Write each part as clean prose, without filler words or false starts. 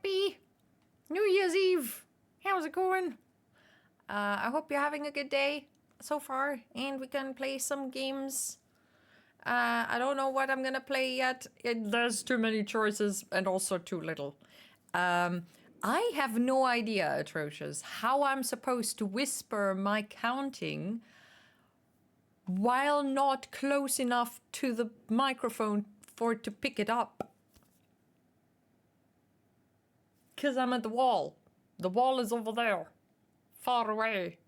Happy New Year's Eve. How's it going? I hope you're having a good day so far, and we can play some games. I don't know what I'm gonna play yet. There's too many choices and also too little. I have no idea, Atrocious, how I'm supposed to whisper my counting while not close enough to the microphone for it to pick it up. Because I'm at the wall. The wall is over there. Far away.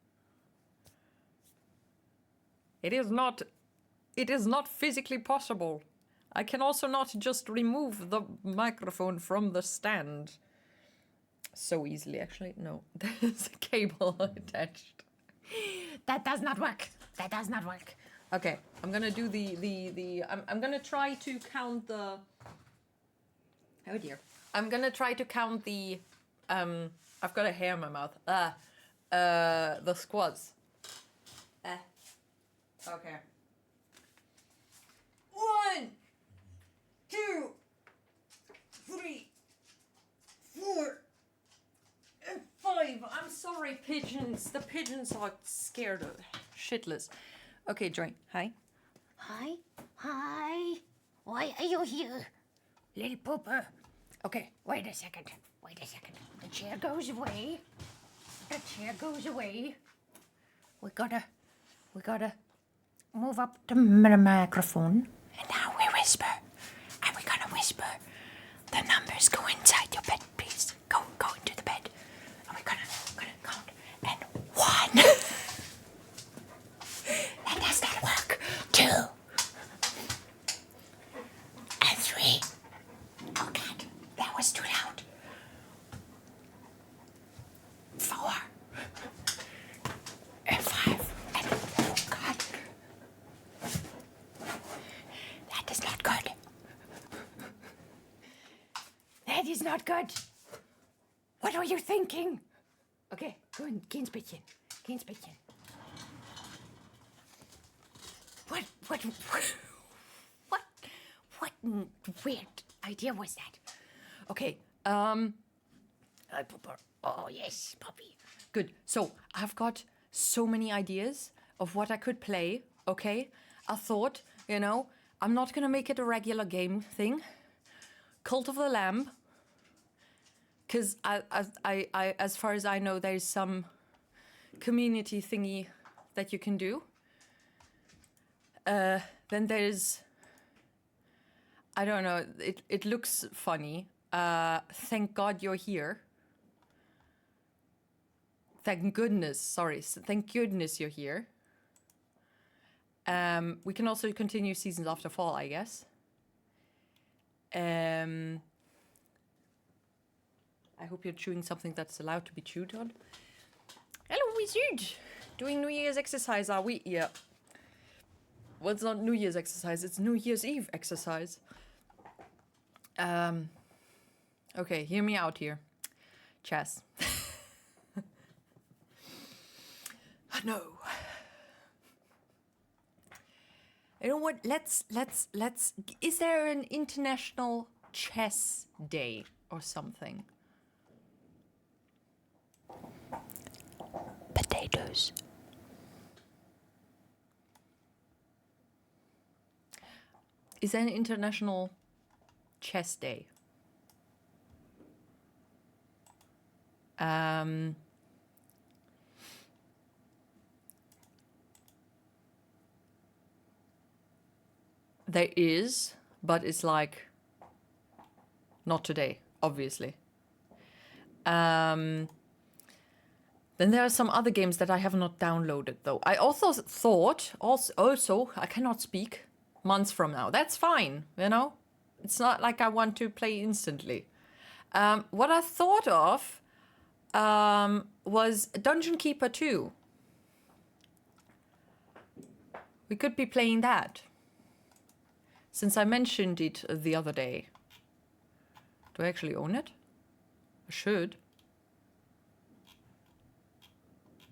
It is not physically possible. I can also not just remove the microphone from the stand so easily, actually. No, there's a cable attached. That does not work. That does not work. Okay, I'm gonna do I'm gonna try to count the... Oh dear. I'm gonna try to count the... I've got a hair in my mouth. The squads. Okay. 1, 2, 3, 4, and 5. I'm sorry, pigeons. The pigeons are scared shitless. Okay, Joy. Hi. Hi? Hi? Why are you here? Little pooper. Okay. Wait a second. Wait a second. The chair goes away. The chair goes away. We gotta move up the microphone. And now we whisper. And we're gonna whisper. The numbers go inside your bed, please. Go into the bed. And we're gonna count. And 1. That does not work. 2. And 3. Oh God, that was too loud. 4. And 5. And oh God. That is not good. That is not good. What are you thinking? Okay, go and geh ins Bettchen. Geh ins Bettchen. What weird idea was that? Okay. Pooper. Oh yes, puppy. Good. So I've got so many ideas of what I could play. Okay. I thought, I'm not gonna make it a regular game thing. Cult of the Lamb. Because I, as far as I know, there's some community thingy that you can do. Then there's, I don't know, it looks funny. Thank God you're here. Thank goodness you're here. We can also continue Seasons After Fall, I guess. I hope you're chewing something that's allowed to be chewed on. Hello, wizard! Doing New Year's exercise, are we? Yeah. Well, it's not New Year's exercise, it's New Year's Eve exercise. Okay, hear me out here. Chess. No. You know what? Let's. Is there an international chess day or something? Potatoes. Is there an international chess day? There is, but it's like not today, obviously. Then there are some other games that I have not downloaded, though. I also thought, I cannot speak months from now. That's fine, It's not like I want to play instantly. What I thought of was Dungeon Keeper 2. We could be playing that. Since I mentioned it the other day. Do I actually own it? I should.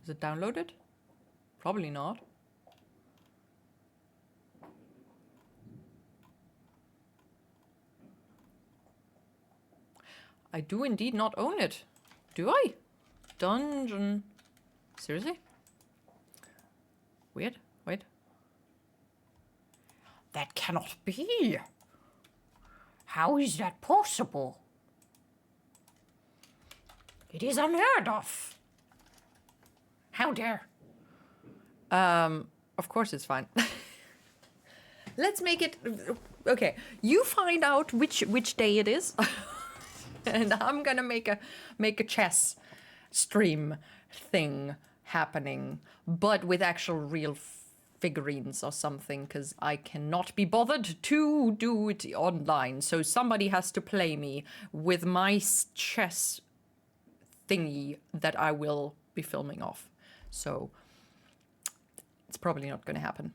Is it downloaded? Probably not. I do indeed not own it. Do I? Dungeon. Seriously? Weird. Wait. That cannot be. How is that possible? It is unheard of. How dare? Of course it's fine. Let's make it... Okay, you find out which day it is. And I'm gonna make a chess stream thing happening, but with actual real figurines or something, because I cannot be bothered to do it online. So somebody has to play me with my chess thingy that I will be filming off. So it's probably not going to happen.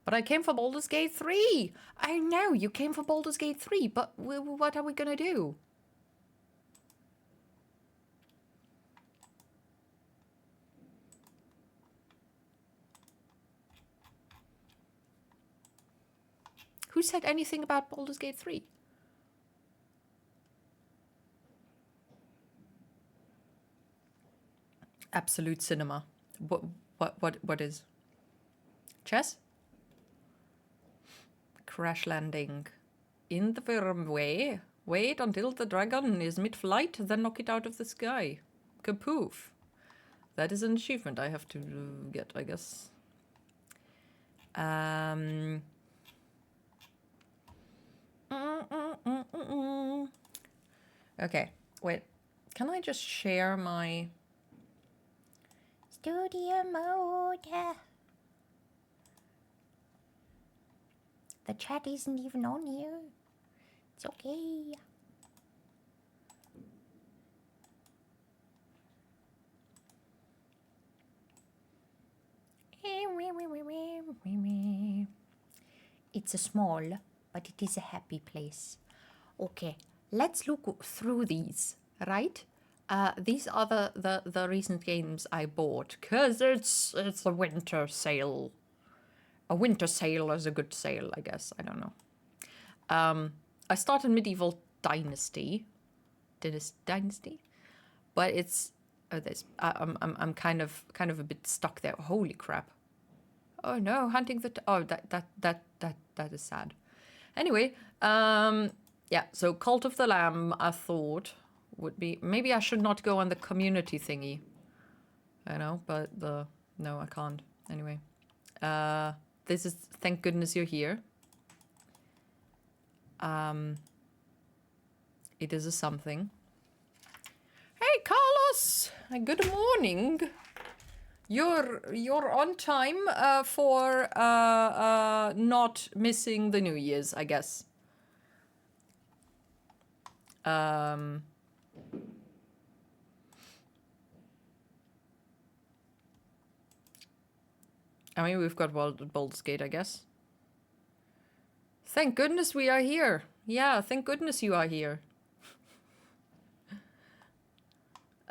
But I came for Baldur's Gate 3. I know, you came for Baldur's Gate 3, but what are we going to do? Who said anything about Baldur's Gate 3? Absolute cinema. What is? Chess? Crash landing. In the firm way. Wait until the dragon is mid-flight, then knock it out of the sky. Kapoof. That is an achievement I have to get, I guess. Okay, wait. Can I just share my... Studio mode. The chat isn't even on here. It's okay. It's a small, but it is a happy place. Okay, let's look through these, right? These are the recent games I bought, because it's a winter sale. A winter sale is a good sale, I guess. I don't know. I started Medieval Dynasty. Dynasty? But it's... Oh, I'm kind of a bit stuck there. Holy crap. Oh no, hunting the... Oh, that is sad. Anyway, yeah, so Cult of the Lamb, I thought, would be... Maybe I should not go on the community thingy. I know, but no, I can't. Anyway. This is... Thank goodness you're here. It is a something. Hey, Carlos! Good morning. You're on time for not missing the New Year's, I guess. I mean, we've got Baldur's Gate, I guess. Thank goodness we are here. Yeah, thank goodness you are here.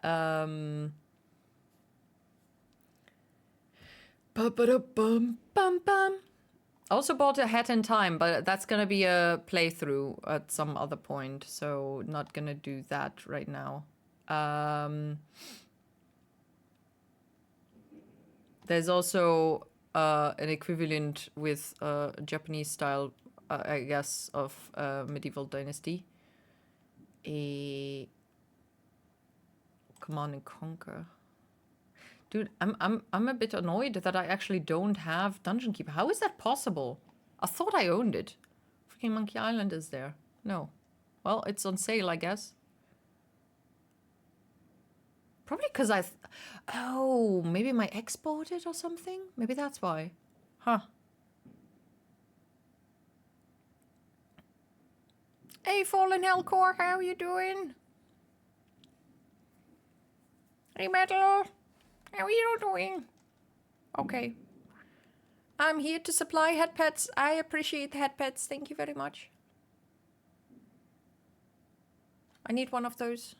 I also bought a Hat in Time, but that's gonna be a playthrough at some other point, so not gonna do that right now. There's also an equivalent with Japanese style, I guess, of Medieval Dynasty. A Command and Conquer. Dude, I'm a bit annoyed that I actually don't have Dungeon Keeper. How is that possible? I thought I owned it. Freaking Monkey Island is there. No. Well, it's on sale, I guess. Probably because oh, maybe my ex bought it or something? Maybe that's why. Huh. Hey, Fallen Hellcore, how you doing? Hey, Metal. How are you doing? Okay. I'm here to supply head pets. I appreciate the head pets. Thank you very much. I need one of those.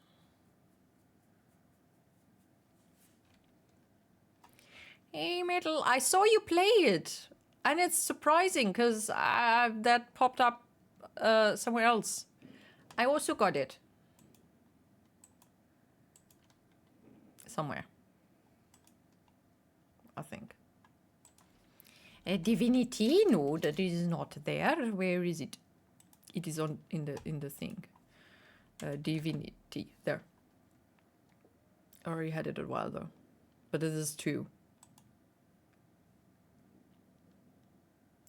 Hey, Metal. I saw you play it. And it's surprising because that popped up somewhere else. I also got it. Somewhere. I think. Divinity? No, that is not there. Where is it? It is on in the thing. Divinity. There. I already had it a while though. But this is 2.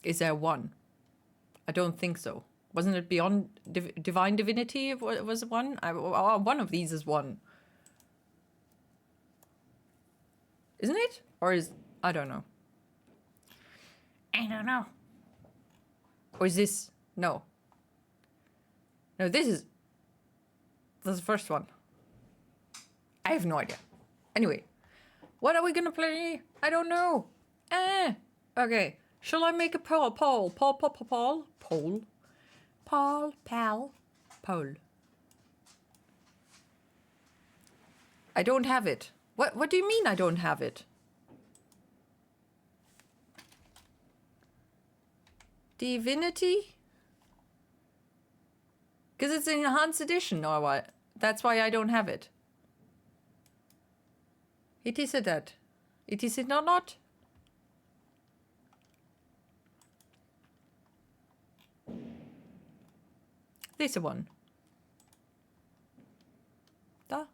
Is there 1? I don't think so. Wasn't it beyond divine divinity? Was 1? One of these is 1. Isn't it? Or is... I don't know. I don't know. Or is this... No. No, this is... That's the first one. I have no idea. Anyway. What are we gonna play? I don't know. Okay. Shall I make a poll? Poll. I don't have it. What do you mean I don't have it? Divinity? Because it's an enhanced edition or what? That's why I don't have it. It is it that. It is it not? This one. Da.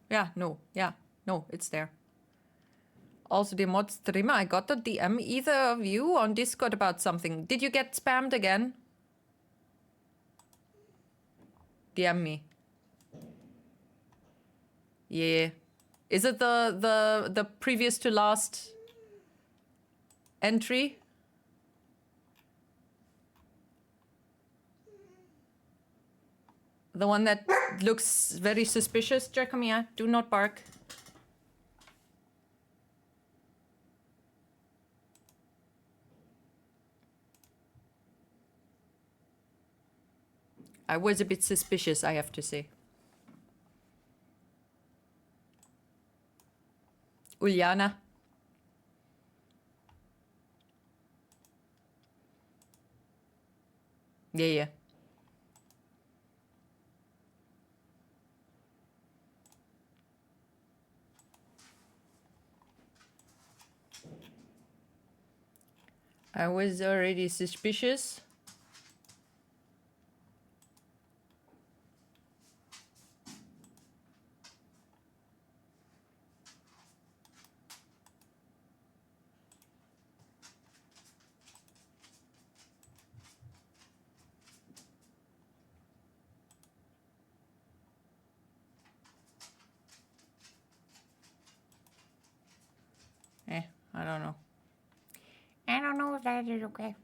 Yeah, no, it's there. Also, the mod streamer, I got a DM either of you on Discord about something. Did you get spammed again? DM me. Yeah. Is it the previous to last entry? The one that looks very suspicious? Jacomia, do not bark. I was a bit suspicious, I have to say. Uliana. Yeah. I was already suspicious. I don't know. I don't know if that is okay.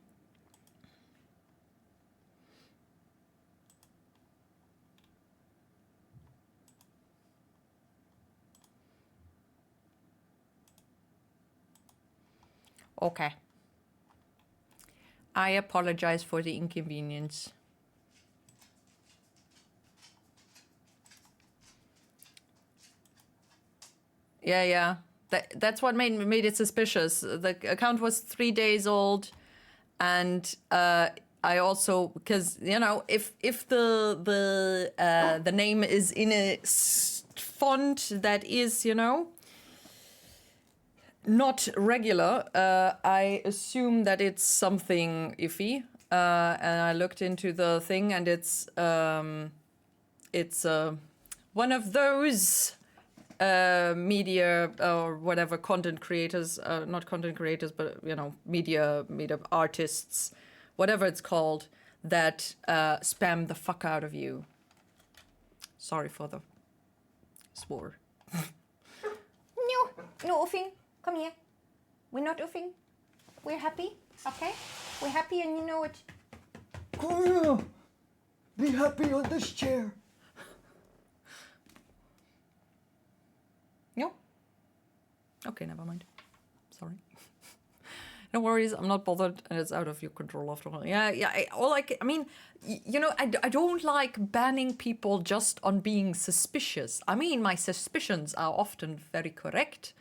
Okay. I apologize for the inconvenience. Yeah. That's what made it suspicious. The account was 3 days old, and I also, because if the name is in a font that is not regular, I assume that it's something iffy. And I looked into the thing, and it's one of those media or whatever content creators, not content creators, but media artists, whatever it's called, that spam the fuck out of you. Sorry for the swore. No oofing. Come here. We're not oofing. We're happy, okay? We're happy and you know it. Come here. Be happy on this chair. No? Okay, never mind. Sorry. No worries, I'm not bothered, and it's out of your control after all. Yeah. I don't like banning people just on being suspicious. I mean, my suspicions are often very correct.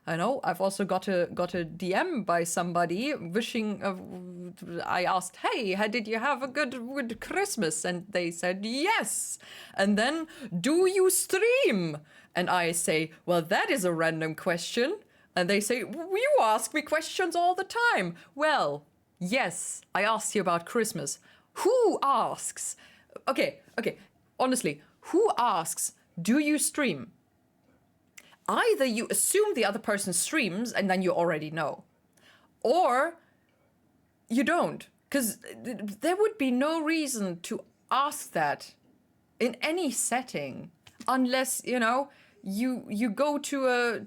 I know I've also got a DM by somebody wishing. I asked, "Hey, did you have a good Christmas?" And they said yes. And then, do you stream? And I say, "Well, that is a random question." And they say, "You ask me questions all the time." Well, yes, I asked you about Christmas. Who asks? Okay. Honestly, who asks, "Do you stream?" Either you assume the other person streams and then you already know, or you don't, because there would be no reason to ask that in any setting, unless you go to a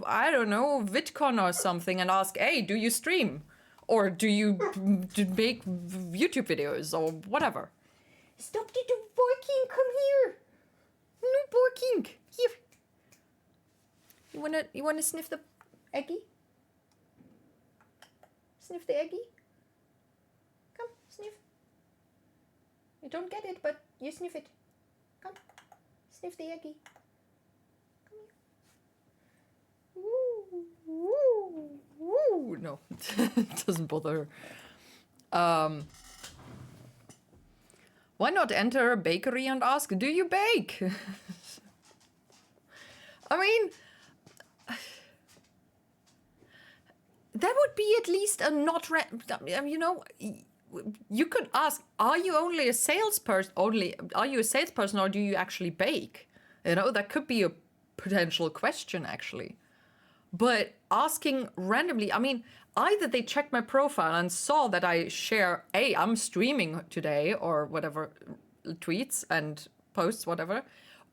I don't know, VidCon or something and ask, "Hey, do you stream, or do you make YouTube videos or whatever?" Stop the barking! Come here! No barking! Here. You wanna sniff the eggie? Sniff the eggie? Come, sniff. You don't get it, but you sniff it. Come, sniff the eggie. Come here. Woo, woo, woo. No, it doesn't bother her. Why not enter a bakery and ask, "Do you bake?" I mean, that would be at least a not. You could ask, "Are you only a salesperson? Are you a salesperson, or do you actually bake?" That could be a potential question, actually. But asking randomly, I mean, either they checked my profile and saw that I share, "Hey, I'm streaming today," or whatever, tweets and posts, whatever,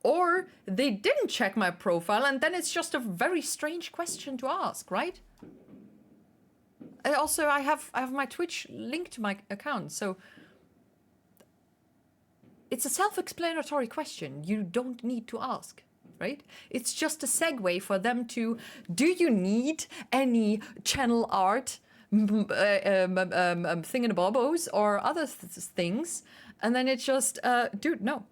or they didn't check my profile, and then it's just a very strange question to ask, right? Also, I have my Twitch linked to my account, so it's a self-explanatory question. You don't need to ask, right? It's just a segue for them to, "Do you need any channel art, thingamabobos, or other things?" And then it's just, "Dude, no."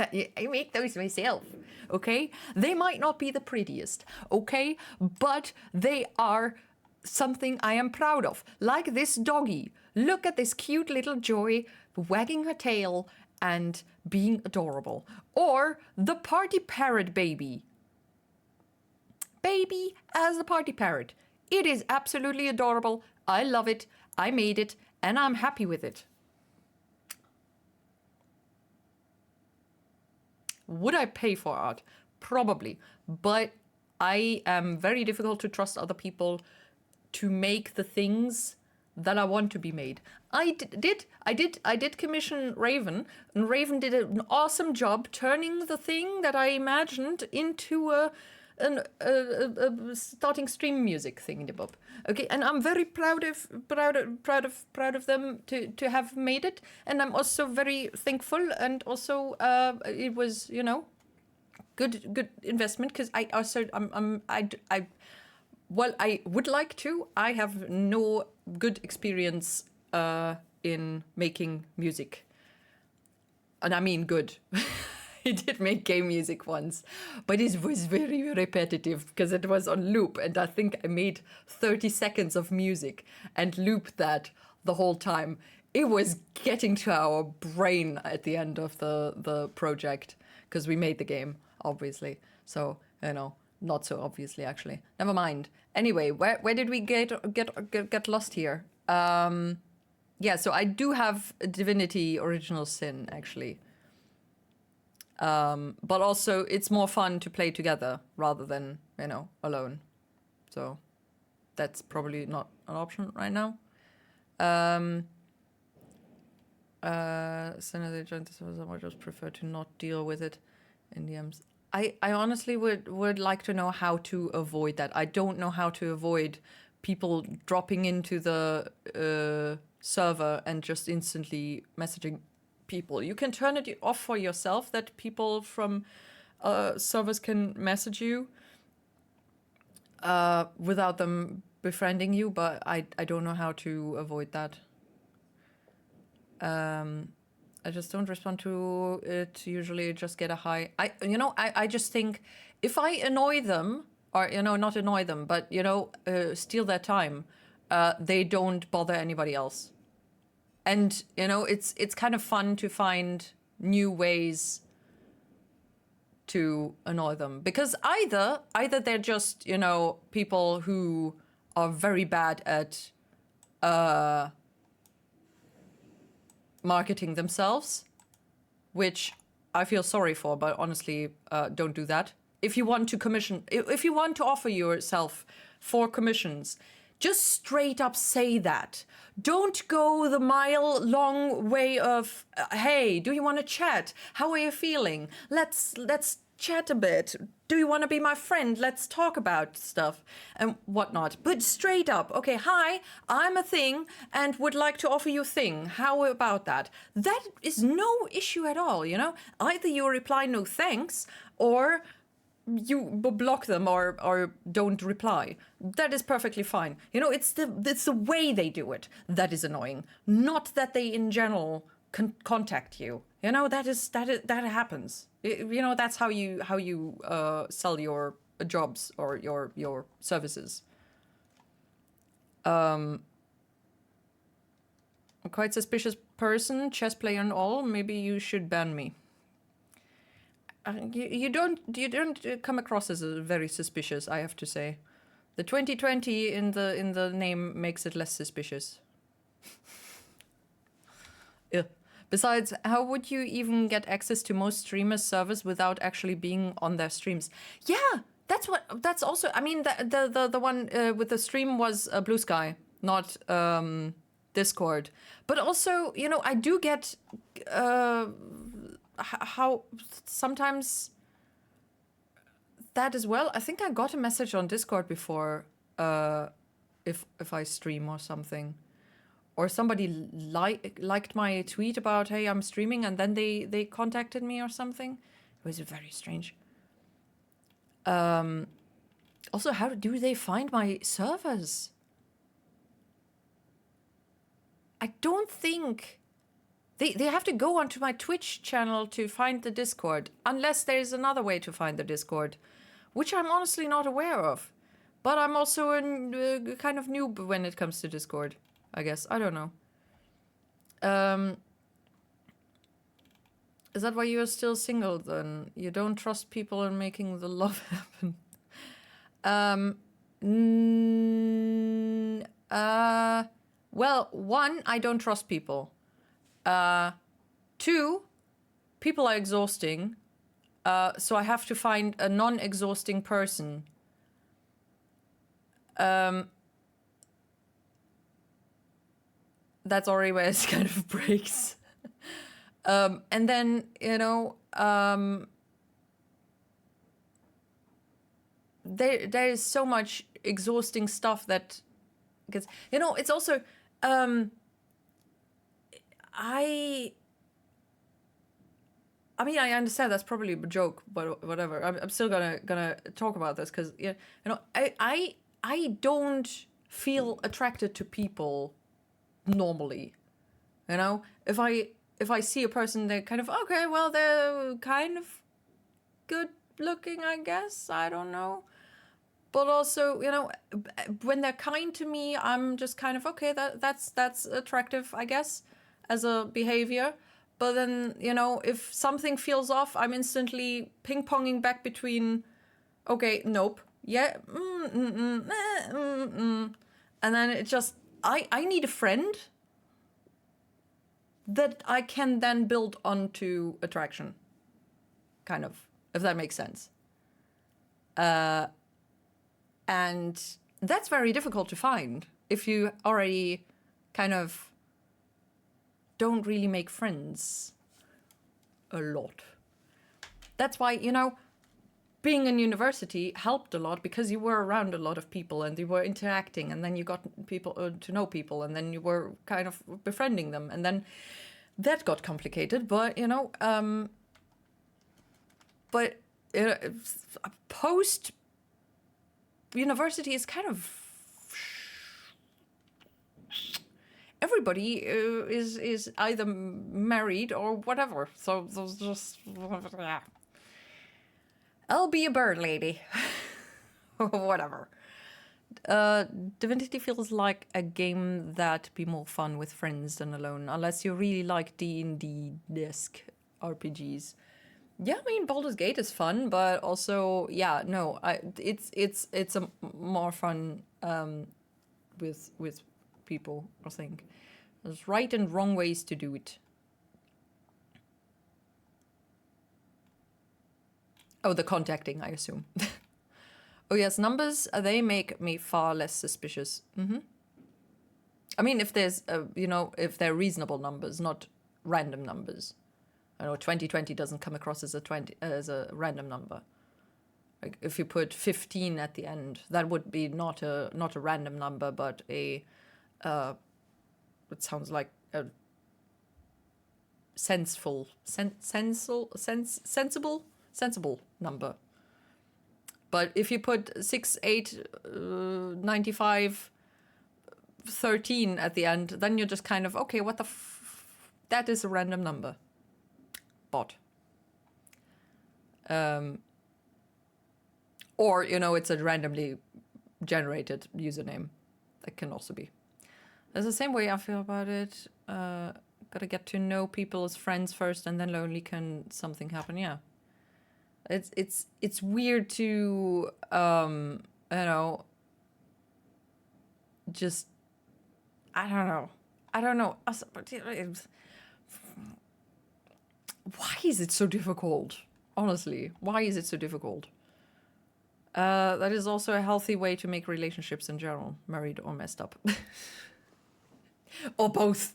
I make those myself, okay? They might not be the prettiest, okay? But they are something I am proud of. Like this doggy. Look at this cute little Joy wagging her tail and being adorable. Or the party parrot baby. Baby as a party parrot. It is absolutely adorable. I love it. I made it, and I'm happy with it. Would I pay for art? Probably. But I am very difficult to trust other people to make the things that I want to be made. I did commission Raven, and Raven did an awesome job turning the thing that I imagined into a starting stream music thingamabob. Okay, and I'm very proud of them to have made it, and I'm also very thankful, and also it was good investment, because I also I would like to. I have no good experience in making music, and I mean good. I did make game music once, but it was very repetitive because it was on loop, and I think I made 30 seconds of music and looped that the whole time. It was getting to our brain at the end of the project, because we made the game, obviously. So, not so obviously, actually. Never mind. Anyway, where did we get lost here? Yeah, so I do have Divinity Original Sin, actually. But also, it's more fun to play together rather than, alone. So that's probably not an option right now. Senator Jones, I just prefer to not deal with it in DMs. I honestly would like to know how to avoid that. I don't know how to avoid people dropping into the server and just instantly messaging people. You can turn it off for yourself, that people from servers can message you without them befriending you, but I don't know how to avoid that. I just don't respond to it. Usually just get a hi. I just think if I annoy them or not annoy them, but steal their time, they don't bother anybody else. And it's kind of fun to find new ways to annoy them, because either they're just people who are very bad at marketing themselves, which I feel sorry for, but honestly, don't do that. If you want to offer yourself for commissions, just straight up say that. Don't go the mile-long way of, hey, do you want to chat? How are you feeling? Let's chat a bit. Do you want to be my friend? Let's talk about stuff and whatnot. But straight up, okay, hi, I'm a thing and would like to offer you a thing. How about that? That is no issue at all, Either you reply no thanks, or you block them or don't reply. That is perfectly fine. It's the way they do it that is annoying, not that they in general contact you. That happens. That's how you sell your jobs or your services. A quite suspicious person, chess player and all. Maybe you should ban me. You don't come across as very suspicious, I have to say. The 2020 in the name makes it less suspicious. Yeah. Besides, how would you even get access to most streamers' servers without actually being on their streams? Yeah, that's also. I mean, the one with the stream was Blue Sky, not Discord. But also, I do get how sometimes that as well. I think I got a message on Discord before, if I stream or something, or somebody liked my tweet about, hey, I'm streaming, and then they contacted me or something. It was very strange. Also, how do they find my servers? I don't think they have to go onto my Twitch channel to find the Discord, unless there's another way to find the Discord, which I'm honestly not aware of. But I'm also a kind of noob when it comes to Discord, I guess. I don't know. Is that why you're still single then? You don't trust people in making the love happen? Well, one, I don't trust people. Two, people are exhausting. So I have to find a non-exhausting person. That's already where it kind of breaks. And then, there is so much exhausting stuff that gets, it's also, I mean, I understand that's probably a joke, but whatever. I'm still gonna talk about this because I don't feel attracted to people normally. If I see a person, they're kind of okay. Well, they're kind of good looking, I guess. I don't know. But also, when they're kind to me, I'm just kind of okay. That's attractive, I guess, as a behavior. But then, if something feels off, I'm instantly ping-ponging back between, okay, nope, yeah, and then it just, I need a friend that I can then build onto attraction, kind of, if that makes sense. And that's very difficult to find if you already kind of don't really make friends a lot. That's why, being in university helped a lot because you were around a lot of people and you were interacting, and then you got people to know people, and then you were kind of befriending them, and then that got complicated. But post university is kind of, everybody is either married or whatever. So there's just, I'll be a bird lady. Whatever. Divinity feels like a game that'd be more fun with friends than alone, unless you really like D&D-esque RPGs. Yeah, I mean Baldur's Gate is fun, but also no, it's more fun with people. I think there's right and wrong ways to do it. Oh, the contacting, I assume. Oh yes, numbers, they make me far less suspicious. I mean, if there's, if they're reasonable numbers, not random numbers. I know 2020 doesn't come across as a random number. Like if you put 15 at the end, that would be not a random number, but it sounds like a sensible number. But if you put 6, 8, 95, 13 at the end, then you're just kind of, okay, what the that is a random number. Bot. Or, it's a randomly generated username. That can also be. That's the same way I feel about it. Gotta get to know people as friends first, and then only can something happen. Yeah. It's weird to just I don't know. Why is it so difficult? Honestly, why is it so difficult? That is also a healthy way to make relationships in general, married or messed up. Or both.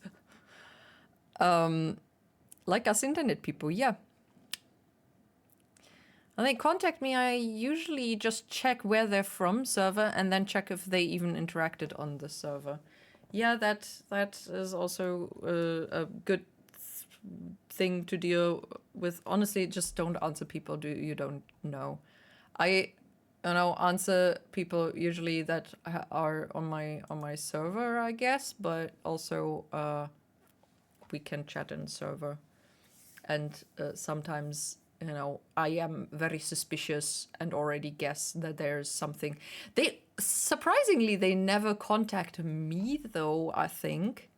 Like us internet people, yeah. When they contact me, I usually just check where they're from, server, and then check if they even interacted on the server. Yeah, that is also a good thing to deal with. Honestly, just don't answer people you don't know. I answer people usually that are on my server, I guess, but also we can chat in server, and sometimes I am very suspicious and already guess that there's something. Surprisingly, they never contact me though, I think.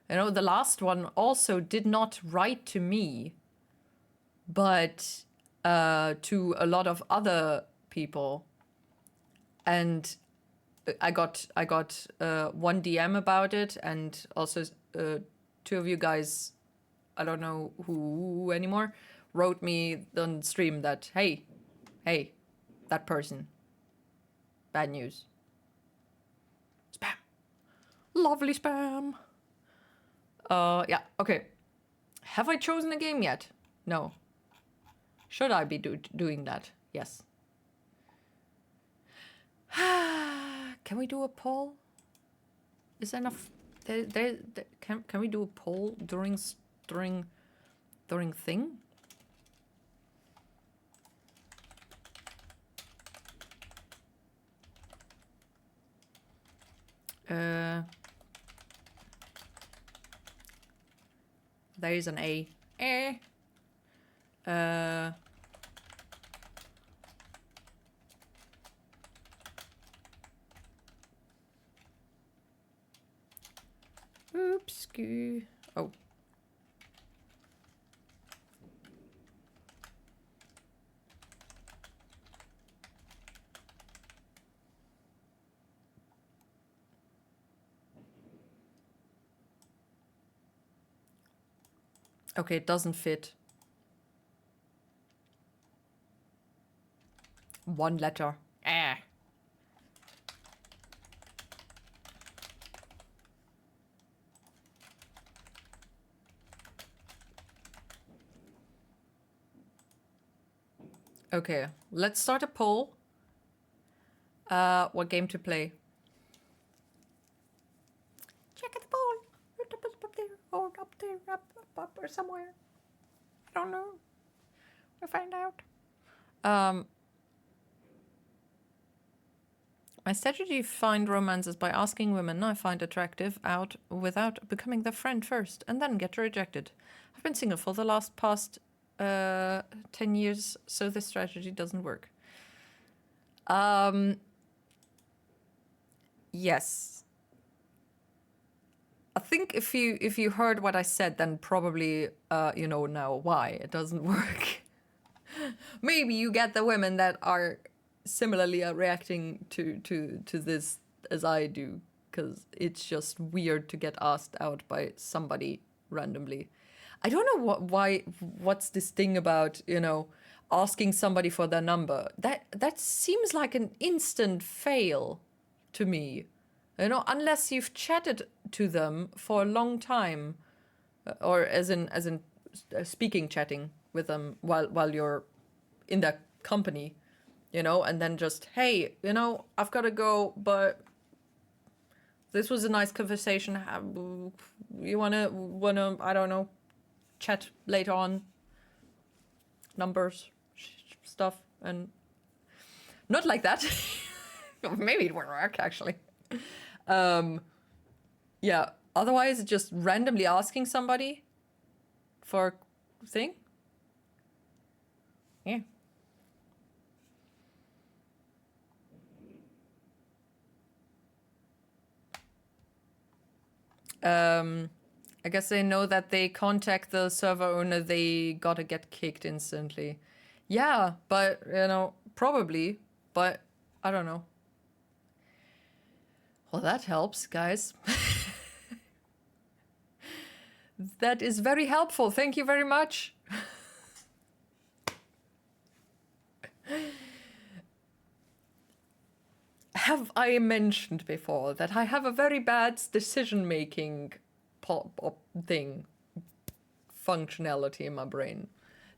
The last one also did not write to me, but to a lot of other people. And I got one DM about it, and also two of you guys, I don't know who anymore, wrote me on stream that, hey, that person. Bad news. Spam. Lovely spam. Yeah, okay. Have I chosen a game yet? No. Should I be doing that? Yes. Can we do a poll? Is there enough? Can we do a poll during thing? There is an A. Oops. Oh. Okay, it doesn't fit. One letter. Okay, let's start a poll. What game to play? Check the poll. Up there, or up there, up, or somewhere. I don't know. We'll find out. My strategy to find romance is by asking women I find attractive out without becoming their friend first, and then get rejected. I've been single for the past 10 years, so this strategy doesn't work. Yes. I think if you heard what I said, then probably you know now why it doesn't work. Maybe you get the women that are similarly reacting to this as I do, because it's just weird to get asked out by somebody randomly. I don't know what's this thing about, you know, asking somebody for their number. That seems like an instant fail to me. You know, unless you've chatted to them for a long time, or as in speaking, chatting with them while you're in their company, you know, and then just, hey, you know, I've got to go, but this was a nice conversation. You wanna I don't know, chat later on. Numbers, stuff, and not like that. Maybe it would work actually. Yeah. Otherwise, just randomly asking somebody for a thing. Yeah. I guess they know that they contact the server owner, they gotta get kicked instantly. Yeah, but, you know, probably, but I don't know. Well, that helps, guys. That is very helpful. Thank you very much. Have I mentioned before that I have a very bad decision-making thing, functionality in my brain?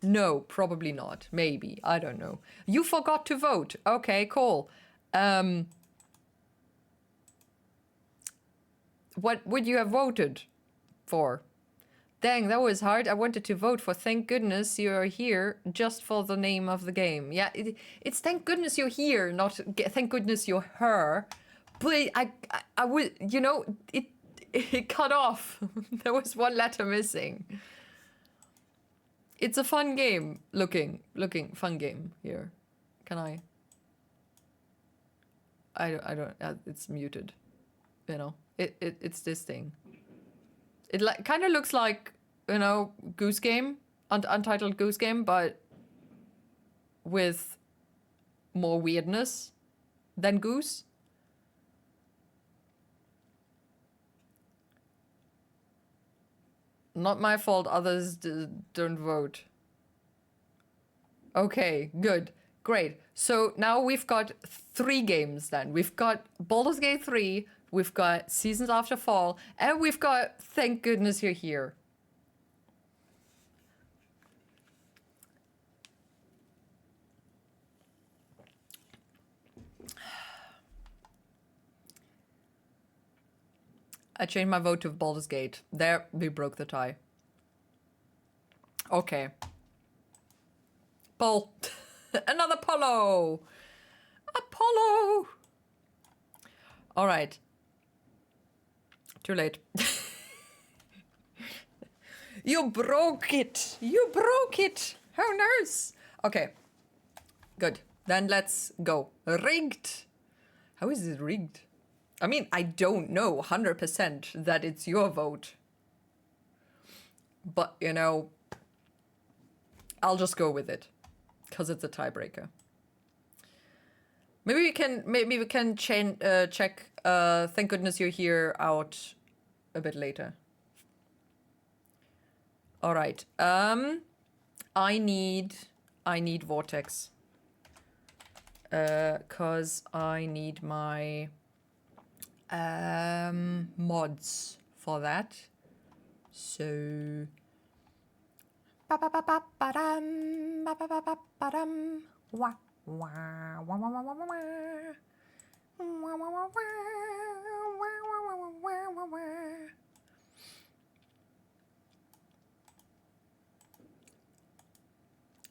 No, probably not. Maybe. I don't know. You forgot to vote. Okay, cool. What would you have voted for? Dang, that was hard. I wanted to vote for Thank Goodness You're Here just for the name of the game. Yeah, it's Thank Goodness You're Here, not Thank Goodness You're Her. But I would, you know, it cut off. There was one letter missing. It's a fun game. Looking, fun game here. Can I don't, it's muted. You know, it's this thing. It kind of looks like, you know, Goose Game, Untitled Goose Game, but with more weirdness than Goose. Not my fault others don't vote. Okay, good. Great. So now we've got 3 games then. We've got Baldur's Gate 3, we've got Seasons After Fall, and we've got Thank Goodness You're Here. I changed my vote to Baldur's Gate. There, we broke the tie. Okay. Paul. Another Polo! Apollo! All right. Too late. You broke it! You broke it! How nice! Okay. Good. Then let's go. Rigged! How is it rigged? I mean, I don't know 100% that it's your vote. But, you know, I'll just go with it. Because it's a tiebreaker. Maybe we can check Thank Goodness You're Here out a bit later. All right. I need Vortex. Cause I need my mods for that. So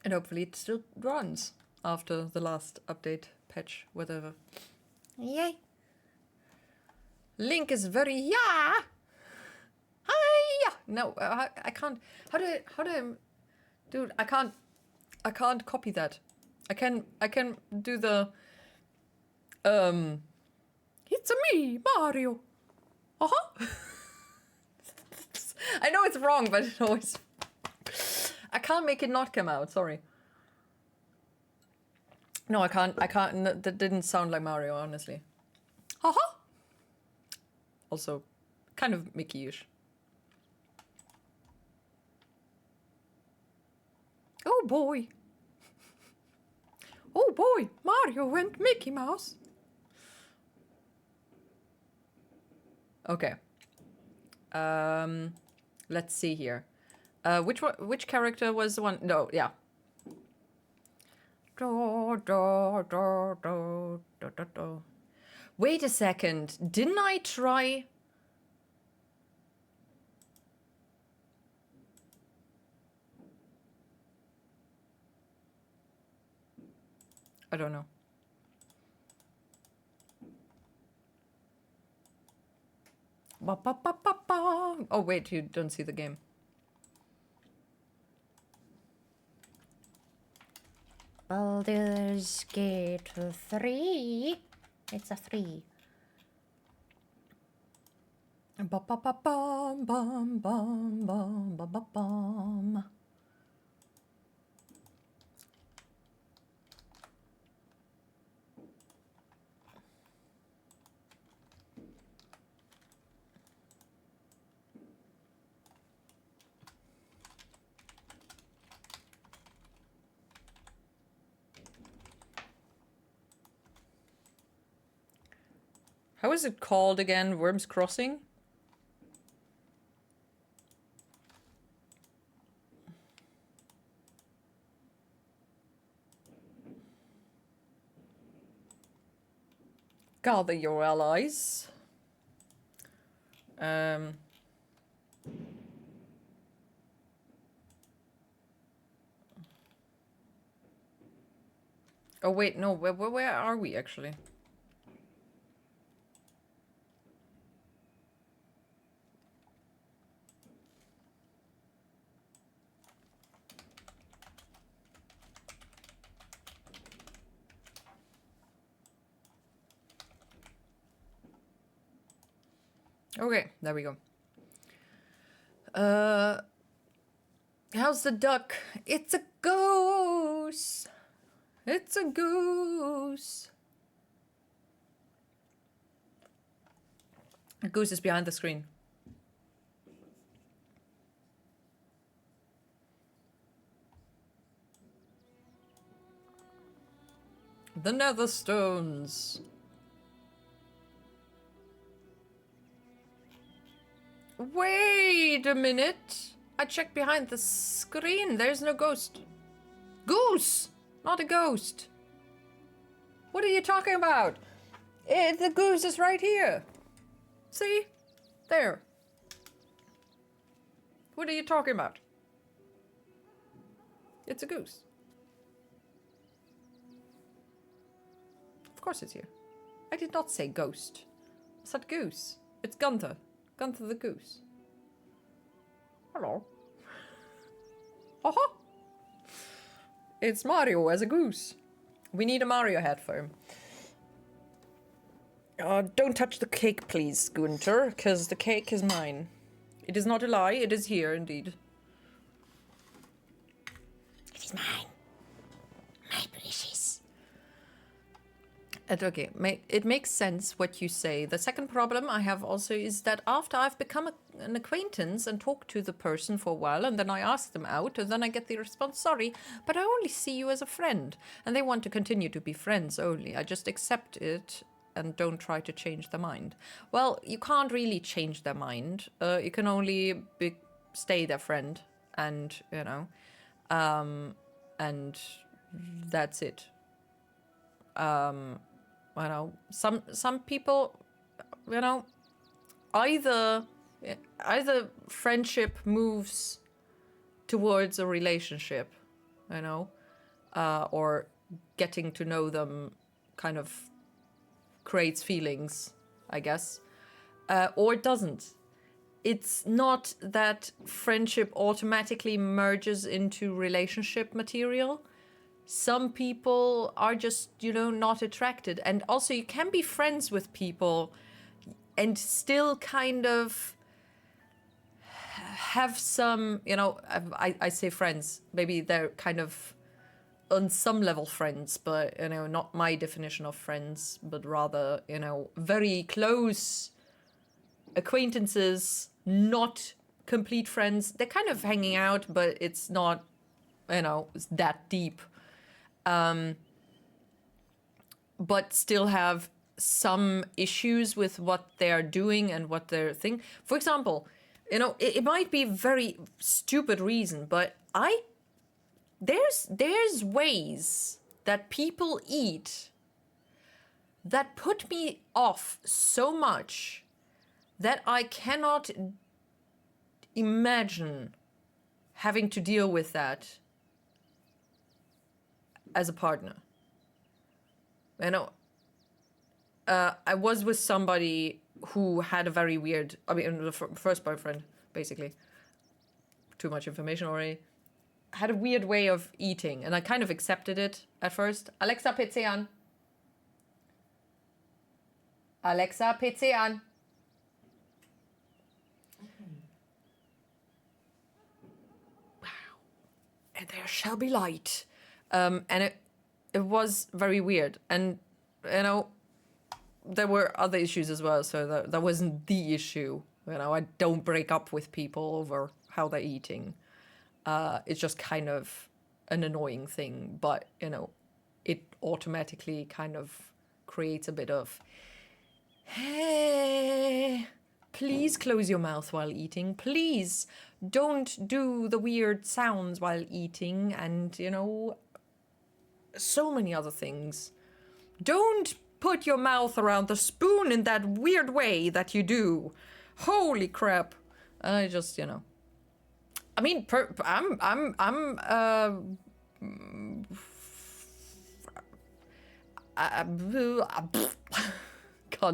and hopefully it still runs after the last update, patch, whatever. Yay! Link is very Hi! No, I can't. How do I, dude? I can't copy that. I can do the. It's me, Mario. Uh-huh. I know it's wrong, but it always... I can't make it not come out, sorry. No, I can't, that didn't sound like Mario, honestly. Uh-huh. Also, kind of Mickey-ish. Oh boy. Oh boy, Mario and Mickey Mouse. Okay. Let's see here. Which character was the one? No, yeah. Wait a second. Didn't I try? I don't know. Ba, ba, ba, ba, ba. Oh wait, you don't see the game. Baldur's Gate 3. It's a 3. Ba, ba, ba, bum, bum, bum, bum, ba, ba, bum. How is it called again? Worms Crossing? Gather your allies. Oh wait, no, where are we actually? Okay, there we go. How's the duck? It's a goose. It's a goose. A goose is behind the screen. The Netherstones. Wait a minute. I checked behind the screen. There's no ghost. Goose! Not a ghost. What are you talking about? The goose is right here. See? There. What are you talking about? It's a goose. Of course it's here. I did not say ghost. I said goose. It's Gunther. Gunther the goose. Hello. Uh-huh. It's Mario as a goose. We need a Mario hat for him. Don't touch the cake, please, Gunther, because the cake is mine. It is not a lie, it is here indeed. It is mine. My precious. Okay, it makes sense what you say. The second problem I have also is that after I've become an acquaintance and talked to the person for a while, and then I ask them out, and then I get the response, sorry, but I only see you as a friend. And they want to continue to be friends only. I just accept it and don't try to change their mind. Well, you can't really change their mind. You can only stay their friend, and, you know, and that's it. You know, some people, you know, either friendship moves towards a relationship, you know, or getting to know them kind of creates feelings, I guess, or it doesn't. It's not that friendship automatically merges into relationship material. some people are just, you know, not attracted. And also, you can be friends with people and still kind of have some, you know, I say friends, maybe they're kind of on some level friends, but, you know, not my definition of friends, but rather, you know, very close acquaintances, not complete friends. They're kind of hanging out, but it's not, you know, that deep. But still have some issues with what they're doing and what they're thinking. For example, you know, it might be a very stupid reason, but there's ways that people eat that put me off so much that I cannot imagine having to deal with that as a partner. You know, I was with somebody who had a very weird, I mean, the first boyfriend, basically. Too much information already. Had a weird way of eating, and I kind of accepted it at first. Alexa, PC an. Alexa, PC an. Wow. And there shall be light. And it was very weird. And, you know, there were other issues as well, so that wasn't the issue. You know, I don't break up with people over how they're eating. It's just kind of an annoying thing, but, you know, it automatically kind of creates a bit of, hey, please close your mouth while eating. Please don't do the weird sounds while eating, and, you know, so many other things. Don't put your mouth around the spoon in that weird way that you do. Holy crap. I just, you know. I mean, can't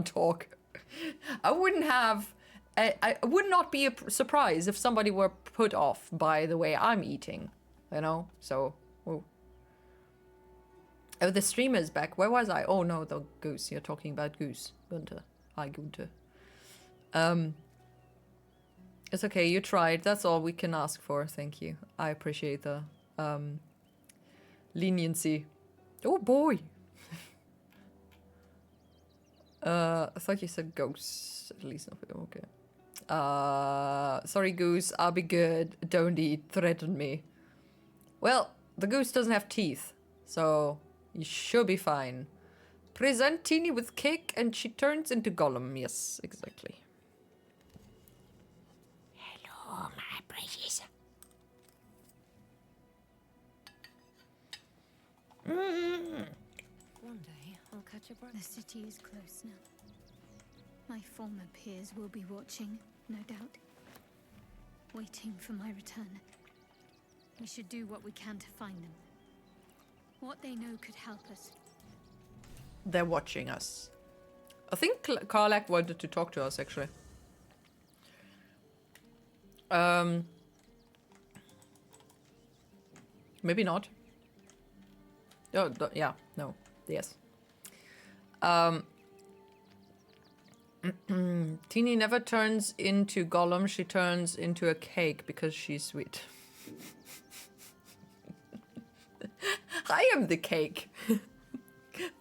talk. I wouldn't have, I would not be surprised if somebody were put off by the way I'm eating, you know? So, oh. Oh, the streamer is back. Where was I? Oh no, the goose. You're talking about Goose. Gunter. Hi, Gunter. It's okay, you tried. That's all we can ask for. Thank you. I appreciate the leniency. Oh boy. I thought you said ghosts. At least, okay. Sorry, Goose. I'll be good. Don't eat. Threaten me. Well, the goose doesn't have teeth, so you should be fine. Present Teeny with cake and she turns into Gollum. Yes, exactly. Hello, my precious. One day, I'll catch a breath. The city is close now. My former peers will be watching, no doubt. Waiting for my return. We should do what we can to find them. What they know could help us. They're watching us. I think Karlach wanted to talk to us, actually. Maybe not. Oh, yeah, no, yes. Teeny never turns into Gollum, she turns into a cake because she's sweet. I am the cake.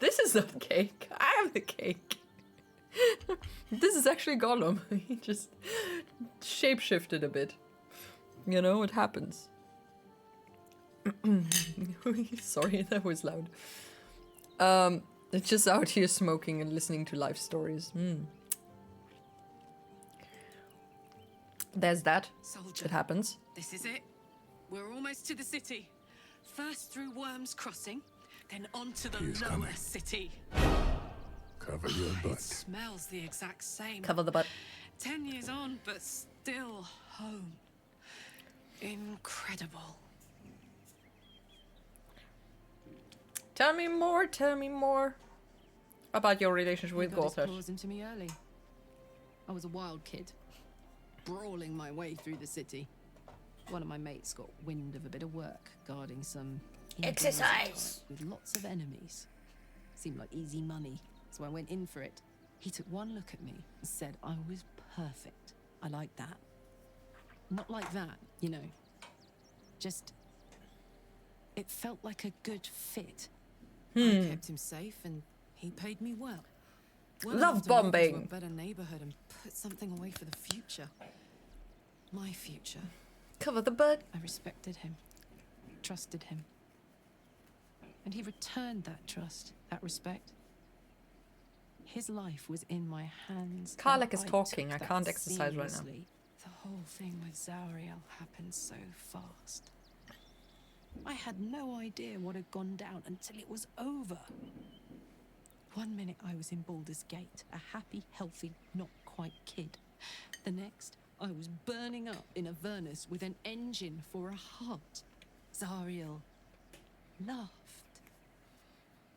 This is not cake. I am the cake. This is actually Gollum. He just shapeshifted a bit. You know, it happens. Sorry, that was loud. It's just out here smoking and listening to life stories. There's that. Soldier, It happens. this is it. We're almost to the city. First through Worm's Crossing, then on to the He's lower coming. city. Cover your It butt. smells the exact same. Cover the butt. 10 years on, but still home. Incredible. Tell me more about your relationship He with got his Gothard. claws into me early. I was a wild kid, brawling my way through the city. One of my mates got wind of a bit of work guarding some He was a Exercise. type with lots of enemies. Seemed like easy money, so I went in for it. He took one look at me and said I was perfect. I like that. Not like that, you know. Just... it felt like a good fit. I kept him safe and he paid me well. Well Love enough to move into bombing. a better neighborhood and put something away for the future. My future. Cover the butt. I respected him, trusted him. And he returned that trust, that respect. His life was in my hands. Karlach and is I talking. took I that can't exercise right now. seamlessly. The whole thing with Zariel happened so fast. I had no idea what had gone down until it was over. 1 minute I was in Baldur's Gate, a happy, healthy, not quite kid. The next, I was burning up in Avernus with an engine for a heart. Zariel laughed.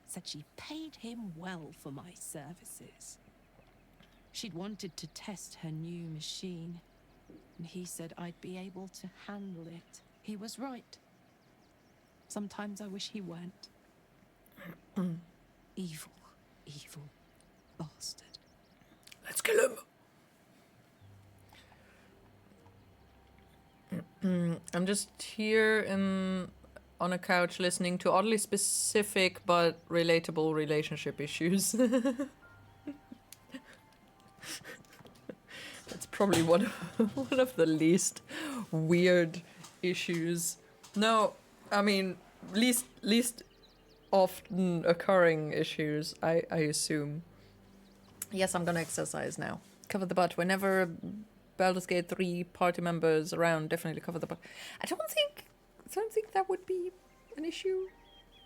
Said she paid him well for my services. She'd wanted to test her new machine, and he said I'd be able to handle it. He was right. Sometimes I wish he weren't. Evil, evil bastard. Let's kill him. I'm just here on a couch listening to oddly specific but relatable relationship issues. That's probably one of the least weird issues. No, I mean least often occurring issues, I assume. Yes, I'm gonna exercise now. Cover the butt. Whenever Baldur's Gate 3 party members around, definitely cover the butt. I don't think that would be an issue.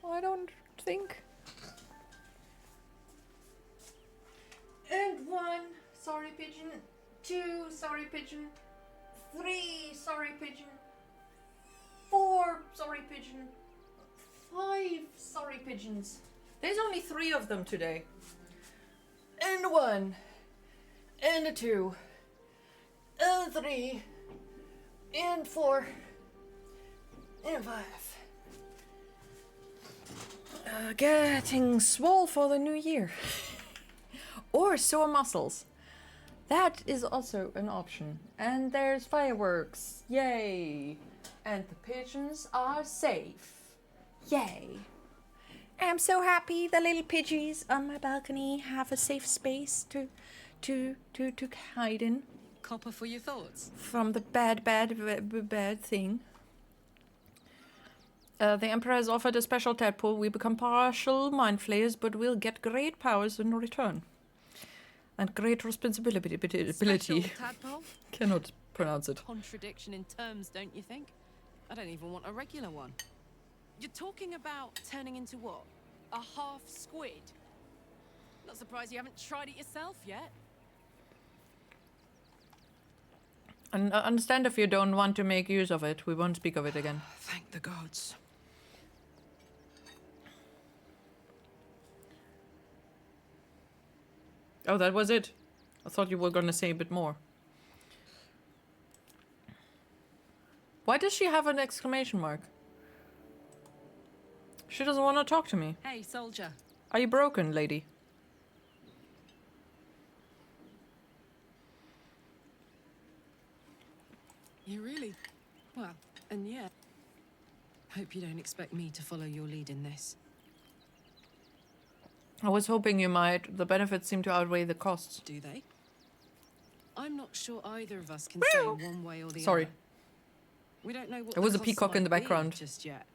I don't think. And 1, sorry pigeon. 2, sorry pigeon. 3, sorry pigeon. 4, sorry pigeon. 5, sorry pigeons. There's only 3 of them today. And 1. And 2. And 3. And 4. And 5. Getting swole for the new year. Or sore muscles. That is also an option. And there's fireworks. Yay. And the pigeons are safe. Yay. I'm so happy the little pidgeys on my balcony have a safe space to hide in Copper for your thoughts. from the bad thing. The Emperor has offered a special tadpole. We become partial mind flayers, but we'll get great powers in return. And great responsibility. Special tadpole? Cannot pronounce it. Contradiction in terms, don't you think? I don't even want a regular one. You're talking about turning into what? A half squid? Not surprised you haven't tried it yourself yet. And understand if you don't want to make use of it. We won't speak of it again. Thank the gods. Oh, that was it? I thought you were gonna say a bit more. Why does she have an exclamation mark? She doesn't want to talk to me. Hey, soldier. Are you broken, lady? You really? Well, and yet... Hope you don't expect me to follow your lead in this. I was hoping you might. The benefits seem to outweigh the costs. Do they? I'm not sure either of us can say one way or the Sorry. other. We don't know what There was the a peacock costs in the might be background. just yet.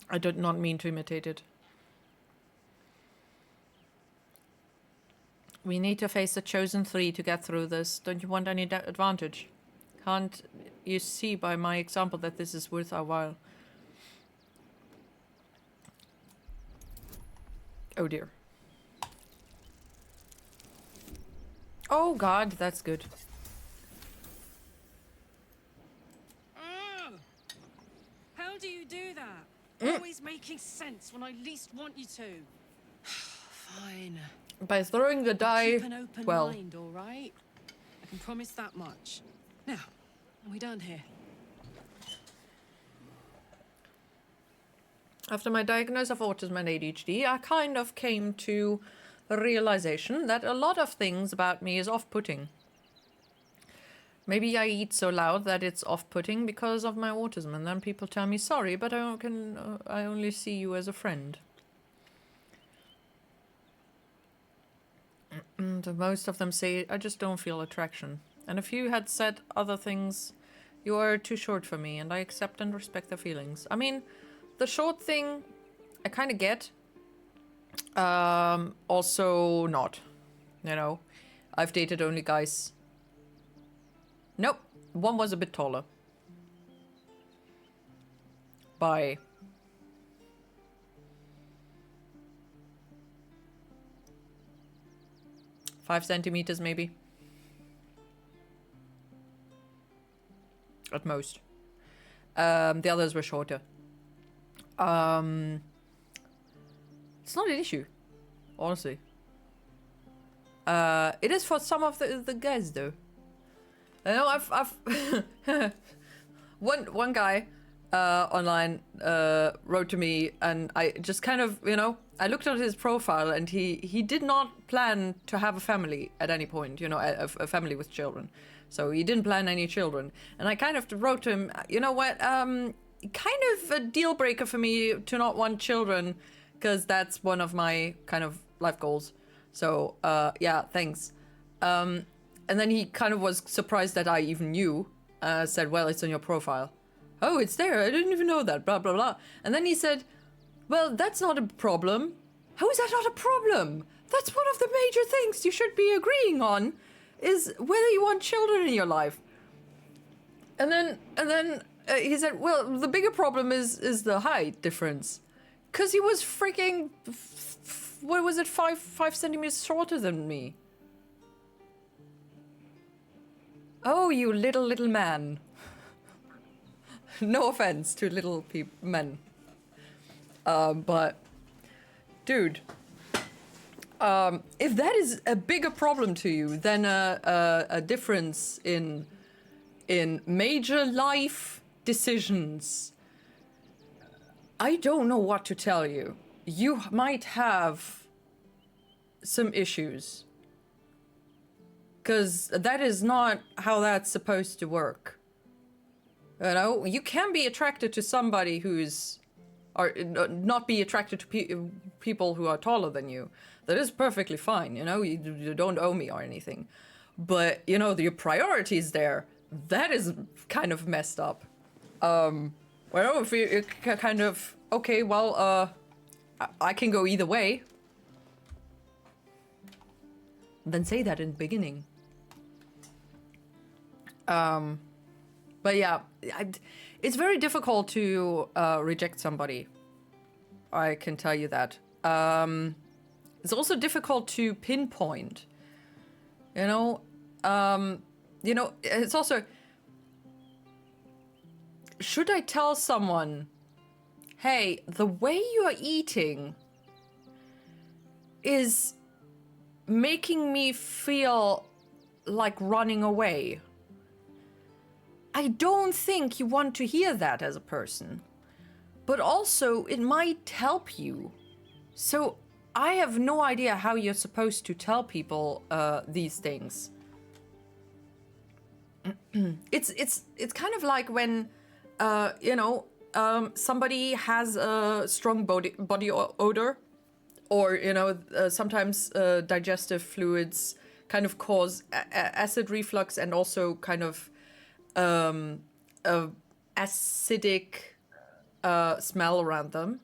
I did not mean to imitate it. We need to face the chosen 3 to get through this. Don't you want any advantage? Can't you see by my example that this is worth our while? Oh dear. Oh god, that's good. Oh! How do you do that? Always making sense when I least want you to. Fine. By throwing the die, Keep an open well, mind, all right? I can promise that much. Now, are we done here? After my diagnosis of autism and ADHD, I kind of came to the realization that a lot of things about me is off-putting. Maybe I eat so loud that it's off-putting because of my autism, and then people tell me, sorry, but I only see you as a friend. And most of them say, I just don't feel attraction. And a few had said other things, you are too short for me, and I accept and respect their feelings. I mean, the short thing, I kind of get. Also not. You know, I've dated only guys. Nope, one was a bit taller. By 5 centimeters maybe. At most. The others were shorter. It's not an issue, honestly. It is for some of the guys though. I know I've one guy online wrote to me, and I just kind of, you know, I looked at his profile, and he did not plan to have a family at any point, you know, a family with children. So he didn't plan any children. And I kind of wrote to him, you know what, kind of a deal breaker for me to not want children, because that's one of my kind of life goals. So, yeah, thanks. And then he kind of was surprised that I even knew. Said, well, it's on your profile. Oh, it's there. I didn't even know that, blah, blah, blah. And then he said, well, that's not a problem. How is that not a problem? That's one of the major things you should be agreeing on, is whether you want children in your life. And then he said, well, the bigger problem is the height difference. Because he was freaking, what was it, 5 centimeters shorter than me. Oh, you little man. No offense to little men. But, dude, if that is a bigger problem to you than a difference in major life decisions, I don't know what to tell you. You might have some issues. Because that is not how that's supposed to work. You know, you can be attracted to somebody who's... or not be attracted to people who are taller than you. That is perfectly fine, you know, you don't owe me or anything. But, you know, your priorities there, that is kind of messed up. Well, if you kind of... okay, well, I can go either way. Then say that in the beginning. But yeah, it's very difficult to reject somebody. I can tell you that. It's also difficult to pinpoint. You know, it's also... should I tell someone, hey, the way you are eating is making me feel like running away? I don't think you want to hear that as a person. But also, it might help you. So, I have no idea how you're supposed to tell people these things. It's kind of like when, somebody has a strong body odor, or, sometimes digestive fluids kind of cause acid reflux, and also kind of acidic smell around them,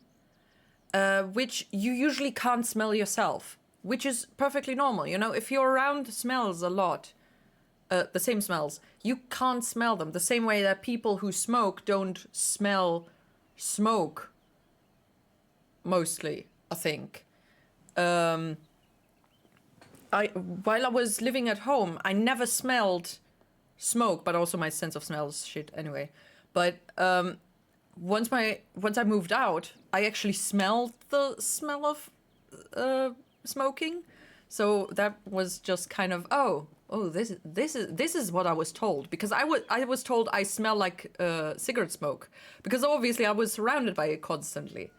which you usually can't smell yourself, which is perfectly normal. You know, if you're around smells a lot, the same smells, you can't smell them the same way that people who smoke don't smell smoke, mostly, I think. While I was living at home, I never smelled smoke, but also my sense of smell is shit anyway. But once I moved out, I actually smelled the smell of smoking. So that was just kind of, oh, this is what I was told, because I was told I smell like cigarette smoke, because obviously I was surrounded by it constantly.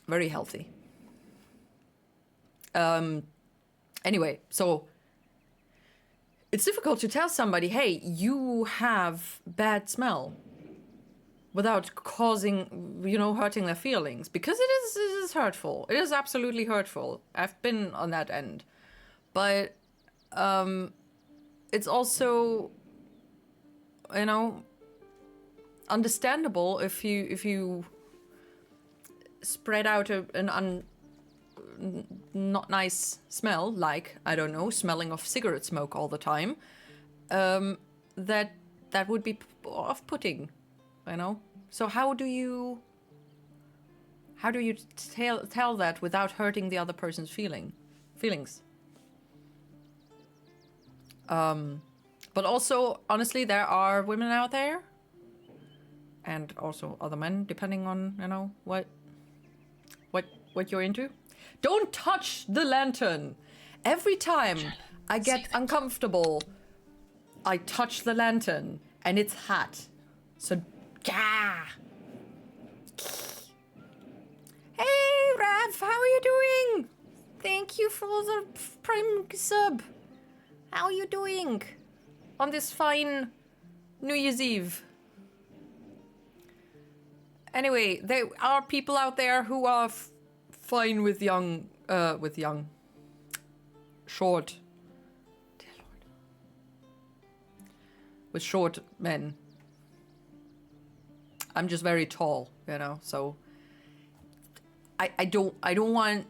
Very healthy. Anyway, so it's difficult to tell somebody, hey, you have bad smell, without causing, hurting their feelings, because it is hurtful. It is absolutely hurtful. I've been on that end, but it's also, understandable if you spread out an not nice smell, like, I don't know, smelling of cigarette smoke all the time, that would be off-putting, So how do you tell that without hurting the other person's feelings? But also, honestly, there are women out there, and also other men, depending on, what you're into. Don't touch the lantern. Every time I get uncomfortable, I touch the lantern, and it's hot. So, yeah. Hey, Rav, how are you doing? Thank you for the Prime sub. How are you doing on this fine New Year's Eve? Anyway, there are people out there who are fine with short, dear Lord, with short men. I'm just very tall, so I don't want,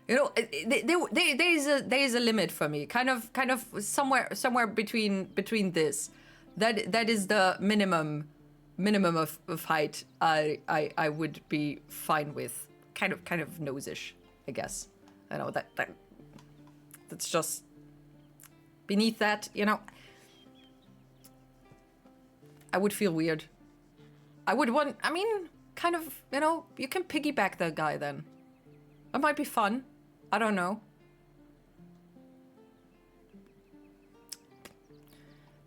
there's a limit for me, kind of somewhere between this, that is the minimum of height I would be fine with. Kind of nose-ish, I guess. I know that's just beneath that, I would feel weird. I would want, kind of, you can piggyback that guy then. It might be fun. I don't know.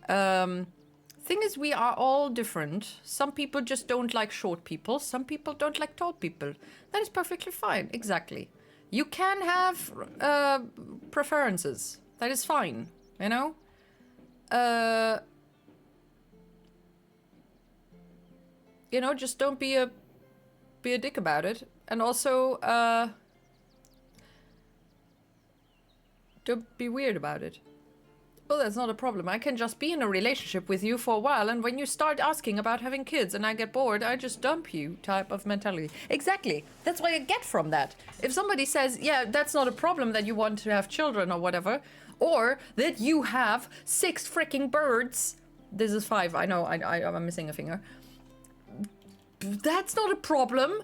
Thing is, we are all different. Some people just don't like short people. Some people don't like tall people. That is perfectly fine. Exactly. You can have preferences. That is fine. Just don't be a dick about it. And also, don't be weird about it. Well, that's not a problem. I can just be in a relationship with you for a while, and when you start asking about having kids and I get bored, I just dump you type of mentality. Exactly. That's what I get from that. If somebody says, yeah, that's not a problem that you want to have children or whatever, or that you have 6 freaking birds. This is 5. I know, I'm missing a finger. That's not a problem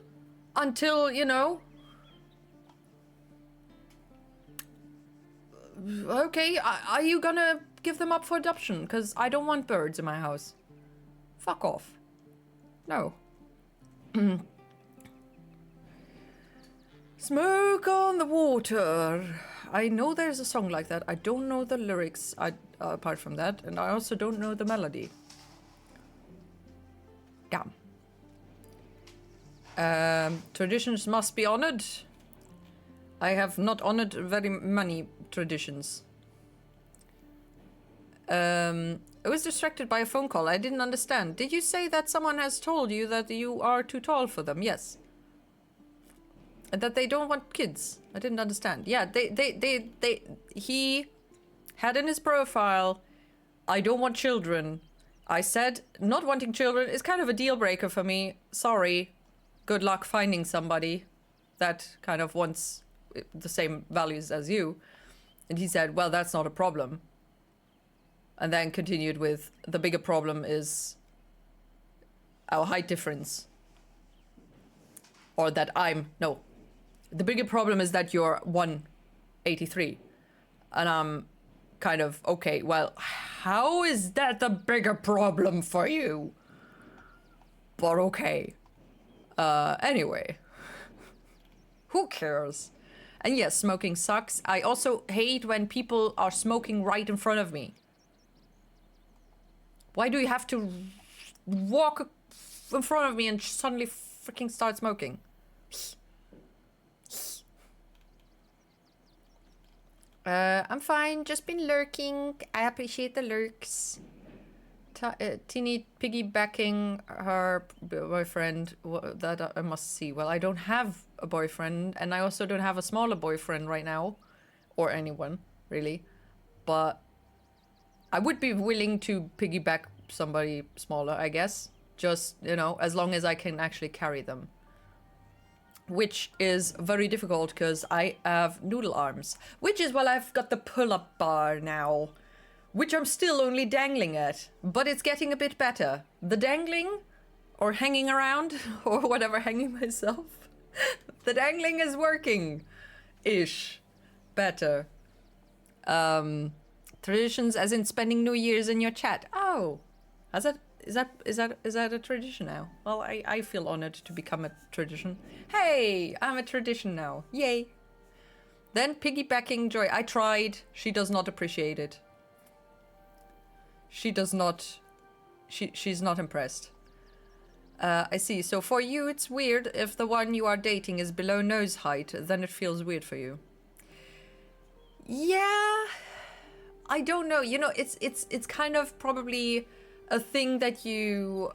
until, okay, are you gonna give them up for adoption? Because I don't want birds in my house. Fuck off. No. Smoke on the water. I know there's a song like that. I don't know the lyrics apart from that. And I also don't know the melody. Damn. Traditions must be honored. I have not honored very many traditions. I was distracted by a phone call. I didn't understand. Did you say that someone has told you that you are too tall for them? Yes. And that they don't want kids. I didn't understand. Yeah, he had in his profile, I don't want children. I said not wanting children is kind of a deal breaker for me. Sorry. Good luck finding somebody that kind of wants the same values as you. And he said, well, that's not a problem. And then continued with, the bigger problem is our height difference. Or that the bigger problem is that you're 183. And I'm kind of, okay, well, how is that the bigger problem for you? But okay. Anyway. Who cares? And yes, smoking sucks. I also hate when people are smoking right in front of me. Why do you have to walk in front of me and suddenly freaking start smoking. I'm fine. Just been lurking. I appreciate the lurks. Teeny piggybacking her boyfriend. That I must see. Well, I don't have a boyfriend, and I also don't have a smaller boyfriend right now, or anyone really. But I would be willing to piggyback somebody smaller, I guess. Just, you know, as long as I can actually carry them. Which is very difficult because I have noodle arms. Which is why I've got the pull-up bar now. Which I'm still only dangling at. But it's getting a bit better. The dangling, or hanging around, or whatever, hanging myself. The dangling is working. Ish. Better. Traditions as in spending New Year's in your chat. Oh. Is that a tradition now? Well, I feel honored to become a tradition. Hey, I'm a tradition now. Yay. Then piggybacking Joy. I tried. She does not appreciate it. She does not. She's not impressed. I see. So for you, it's weird if the one you are dating is below nose height. Then it feels weird for you. Yeah. I don't know. You know, it's kind of probably a thing that you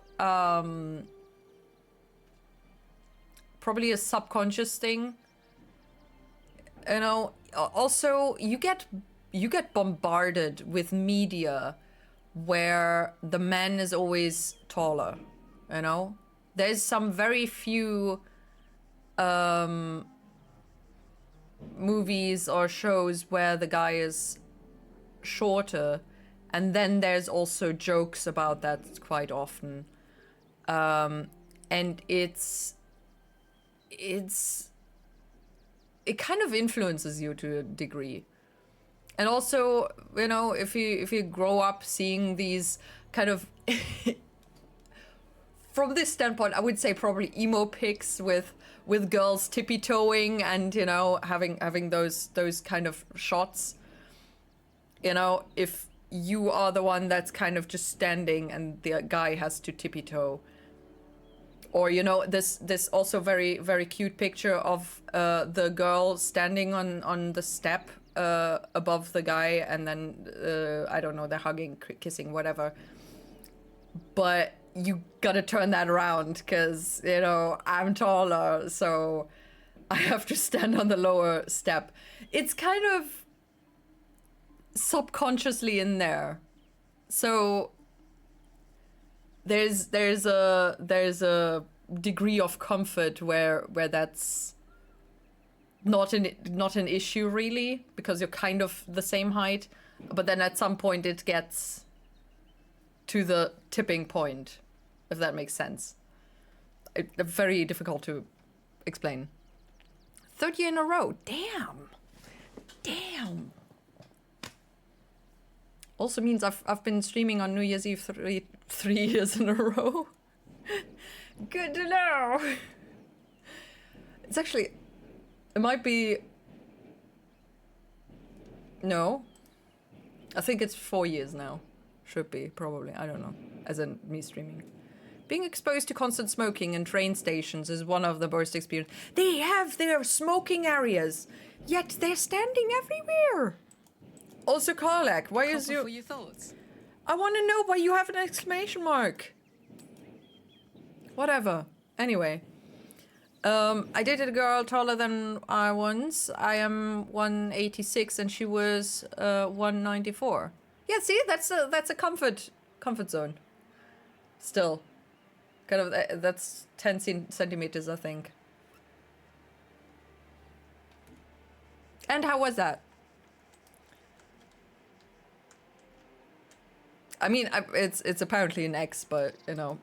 probably a subconscious thing, you know. Also, you get bombarded with media where the man is always taller, you know. There's some very few movies or shows where the guy is shorter. And then there's also jokes about that quite often. And it kind of influences you to a degree. And also, you know, if you grow up seeing these kind of from this standpoint, I would say probably emo pics with girls tippy-toeing and, you know, having those kind of shots. You know, if you are the one that's kind of just standing and the guy has to tippy-toe. Or, you know, this also very, very cute picture of the girl standing on the step above the guy, and then, I don't know, they're hugging, kissing, whatever. But you gotta turn that around, because, you know, I'm taller, so I have to stand on the lower step. It's kind of subconsciously in there. So there's a degree of comfort where that's not an issue really, because you're kind of the same height, but then at some point it gets to the tipping point, if that makes sense. Very difficult to explain. 3rd year in a row. Damn. Also means I've been streaming on New Year's Eve 3 years in a row. Good to know. It's actually, it might be, no, I think it's 4 years now. Should be, probably, I don't know, as in me streaming. Being exposed to constant smoking in train stations is one of the worst experiences. They have their smoking areas, yet they're standing everywhere. Also, Karlak, why is you... for your thoughts? I want to know why you have an exclamation mark. Whatever. Anyway. I dated a girl taller than I once. I am 186 and she was 194. Yeah, see, that's a comfort zone. Still. Kind of, that's 10 centimeters, I think. And how was that? I mean, it's apparently an ex, but, you know.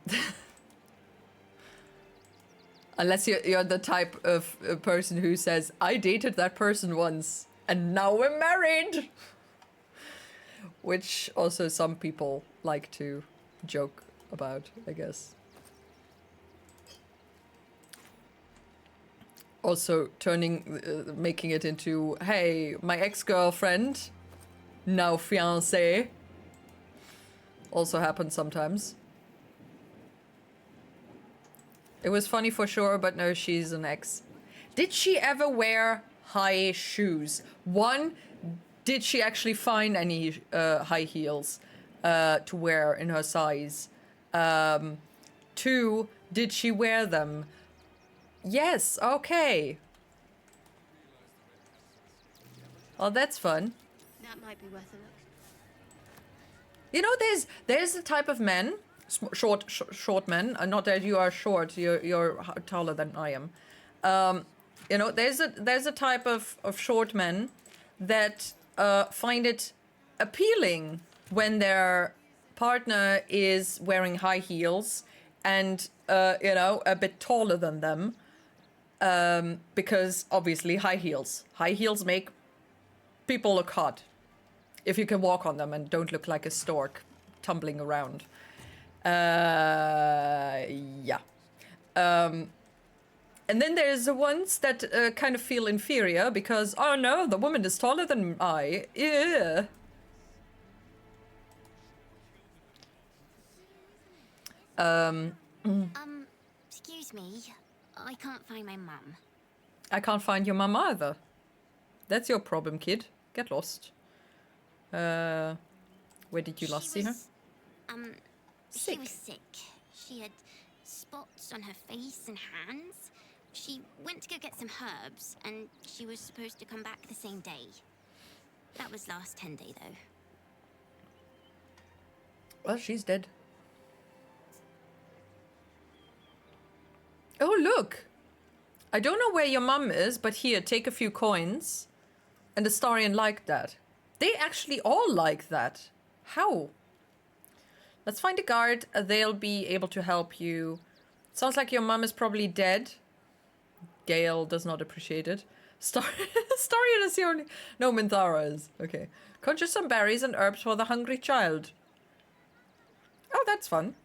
Unless you're the type of person who says, I dated that person once, and now we're married! Which also some people like to joke about, I guess. Also making it into, hey, my ex-girlfriend, now fiancé. Also happens sometimes. It was funny for sure, but no, she's an ex. Did she ever wear high shoes? One, did she actually find any high heels to wear in her size? Two, did she wear them? Yes, okay. Well, that's fun. That might be worth a look. You know, there's a type of men, short men. Not that you are short. You're taller than I am. You know, there's a type of short men that find it appealing when their partner is wearing high heels and you know, a bit taller than them, because obviously high heels make people look hot if you can walk on them and don't look like a stork tumbling around. Yeah. And then there's the ones that kind of feel inferior because, oh no, the woman is taller than I. Yeah. Excuse me. I can't find my mum. I can't find your mum either. That's your problem, kid. Get lost. Where did you last see her? She was sick. She had spots on her face and hands. She went to go get some herbs, and she was supposed to come back the same day. That was last 10-day, though. Well, she's dead. Oh, look! I don't know where your mum is, but here, take a few coins. And the Astarion liked that. They actually all like that. How? Let's find a guard. They'll be able to help you. Sounds like your mum is probably dead. Gale does not appreciate it. Astarion is the only... No, Minthara is. Okay. Conjure some berries and herbs for the hungry child. Oh, that's fun.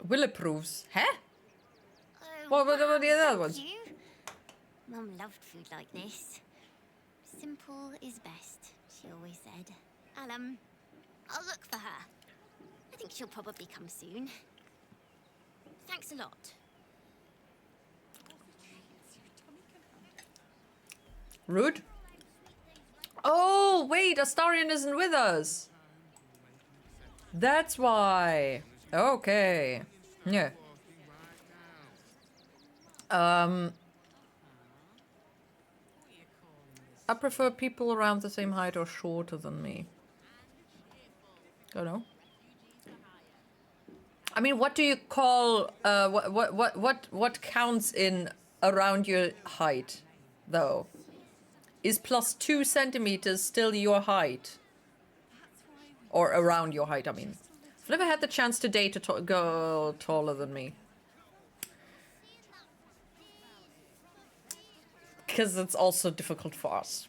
Will approves. Huh? Oh, What are the other thank ones? you. Mum loved food like this. Simple is best, she always said. I'll look for her. I think she'll probably come soon. Thanks a lot. Rude. Oh, wait, Astarion isn't with us. That's why. Okay. Yeah. I prefer people around the same height or shorter than me. Don't know. I mean, what do you call what counts in around your height, though? Is +2 centimeters still your height? Or around your height, I mean. I've never had the chance to date a girl taller than me. Because it's also difficult for us.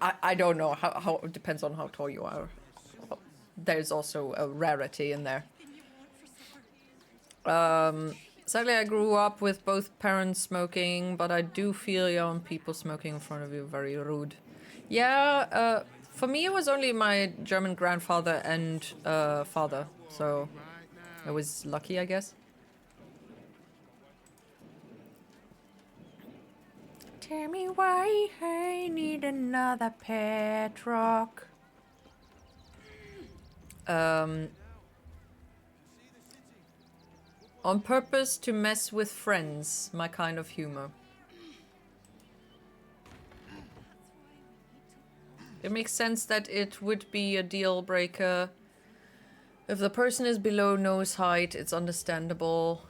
I don't know how it depends on how tall you are. There's also a rarity in there. Sadly, I grew up with both parents smoking, but I do feel young people smoking in front of you very rude. Yeah, for me it was only my German grandfather and father, so I was lucky, I guess. Tell me why I need another pet rock. On purpose to mess with friends, my kind of humor. It makes sense that it would be a deal breaker. If the person is below nose height, it's understandable.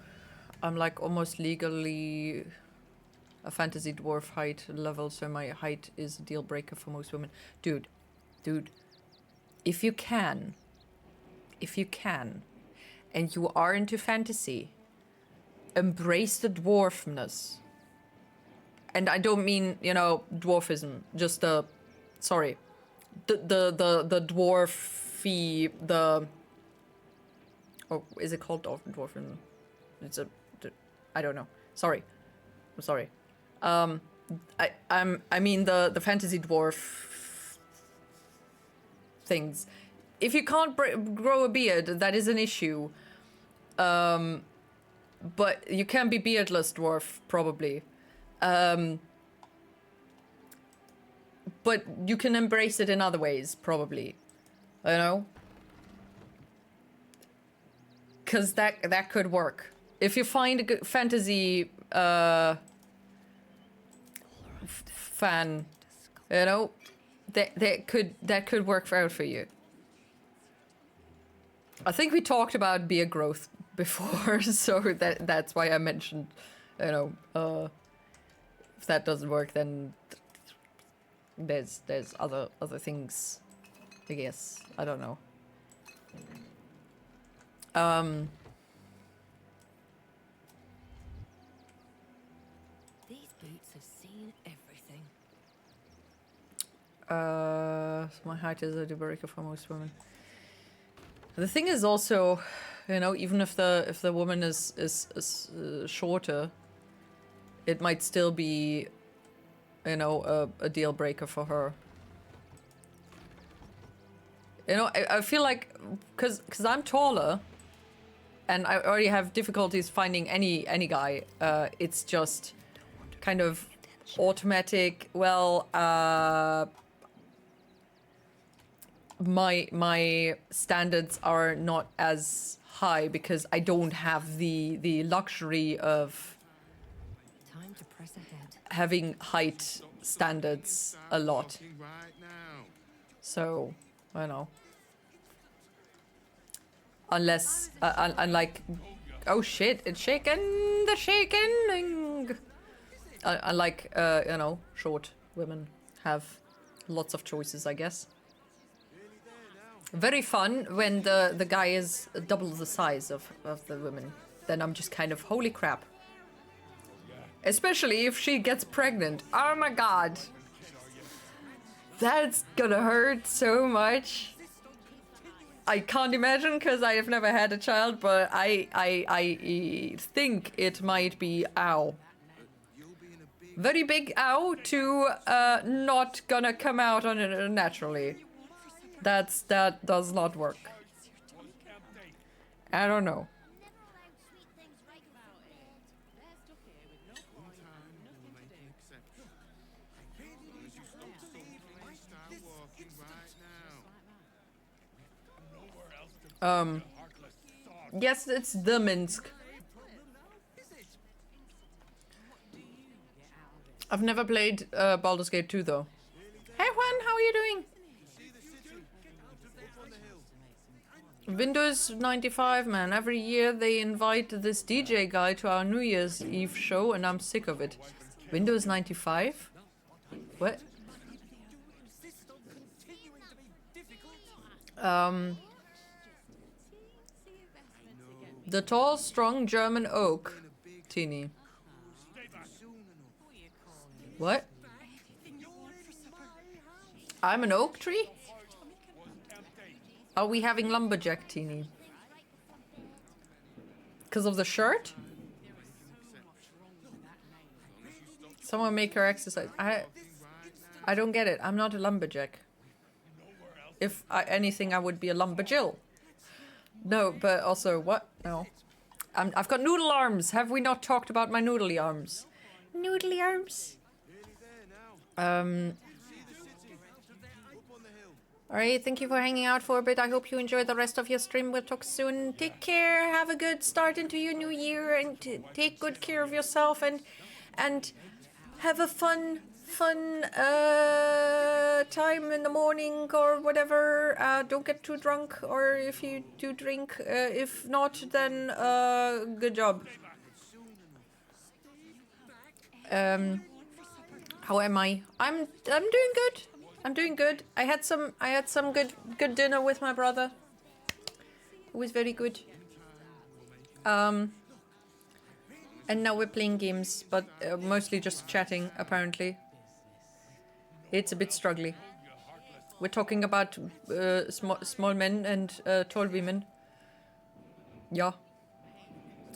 I'm like almost legally a fantasy dwarf height level, so my height is a deal breaker for most women. Dude, if you can, and you are into fantasy, embrace the dwarfness. And I don't mean, you know, dwarfism, just the dwarfy, or is it called dwarfism? I don't know. Sorry. I'm sorry. I mean the fantasy dwarf things. if you can't grow a beard, that is an issue. But you can be beardless dwarf, probably. But you can embrace it in other ways, probably. You know? Because that could work. If you find a good fantasy fan, you know, that could work out for you. I think we talked about beard growth before, so that's why I mentioned, you know, if that doesn't work, then there's other things, I guess. I don't know. These boots have seen everything. My height is a deal breaker for most women. The thing is also, you know, even if the woman is shorter, it might still be, you know, a deal breaker for her. You know, I feel like, cause I'm taller, and I already have difficulties finding any guy. It's just kind of automatic. Well, my standards are not as high because I don't have the luxury of Time to press ahead. having height standards a lot. So, I don't know. Unless, unlike, oh shit, it's shaken, the shaking. Unlike, you know, short women have lots of choices, I guess. Very fun when the guy is double the size of the women. Then I'm just kind of, holy crap. Especially if she gets pregnant. Oh my god. That's gonna hurt so much. I can't imagine because I have never had a child, but I think it might be ow. Very big ow to not gonna come out on it naturally. That does not work. I don't know. Yes, it's the Minsk. I've never played Baldur's Gate 2 though. Hey Juan, how are you doing? Windows 95, man. Every year they invite this DJ guy to our New Year's Eve show and I'm sick of it. Windows 95? What? The tall, strong German oak. Teeny. What? I'm an oak tree? Are we having lumberjack, Teeny? Because of the shirt? Someone make her exercise. I don't get it. I'm not a lumberjack. If anything, I would be a lumberjill. No, but also, what? No. I've got noodle arms. Have we not talked about my noodly arms? Noodly arms. Alright, thank you for hanging out for a bit. I hope you enjoy the rest of your stream. We'll talk soon. Take care. Have a good start into your new year and take good care of yourself and have a fun time in the morning or whatever. Don't get too drunk, or if you do drink, if not, then good job. How am I? I'm doing good. I'm doing good. I had some good dinner with my brother. It was very good. And now we're playing games, but mostly just chatting, apparently. It's a bit struggly. We're talking about small men and tall women. Yeah.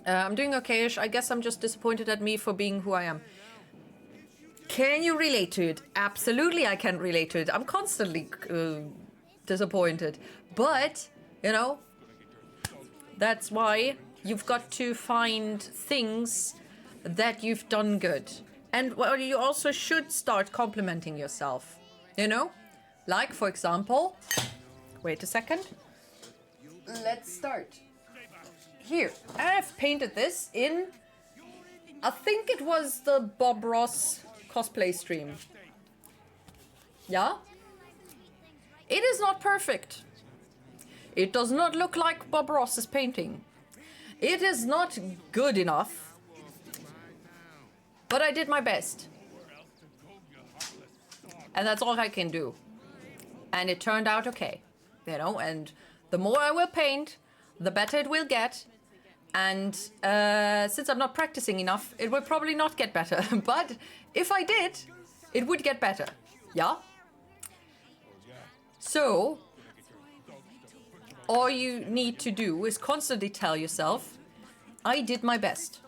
I'm doing okay-ish. I guess I'm just disappointed at me for being who I am. Can you relate to it? Absolutely, I can relate to it. I'm constantly disappointed. But, you know, that's why you've got to find things that you've done good. And well, you also should start complimenting yourself, you know? Like, for example, wait a second. Let's start. Here, I've painted this in, I think it was the Bob Ross cosplay stream. Yeah? It is not perfect. It does not look like Bob Ross's painting. It is not good enough. But I did my best. And that's all I can do. And it turned out okay. You know, and the more I will paint, the better it will get. And since I'm not practicing enough, it will probably not get better. But if I did, it would get better. Yeah? So, all you need to do is constantly tell yourself, I did my best.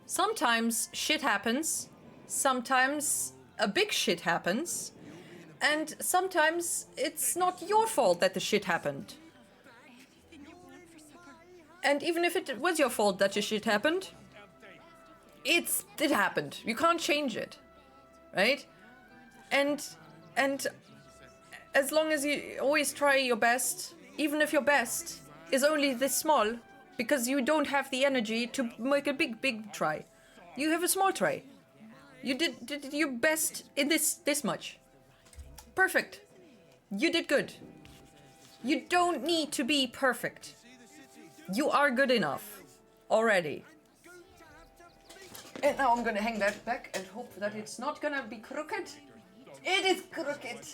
Sometimes shit happens, sometimes a big shit happens, and sometimes it's not your fault that the shit happened. And even if it was your fault that the shit happened, it happened. You can't change it, right? And as long as you always try your best, even if your best is only this small, because you don't have the energy to make a big try. You have a small try. You did your best in this much. Perfect. You did good. You don't need to be perfect. You are good enough already. And now I'm gonna hang that back and hope that it's not gonna be crooked. It is crooked.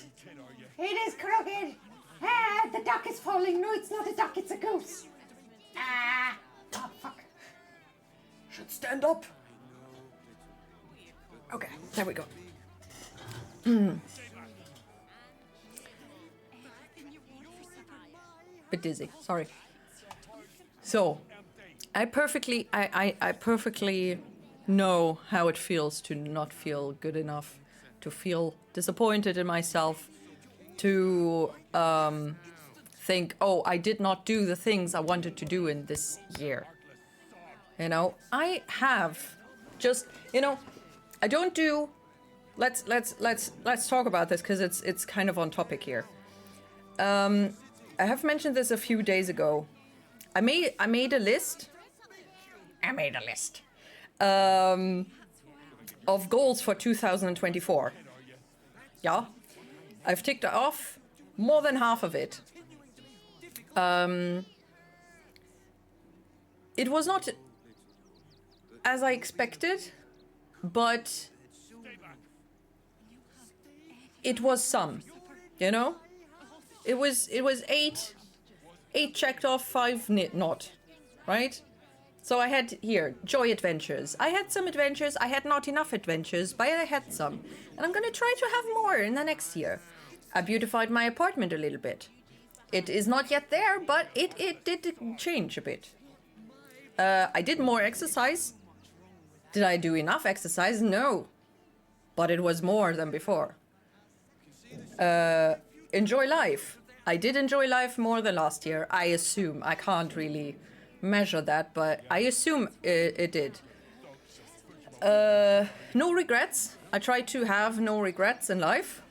It is crooked. Ah, the duck is falling. No, it's not a duck, it's a goose. Ah, oh, fuck. Should stand up. Okay, there we go. Bit dizzy, sorry. So, I perfectly know how it feels to not feel good enough, to feel disappointed in myself, to think, oh, I did not do the things I wanted to do in this year. You know, I have just, you know, I don't do. Let's talk about this because it's kind of on topic here. I have mentioned this a few days ago. I made a list. Of goals for 2024. Yeah, I've ticked off more than half of it. It was not as I expected, but it was some, you know? It was 8 checked off, 5 not, right? So I had here, joy adventures. I had some adventures, I had not enough adventures, but I had some. And I'm gonna try to have more in the next year. I beautified my apartment a little bit. It is not yet there, but it did change a bit. I did more exercise. Did I do enough exercise? No. But it was more than before. Enjoy life. I did enjoy life more than last year, I assume. I can't really measure that, but I assume it did. No regrets. I try to have no regrets in life.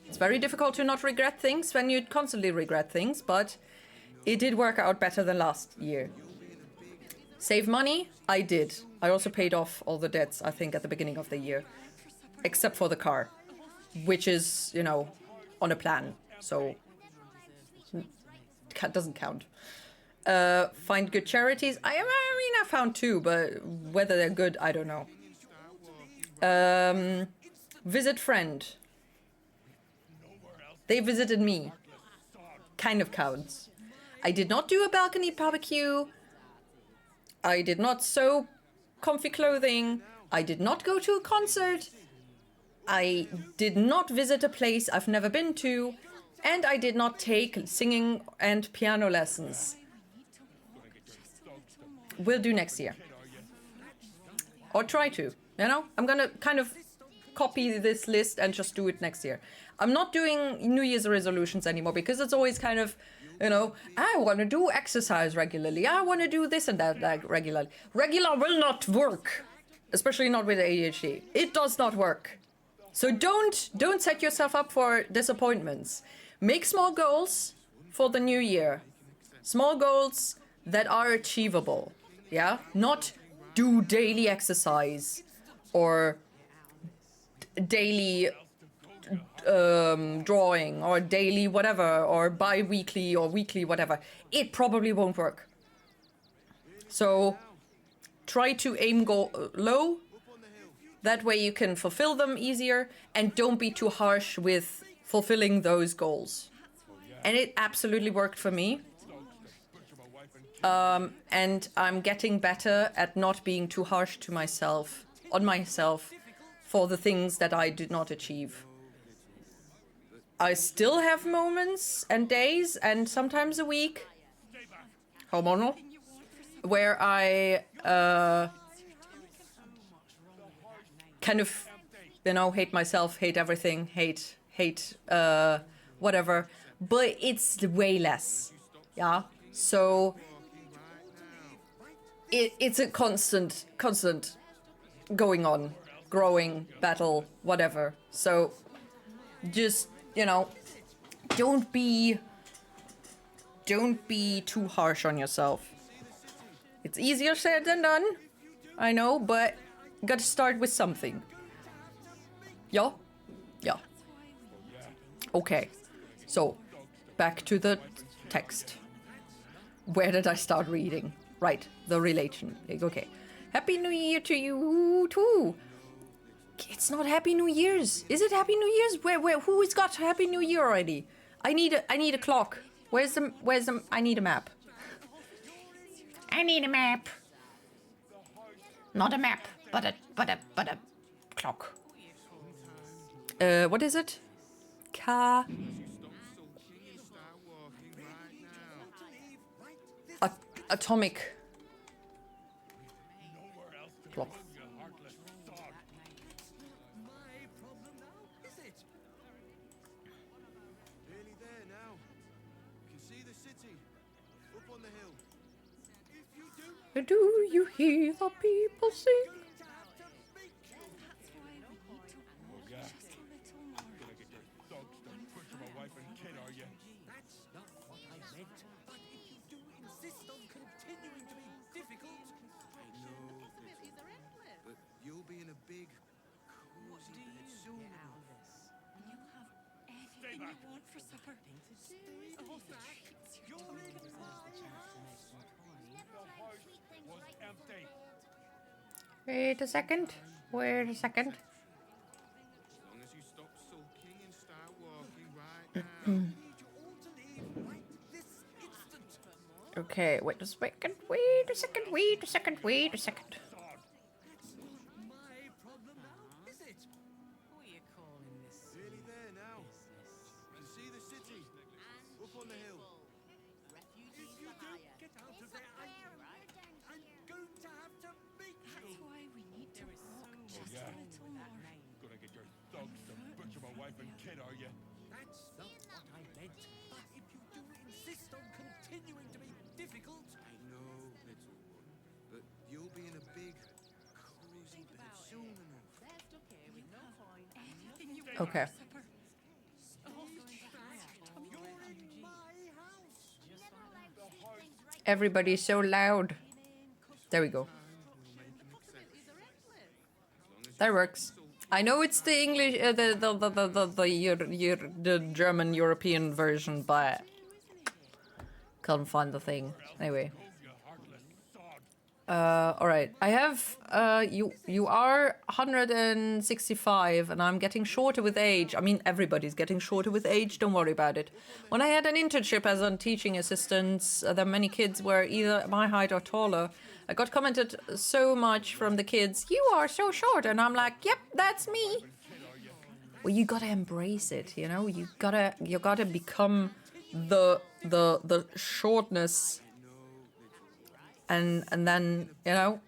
It's very difficult to not regret things when you constantly regret things, but it did work out better than last year. Save money? I did. I also paid off all the debts, I think, at the beginning of the year. Except for the car, which is, you know, on a plan, so doesn't count. Find good charities. I mean, I found 2, but whether they're good, I don't know. Visit friend. They visited me. Kind of counts. I did not do a balcony barbecue. I did not sew comfy clothing. I did not go to a concert. I did not visit a place I've never been to. And I did not take singing and piano lessons. Will do next year. Or try to, you know? I'm gonna kind of copy this list and just do it next year. I'm not doing New Year's resolutions anymore because it's always kind of, you know, I want to do exercise regularly. I want to do this and that like regularly. Regular will not work, especially not with ADHD. It does not work. So don't set yourself up for disappointments. Make small goals for the new year. Small goals that are achievable. Yeah? Not do daily exercise or daily drawing or daily whatever or bi-weekly or weekly whatever. It probably won't work. So try to aim low. That way you can fulfill them easier, and don't be too harsh with fulfilling those goals. And it absolutely worked for me. And I'm getting better at not being too harsh to myself, on myself, for the things that I did not achieve. I still have moments and days and sometimes a week, hormonal, where I kind of, you know, hate myself, hate everything, hate whatever, but it's way less, yeah? So it's a constant going on, growing, battle, whatever. So just, you know, don't be too harsh on yourself. It's easier said than done, I know, but you gotta start with something. Yeah? Yeah. Okay. So, back to the text. Where did I start reading? Right, the relation. Okay. Happy New Year to you too. It's not Happy New Year's. Is it Happy New Year's? Where? Who's got Happy New Year already? I need a clock. Where's the? I need a map. I need a map. Not a map, but a clock. What is it? Atomic clock. Nearly there now. Can see the city up on the hill. If you do, Do you hear the people sing? that's not what I meant. But if you do insist on continuing to be difficult, I know, but you'll be in a big, cozy bed soon enough. Everything you want for supper. All the treats you're talking about. Wait a second. Wait a second. As long as you stop sulking and start walking right now. Okay, wait a second. Wait a second. Wait a second. Wait a second. My problem now, is it? What are you calling this? Nearly there now. Can see the city up on the hill. If you don't get out of there, I'm going to have to make you. That's why we need to walk just a little more. Gonna get your thugs to butcher my wife and kid, are you? That's not what I meant. But if you do insist on continuing to be difficult, I know, little one, but you'll be in a big, cozy bed soon enough. Everything you want Okay. for supper. All the treats you're talking about. Everybody's so loud. There we go. That works. I know it's the English, the German European version, but can't find the thing. Anyway. All right. I have you are 165, and I'm getting shorter with age. I mean, everybody's getting shorter with age. Don't worry about it. When I had an internship as a teaching assistant, there many kids were either my height or taller. I got commented so much from the kids, "You are so short," and I'm like, "Yep, that's me." Well, you gotta embrace it. You know, you gotta become the shortness. And then, you know,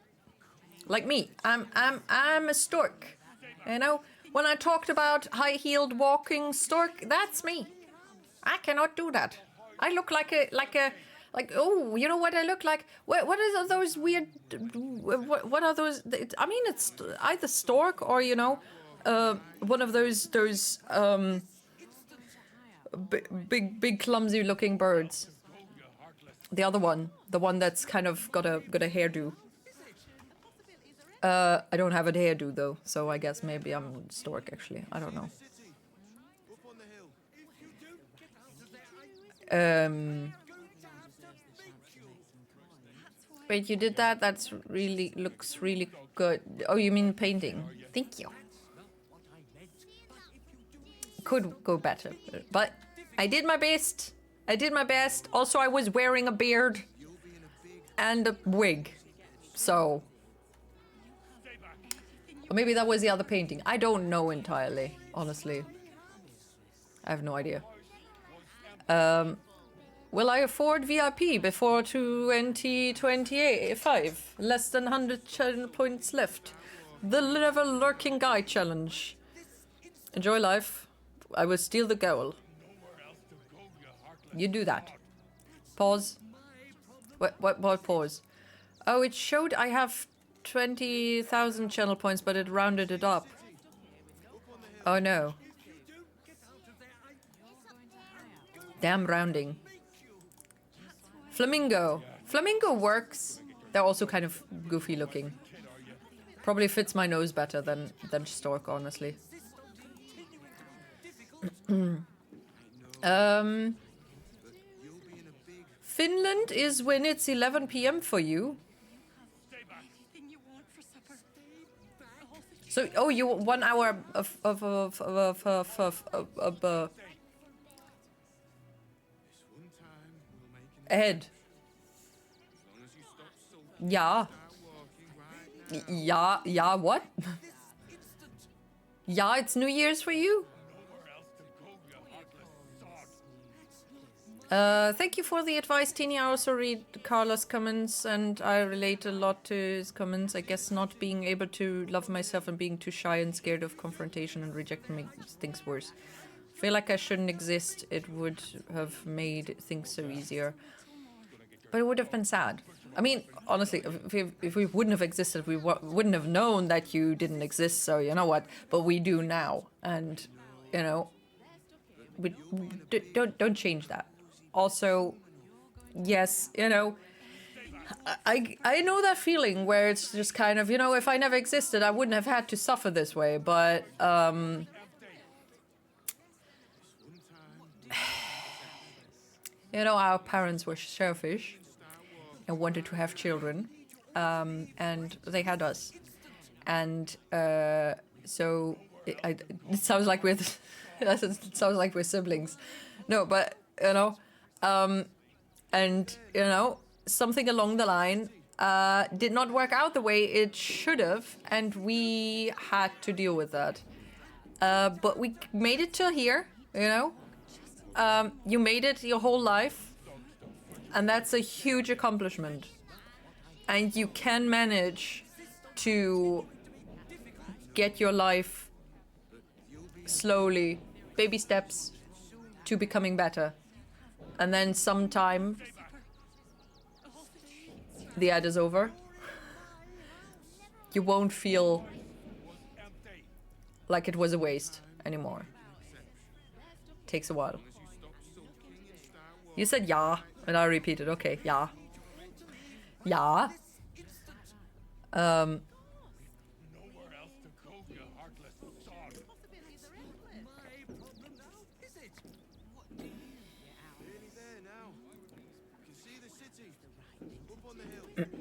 like me, I'm a stork, you know. When I talked about high-heeled walking stork, that's me. I cannot do that. I look like oh, you know what I look like? What is those weird? What are those? I mean, it's either stork or one of those big clumsy looking birds. The other one, the one that's kind of got a hairdo. I don't have a hairdo though, so I guess maybe I'm stork actually. I don't know. Wait, you did that? That's really looks really good. Oh, you mean painting? Thank you. Could go better, but I did my best. I did my best. Also, I was wearing a beard and a wig, so or maybe that was the other painting. I don't know entirely, honestly. I have no idea. Will I afford VIP before 2025? Less than 100 channel points left. The Never Lurking Guy challenge. Enjoy life. I will steal the goal. You do that. Pause. What pause? Oh, it showed I have 20,000 channel points, but it rounded it up. Oh no. Damn rounding. Flamingo. Flamingo works. They're also kind of goofy looking. Probably fits my nose better than stork, honestly. Finland is when it's 11 p.m. for you. So, oh, you 1 hour of ahead. Yeah. Yeah, what? Yeah, it's New Year's for you? Thank you for the advice, Tini. I also read Carla's comments and I relate a lot to his comments. I guess not being able to love myself and being too shy and scared of confrontation and rejection makes things worse. I feel like I shouldn't exist. It would have made things so easier. But it would have been sad. I mean, honestly, if we wouldn't have existed, we wouldn't have known that you didn't exist, so you know what? But we do now. And, you know, we don't change that. Also, yes, you know, I know that feeling where it's just kind of, you know, if I never existed, I wouldn't have had to suffer this way. But, you know, our parents were selfish and wanted to have children, and they had us. And so it sounds like we're it sounds like we're siblings. No, but, you know, and, you know, something along the line did not work out the way it should have, and we had to deal with that. But we made it till here, you know. You made it your whole life, and that's a huge accomplishment. And you can manage to get your life slowly, baby steps, to becoming better. And then sometime the ad is over. You won't feel like it was a waste anymore. Takes a while. You said yeah, and I repeated, okay, yeah. Yeah.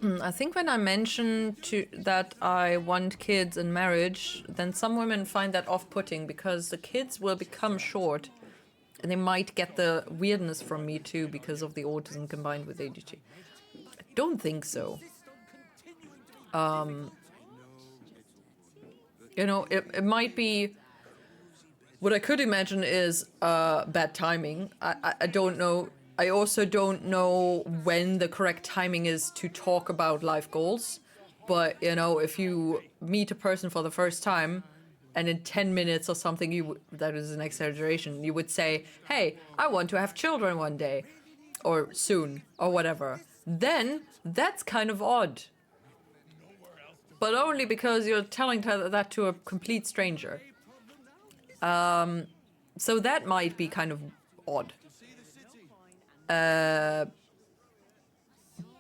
I think when I mentioned that I want kids in marriage, then some women find that off-putting because the kids will become short and they might get the weirdness from me too because of the autism combined with ADHD. I don't think so. You know, it might be... What I could imagine is bad timing. I don't know. I also don't know when the correct timing is to talk about life goals. But, you know, if you meet a person for the first time and in 10 minutes or something, that is an exaggeration, you would say, hey, I want to have children one day, or soon, or whatever, then that's kind of odd. But only because you're telling that to a complete stranger. So that might be kind of odd.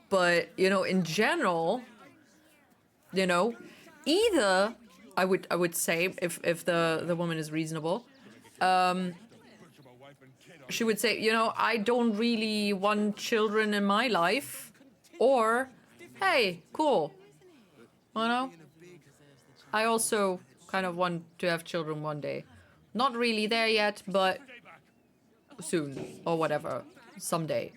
But, you know, in general, you know, either I would say if the woman is reasonable, she would say, you know, I don't really want children in my life, or, hey, cool, you know, I also kind of want to have children one day. Not really there yet, but soon, or whatever, someday.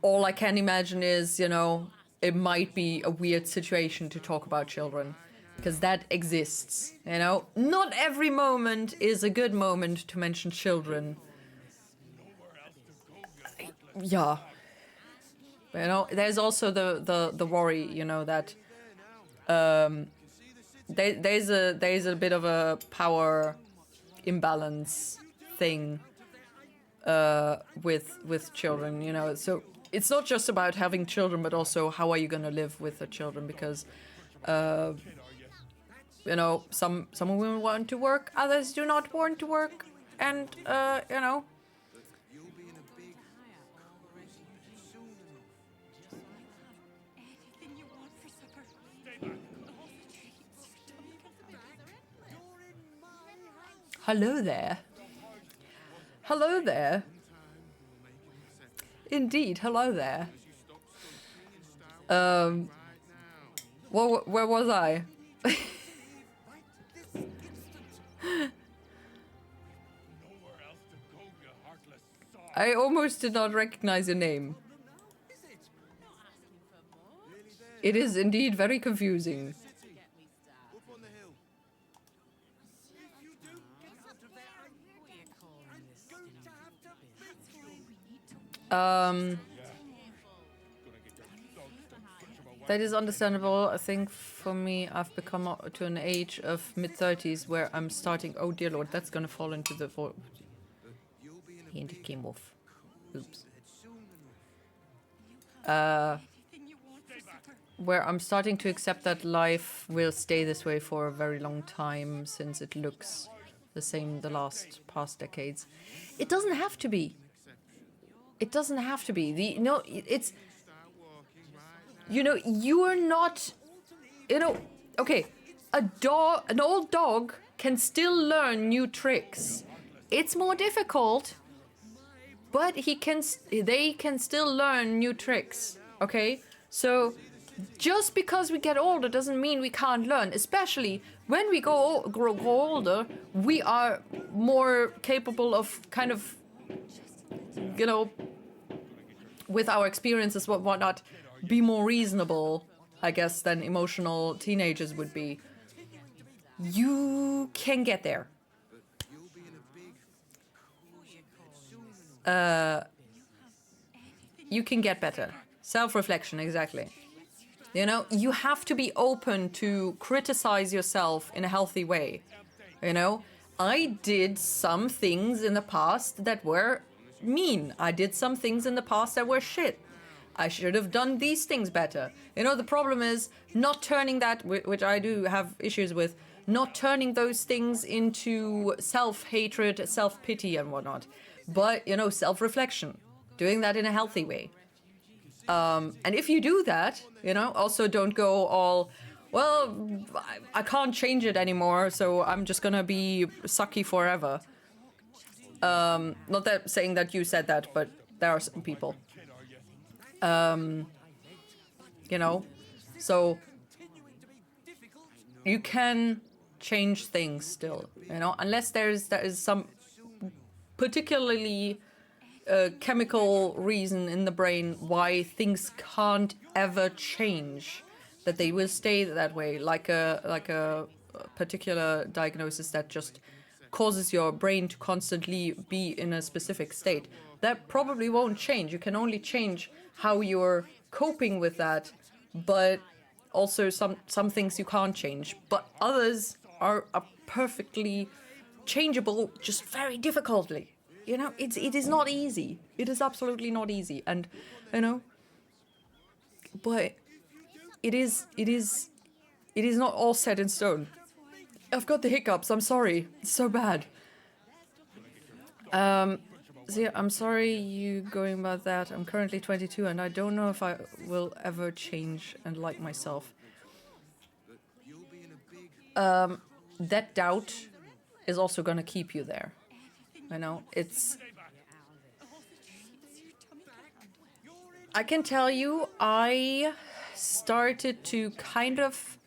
All I can imagine is, you know, it might be a weird situation to talk about children, because that exists, you know. Not every moment is a good moment to mention children. Yeah. You know, there's also the worry, you know, that there's a bit of a power imbalance thing with children, you know. So it's not just about having children, but also how are you going to live with the children, because you know, some women want to work, others do not want to work, and you know. Hello there. Hello there. Indeed, hello there. Where was I? I almost did not recognize your name. It is indeed very confusing. That is understandable. I think for me, I've become to an age of mid-30s where I'm starting... Oh dear lord, that's gonna fall into the... And it came off. Oops. Where I'm starting to accept that life will stay this way for a very long time, since it looks the same the past decades. It doesn't have to be. It doesn't have to be. No, it's... You know, you are not... You know, okay, an old dog can still learn new tricks. It's more difficult, but they can still learn new tricks, okay? So, just because we get older doesn't mean we can't learn. Especially when we grow older, we are more capable of kind of, you know, with our experiences, whatnot, be more reasonable, I guess, than emotional teenagers would be. You can get there. You can get better. Self-reflection, exactly. You know, you have to be open to criticize yourself in a healthy way. You know, I did some things in the past that were mean. I did some things in the past that were shit. I should have done these things better. You know, the problem is not turning that, which I do have issues with, not turning those things into self-hatred, self-pity and whatnot. But, you know, self-reflection. Doing that in a healthy way. And if you do that, you know, also don't go all, well, I can't change it anymore, so I'm just gonna be sucky forever. Not that saying that you said that, but there are some people. You know, so you can change things still, you know, unless there is some particularly chemical reason in the brain why things can't ever change, that they will stay that way, like a particular diagnosis that just causes your brain to constantly be in a specific state. That probably won't change. You can only change how you're coping with that but also some things you can't change. But others are perfectly changeable, just very difficultly. You know, it is not easy. It is absolutely not easy, and you know, but it is not all set in stone. I've got the hiccups. I'm sorry. It's so bad. So yeah, I'm sorry you going about that. I'm currently 22 and I don't know if I will ever change and like myself. That doubt is also gonna keep you there. You know, it's... I can tell you, I started to kind of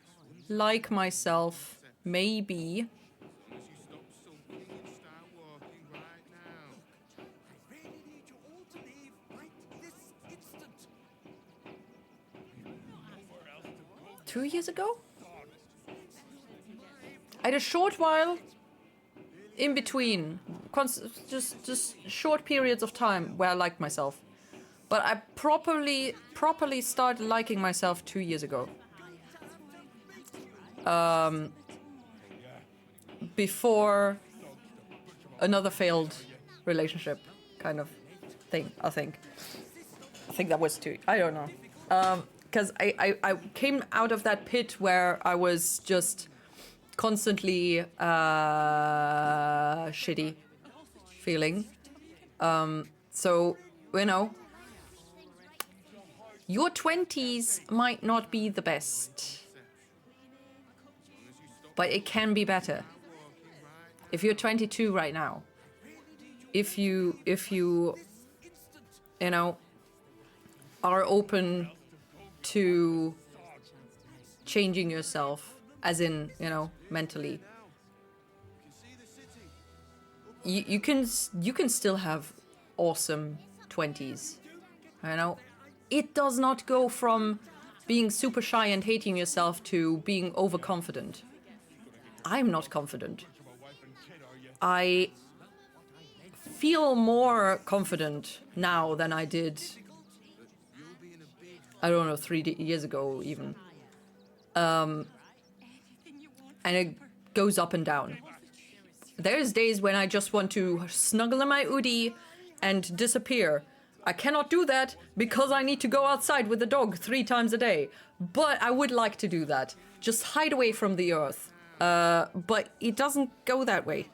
like myself, maybe... Two years ago? I had a short while in between, just short periods of time where I liked myself. But I properly started liking myself 2 years ago. Before another failed relationship kind of thing, I think. I think that was 2, I don't know. Because I came out of that pit where I was just constantly shitty feeling. So, you know, your 20s might not be the best, but it can be better. If you're 22 right now, if you know, are open to changing yourself, as in, you know, mentally, you can still have awesome 20s. You know, it does not go from being super shy and hating yourself to being overconfident. I'm not confident. I feel more confident now than I did, I don't know, 3 years ago even. And it goes up and down. There's days when I just want to snuggle in my hoodie and disappear. I cannot do that because I need to go outside with the dog 3 times a day. But I would like to do that. Just hide away from the earth. But it doesn't go that way.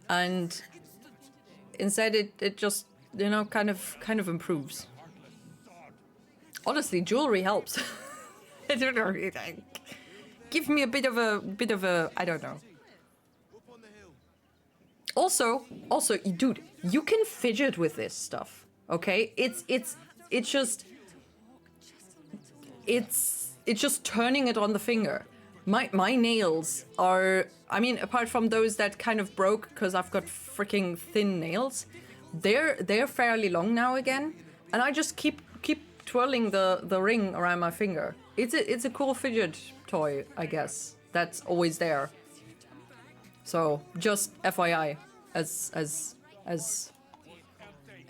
And instead it just, you know, kind of improves. Honestly, jewelry helps. I don't know. Give me a bit of a I don't know. Also, dude, you can fidget with this stuff. Okay? It's just turning it on the finger. My nails are, I mean, apart from those that kind of broke because I've got freaking thin nails, they're fairly long now again, and I just keep twirling the ring around my finger. It's a cool fidget toy, I guess, that's always there. So just FYI, as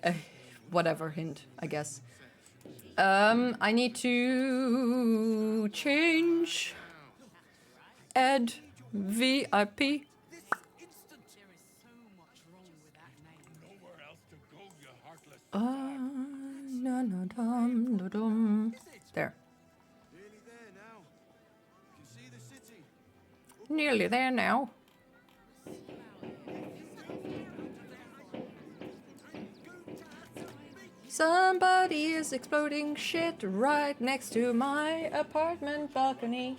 a whatever hint, I guess. I need to change. Add VIP. There. Nearly there now. Somebody is exploding shit right next to my apartment balcony.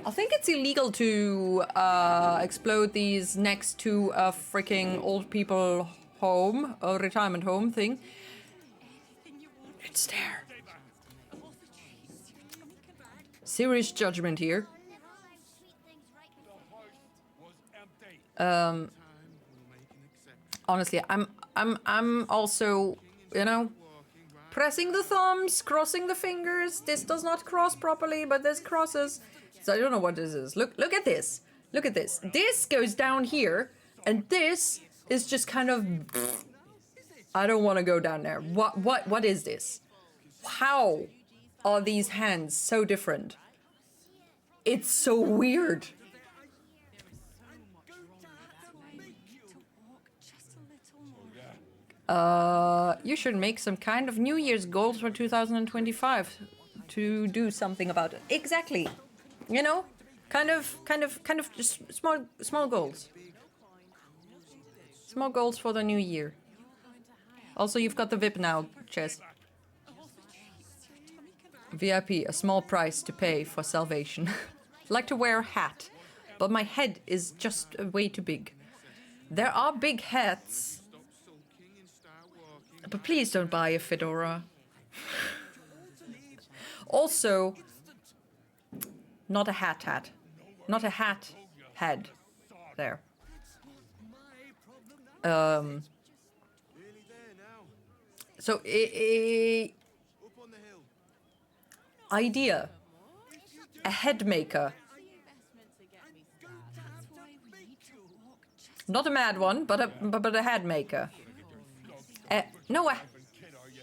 I think it's illegal to explode these next to a freaking old people home, a retirement home thing. It's there. Serious judgment here. Honestly, I'm also, you know, pressing the thumbs, crossing the fingers. This does not cross properly, but this crosses. So I don't know what this is. Look at this. Look at this. This goes down here, and this is just kind of... I don't want to go down there. What is this? How are these hands so different? It's so weird. You should make some kind of New Year's goals for 2025 to do something about it. Exactly. You know, kind of just small goals. Small goals for the new year. Also, you've got the VIP now, Chess. VIP, a small price to pay for salvation. Like to wear a hat, but my head is just way too big. There are big hats, but please don't buy a fedora. Also, not a hat. Not a hat head. There. So, idea. A head maker. Not a mad one, but a head maker. No, a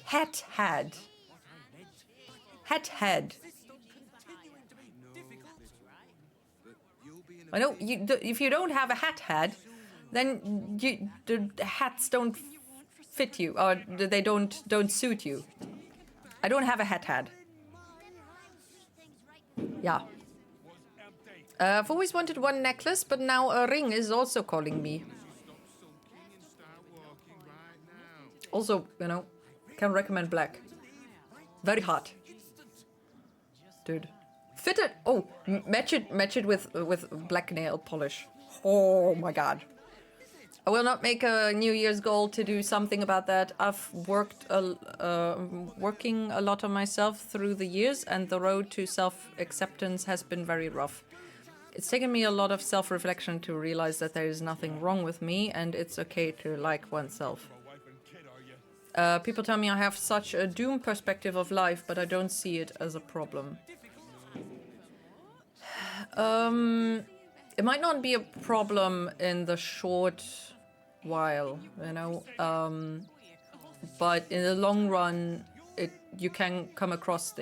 hat head. Hat head. I know if you don't have a hat head, then the hats don't fit you, or they don't suit you. I don't have a hat head. Yeah. I've always wanted one necklace, but now a ring is also calling me. Also, you know, can recommend black. Very hot. Dude. Fit it. Oh, match it with black nail polish. Oh my god. I will not make a New Year's goal to do something about that. I've working a lot on myself through the years, and the road to self-acceptance has been very rough. It's taken me a lot of self-reflection to realize that there is nothing wrong with me, and it's okay to like oneself. People tell me I have such a doom perspective of life, but I don't see it as a problem. It might not be a problem in the short while, you know, but in the long run, you can come across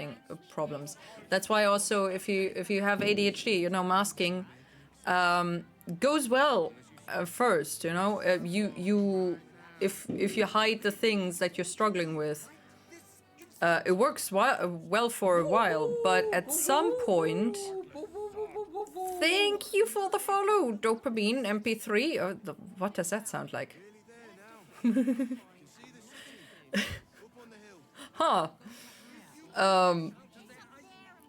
problems. That's why also if you have ADHD, you know, masking goes well first. You know, if you hide the things that you're struggling with, it works well for a while, but at some point. Thank you for the follow, Dopamine MP3. What does that sound like? Huh.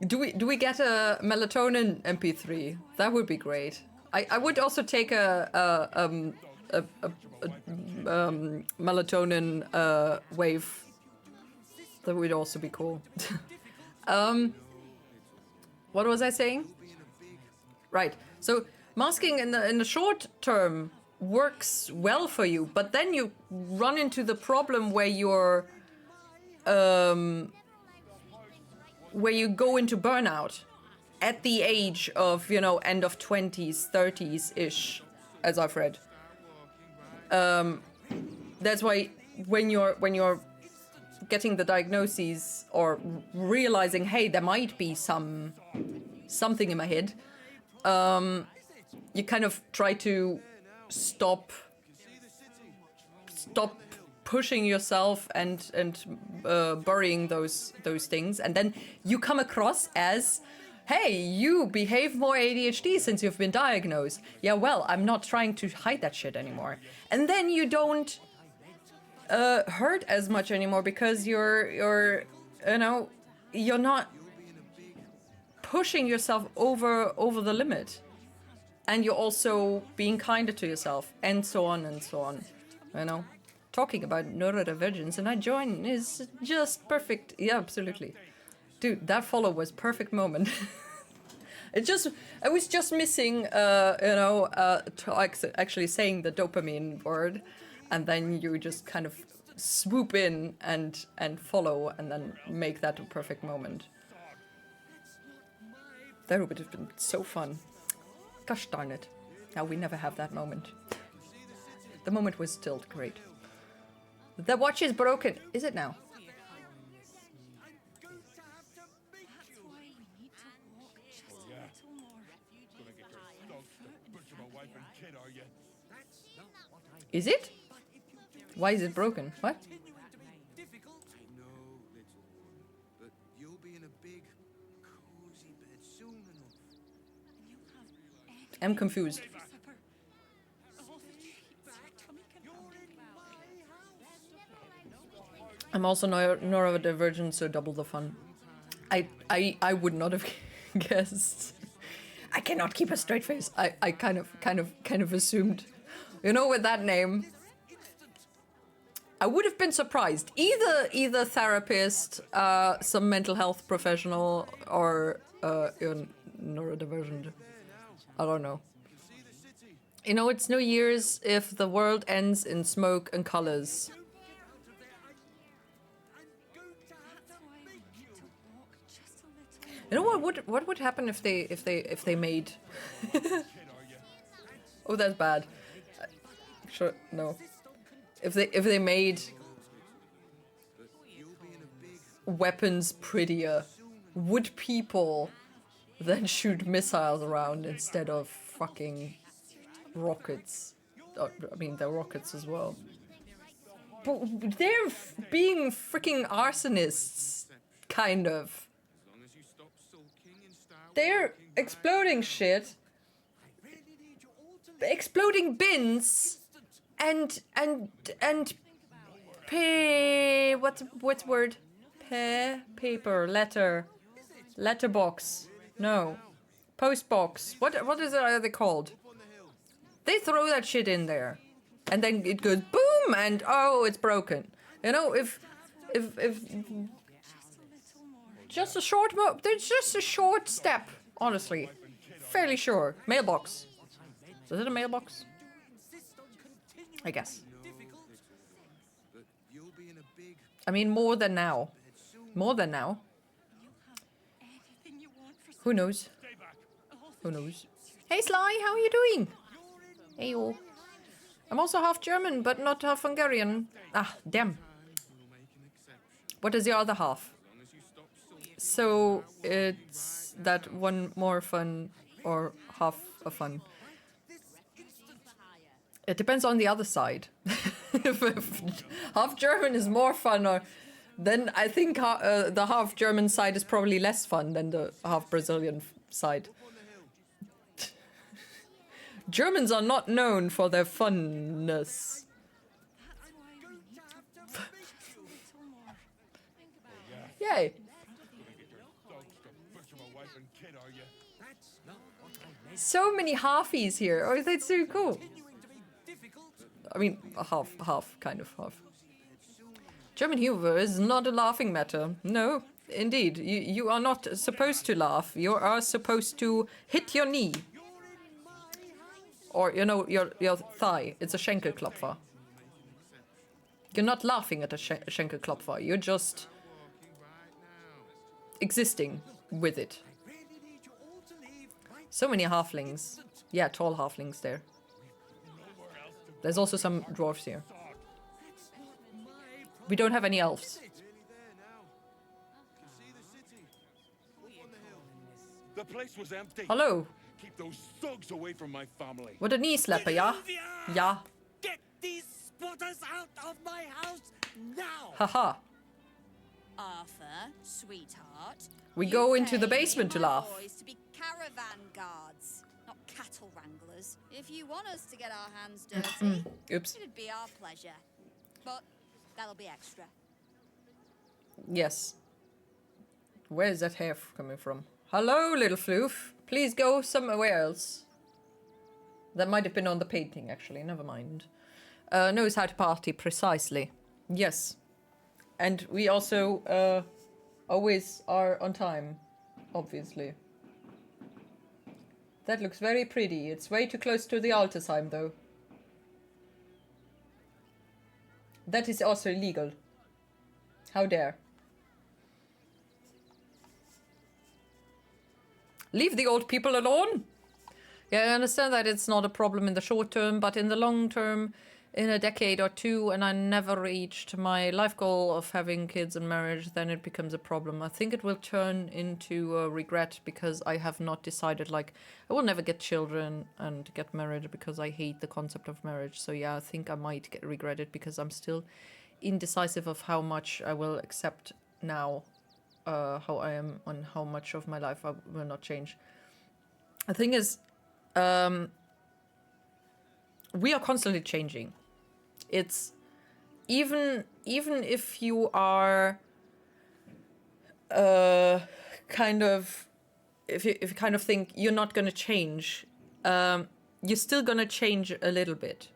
Do we get a melatonin MP3? That would be great. I would also take a melatonin wave. That would also be cool. What was I saying? Right. So masking in the short term works well for you, but then you run into the problem where you go into burnout at the age of, you know, end of 20s, 30s ish, as I've read. That's why when you're getting the diagnoses or realizing, hey, there might be something in my head. You kind of try to stop pushing yourself and burying those things, and then you come across as, hey, you behave more ADHD since you've been diagnosed. Yeah, well, I'm not trying to hide that shit anymore, and then you don't hurt as much anymore because you're not pushing yourself over the limit, and you're also being kinder to yourself, and so on and so on. You know, talking about neurodivergence, and I join is just perfect. Yeah, absolutely, dude. That follow was perfect moment. I was just missing, actually saying the dopamine word, and then you just kind of swoop in and follow, and then make that a perfect moment. That would have been so fun. Gosh darn it. Now we never have that moment. The moment was still great. The watch is broken. Is it now? Is it? Why is it broken? What? I know, little one, but you'll be in a big, cozy bed soon enough. I'm confused. I'm also neurodivergent, so double the fun. I would not have guessed. I cannot keep a straight face. I kind of assumed. You know, with that name, I would have been surprised. Either therapist, some mental health professional, or neurodivergent. I don't know. You know, it's New Year's if the world ends in smoke and colors. You know what would happen if they made? Oh, that's bad. Sure, no. If they made weapons prettier, would people then shoot missiles around instead of fucking rockets? I mean, they're rockets as well. But they're being freaking arsonists, kind of. They're exploding shit, exploding bins, and what's word? Paper, letterbox. No, postbox. What are they called? They throw that shit in there, and then it goes boom, and oh, it's broken. You know, if just a short there's just a short step, honestly. Fairly sure. Mailbox. Is it a mailbox? I guess. I mean, more than now. More than now. Who knows? Who knows? Hey Sly, how are you doing? Hey you. I'm also half German, but not half Hungarian. Ah, damn. What is the other half? So it's that one more fun or half a fun. It depends on the other side. if half German is more fun, or then I think the half German side is probably less fun than the half Brazilian side. Germans are not known for their funness. Yay. So many halfies here. Oh, that's so cool. I mean, half, kind of half. German humor is not a laughing matter. No, indeed. You are not supposed to laugh. You are supposed to hit your knee. Or, you know, your thigh. It's a Schenkelklopfer. You're not laughing at a Schenkelklopfer. You're just existing with it. So many halflings. Yeah, tall halflings there. There's also some dwarves here. We don't have any elves. The place was empty. Hello. Keep those thugs away from my family. What a knee slapper, yeah? Yeah. Get these spotters out of my house now. Haha. Arthur, sweetheart. We you go into the pay basement to my laugh. boys to be caravan guards, not cattle wranglers. If you want us to get our hands dirty, Oops. it'd be our pleasure. But that'll be extra. Yes. Where is that hair coming from? Hello, little floof. Please go somewhere else. That might have been on the painting, actually. Never mind. Knows how to party precisely. Yes. And we also always are on time, obviously. That looks very pretty. It's way too close to the Altersheim, though. That is also illegal. How dare. Leave the old people alone. Yeah, I understand that it's not a problem in the short term, but in the long term, in a decade or two and I never reached my life goal of having kids and marriage, then it becomes a problem. I think it will turn into a regret because I have not decided, like, I will never get children and get married because I hate the concept of marriage. So yeah, I think I might regret it because I'm still indecisive of how much I will accept now, how I am and how much of my life I will not change. The thing is, we are constantly changing. It's even if you are kind of if you kind of think you're not gonna change, you're still gonna change a little bit.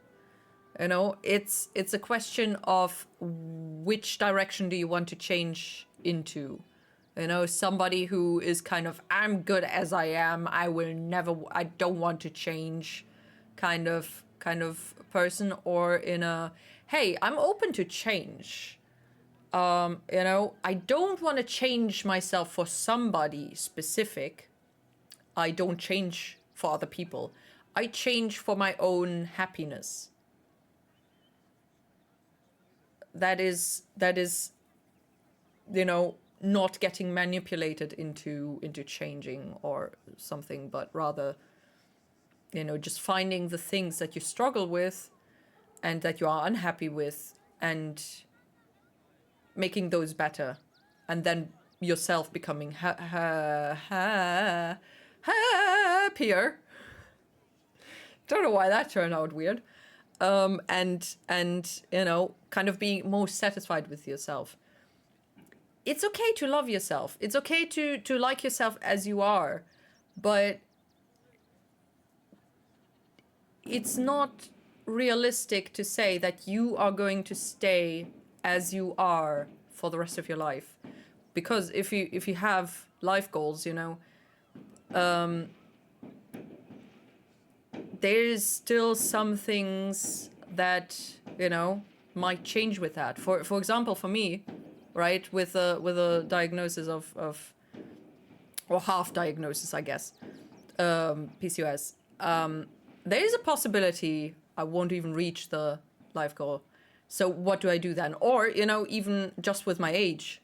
You know, it's a question of which direction do you want to change into. You know, somebody who is kind of, I'm good as I am, I don't want to change kind of person, or in a, hey, I'm open to change. You know, I don't want to change myself for somebody specific. I don't change for other people. I change for my own happiness. That is, you know, not getting manipulated into changing or something, but rather, you know, just finding the things that you struggle with and that you are unhappy with and making those better, and then yourself becoming happier. Don't know why that turned out weird. And you know, kind of being more satisfied with yourself. It's okay to love yourself. It's okay to like yourself as you are, but it's not realistic to say that you are going to stay as you are for the rest of your life. Because if you have life goals, you know, there's still some things that, you know, might change with that. For example, for me, right, with a diagnosis of or half diagnosis, I guess, PCOS, there is a possibility I won't even reach the life goal. So what do I do then? Or, you know, even just with my age,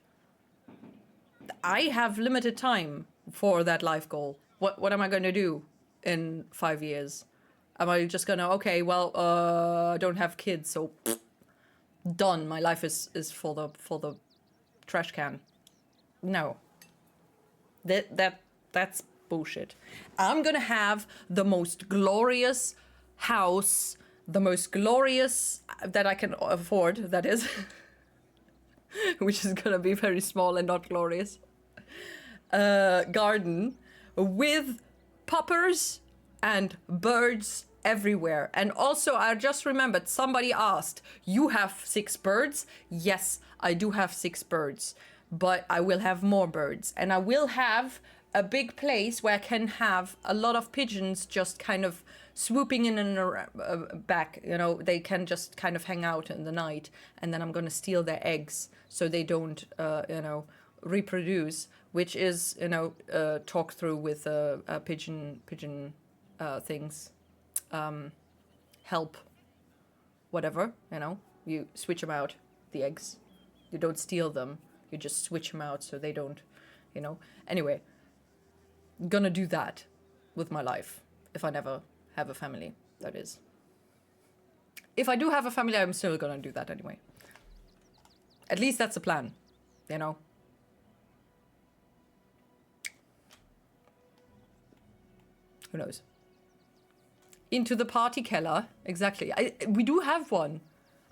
I have limited time for that life goal. What am I going to do in 5 years? Am I just gonna, okay, well, I don't have kids, so done. My life is for the trash can. No. That's bullshit. I'm gonna have the most glorious house, the most glorious that I can afford, that is, which is gonna be very small and not glorious, garden with poppers and birds everywhere. And also, I just remembered, somebody asked, you have 6 birds? Yes, I do have 6 birds, but I will have more birds, and I will have a big place where I can have a lot of pigeons just kind of swooping in and back. You know, they can just kind of hang out in the night, and then I'm gonna steal their eggs so they don't, you know, reproduce, which is, you know, talk through with pigeon things, help, whatever, you know, you switch them out, the eggs, you don't steal them, you just switch them out so they don't, you know. Anyway, gonna do that with my life if I never have a family, that is. If I do have a family, I'm still gonna do that anyway. At least that's the plan, you know. Who knows? Into the party keller, exactly. We do have one.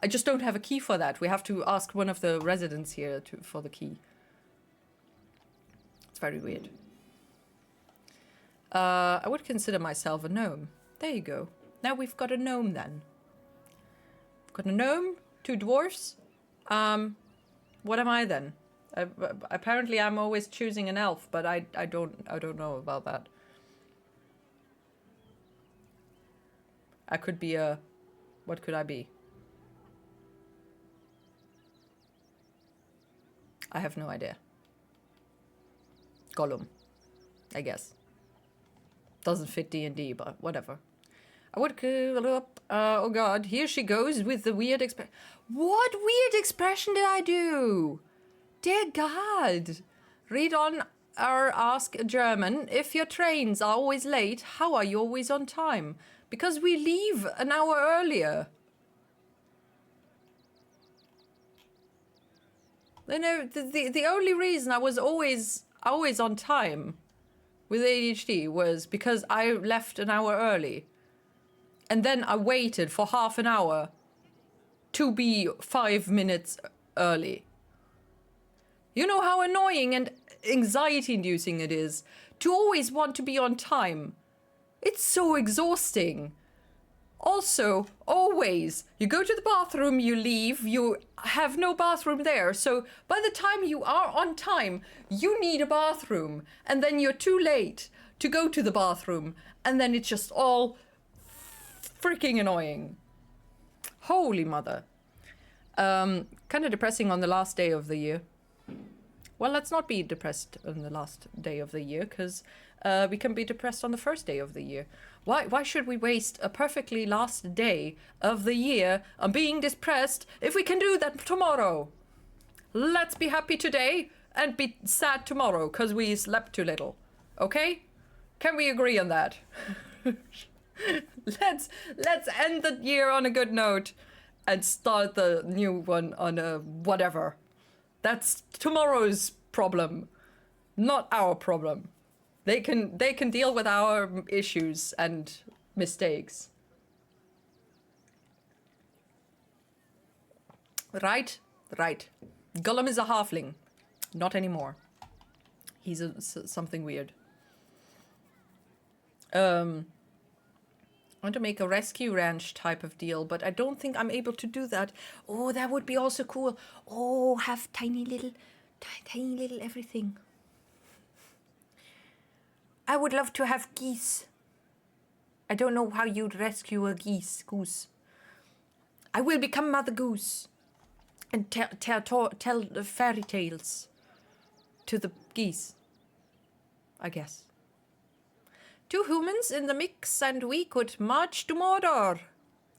I just don't have a key for that. We have to ask one of the residents here for the key. It's very weird. I would consider myself a gnome. There you go. Now we've got a gnome then. We've got a gnome, 2 dwarfs. What am I then? Apparently I'm always choosing an elf, but I don't know about that. I could be a... What could I be? I have no idea. Gollum, I guess. Doesn't fit D&D, but whatever. I would curl up. Oh god, here she goes with the weird expression. What weird expression did I do? Dear God. Read on or ask German. If your trains are always late, how are you always on time? Because we leave an hour earlier. You know, the only reason I was always on time with ADHD was because I left an hour early. And then I waited for half an hour to be 5 minutes early. You know how annoying and anxiety-inducing it is to always want to be on time. It's so exhausting. Also, always, you go to the bathroom, you leave, you have no bathroom there. So by the time you are on time, you need a bathroom. And then you're too late to go to the bathroom. And then it's just all freaking annoying. Holy mother. Kind of depressing on the last day of the year. Well, let's not be depressed on the last day of the year, because we can be depressed on the first day of the year. Why should we waste a perfectly last day of the year on being depressed if we can do that tomorrow? Let's be happy today and be sad tomorrow because we slept too little. Okay? Can we agree on that? Let's end the year on a good note and start the new one on a whatever. That's tomorrow's problem, not our problem. They can deal with our issues and mistakes. Right? Right. Gollum is a halfling. Not anymore. He's something weird. I want to make a rescue ranch type of deal, but I don't think I'm able to do that. Oh, that would be also cool. Oh, have tiny little everything. I would love to have geese. I don't know how you'd rescue a goose. I will become Mother Goose and tell the fairy tales to the geese, I guess. 2 humans in the mix and we could march to Mordor.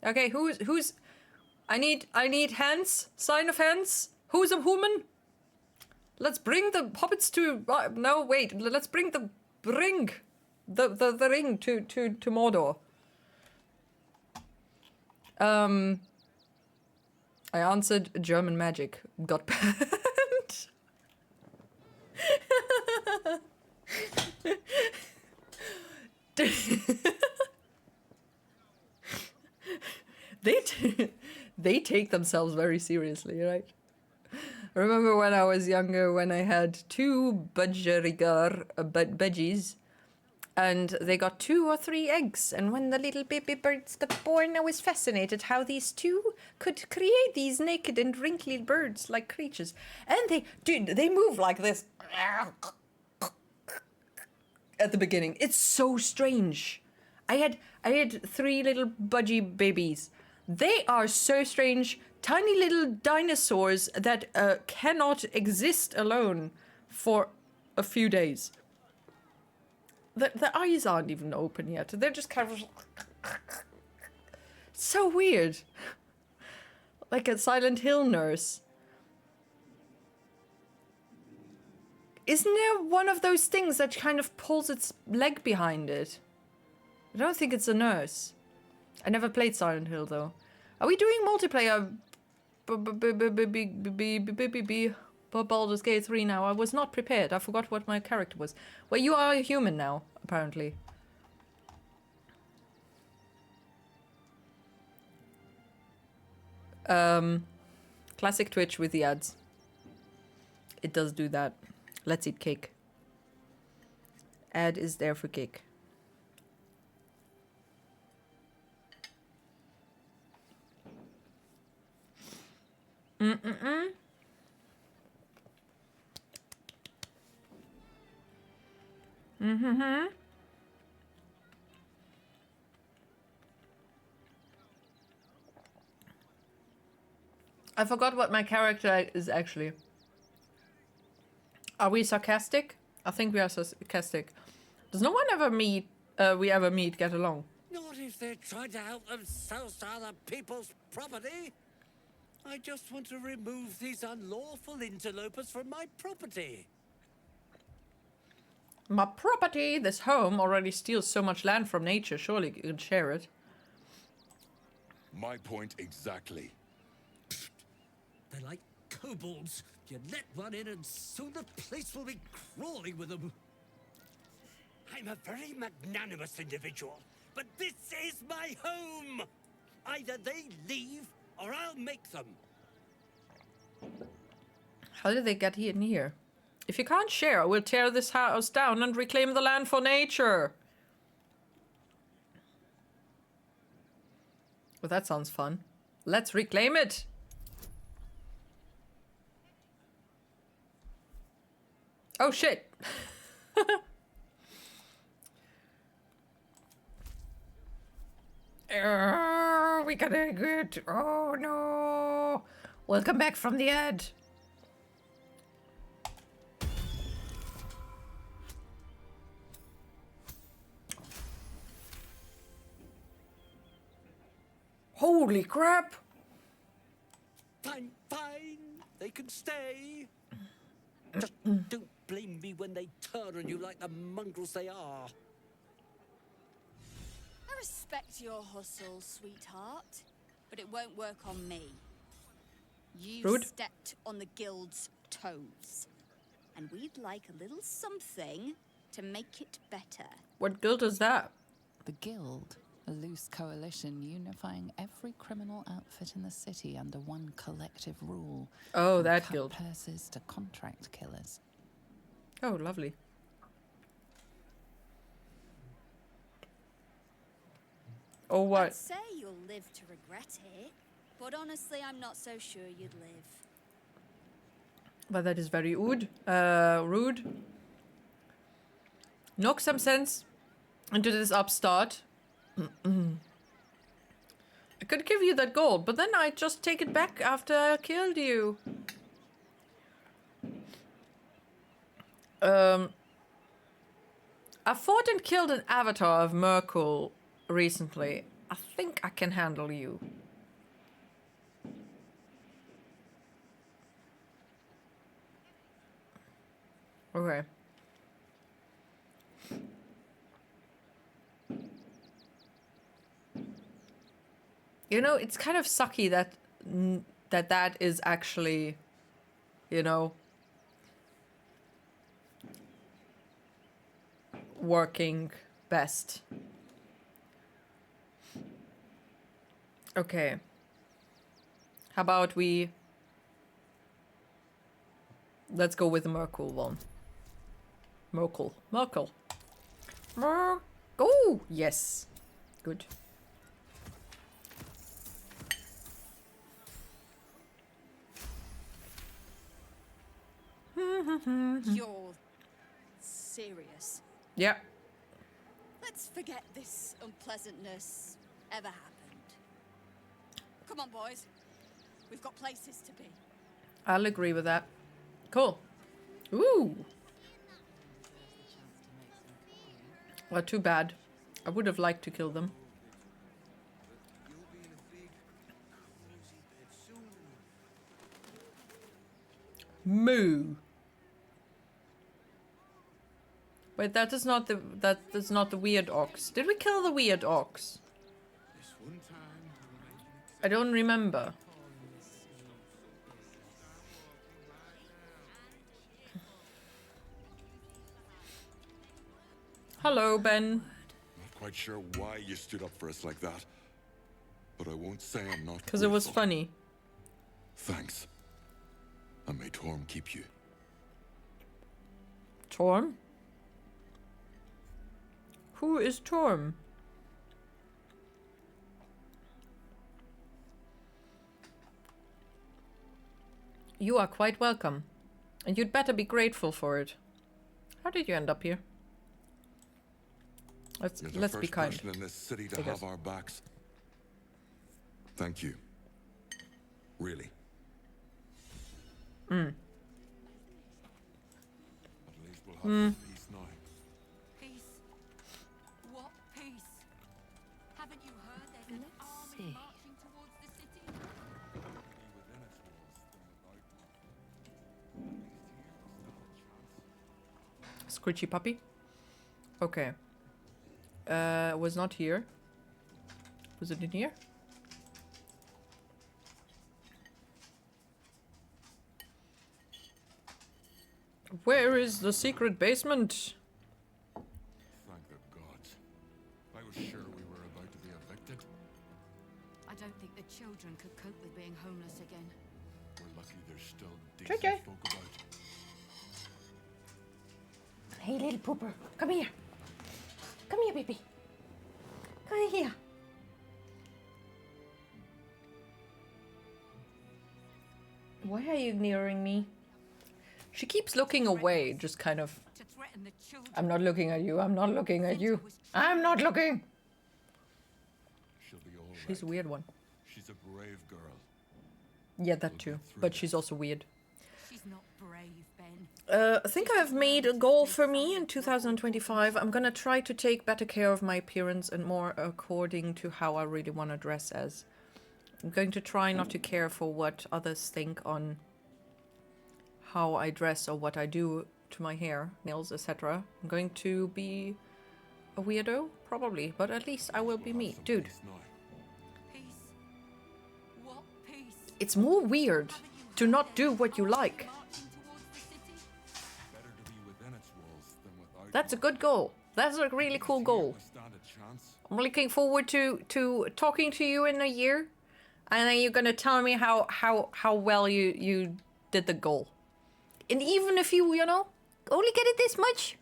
Okay, who's I need hands, sign of hands. Who's a human? Let's bring the hobbits to no wait, let's bring the ring to Mordor. I answered German magic. Got banned. They take themselves very seriously, right? I remember when I was younger, when I had 2 budgies, and they got 2 or 3 eggs. And when the little baby birds got born, I was fascinated how these 2 could create these naked and wrinkly birds-like creatures. And they move like this at the beginning. It's so strange. I had 3 little budgie babies. They are so strange. Tiny little dinosaurs that cannot exist alone for a few days. The eyes aren't even open yet. They're just kind of so weird. Like a Silent Hill nurse. Isn't there one of those things that kind of pulls its leg behind it? I don't think it's a nurse. I never played Silent Hill though. Are we doing multiplayer? Baldur's Gate 3 now. I was not prepared. I forgot what my character was. Well, you are a human now, apparently. Classic Twitch with the ads. It does do that. Let's eat cake. Ad is there for cake. I forgot what my character is actually. Are we sarcastic? I think we are sarcastic. Does no one ever meet, get along? Not if if they're trying to help themselves to other people's property. I just want to remove these unlawful interlopers from my property. My property! This home already steals so much land from nature. Surely you can share it. My point exactly. They're like kobolds. You let one in and soon the place will be crawling with them. I'm a very magnanimous individual, but this is my home! Either they leave, or I'll make them. How did they get in here? If you can't share, I will tear this house down and reclaim the land for nature. Well, that sounds fun. Let's reclaim it. Oh shit. We gotta get. Oh no. Welcome back from the ad. Holy crap! Fine, fine. They can stay. Just don't blame me when they turn on you like the mongrels they are. I respect your hustle, sweetheart, but it won't work on me. You Rude. stepped on the guild's toes, and we'd like a little something to make it better. What guild is that? The Guild, a loose coalition unifying every criminal outfit in the city under one collective rule. Oh, from that cut guild. purses to contract killers. Oh, lovely. Oh, I'd what? say you'll live to regret it, but honestly, I'm not so sure you'd live. But that is very rude. Rude. Knock some sense into this upstart. I could give you that gold, but then I'd just take it back after I killed you. I fought and killed an avatar of Merkul recently. I think I can handle you. Okay. You know, it's kind of sucky that that is actually, you know, working best. Okay. How about let's go with the Merkul one. Merkul. Oh, yes. Good. You're serious. Yeah. Let's forget this unpleasantness ever happened. Come on, boys. We've got places to be. I'll agree with that. Cool. Ooh. Well, too bad. I would have liked to kill them. Moo. Wait, that is not the weird ox. Did we kill the weird ox? I don't remember. Hello, Ben. Not quite sure why you stood up for us like that, but I won't say I'm not. Because it was grateful. funny. Thanks. And may Torm keep you. Torm? Who is Torm? You are quite welcome. And you'd better be grateful for it. How did you end up here? Let's You're the be first kind. person in this city to I guess. have our backs. Thank you. Really. At least we'll have some peace now. Peace? What peace? Haven't you Scritchy puppy. Okay. Was not here. Was it in here? Where is the secret basement? Thank the gods. I was sure we were about to be evicted. I don't think the children could cope with being homeless again. We're lucky there's still JJ. decent folk about. Hey, little pooper, come here. Come here, baby. Come here. Why are you ignoring me? She keeps looking away, just kind of. To threaten the children. I'm not looking at you. I'm not looking at you. I'm not looking. She'll be all right. She's a weird one. She's a brave girl. Yeah, that too. But she's also weird. She's not brave, Ben. I think I've made a goal for me in 2025. I'm gonna try to take better care of my appearance and more according to how I really want to dress as. I'm going to try not to care for what others think on how I dress or what I do to my hair, nails, etc. I'm going to be a weirdo, probably, but at least I will be me. Dude, Peace. What peace? it's more weird to not do what you like. Marching towards the city? Better to be within its walls than without. That's a good goal. That's a really cool goal. We stand a chance. I'm looking forward to talking to you in a year, and then you're gonna tell me how well you did the goal. And even if you know only get it this much,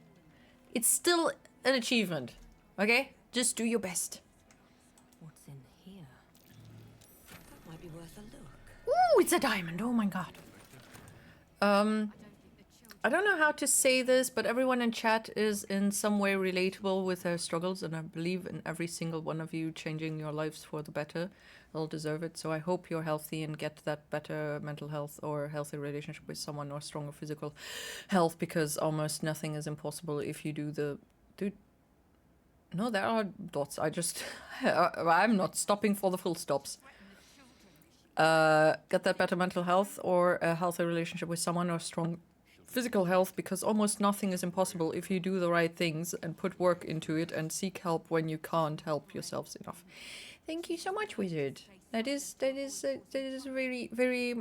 it's still an achievement. Okay, just do your best. What's in here? That might be worth a look. Ooh, it's a diamond. Oh my god. I don't know how to say this, but everyone in chat is in some way relatable with their struggles, and I believe in every single one of you changing your lives for the better. They'll deserve it. So I hope you're healthy and get that better mental health or healthy relationship with someone or stronger physical health, because almost nothing is impossible if you do the... Dude. No, there are dots. I'm not stopping for the full stops. Get that better mental health or a healthy relationship with someone or strong physical health, because almost nothing is impossible if you do the right things and put work into it and seek help when you can't help yourselves enough. Thank you so much, Wizard. That is very, very,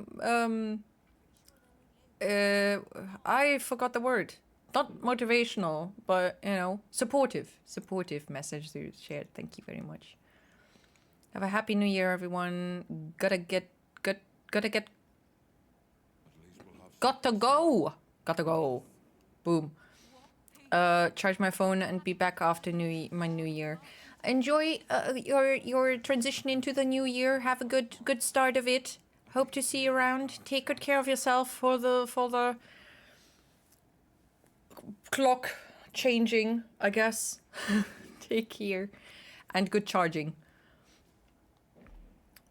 I forgot the word. Not motivational, but, you know, supportive message that you shared. Thank you very much. Have a happy new year, everyone. Gotta go. Boom. Charge my phone and be back after my new year. Enjoy your transition into the new year. Have a good start of it. Hope to see you around. Take good care of yourself for the clock changing, I guess. Take care and good charging.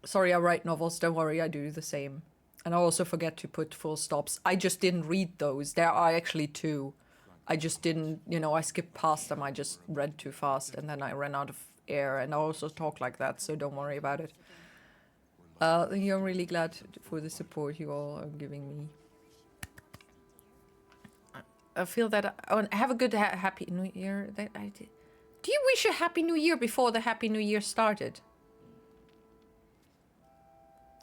Sorry, I write novels. Don't worry, I do the same. And I also forget to put full stops. I just didn't read those. There are actually 2. I just didn't, I skipped past them. I just read too fast and then I ran out of air. And I also talk like that, so don't worry about it. I'm really glad for the support you all are giving me. I feel that have a good happy new year. That I did. Do you wish a happy new year before the happy new year started?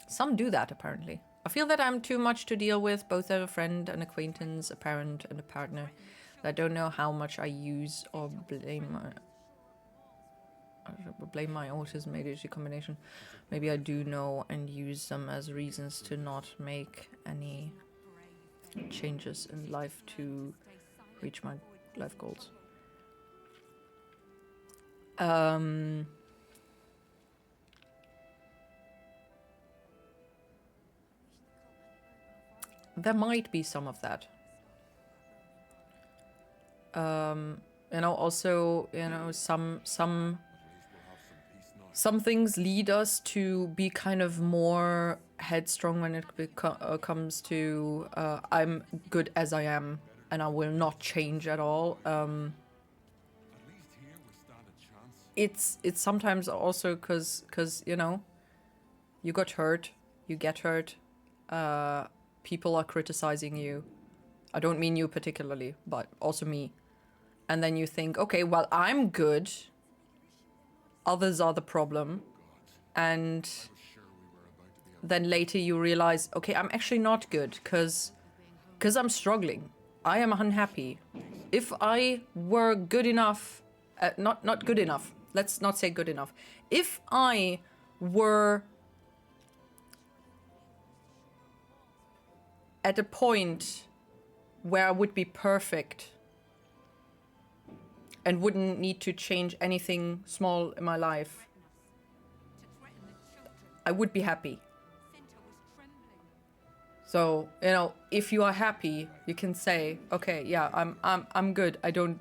Some do that, apparently. I feel that I'm too much to deal with, both as a friend, an acquaintance, a parent, and a partner. I don't know how much I use or blame my autism ADHD combination. Maybe I do know and use them as reasons to not make any changes in life to reach my life goals. There might be some of that. Also, some things lead us to be kind of more headstrong when it comes to I'm good as I am and I will not change at all. It's sometimes also because you got hurt, you get hurt, people are criticizing you. I don't mean you particularly, but also me. and then you think, okay, well, I'm good, others are the problem, and then later you realize, okay, I'm actually not good because I'm struggling. I am unhappy. If I were good enough, not good enough, let's not say good enough. If I were at a point where I would be perfect and wouldn't need to change anything small in my life, I would be happy. So, you know, if you are happy, you can say, okay, yeah, I'm good. I don't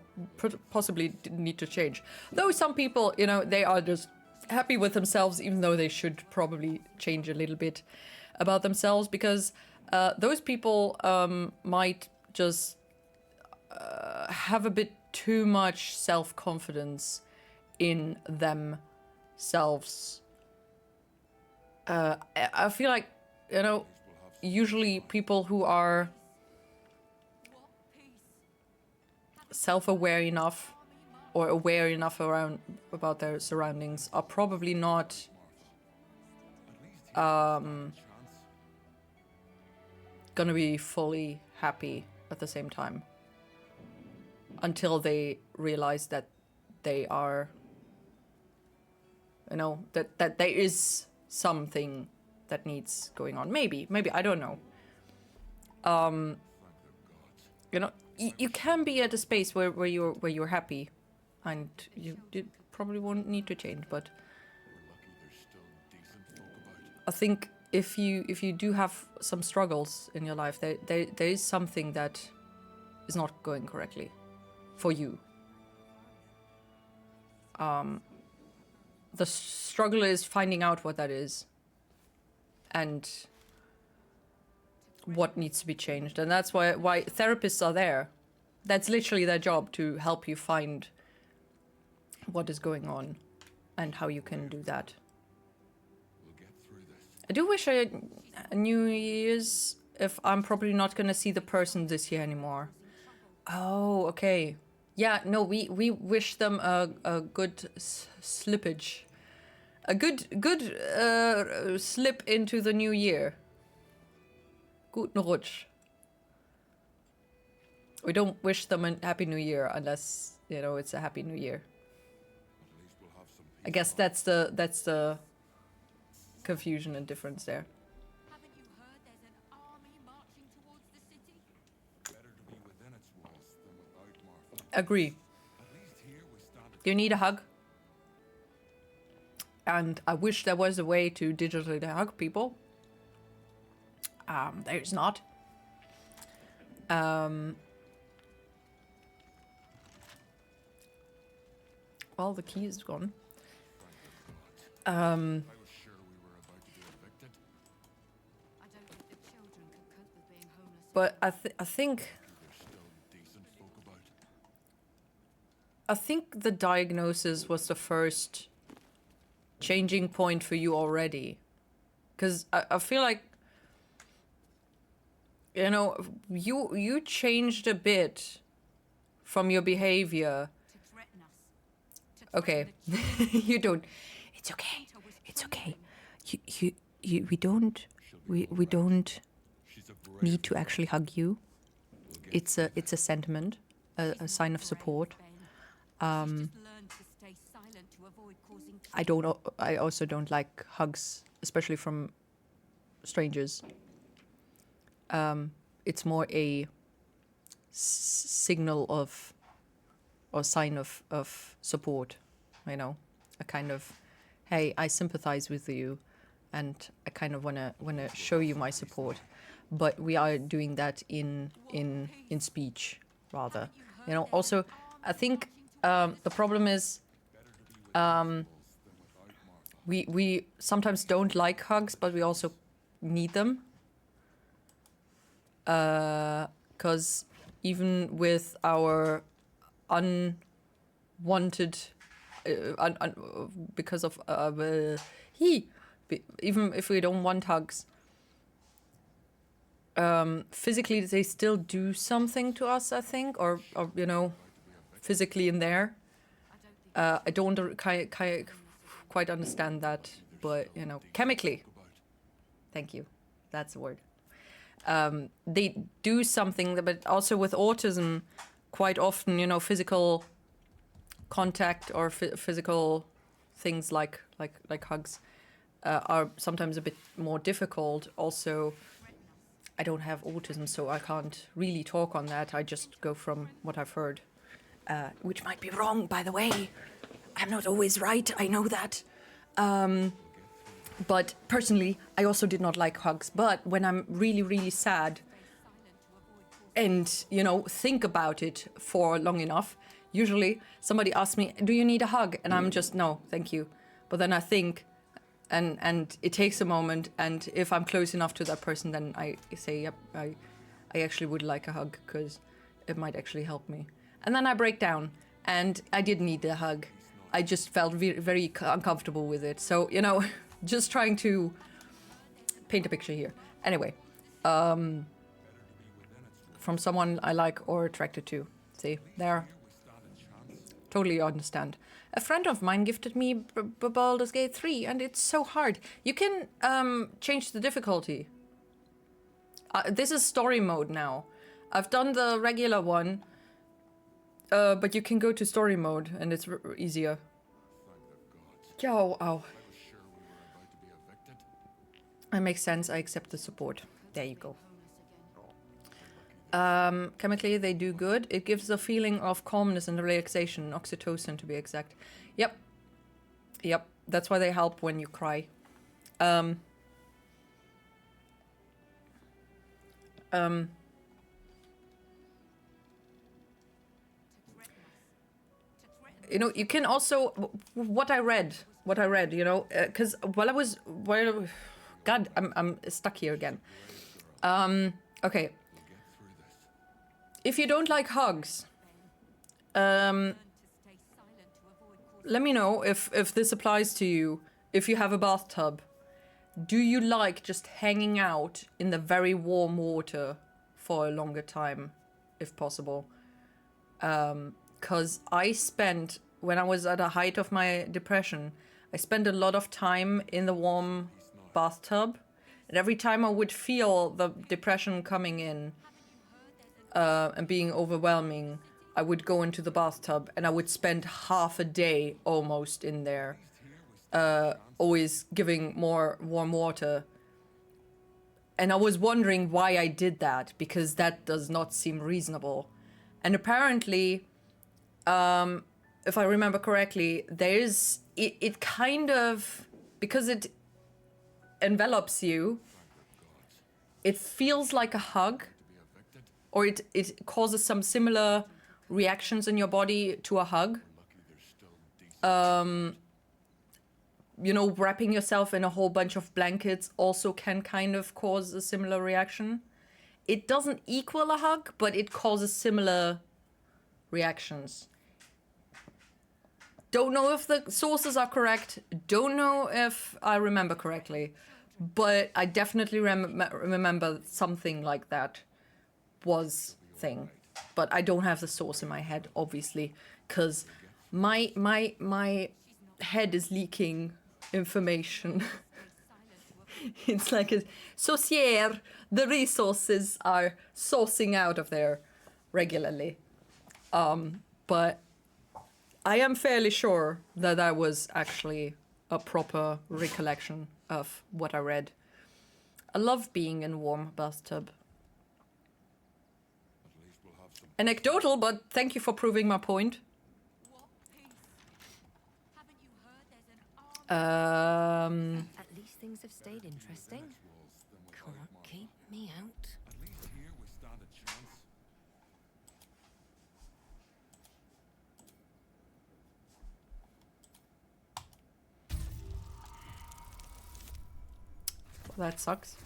possibly need to change. Though some people, you know, they are just happy with themselves, even though they should probably change a little bit about themselves, because those people might just have a bit too much self-confidence in themselves. I feel like, you know, usually people who are self-aware enough or aware enough about their surroundings are probably not gonna be fully happy at the same time until they realize that they are, you know, that there is something that needs going on. Maybe, I don't know. You know, you can be at a space where you're happy, and you probably won't need to change. But I think if you do have some struggles in your life, there is something that is not going correctly for you. The struggle is finding out what that is and what needs to be changed. And that's why therapists are there. That's literally their job, to help you find what is going on and how you can do that. I do wish I New Year's, if I'm probably not gonna see the person this year anymore. Oh, okay. Yeah, no, we wish them a good slippage. A good slip into the new year. Guten Rutsch. We don't wish them a happy new year unless, you know, it's a happy new year. I guess that's the confusion and difference there. Haven't you heard there's an army marching towards the city? Better to be within its walls than without, Martha. Agree. At least here we stand. Do you need a hug? And I wish there was a way to digitally hug people. There's not. Well, the key is gone. I was sure we were about to be evicted. I don't think the children could cope with being homeless. But I think There's still decent folk about. I think the diagnosis was the first changing point for you already. Because I feel like, you know, you changed a bit from your behavior. To threaten us. To Okay, threaten the you don't. It's okay. It's okay. We don't She's a brave need to actually hug you. It's a sentiment, a sign of support. Just learn to stay silent to avoid causing I also don't like hugs, especially from strangers. It's more a signal of, or sign of support, you know, a kind of, hey, I sympathize with you, and I kind of wanna show you my support, but we are doing that in speech rather, you know. Also, I think the problem is we sometimes don't like hugs, but we also need them. Because even with our unwanted, because of even if we don't want hugs, physically they still do something to us, I think, or you know, physically in there. I don't quite understand that, but you know, chemically. Thank you. That's the word. They do something, but also with autism, quite often, you know, physical contact or physical things like hugs are sometimes a bit more difficult. Also, I don't have autism, so I can't really talk on that. I just go from what I've heard, which might be wrong, by the way. I'm not always right, I know that. But personally, I also did not like hugs. But when I'm really, really sad and, you know, think about it for long enough, usually somebody asks me, do you need a hug? And I'm just, no, thank you. But then I think, and it takes a moment, and if I'm close enough to that person, then I say, yep, I actually would like a hug, because it might actually help me. And then I break down, and I did need the hug. I just felt very uncomfortable with it. So, you know, just trying to paint a picture here. Anyway, from someone I like or attracted to. See, there. Totally understand. A friend of mine gifted me Baldur's Gate 3, and it's so hard. You can change the difficulty. This is story mode now. I've done the regular one, but you can go to story mode, and it's easier. Yo, ow. That makes sense. I accept the support. There you go. Chemically, they do good. It gives a feeling of calmness and relaxation. Oxytocin, to be exact. Yep. Yep. That's why they help when you cry. You know, you can also... What I read, you know, because God, I'm stuck here again. Okay. If you don't like hugs, let me know if this applies to you. If you have a bathtub, do you like just hanging out in the very warm water for a longer time, if possible? Because I spent, when I was at the height of my depression, I spent a lot of time in the warm bathtub. And every time I would feel the depression coming in, and being overwhelming, I would go into the bathtub and I would spend half a day almost in there, always giving more warm water. And I was wondering why I did that, because that does not seem reasonable. And apparently, if I remember correctly, there's it kind of, because it envelops you, it feels like a hug. Or it causes some similar reactions in your body to a hug. You know, wrapping yourself in a whole bunch of blankets also can kind of cause a similar reaction. It doesn't equal a hug, but it causes similar reactions. Don't know if the sources are correct. Don't know if I remember correctly. But I definitely remember something like that was thing, but I don't have the source in my head, obviously, because my head is leaking information. It's like a saucier. The resources are sourcing out of there regularly. But I am fairly sure that that was actually a proper recollection of what I read. I love being in a warm bathtub. Anecdotal, but thank you for proving my point. At least things have stayed interesting. Can't keep me out. At least here we stand a chance. Well, that sucks.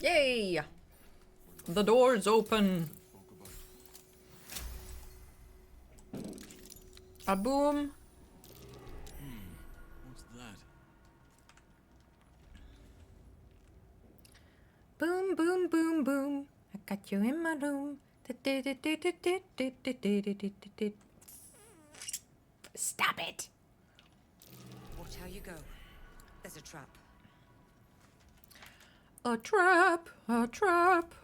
Yay! The door's open. A boom. Boom, boom, boom, boom. I got you in my room. Stop it. Watch how you go. There's a trap. A trap, a trap.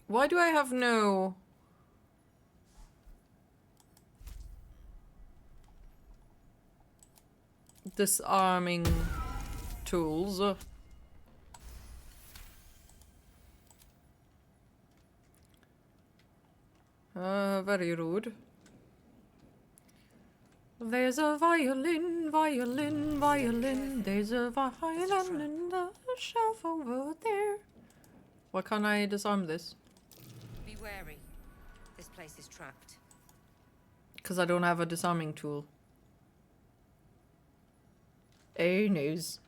Why do I have no... disarming tools? Very rude. There's a violin, violin, violin. There's a violin in the shelf over there. Why can't I disarm this? Be wary. This place is trapped. Because I don't have a disarming tool. Oh, news.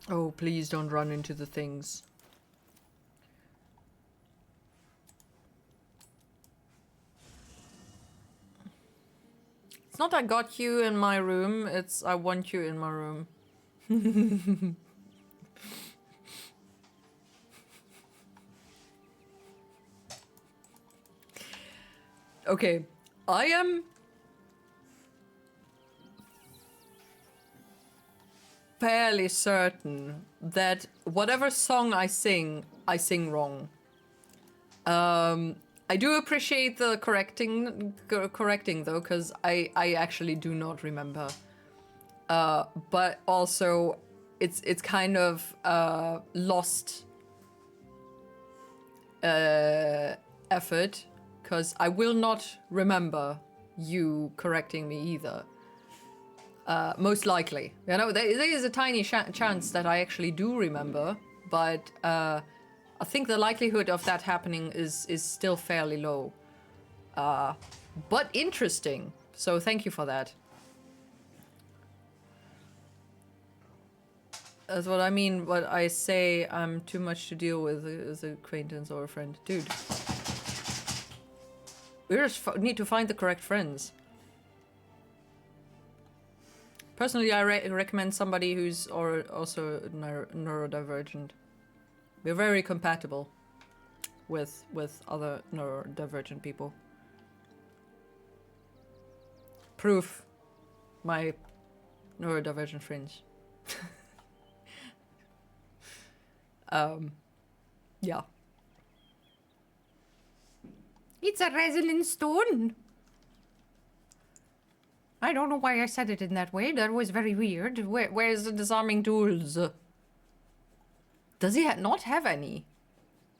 Oh, please don't run into the things. It's not I got you in my room, it's I want you in my room. Okay, I am fairly certain that whatever song I sing wrong. I do appreciate the correcting though, because I actually do not remember. But also, it's kind of lost effort, because I will not remember you correcting me either. Most likely. You know, there is a tiny chance that I actually do remember, but I think the likelihood of that happening is still fairly low. But interesting. So thank you for that. That's what I mean. What I say, I'm too much to deal with as an acquaintance or a friend. Dude. We just need to find the correct friends. Personally, I recommend somebody who's also neurodivergent. We're very compatible with other neurodivergent people. Proof. My neurodivergent friends. Yeah. It's a resonant stone. I don't know why I said it in that way. That was very weird. Where's the disarming tools? Does he not have any?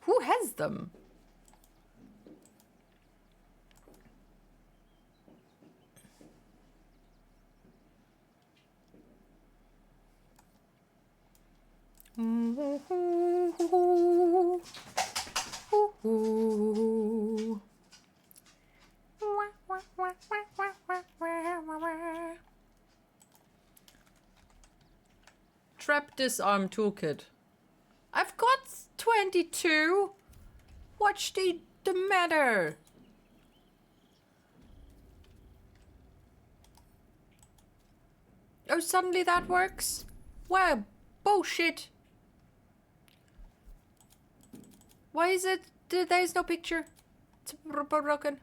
Who has them? Trap disarm toolkit. I've got 22. What's the matter? Oh, suddenly that works? Well, bullshit. Why is it there's no picture? It's broken.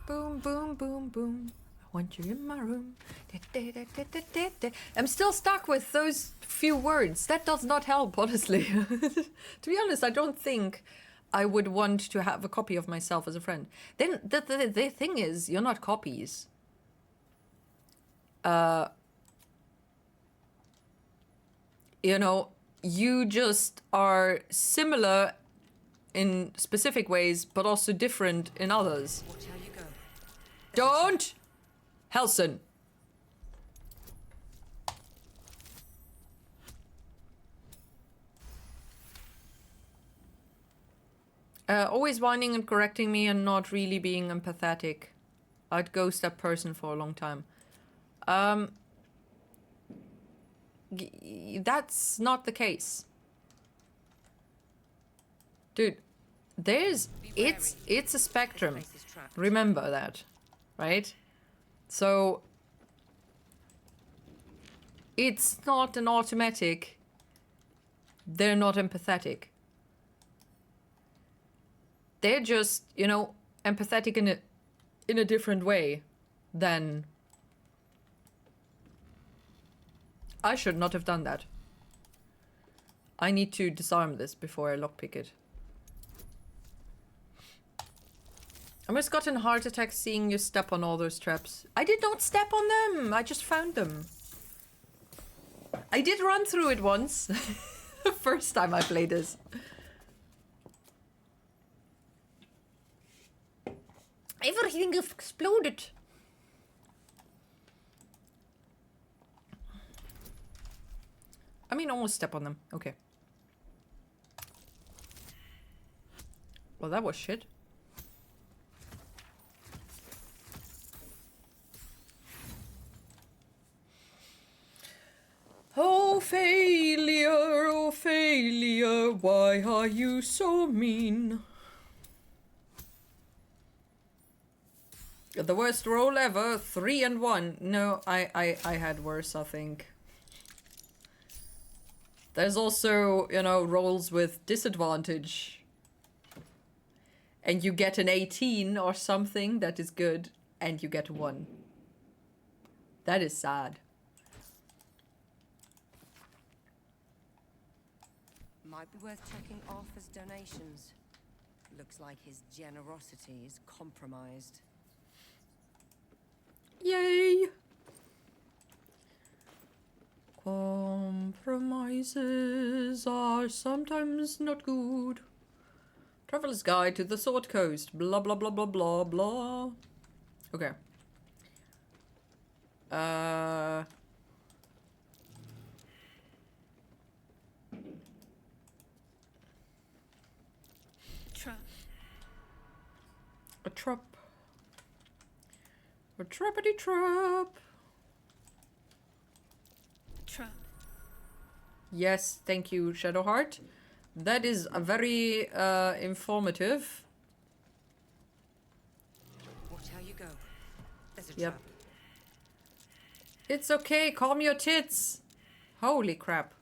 Boom, boom, boom, boom. I want you in my room. I'm still stuck with those few words. That does not help, honestly. To be honest, I don't think I would want to have a copy of myself as a friend. Then the thing is, you're not copies. You know, you just are similar in specific ways, but also different in others. Watch how you go. Don't! Helson. Always whining and correcting me and not really being empathetic. I'd ghost that person for a long time. That's not the case. Dude, it's a spectrum. Remember that, right? So it's not an automatic. They're not empathetic. They're just, you know, empathetic in a different way than... I should not have done that. I need to disarm this before I lockpick it. I almost got a heart attack seeing you step on all those traps. I did not step on them! I just found them. I did run through it once. The first time I played this. Everything exploded. I mean, almost step on them. Okay. Well, that was shit. Oh failure, why are you so mean? The worst roll ever, 3 and 1. No, I had worse, I think. There's also, you know, rolls with disadvantage. And you get an 18 or something that is good, and you get 1. That is sad. Might be worth checking Arthur's donations. Looks like his generosity is compromised. Yay! Compromises are sometimes not good. Traveler's Guide to the Sword Coast. Blah blah blah blah blah blah. Okay. Trap. A trap. A trappity trap. Trap. Yes, thank you, Shadowheart. That is a very informative. Watch how you go. There's a Yep. trap. It's okay, calm your tits. Holy crap.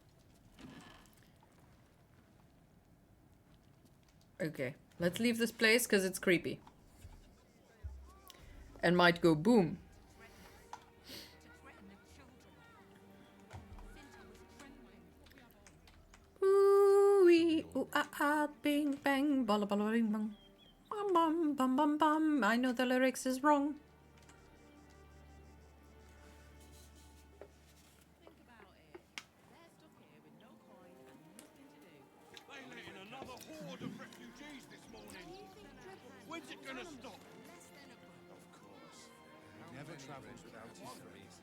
Okay, let's leave this place because it's creepy. And might go boom. Ooh-wee, ooh-ah-ah, bing bang, balla balla bing bang. Bum bum bum bum bum. I know the lyrics is wrong. They let in another horde of refugees this morning. When's it gonna stop? Of course. He never travels without his threes.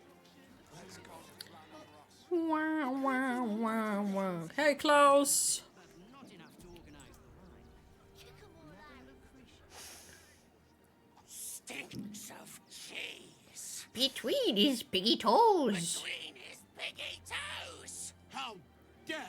Let's go. Wow, wow, wow, wow. Hey, Klaus. Stinks of cheese. Between his piggy toes. Between his piggy toes. How dare you?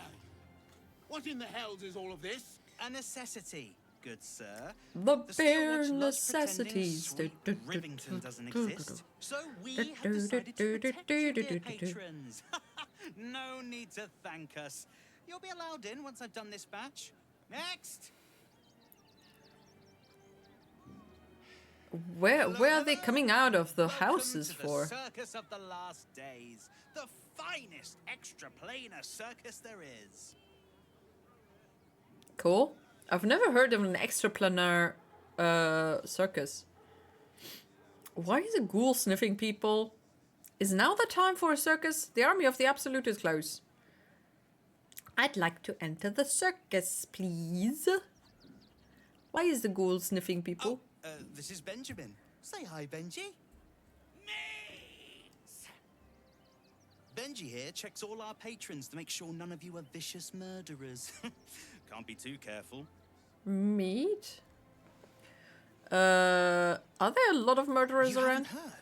What in the hells is all of this? A necessity, good sir. The There's bare still much love pretending necessities. sweet Rivington doesn't exist. So we have decided to protect you, dear patrons. No need to thank us. You'll be allowed in once I've done this batch. Next. Where are they coming out of the houses Welcome to for? The Circus of the Last Days. The finest extra-planar circus there is. Cool. I've never heard of an extraplanar circus. Why is a ghoul sniffing people? Is now the time for a circus? The army of the Absolute is close. I'd like to enter the circus, please. Why is the ghoul sniffing people? This is Benjamin. Say hi, Benji. Benji here checks all our patrons to make sure none of you are vicious murderers. Can't be too careful. Meat? Are there a lot of murderers You around? haven't heard?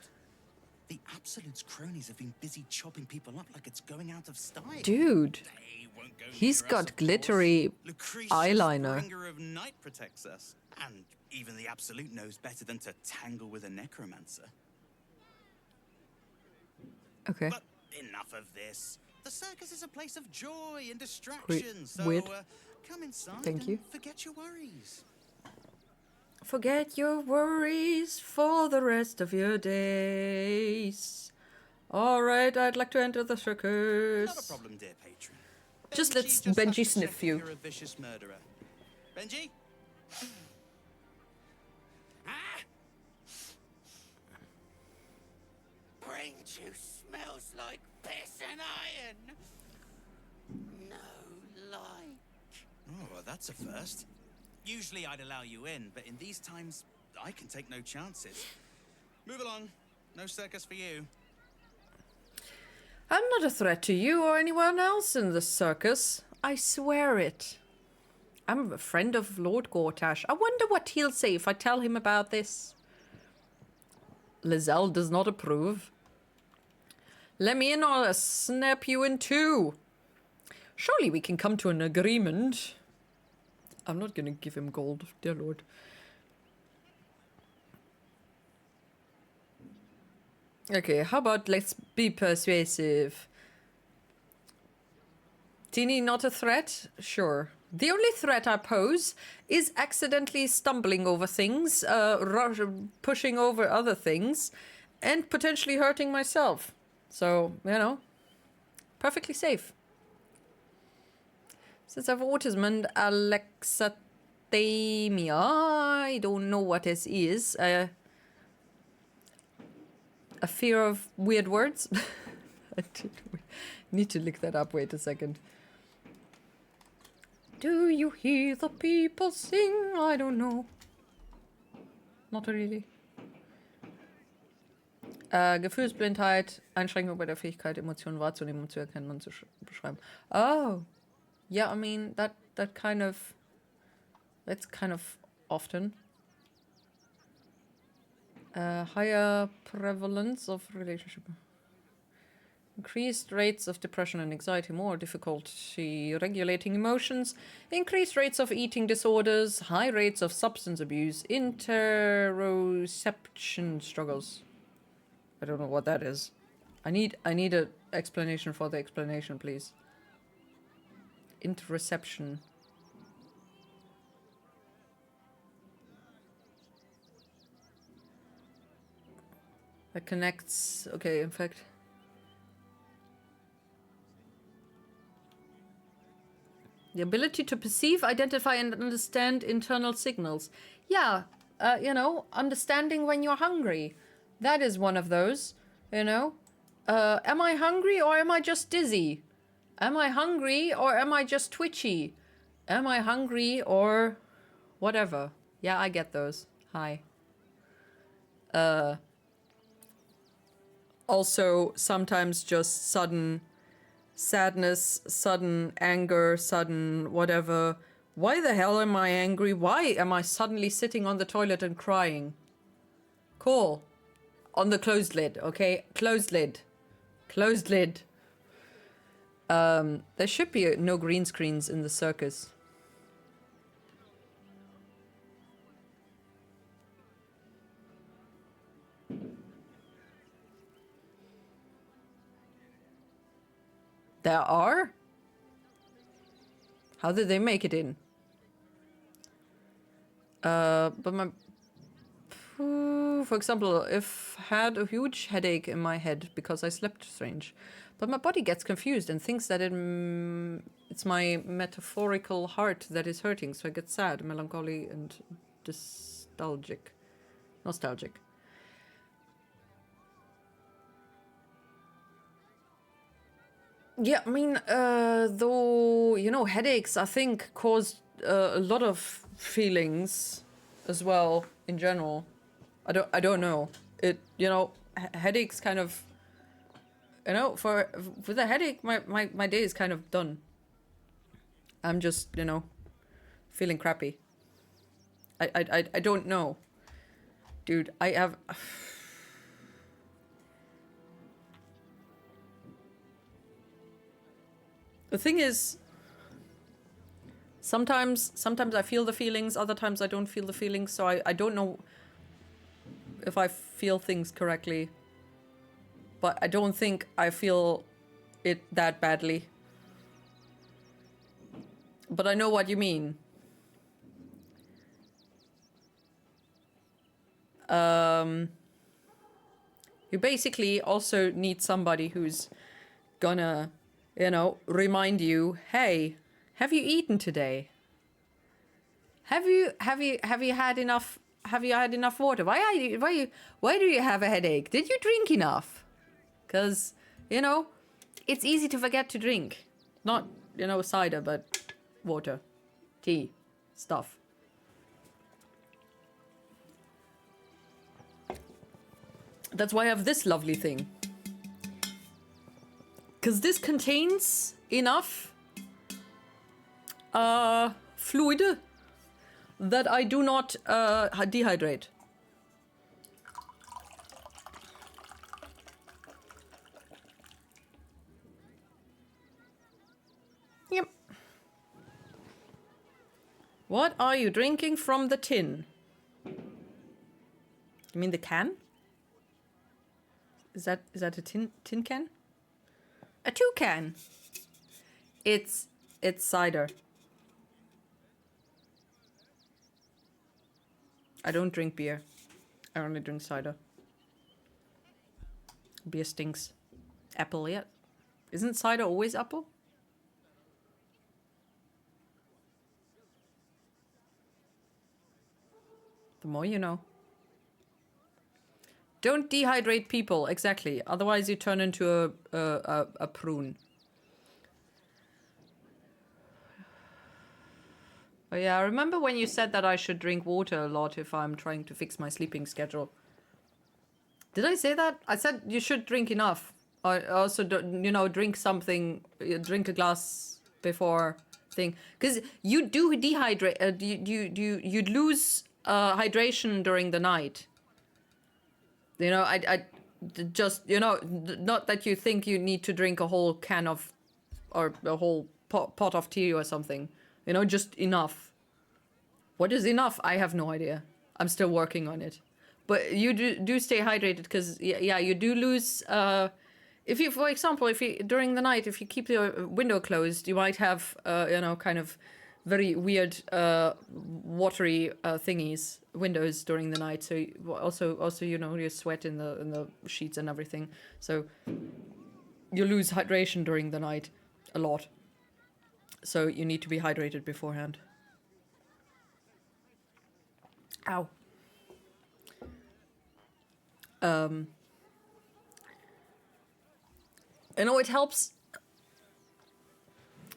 The Absolute's cronies have been busy chopping people up like it's going out of style. Dude, They won't go he's near us, got of glittery course. Lucretius, eyeliner. bringer of night, protects us. And even the Absolute knows better than to tangle with a necromancer. Okay. But enough of this. The circus is a place of joy and distraction, so weird. come inside Thank you. and forget your worries. Forget your worries for the rest of your days. All right, I'd like to enter the circus. Not a problem, dear patron. Just let's has to Benji check sniff if you. You're a vicious murderer. Benji? Brain juice smells like piss and iron. No light. Oh, well, that's a first. Usually I'd allow you in, but in these times, I can take no chances. Move along. No circus for you. I'm not a threat to you or anyone else in the circus. I swear it. I'm a friend of Lord Gortash. I wonder what he'll say if I tell him about this. Lizelle does not approve. Let me in or I'll snap you in two. Surely we can come to an agreement. I'm not gonna give him gold, dear Lord. Okay, how about let's be persuasive. Teeny not a threat? Sure. The only threat I pose is accidentally stumbling over things, pushing over other things, and potentially hurting myself. So, you know, perfectly safe. Since I have autism and alexithymia, I don't know what this is. A fear of weird words? I need to look that up. Wait a second. Do you hear the people sing? I don't know. Not really. Gefühlsblindheit, Einschränkung bei der Fähigkeit, Emotionen wahrzunehmen und zu erkennen und zu beschreiben. Oh, yeah. I mean that's kind of often. Higher prevalence of relationship. Increased rates of depression and anxiety, more difficulty regulating emotions, increased rates of eating disorders, high rates of substance abuse, interoception struggles. I don't know what that is. I need an explanation for the explanation, please. Interoception. That connects. Okay, in fact. The ability to perceive, identify, and understand internal signals. Yeah, you know, understanding when you're hungry. That is one of those, you know. Am I hungry or am I just dizzy? Am I hungry or am I just twitchy? Am I hungry or whatever? Yeah, I get those. Hi. Also, sometimes just sudden sadness, sudden anger, sudden whatever. Why the hell am I angry? Why am I suddenly sitting on the toilet and crying? Cool. On the closed lid, okay? Closed lid. Closed lid. There should be no green screens in the circus. There are? How did they make it in? But my... For example, if I had a huge headache in my head because I slept strange, but my body gets confused and thinks that it's my metaphorical heart that is hurting, so I get sad, melancholy, and nostalgic. Yeah, I mean, though, you know, headaches, I think, cause a lot of feelings as well, in general. I don't know. It, you know, headaches kind of, you know, with a headache, my day is kind of done. I'm just, you know, feeling crappy. I don't know. Dude, I have... The thing is, sometimes I feel the feelings, other times I don't feel the feelings, so I don't know if I feel things correctly. But I don't think I feel it that badly. But I know what you mean. You basically also need somebody who's gonna, you know, remind you, hey, have you eaten today? Have you had enough? Have you had enough water? Why do you have a headache? Did you drink enough? Because, you know, it's easy to forget to drink. Not, you know, cider, but water, tea, stuff. That's why I have this lovely thing. Because this contains enough fluid that I do not dehydrate. Yep. What are you drinking from the tin? You mean the can? Is that a tin can? A toucan. It's cider. I don't drink beer. I only drink cider. Beer stinks. Apple, yeah. Isn't cider always apple? The more you know. Don't dehydrate people, exactly. Otherwise you turn into a prune. Oh yeah, I remember when you said that I should drink water a lot if I'm trying to fix my sleeping schedule. Did I say that? I said you should drink enough. I also, you know, drink something, drink a glass before thing. Because you do dehydrate, you lose hydration during the night. You know, I just, you know, not that you think you need to drink a whole can of, or a whole pot of tea or something. You know, just enough. What is enough? I have no idea. I'm still working on it. But you do stay hydrated because, yeah, you do lose, if you, for example, if you, during the night, if you keep your window closed, you might have, you know, kind of very weird, watery thingies, windows during the night. So also, you know, you sweat in the sheets and everything. So you lose hydration during the night a lot. So you need to be hydrated beforehand. Ow. You know, it helps.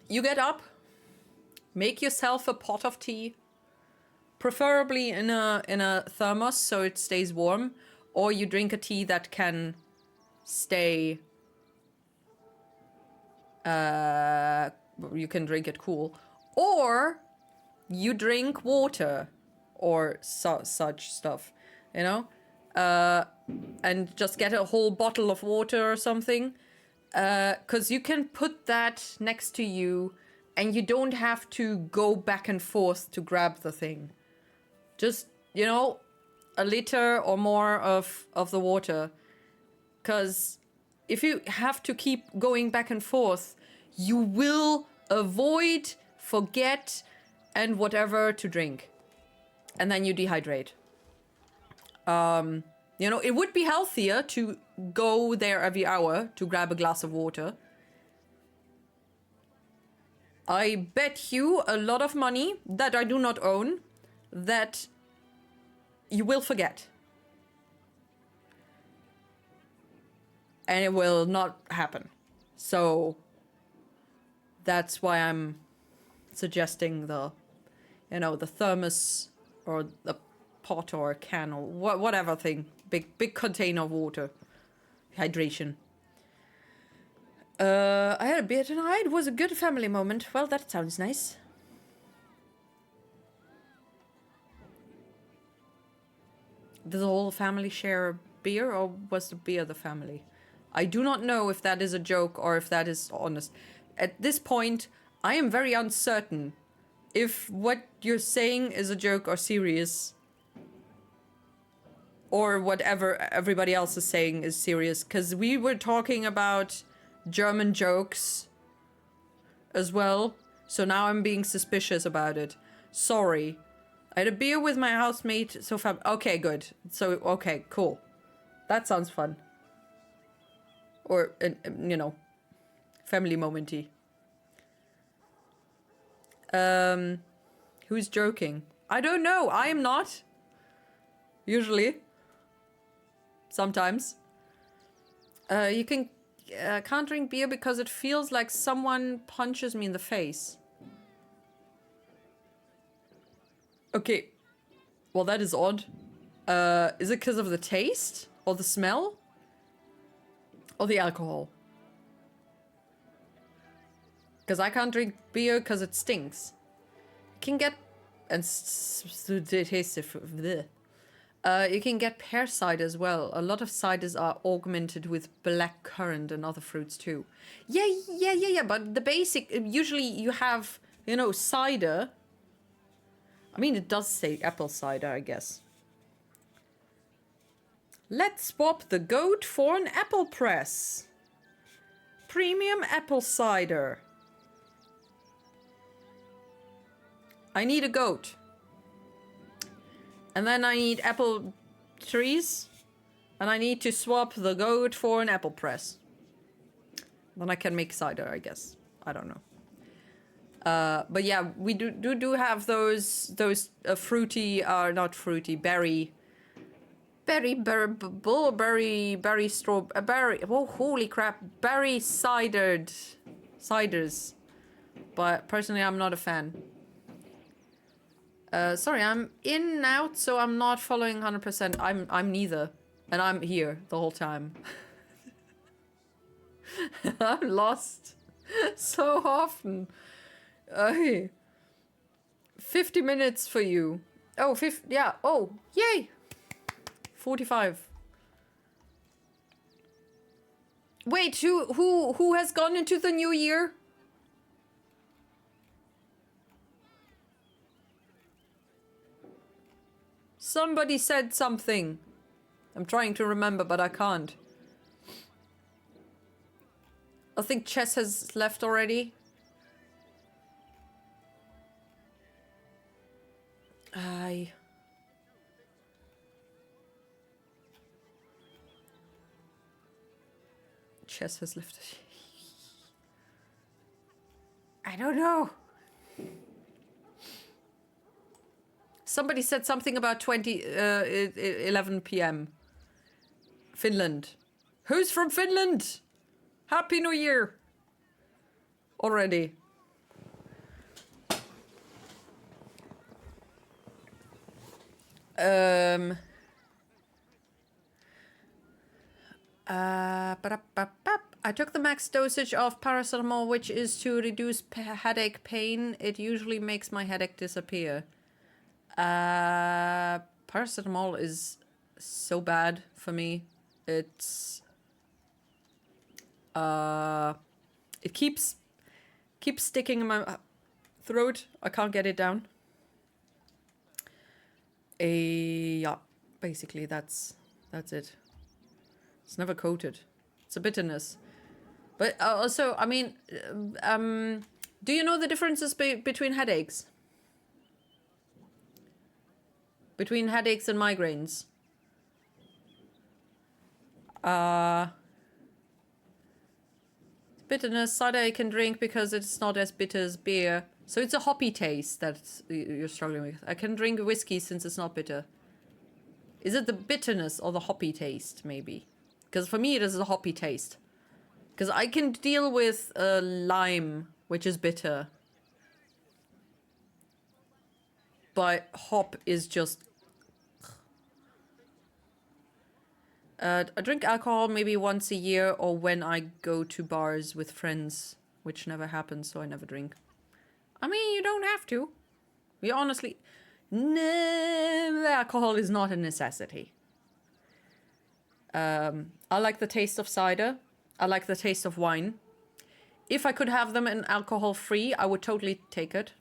You get up, make yourself a pot of tea, preferably in a thermos so it stays warm, or you drink a tea that can stay. You can drink it cool, or you drink water, or such stuff, you know, and just get a whole bottle of water or something. 'Cause you can put that next to you and you don't have to go back and forth to grab the thing. Just, you know, a liter or more of the water. 'Cause if you have to keep going back and forth, you will avoid, forget, and whatever to drink. And then you dehydrate. You know, it would be healthier to go there every hour to grab a glass of water. I bet you a lot of money that I do not own that you will forget. And it will not happen. So that's why I'm suggesting the, you know, the thermos or the pot or a can or whatever thing. Big container of water. Hydration. I had a beer tonight. It was a good family moment. Well, that sounds nice. Does the whole family share a beer, or was the beer the family? I do not know if that is a joke or if that is honest. at this point, I am very uncertain if what you're saying is a joke or serious. Or whatever everybody else is saying is serious. Because we were talking about German jokes as well. So now I'm being suspicious about it. Sorry. I had a beer with my housemate. So okay, good. So, okay, cool. That sounds fun. Or, you know, family momenty. Who's joking? I don't know. I am not. Usually. Sometimes. You can't drink beer because it feels like someone punches me in the face. Okay. Well, that is odd. Is it because of the taste? Or the smell? Or the alcohol? Because I can't drink beer because it stinks. You can get... And the taste of... you can get pear cider as well. A lot of ciders are augmented with black currant and other fruits too. Yeah. But the basic... Usually you have, you know, cider. I mean, it does say apple cider, I guess. Let's swap the goat for an apple press. Premium apple cider. I need a goat. And then I need apple trees. And I need to swap the goat for an apple press. Then I can make cider, I guess. I don't know. But yeah, we do have those fruity, not fruity, berry, strawberry, oh holy crap, berry ciders. But personally, I'm not a fan. Sorry, I'm in and out, so I'm not following 100%. I'm neither, and I'm here the whole time. I'm lost so often. 50 minutes for you. Oh, 50, yeah. Oh, yay. 45. Wait, who has gone into the new year? Somebody said something. I'm trying to remember, but I can't. I think Chess has left already. Chess has left. I don't know. Somebody said something about 11 p.m. Finland. Who's from Finland? Happy New Year. Already. I took the max dosage of paracetamol, which is to reduce headache pain. It usually makes my headache disappear. Paracetamol is so bad for me. It's it keeps sticking in my throat. I can't get it down. Yeah, basically that's it. It's never coated. It's a bitterness. But also, I mean, do you know the differences between headaches? Between headaches and migraines? Bitterness, cider I can drink because it's not as bitter as beer. So it's a hoppy taste that you're struggling with. I can drink whiskey since it's not bitter. Is it the bitterness or the hoppy taste, maybe? Because for me, it is a hoppy taste. Because I can deal with lime, which is bitter. But hop is just... I drink alcohol maybe once a year or when I go to bars with friends, which never happens, so I never drink. I mean, you don't have to. We honestly... No, alcohol is not a necessity. I like the taste of cider. I like the taste of wine. if I could have them in alcohol-free, I would totally take it.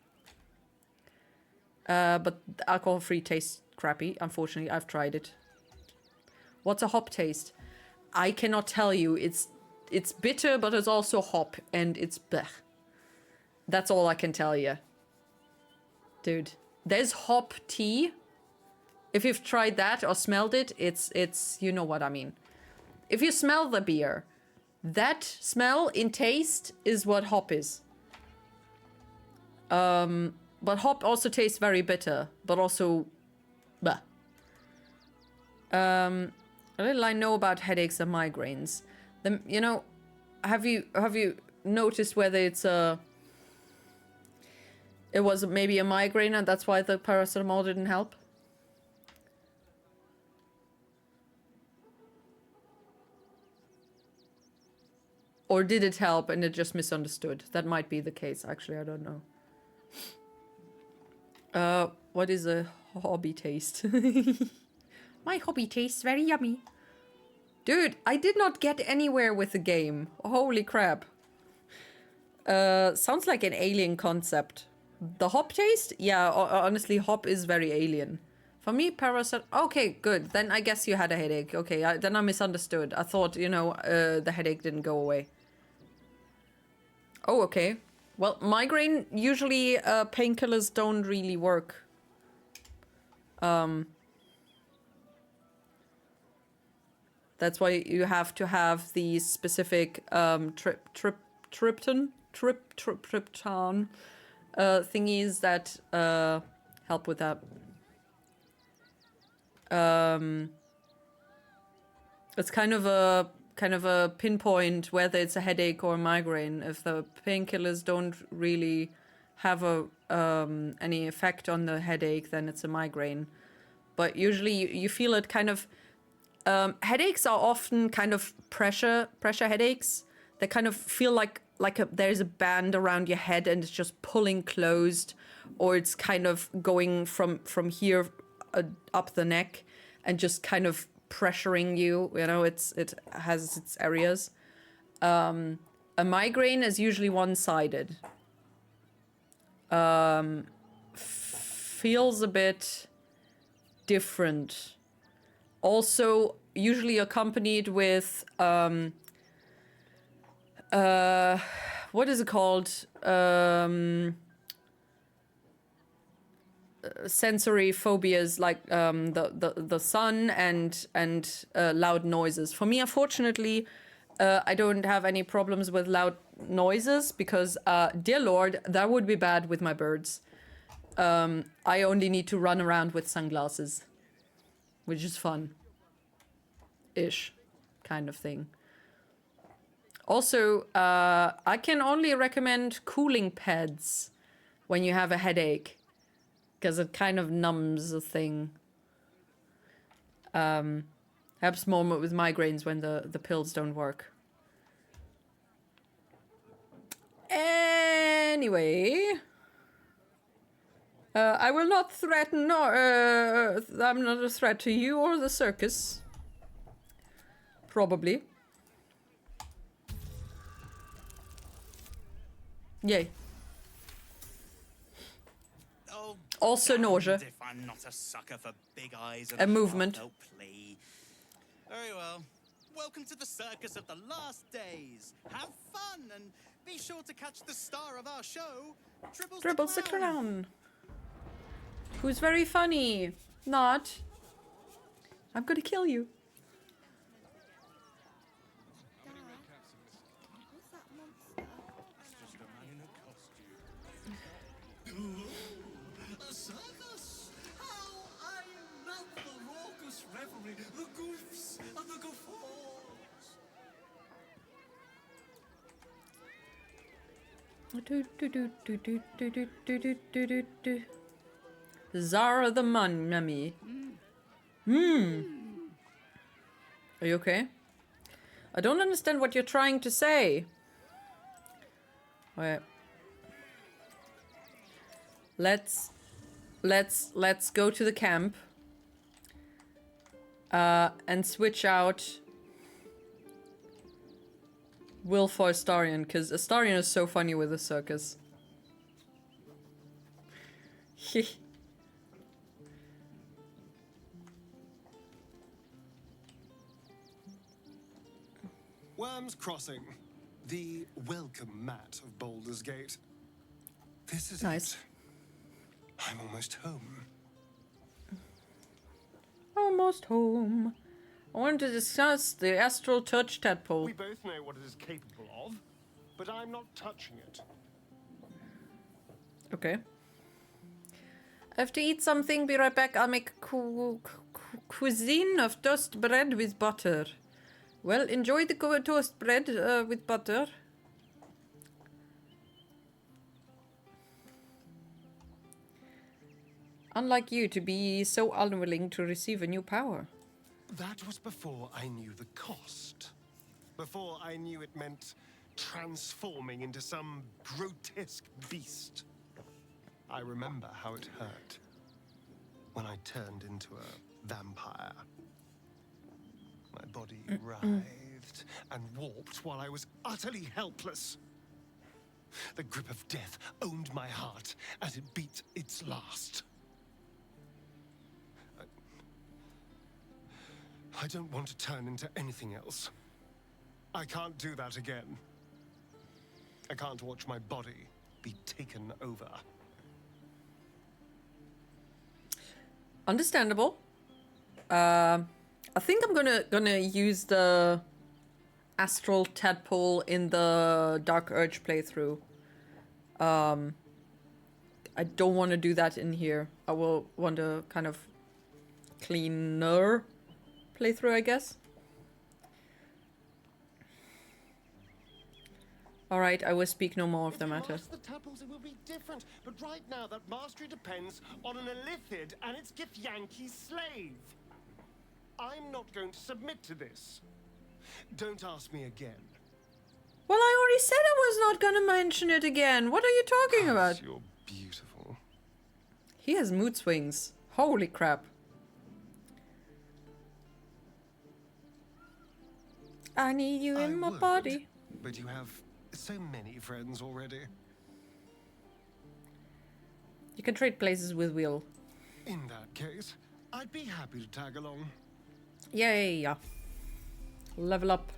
But alcohol-free tastes crappy. Unfortunately, I've tried it. What's a hop taste? I cannot tell you. It's bitter, but it's also hop, and it's blech. That's all I can tell you. Dude, there's hop tea. If you've tried that or smelled it, it's you know what I mean. If you smell the beer, that smell in taste is what hop is. But hop also tastes very bitter, but also bleh. A little I know about headaches and migraines. You know, have you noticed whether it was maybe a migraine and that's why the paracetamol didn't help? Or did it help and it just misunderstood? That might be the case, actually, I don't know. What is a hobby taste? My hobby tastes very yummy. Dude, I did not get anywhere with the game. Holy crap. Sounds like an alien concept. The hop taste? Yeah, honestly, hop is very alien. For me, parasite... Okay, good. Then I guess you had a headache. Okay, then I misunderstood. I thought, you know, the headache didn't go away. Oh, okay. Well, migraine, usually painkillers don't really work. That's why you have to have these specific triptan thingies that help with that. It's kind of a pinpoint whether it's a headache or a migraine. If the painkillers don't really have any effect on the headache, then it's a migraine. But usually you feel it kind of. Headaches are often kind of pressure headaches. They kind of feel like there's a band around your head and it's just pulling closed, or it's kind of going from here up the neck and just kind of pressuring you. You know, it has its areas. A migraine is usually one-sided. Feels a bit different. Also, usually accompanied with what is it called? Sensory phobias, like the sun and loud noises. For me, unfortunately, I don't have any problems with loud noises because, dear Lord, that would be bad with my birds. I only need to run around with sunglasses. Which is fun. Ish. Kind of thing. Also, I can only recommend cooling pads when you have a headache. Because it kind of numbs the thing. Helps more with migraines when the pills don't work. Anyway... I will not threaten, I'm not a threat to you or the circus. Probably. Yay. Oh, also nausea. If I'm not a sucker for big eyes and a movement. Play. Very well. Welcome to the circus of the last days. Have fun and be sure to catch the star of our show, Dribbles the Clown. Who's very funny. Not. I'm gonna kill you. A circus? How I love the raucous revelry, the goofs and the guffaws. Zara the Mummy. Are you okay? I don't understand what you're trying to say. Wait. Let's go to the camp. And switch out Will for Astarion, because Astarion is so funny with the circus. Worm's Crossing, the welcome mat of Baldur's Gate. This is nice. It. I'm almost home. Almost home. I want to discuss the astral touch tadpole. We both know what it is capable of, but I'm not touching it. Okay. I have to eat something. Be right back. I'll make cuisine of toast bread with butter. Well, enjoy the toast bread with butter. Unlike you to be so unwilling to receive a new power. That was before I knew the cost. Before I knew it meant transforming into some grotesque beast. I remember how it hurt when I turned into a vampire. My body writhed and warped while I was utterly helpless. The grip of death owned my heart as it beat its last. I don't want to turn into anything else. I can't do that again. I can't watch my body be taken over. Understandable. I think I'm gonna use the astral tadpole in the Dark Urge playthrough. I don't want to do that in here. I will want a kind of cleaner playthrough, I guess. Alright, I will speak no more of the matter. The tadpoles, it will be different. But right now, that mastery depends on an Elithid and its Githyanki slave. I'm not going to submit to this. Don't ask me again. Well, I already said I was not gonna mention it again. What are you talking about? You're beautiful. He has mood swings. Holy crap. I need you in my body. But you have so many friends already. You can trade places with Will. In that case, I'd be happy to tag along. Yay! Level up.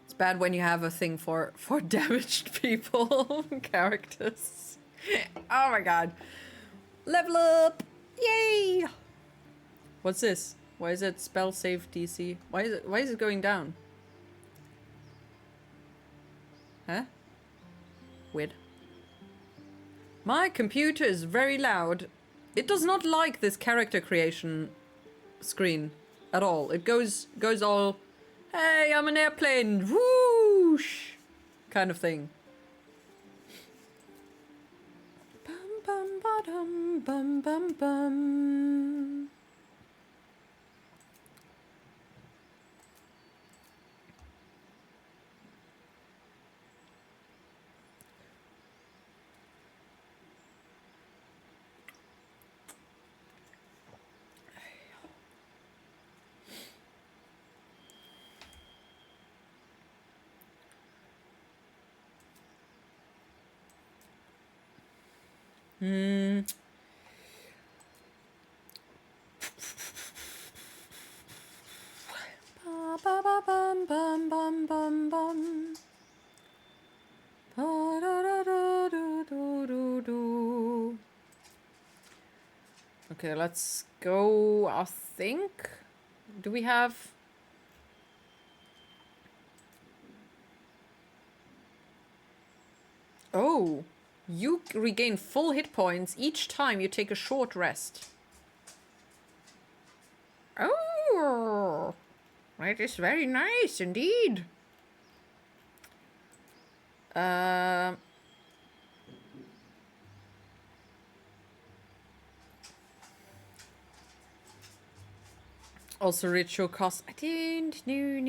It's bad when you have a thing for damaged people characters. Oh my god. Level up! Yay! What's this? Why is it spell save DC? Why is it going down? Huh? Weird. My computer is very loud. It does not like this character creation screen at all. It goes all, hey, I'm an airplane, whoosh, kind of thing. Bum bum ba-dum, bum bum bum. Ba ba ba bum bum bum bum bum. Ba da da da do do do do. Okay, let's go. I think. Do we have? Oh. You regain full hit points each time you take a short rest. Oh, that is very nice indeed. Also ritual cost. I didn't. No.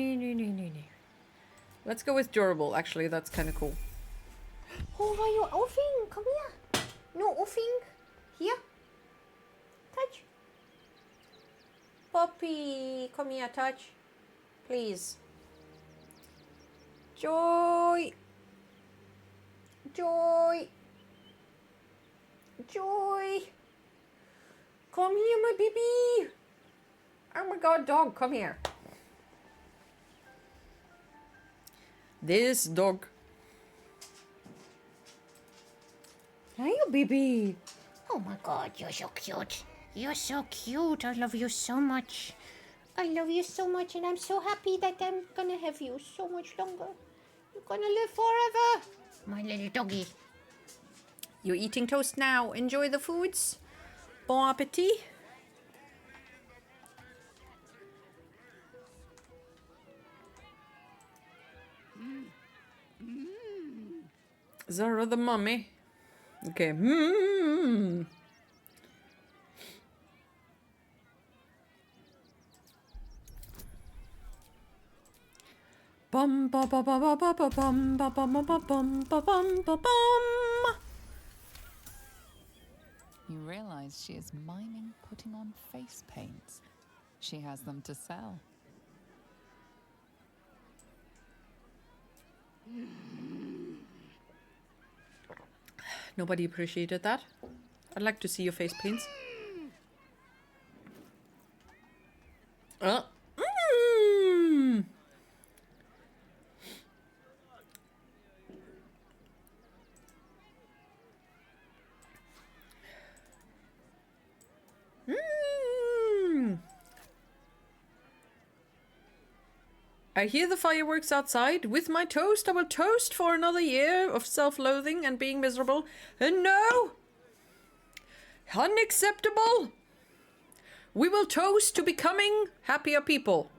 Let's go with durable, actually. That's kind of cool. Oh, are you offing? Come here. No offing. Here. Touch. Poppy, come here, touch. Please. Joy. Joy. Joy. Come here, my baby. Oh my god, dog, come here. This dog. Are you, baby? Oh my god, you're so cute. You're so cute. I love you so much. I love you so much, and I'm so happy that I'm gonna have you so much longer. You're gonna live forever. My little doggy. You're eating toast now. Enjoy the foods. Bon appetit. Zara the mummy. Okay. Bum ba ba ba ba ba ba bum ba ba ba ba bum ba bum ba bum. You realize she is miming putting on face paints. She has them to sell. Nobody appreciated that. I'd like to see your face paints. I hear the fireworks outside. With my toast, I will toast for another year of self-loathing and being miserable. And no! Unacceptable! We will toast to becoming happier people.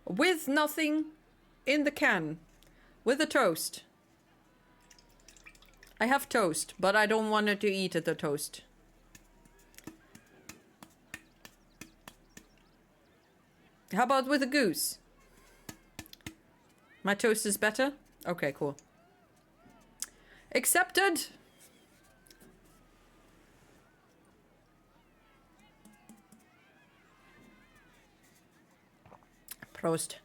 With nothing in the can. With a toast. I have toast, but I don't want to eat the toast. How about with a goose? My toast is better? Okay, cool. Accepted! Prost.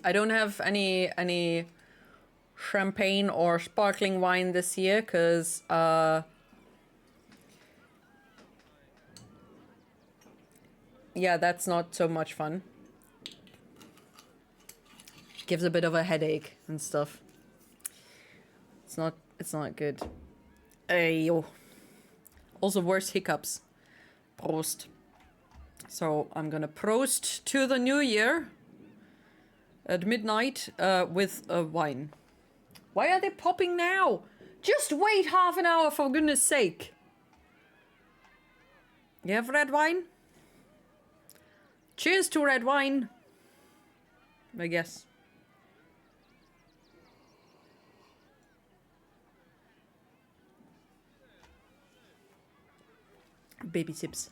I don't have any champagne or sparkling wine this year, because yeah, that's not so much fun. Gives a bit of a headache and stuff. It's not good. Ayo. Also worse hiccups. Prost. So I'm gonna prost to the new year at midnight with a wine. Why are they popping now? Just wait half an hour, for goodness sake. You have red wine? Cheers to red wine. I guess. Baby sips.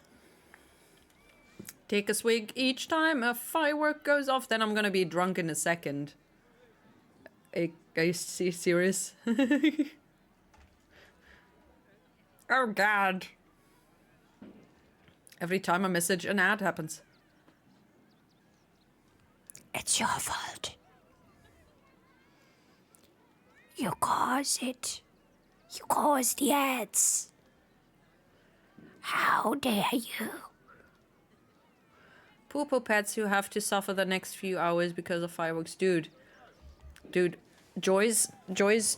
Take a swig each time a firework goes off, then I'm gonna be drunk in a second. Are you serious? Oh god. Every time I message, an ad happens. It's your fault. You caused it. You caused the ads. How dare you? Poo-poo pets who have to suffer the next few hours because of fireworks. Dude, Joy's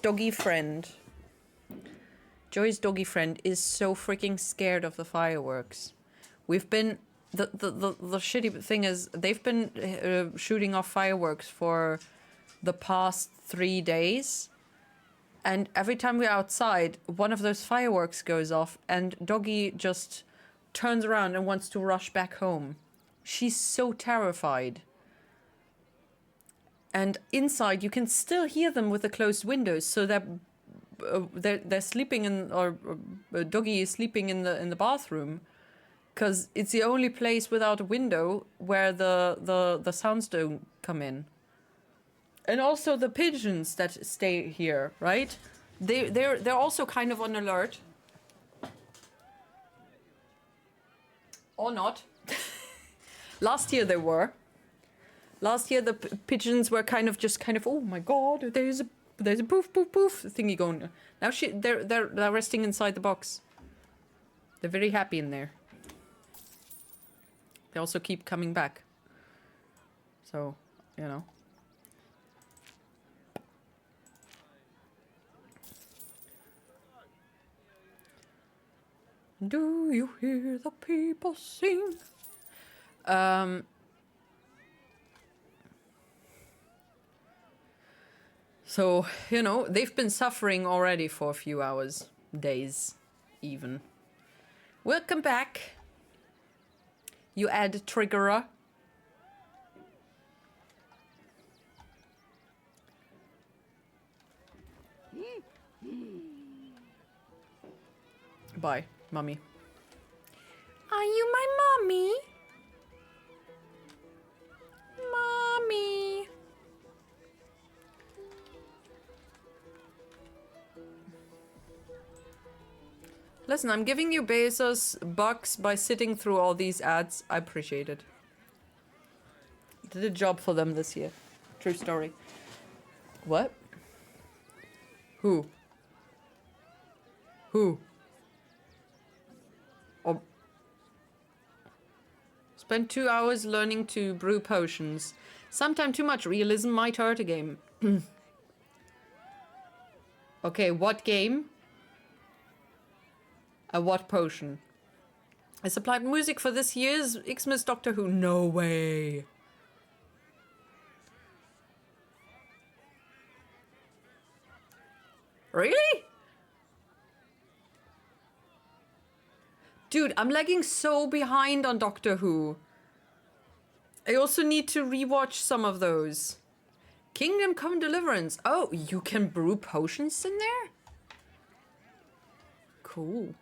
doggy friend. Joy's doggy friend is so freaking scared of the fireworks. We've been... The shitty thing is, they've been shooting off fireworks for the past 3 days. And every time we're outside, one of those fireworks goes off and Doggy just turns around and wants to rush back home. She's so terrified. And inside, you can still hear them with the closed windows, so they're they're sleeping in, or Doggy is sleeping in the bathroom, because it's the only place without a window where the sounds don't come in. And also the pigeons that stay here, right? They're also kind of on alert. Or not. Last year they were. Last year the pigeons were kind of, oh my god, there's a poof poof poof thingy going. Now they're resting inside the box. They're very happy in there. They also keep coming back. So, you know. Do you hear the people sing? So, you know, they've been suffering already for a few hours, days, even. Welcome back. You add triggerer. Bye, mommy. Are you my mommy? Mommy. Listen, I'm giving you Bezos bucks by sitting through all these ads. I appreciate it. Did a job for them this year. True story. What? Who? Who? Oh. Spent 2 hours learning to brew potions. Sometimes too much realism might hurt a game. Okay, what game? What potion? I supplied music for this year's Xmas Doctor Who. No way. Really? Dude, I'm lagging so behind on Doctor Who. I also need to rewatch some of those. Kingdom Come Deliverance. Oh, you can brew potions in there? Cool.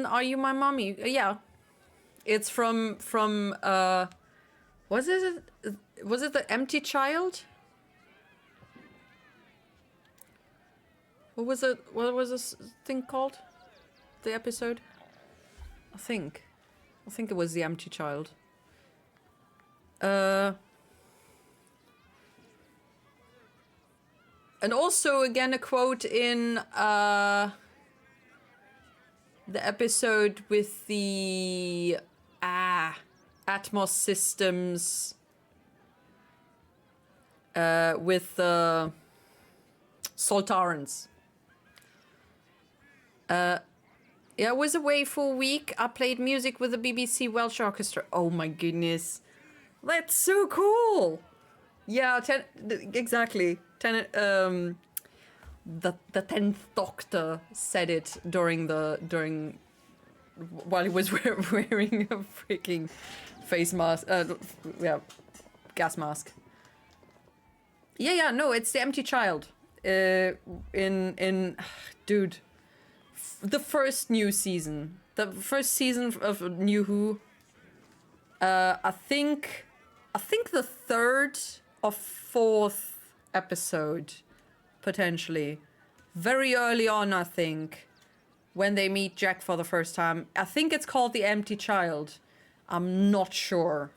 Are You My Mommy? Yeah. It's from was it The Empty Child? What was this thing called? The episode? I think it was The Empty Child. And also again a quote in the episode with the Atmos systems with the Soltarans. Yeah, I was away for a week. I played music with the BBC Welsh Orchestra. Oh my goodness. That's so cool. Yeah, exactly. The 10th Doctor said it while he was wearing a freaking face mask. Gas mask. Yeah, no, it's The Empty Child. Dude, the first new season, the first season of New Who. I think the third or fourth episode, potentially, very early on. I think when they meet Jack for the first time. I think it's called The Empty Child. I'm not sure.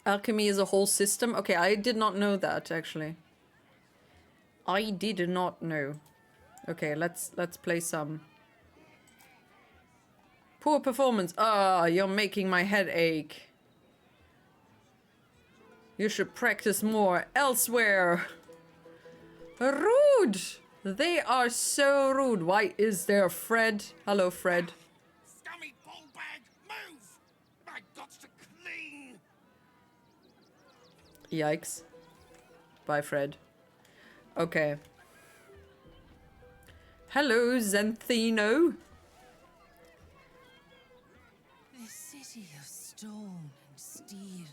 Alchemy is a whole system. Okay, I did not know that actually. I did not know. Okay, let's play some. Poor performance. Ah, you're making my head ache. You should practice more elsewhere. Rude. They are so rude. Why is there Fred? Hello, Fred. Scummy ball bag, move! I got to clean. Yikes. Bye, Fred. Okay. Hello, Zenthino. This city of stone and steel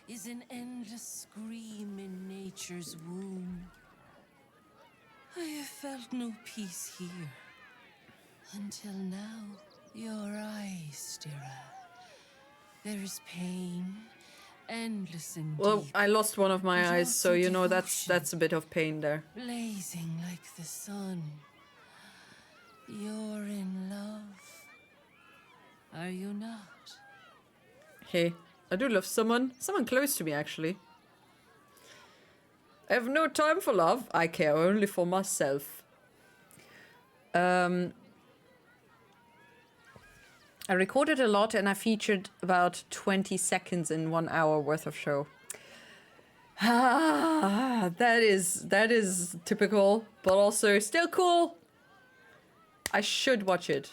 is an endless scream in nature's womb. I have felt no peace here. Until now, your eyes, Stira. There is pain, endless and Well, deep, I lost one of my but eyes, so also you know devotion, that's a bit of pain there. blazing like the sun. You're in love, are you not? Hey, I do love someone close to me actually. I have no time for love. I care only for myself. I recorded a lot and I featured about 20 seconds in 1 hour worth of show. Ah, that is typical, but also still cool. I should watch it.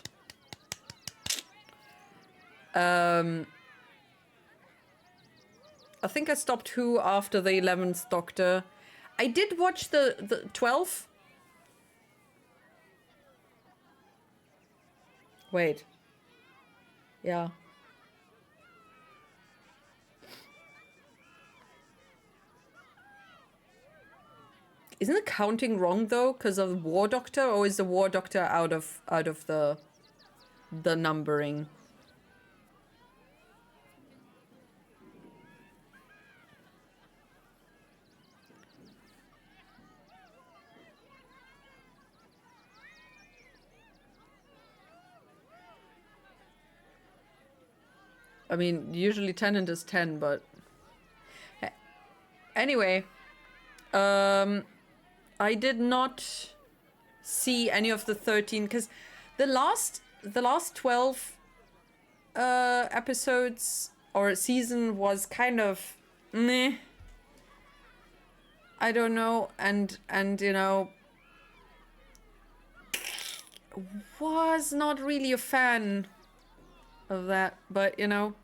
I think I stopped Who after the 11th Doctor. I did watch the 12th. Wait. Yeah. Isn't the counting wrong though, because of War Doctor, or is the War Doctor out of the numbering? I mean, usually Tennant is 10, but anyway, I did not see any of the 13 because the last 12 episodes or season was kind of meh. I don't know, and you know, was not really a fan of that, but you know,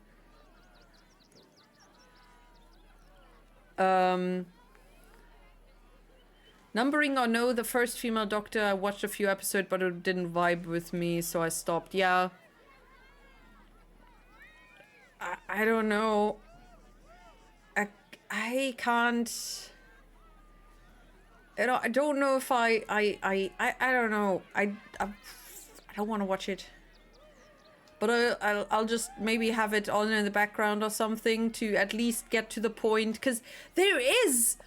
numbering or no, the first female Doctor, I watched a few episodes, but it didn't vibe with me, so I stopped. Yeah, I don't know. I can't. You know, I don't know if I don't know. I don't want to watch it. But I'll just maybe have it on in the background or something to at least get to the point. Because there is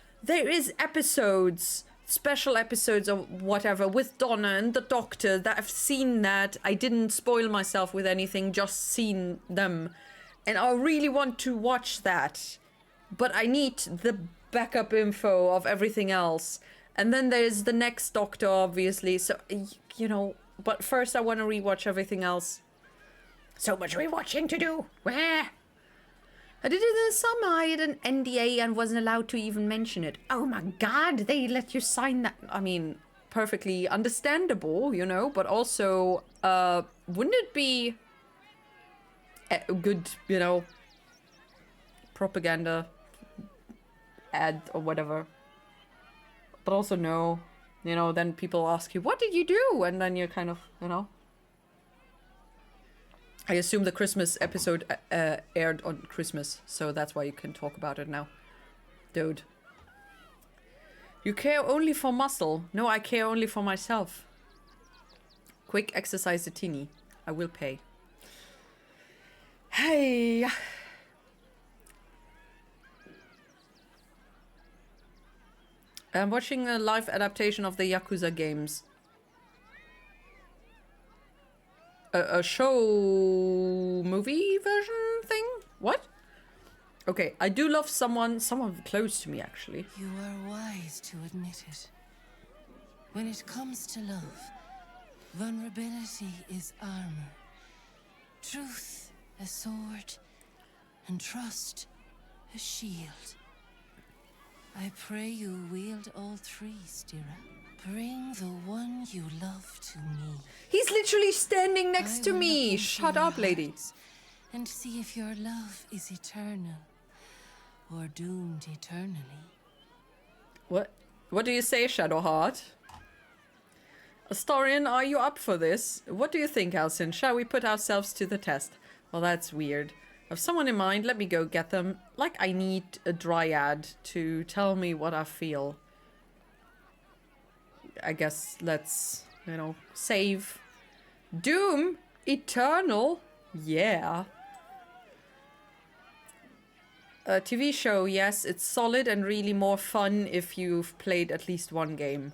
episodes, special episodes or whatever with Donna and the Doctor that I've seen that. I didn't spoil myself with anything, just seen them. And I really want to watch that. But I need the backup info of everything else. And then there's the next Doctor, obviously. So, you know, but first I want to rewatch everything else. So much rewatching to do. Where? I did it in the summer. I had an NDA and wasn't allowed to even mention it. Oh my god, they let you sign that. I mean, perfectly understandable, you know, but also, wouldn't it be a good, you know, propaganda ad or whatever? But also no, you know, then people ask you, what did you do? And then you're kind of, you know. I assume the Christmas episode aired on Christmas, so that's why you can talk about it now. Dude. You care only for muscle. No, I care only for myself. Quick exercise a teeny. I will pay. Hey. I'm watching a live adaptation of the Yakuza games. A show movie version thing? What? Okay, I do love someone close to me actually. You are wise to admit it. When it comes to love, vulnerability is armor. Truth, a sword, and trust, a shield. I pray you wield all three, Stira. Bring the one you love to me. He's literally standing next to me. Shut up, lady. And see if your love is eternal or doomed eternally. What do you say, Shadowheart? Astarion, are you up for this? What do you think, Alcyn? Shall we put ourselves to the test? Well, that's weird. Have someone in mind? Let me go get them. Like, I need a dryad to tell me what I feel. I guess let's, you know, save. Doom Eternal? Yeah. A TV show, yes, it's solid and really more fun if you've played at least one game.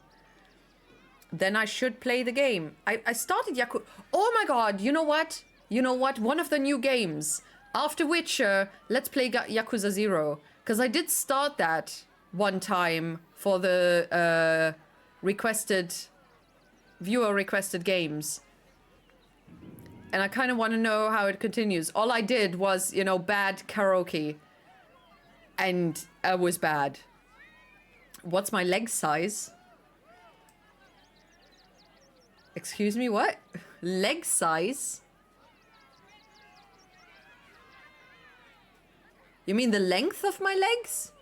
Then I should play the game. I started Yakuza. Oh my god, you know what? You know what? One of the new games. After Witcher, let's play Yakuza 0. Because I did start that one time for the viewer-requested games. And I kind of want to know how it continues. All I did was, you know, bad karaoke. And I was bad. What's my leg size? Excuse me, what? Leg size? You mean the length of my legs?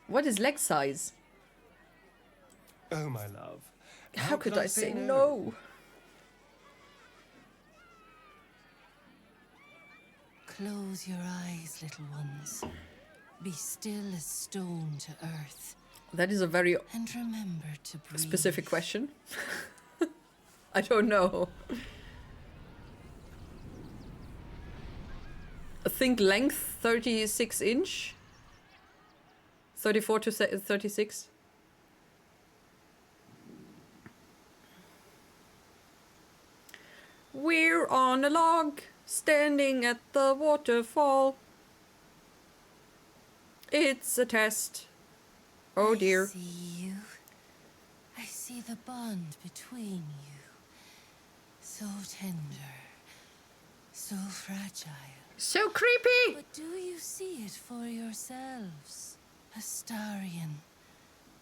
What is leg size? Oh, my love. How could I say no? Close your eyes, little ones. Be still as stone to earth. That is a very and remember to breathe. Specific question. I don't know. I think length 36 inch. 34 to 36. We're on a log, standing at the waterfall. It's a test. Oh dear. I see you. I see the bond between you. So tender. So fragile. So creepy! But do you see it for yourselves? Astarion,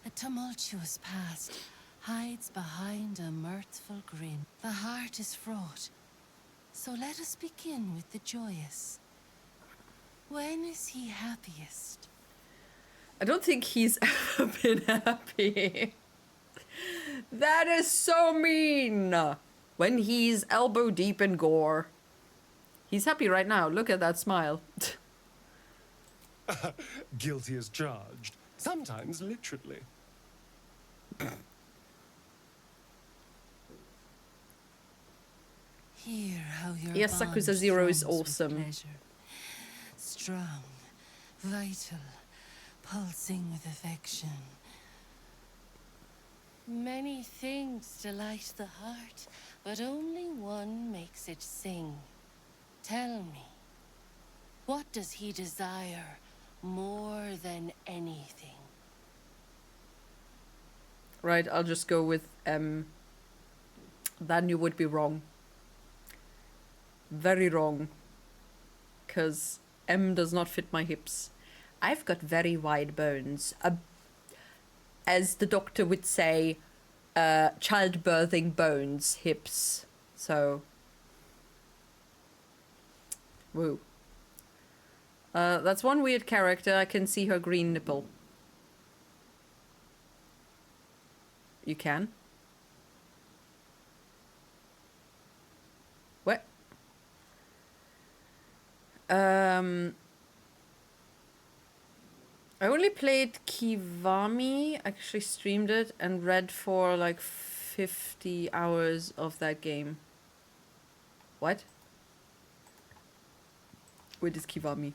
a tumultuous past, hides behind a mirthful grin. The heart is fraught. So let us begin with the joyous. When is he happiest? I don't think he's ever been happy. That is so mean. When he's elbow deep in gore. He's happy right now. Look at that smile. Guilty as charged. Sometimes literally. Hear how your Yes, bond Yakuza 0 is thrums with awesome. pleasure. Strong, vital, pulsing with affection. Many things delight the heart, but only one makes it sing. Tell me, what does he desire more than anything? Right, I'll just go with then you would be wrong. Very wrong. Because M does not fit my hips. I've got very wide bones. As the doctor would say, childbirthing bones, hips. So, woo. That's one weird character. I can see her green nipple. You can? What? I only played Kiwami, actually streamed it, and read for like 50 hours of that game. What? What is Kiwami?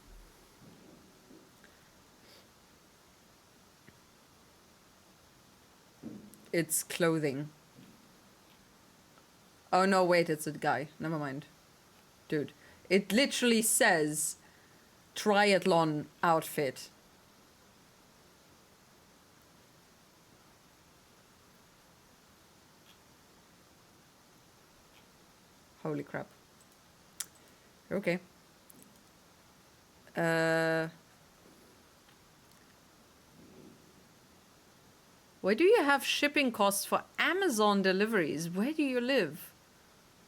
It's clothing. Oh no, wait, it's a guy. Never mind. Dude. It literally says triathlon outfit. Holy crap. Okay. Why do you have shipping costs for Amazon deliveries? Where do you live?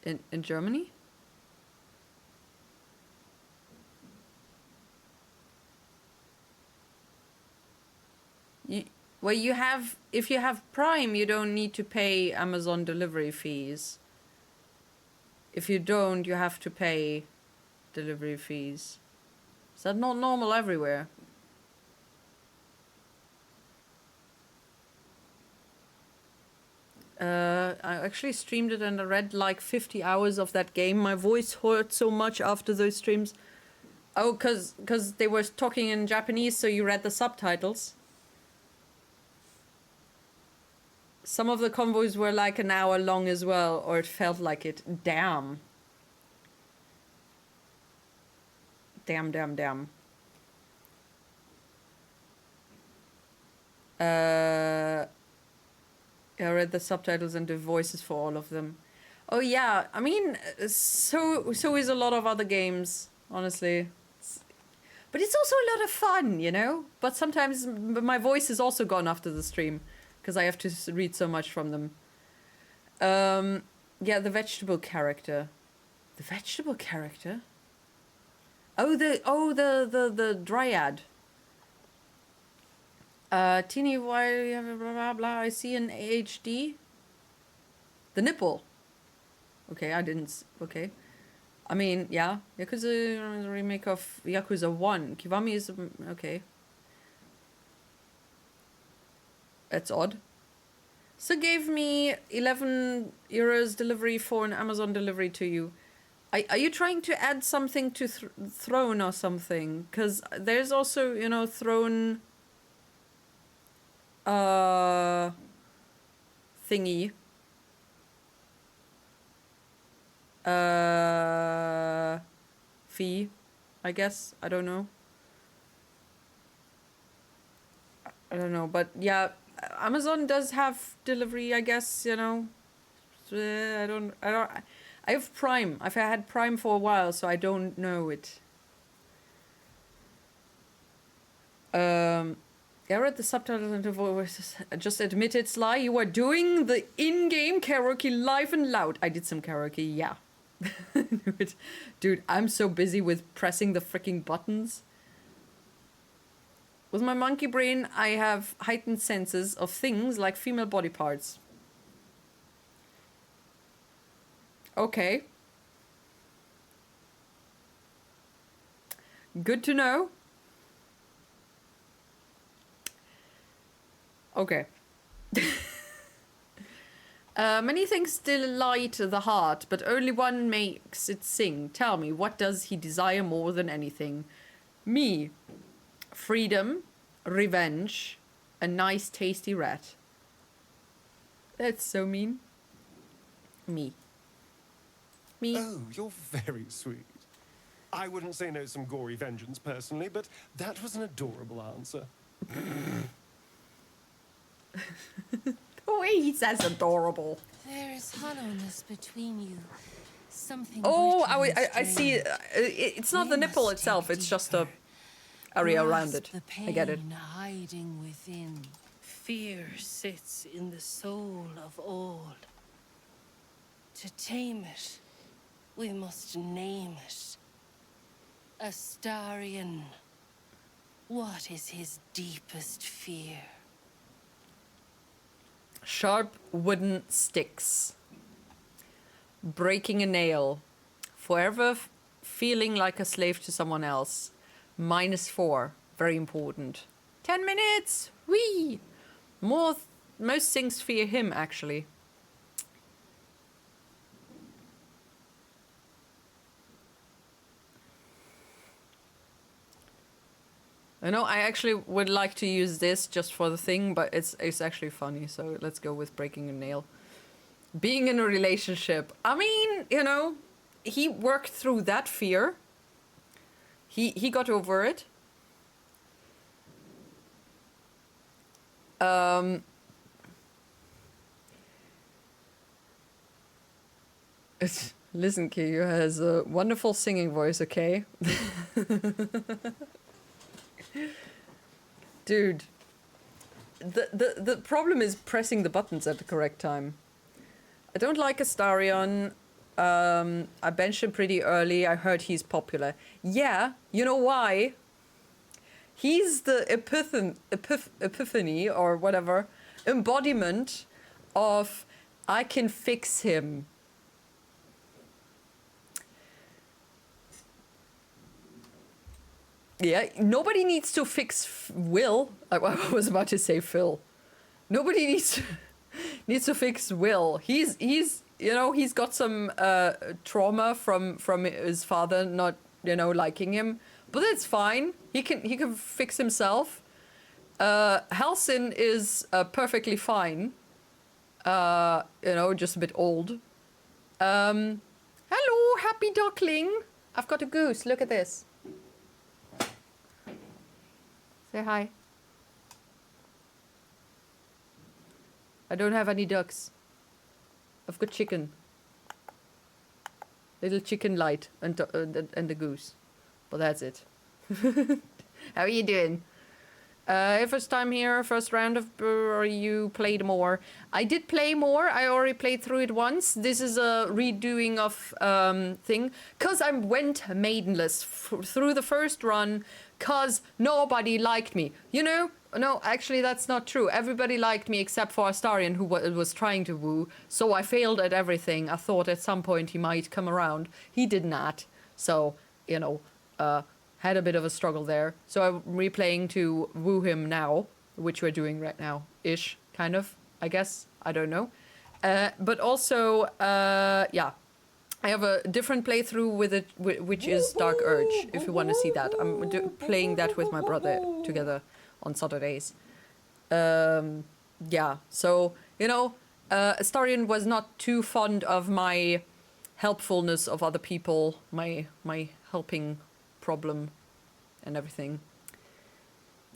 In Germany? Well, you have, if you have Prime, you don't need to pay Amazon delivery fees. If you don't, you have to pay delivery fees. Is that not normal everywhere? I actually streamed it and I read like 50 hours of that game. My voice hurt so much after those streams. Oh, cause they were talking in Japanese, so you read the subtitles. Some of the convoys were like an hour long as well, or it felt like it. Damn. Damn, damn, damn. I read the subtitles and the voices for all of them. Oh yeah, I mean, so is a lot of other games, honestly. But it's also a lot of fun, you know? But sometimes my voice is also gone after the stream, because I have to read so much from them. Yeah, the vegetable character. The vegetable character? Oh, the dryad. Teeny while blah blah blah. I see an HD. The nipple. Okay, I didn't. Okay, I mean, yeah, Yakuza is a remake of Yakuza 1. Kiwami is okay. That's odd. So gave me 11 euros delivery for an Amazon delivery to you. Are you trying to add something to Throne or something? Because there's also, you know, Throne thingy. Fee, I guess. I don't know. I don't know, but yeah, Amazon does have delivery, I guess, you know. I have Prime. I've had Prime for a while, so I don't know it. I read the subtitles and the voices. Just admit it, Sly. You are doing the in-game karaoke live and loud. I did some karaoke, yeah. Dude, I'm so busy with pressing the freaking buttons. With my monkey brain, I have heightened senses of things like female body parts. Okay. Good to know. Okay. Many things delight the heart, but only one makes it sing. Tell me, what does he desire more than anything? Me. Freedom, revenge, a nice tasty rat. That's so mean. Me. Me. Oh, you're very sweet. I wouldn't say no some gory vengeance personally, but that was an adorable answer. The way he says adorable. There is hollowness between you. Something. Oh, I see. It's not the nipple itself. It's just a area around it. I get it. Hiding within. Fear sits in the soul of all. To tame it, we must name it. Astarion. What is his deepest fear? Sharp wooden sticks. Breaking a nail. Forever feeling like a slave to someone else. -4. Very important. 10 minutes! Whee! Most things fear him, actually. I know I actually would like to use this just for the thing, but it's actually funny, so let's go with breaking a nail. Being in a relationship. I mean, you know, he worked through that fear. He got over it. Listen, Kiryu has a wonderful singing voice, okay? Dude, the problem is pressing the buttons at the correct time. I don't like Astarion. I benched him pretty early. I heard he's popular. Yeah, you know why? He's the epiphany or whatever, embodiment of I can fix him. Yeah, nobody needs to fix Will. I was about to say Phil. Nobody needs to fix Will. He's you know, he's got some trauma from his father not, you know, liking him, but that's fine. He can fix himself. Halsin is perfectly fine. You know, just a bit old. Hello, happy duckling. I've got a goose. Look at this. Say hi. I don't have any ducks. I've got chicken. Little chicken light and the goose. But that's it. How are you doing? First time here, first round of or you played more. I did play more. I already played through it once. This is a redoing of thing. Cause I went maidenless through the first run. Cause nobody liked me. You know? No, actually that's not true. Everybody liked me except for Astarion, who was trying to woo. So I failed at everything. I thought at some point he might come around. He did not. So, you know, had a bit of a struggle there. So I'm replaying to woo him now, which we're doing right now. Ish, kind of, I guess. I don't know. But also, yeah. I have a different playthrough with it, which is Dark Urge, if you want to see that. I'm playing that with my brother together on Saturdays. Yeah, so, you know, Astarion was not too fond of my helpfulness of other people, my helping problem and everything.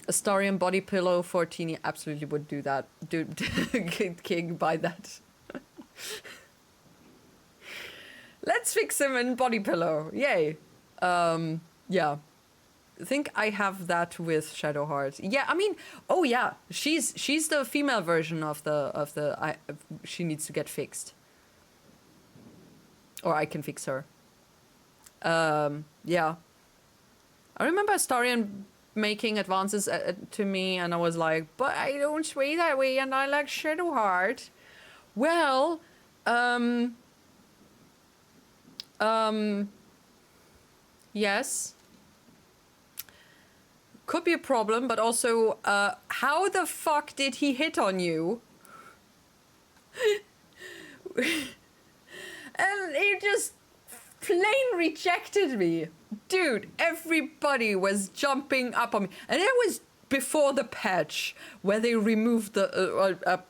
Astarion body pillow for Teeny absolutely would do that. Dude, King, buy that. Let's fix him in body pillow. Yay. Yeah. I think I have that with Shadowheart. Yeah, I mean, oh yeah, she's the female version of the she needs to get fixed. Or I can fix her. Yeah. I remember Astarion making advances to me and I was like, but I don't sway that way and I like Shadowheart. Well, yes. Could be a problem, but also, how the fuck did he hit on you? And he just plain rejected me. Dude, everybody was jumping up on me. And it was before the patch where they removed the,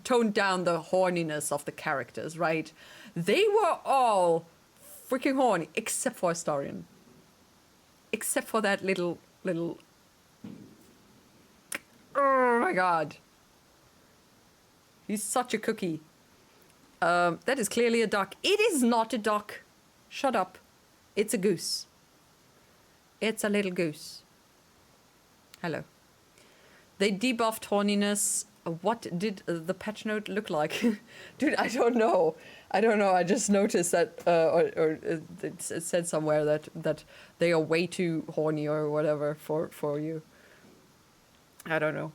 toned down the horniness of the characters, right? They were all freaking horny, except for Astarion. Except for that little... Oh my god. He's such a cookie. That is clearly a duck. It is not a duck. Shut up. It's a goose. It's a little goose. Hello. They debuffed horniness. What did the patch note look like? Dude, I don't know. I just noticed that, or it said somewhere that they are way too horny or whatever for you. I don't know.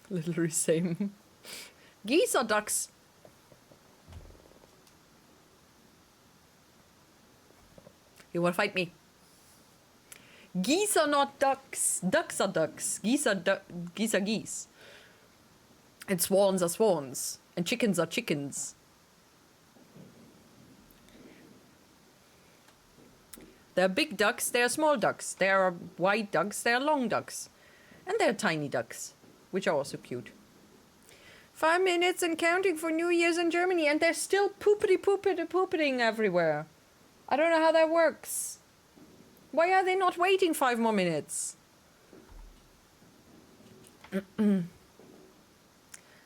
Literally same. Geese or ducks? You wanna fight me? Geese are not ducks. Ducks are ducks. Geese are geese are geese. And swans are swans. And chickens are chickens. There are big ducks, there are small ducks. There are white ducks, there are long ducks. And there are tiny ducks, which are also cute. 5 minutes and counting for New Year's in Germany, and they're still pooping everywhere. I don't know how that works. Why are they not waiting 5 more minutes? I'm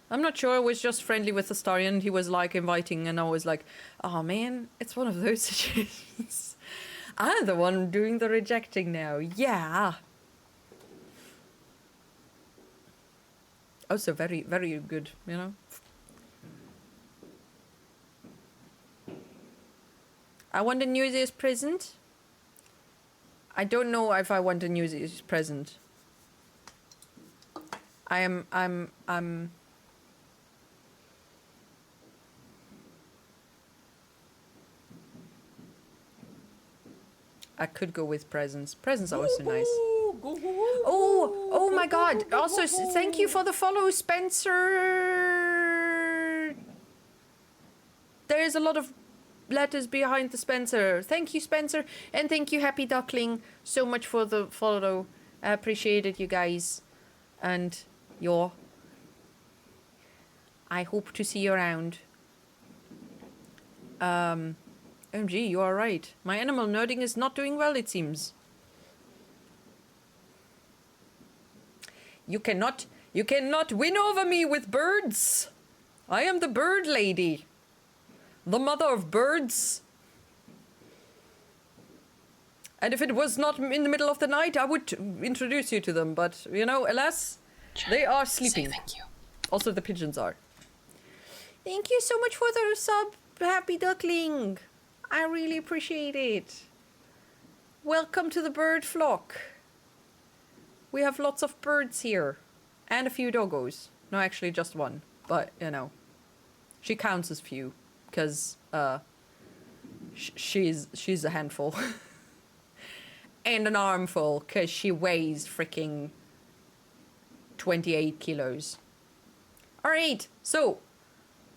not sure. I was just friendly with Astarion. He was like inviting, and I was like, oh man, it's one of those situations. I'm the one doing the rejecting now. Yeah. Also very, very good, you know. I want a New Year's present. I don't know if I want a New Year's present. I'm I could go with presents. Presents are also nice. Oh my god. Also, thank you for the follow, Spencer. There is a lot of letters behind the Spencer. Thank you, Spencer. And thank you, Happy Duckling, so much for the follow. I appreciate it, you guys. And I hope to see you around. OMG, you are right. My animal nerding is not doing well, it seems. You cannot win over me with birds. I am the bird lady. The mother of birds. And if it was not in the middle of the night, I would introduce you to them. But, you know, alas, they are sleeping. Thank you. Also, the pigeons are. Thank you so much for the sub, Happy Duckling. I really appreciate it. Welcome to the bird flock. We have lots of birds here. And a few doggos. No, actually just one. But, you know. She counts as few. Because, she's a handful. And an armful. Because she weighs freaking 28 kilos. Alright, so...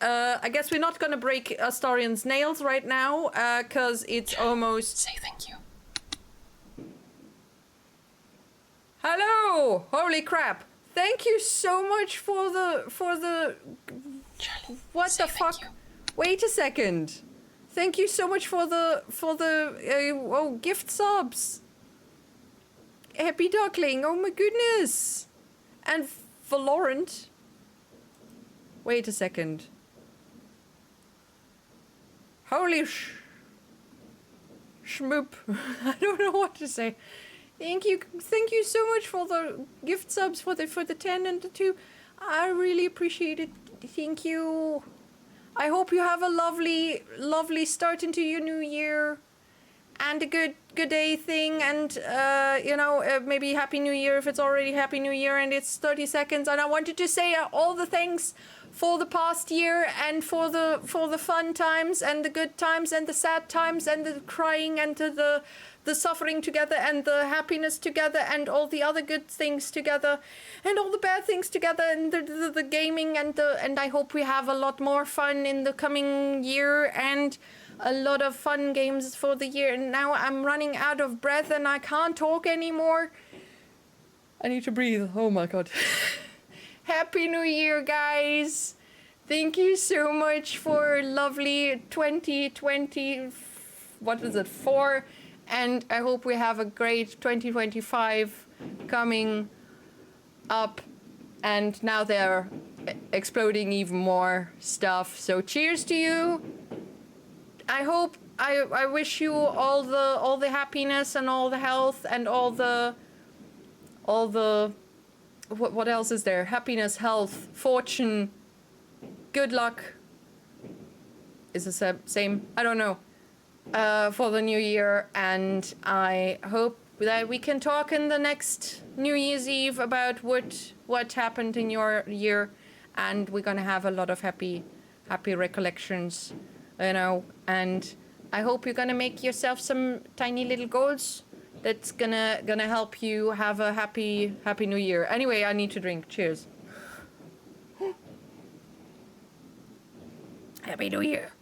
I guess we're not gonna break Astarion's nails right now, cause it's almost... Say thank you. Hello! Holy crap! Thank you so much for the... Charlie, what the fuck? Wait a second. Thank you so much for the gift subs. Happy Duckling, oh my goodness. And Valorant. Wait a second. Holy schmoop. I don't know what to say. Thank you so much for the gift subs for the 10 and the 2. I really appreciate it. Thank you. I hope you have a lovely start into your new year. And a good day thing, and maybe Happy New Year if it's already Happy New Year and it's 30 seconds. And I wanted to say all the thanks for the past year, and for the fun times and the good times and the sad times and the crying and the suffering together and the happiness together and all the other good things together and all the bad things together and the gaming and I hope we have a lot more fun in the coming year and a lot of fun games for the year. And now I'm running out of breath and I can't talk anymore. I need to breathe. Oh my god. Happy New Year, guys. Thank you so much for lovely 2020, what is it, 4? And I hope we have a great 2025 coming up. And now they're exploding even more stuff. So cheers to you. I hope, I wish you all the happiness and all the health and all the what else is there? Happiness, health, fortune, good luck. Is the same? I don't know. For the new year, and I hope that we can talk in the next New Year's Eve about what happened in your year, and we're gonna have a lot of happy recollections, you know. And I hope you're gonna make yourself some tiny little goals. That's gonna help you have a happy New Year. Anyway, I need to drink. Cheers. Happy New Year.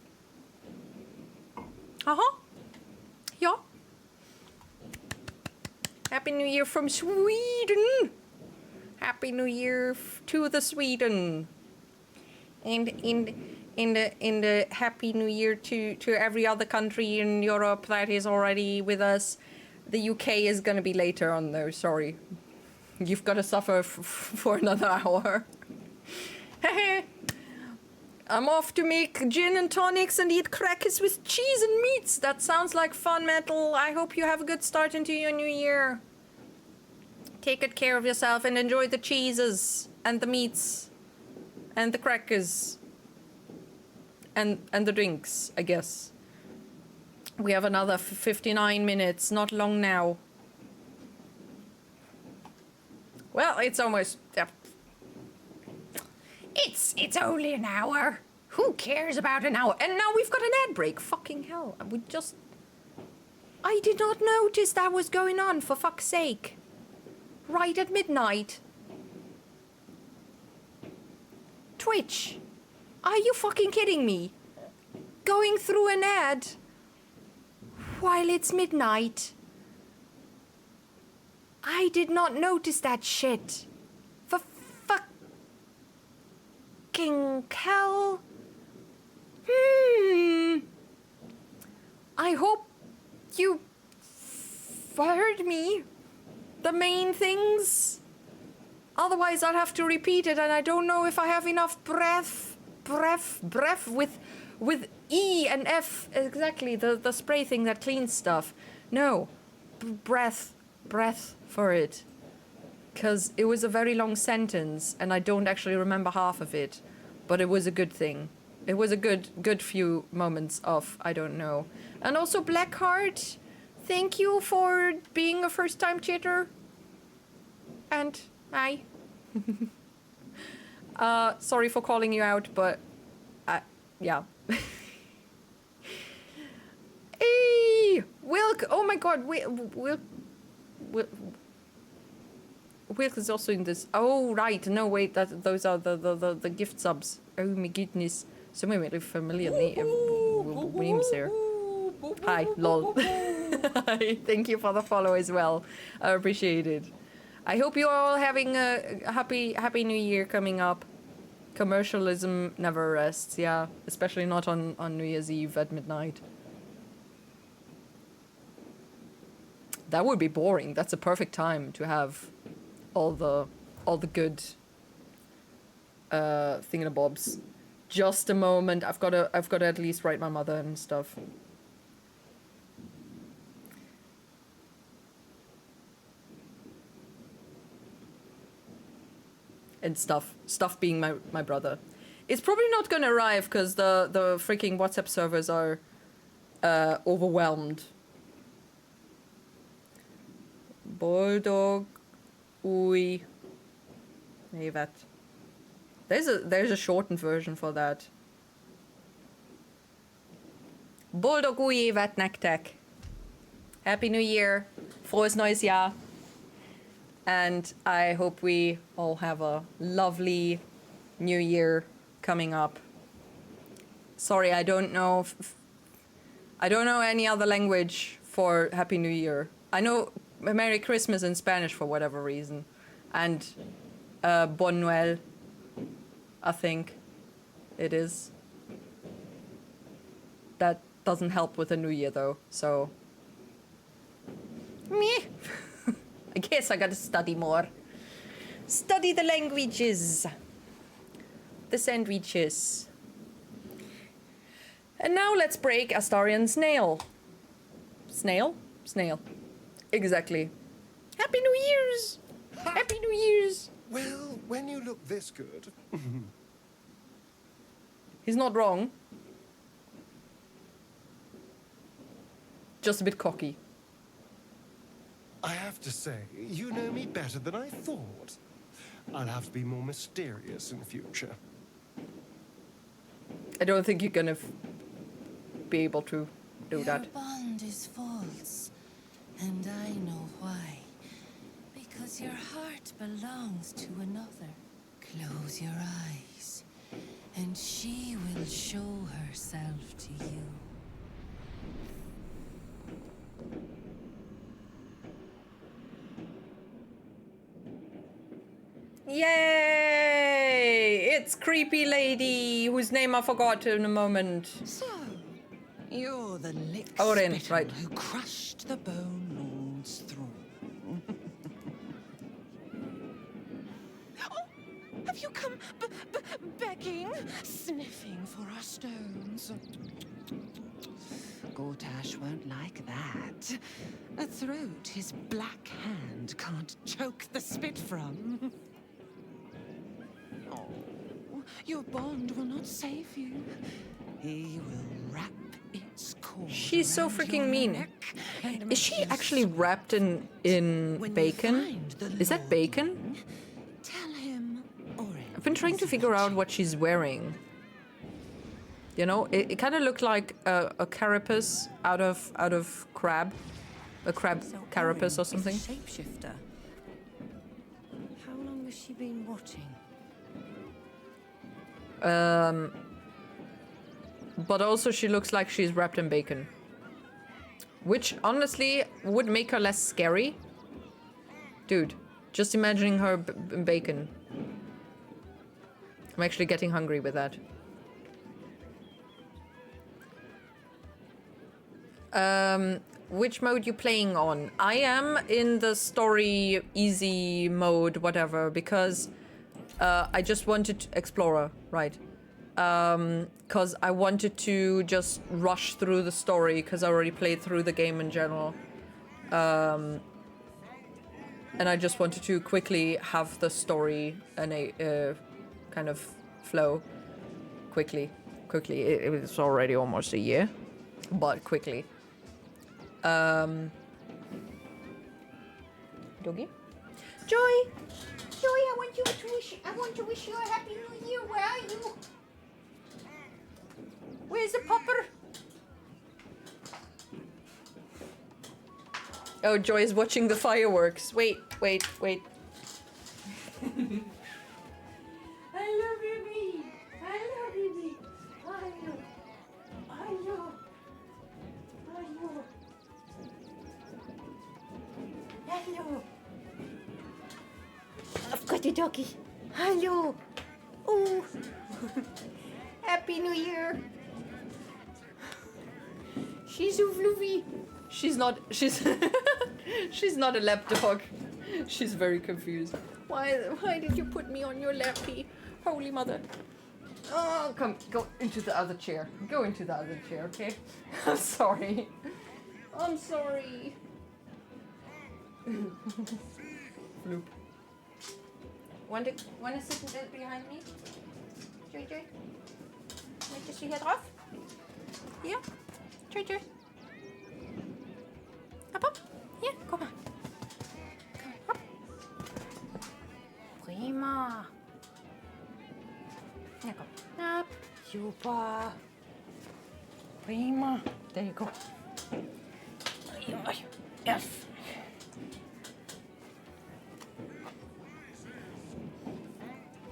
Yeah. Happy New Year from Sweden. Happy New Year to the Sweden. And in the Happy New Year to every other country in Europe that is already with us. The UK is gonna be later on though, sorry. You've gotta suffer for another hour. I'm off to make gin and tonics and eat crackers with cheese and meats. That sounds like fun, Metal. I hope you have a good start into your new year. Take good care of yourself and enjoy the cheeses and the meats and the crackers and the drinks, I guess. We have another 59 minutes, not long now. Well, it's almost... It's only an hour. Who cares about an hour? And now we've got an ad break. Fucking hell. I did not notice that was going on, for fuck's sake. Right at midnight. Twitch. Are you fucking kidding me? Going through an ad while it's midnight. I did not notice that shit. For fucking hell. I hope you heard me. The main things. Otherwise I'll have to repeat it, and I don't know if I have enough breath with E and F, exactly, the spray thing that cleans stuff. No, breath for it. Because it was a very long sentence, and I don't actually remember half of it, but it was a good thing. It was a good few moments of, I don't know. And also Blackheart, thank you for being a first-time chatter. And hi. Sorry for calling you out, but yeah. Hey, Wilk! Oh my God, Wilk is also in this. Oh right, no wait, those are the gift subs. Oh my goodness, so many familiar names there. Hi, lol. Hi, thank you for the follow as well. I appreciate it. I hope you're all having a happy New Year coming up. Commercialism never rests, yeah, especially not on New Year's Eve at midnight. That would be boring. That's a perfect time to have all the good thingamabobs. Just a moment. I've got to at least write my mother and stuff. And stuff being my brother. It's probably not gonna arrive because the freaking WhatsApp servers are overwhelmed. Bulldog Ui Evet. There's a shortened version for that. Bulldog Ui Evet nektek. Happy New Year. Frohes neues Jahr. And I hope we all have a lovely New Year coming up. Sorry, I don't know any other language for Happy New Year. I know Merry Christmas in Spanish for whatever reason, and Bon Noël, I think it is. That doesn't help with the New Year though, so meh. I guess I gotta study more. Study the languages. The sandwiches. And now let's break Astarian's nail. Snail? Snail. Exactly. Happy New Year's! Happy New Year's! Well, when you look this good... He's not wrong. Just a bit cocky. I have to say, you know me better than I thought. I'll have to be more mysterious in future. I don't think you're gonna be able to do that. Your bond is false, and I know why. Because your heart belongs to another. Close your eyes, and she will show herself to you. Yay! It's Creepy Lady, whose name I forgot in a moment. So, you're the lick Oren, right. who crushed the Bone Lord's throne. Oh, have you come begging, sniffing for our stones? Gortash won't like that. A throat his black hand can't choke the spit from. Oh, your bond will not save you. He will wrap its core She's so freaking mean. Is she actually wrapped in bacon? Is that bacon? Tell him, I've been trying to figure out what she's wearing. You know, it kind of looked like a carapace out of crab, a crab carapace or something. Shapeshifter. How long has she been watching? But also she looks like she's wrapped in bacon, which honestly would make her less scary. Dude, just imagining her in bacon. I'm actually getting hungry with that. Which mode you playing on? I am in the story easy mode, whatever, because I just wanted Explorer, right? Because I wanted to just rush through the story because I already played through the game in general. And I just wanted to quickly have the story and a kind of flow quickly. It was already almost a year, but quickly. Doggy? Joy! Joy, I want to wish you a happy new year. Where are you? Where's the popper? Oh, Joy is watching the fireworks. Wait. I love you, me. I love you, me. I know. Hello. I've got a doggy. Hello. Oh. Happy New Year. She's so fluffy. She's not a lap dog. She's very confused. Why did you put me on your lappy? Holy mother. Oh, come, go into the other chair. Go into the other chair, okay? I'm sorry. I'm sorry. Floop. Want to sit behind me? Joy. Möchtest du hier drauf? Hier? Joy. Hopp. Hier, guck mal. Komm, hopp. Prima. Ja, komm. Hopp. Super. Prima. There you go. Yes.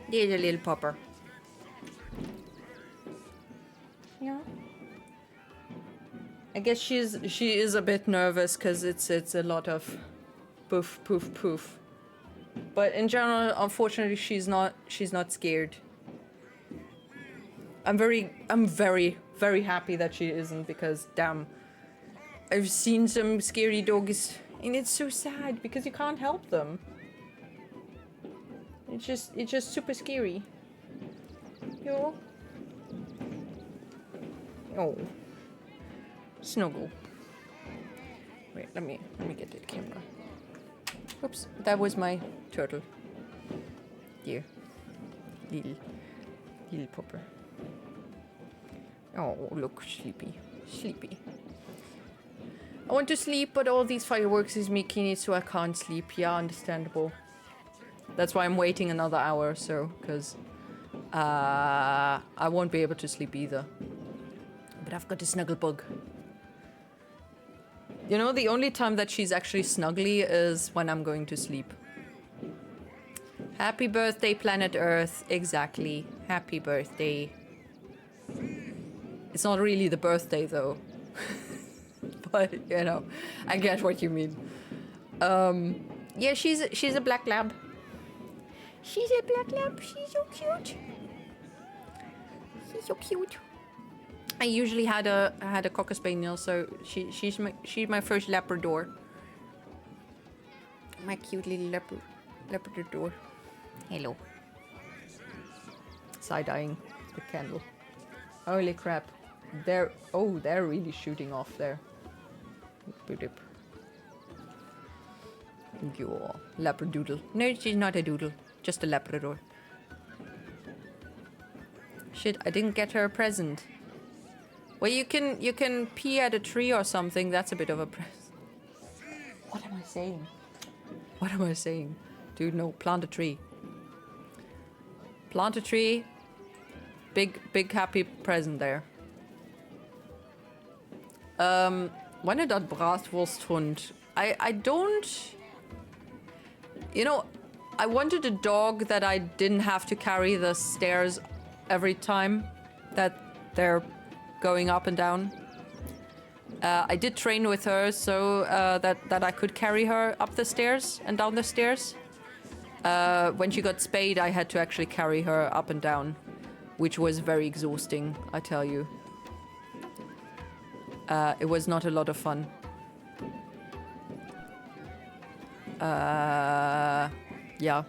There's a little popper. Yeah. I guess she is a bit nervous because it's a lot of poof. But in general, unfortunately, she's not scared. I'm very happy that she isn't, because damn, I've seen some scary dogs and it's so sad because you can't help them. It's just super scary. Yo. Oh. Snuggle. Wait, let me get the camera. Oops, that was my turtle. Here. Little popper. Oh, look, sleepy. I want to sleep, but all these fireworks is making it so I can't sleep. Yeah, understandable. That's why I'm waiting another hour or so, because I won't be able to sleep either. But I've got a snuggle bug. You know, the only time that she's actually snuggly is when I'm going to sleep. Happy birthday, planet Earth. Exactly. Happy birthday. It's not really the birthday, though. But, you know, I get what you mean. Yeah, she's a black lab. She's a black lab. She's so cute. She's so cute. I usually had a cocker spaniel, so she's my first Labrador. My cute little Labrador. Hello. Side-eyeing the candle. Holy crap! They're really shooting off there. Boop. Your Labradoodle. No, she's not a doodle. Just a Labrador. Shit! I didn't get her a present. Well, you can pee at a tree or something. That's a bit of a press. What am I saying? What am I saying? Dude, no. Plant a tree. Plant a tree. Big happy present there. Meine dat Bratwursthund. I don't... You know, I wanted a dog that I didn't have to carry the stairs every time that they're going up and down. I did train with her so that I could carry her up the stairs and down the stairs. When she got spayed, I had to actually carry her up and down, which was very exhausting, I tell you. It was not a lot of fun. Yeah.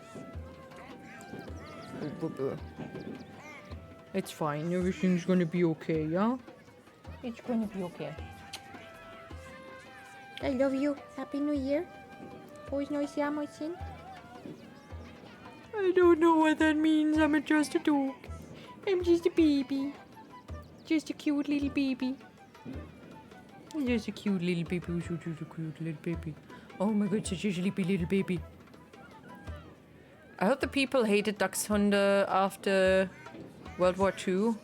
It's fine. Everything's gonna be okay, yeah? It's gonna be okay. I love you. Happy New Year. Pois nós somos sim. I don't know what that means. I'm just a dog. I'm just a baby. Just a cute little baby. Just a cute little baby. Just a cute little baby. Oh my god, such a sleepy little baby. I heard the people hated Dachshunde after World War II.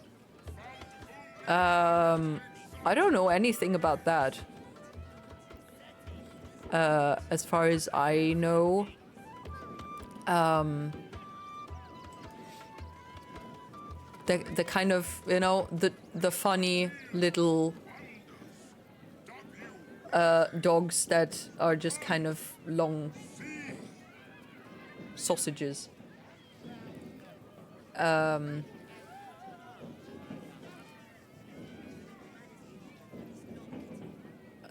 I don't know anything about that. As far as I know, the kind of, you know, the funny little dogs that are just kind of long sausages.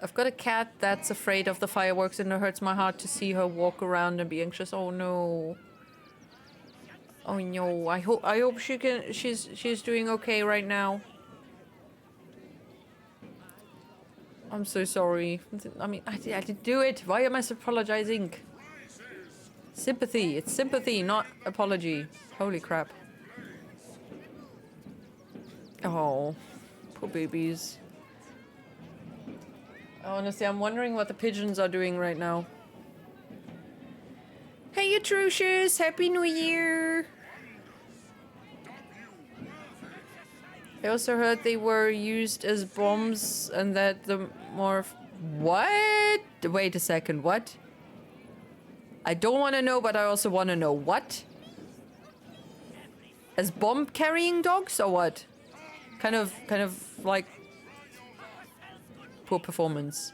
I've got a cat that's afraid of the fireworks and it hurts my heart to see her walk around and be anxious. Oh no. Oh no. I hope she's doing okay right now. I'm so sorry. I mean, I did do it. Why am I apologizing? Sympathy. It's sympathy, not apology. Holy crap. Oh, poor babies. Honestly, I'm wondering what the pigeons are doing right now. Hey, Atrocious! Happy New Year! I also heard they were used as bombs and that the more... What? Wait a second, what? I don't want to know, but I also want to know. What? As bomb-carrying dogs or what? Kind of like... Poor performance.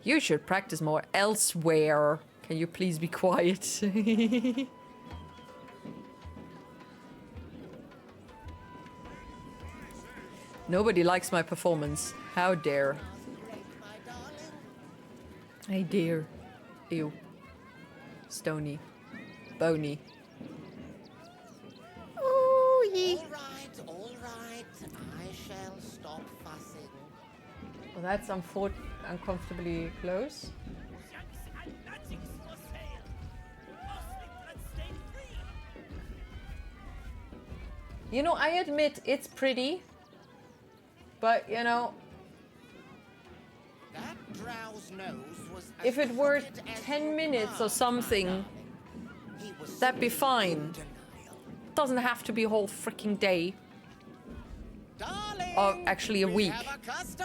You should practice more elsewhere. Can you please be quiet? Nobody likes my performance. How dare. I dare. Ew. Stony. Bony. Oh, yeah. All right. I shall stop fussing. Well, that's uncomfortably close. You know, I admit it's pretty, but you know, That drow's nose was if it were 10 minutes or something, that'd be fine. Doesn't have to be a whole freaking day. Or actually a week,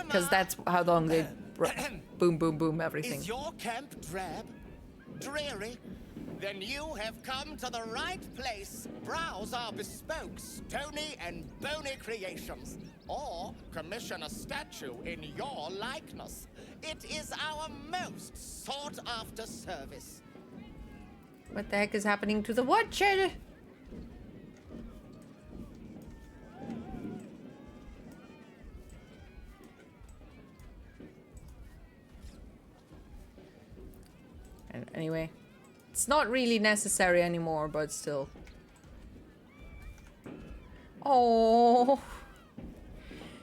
because that's how long they boom, boom, boom, everything. Is your camp drab? Dreary? Then you have come to the right place. Browse our bespoke, stony and bony creations. Or commission a statue in your likeness. It is our most sought-after service. What the heck is happening to the Watcher? Anyway, it's not really necessary anymore, but still. Oh,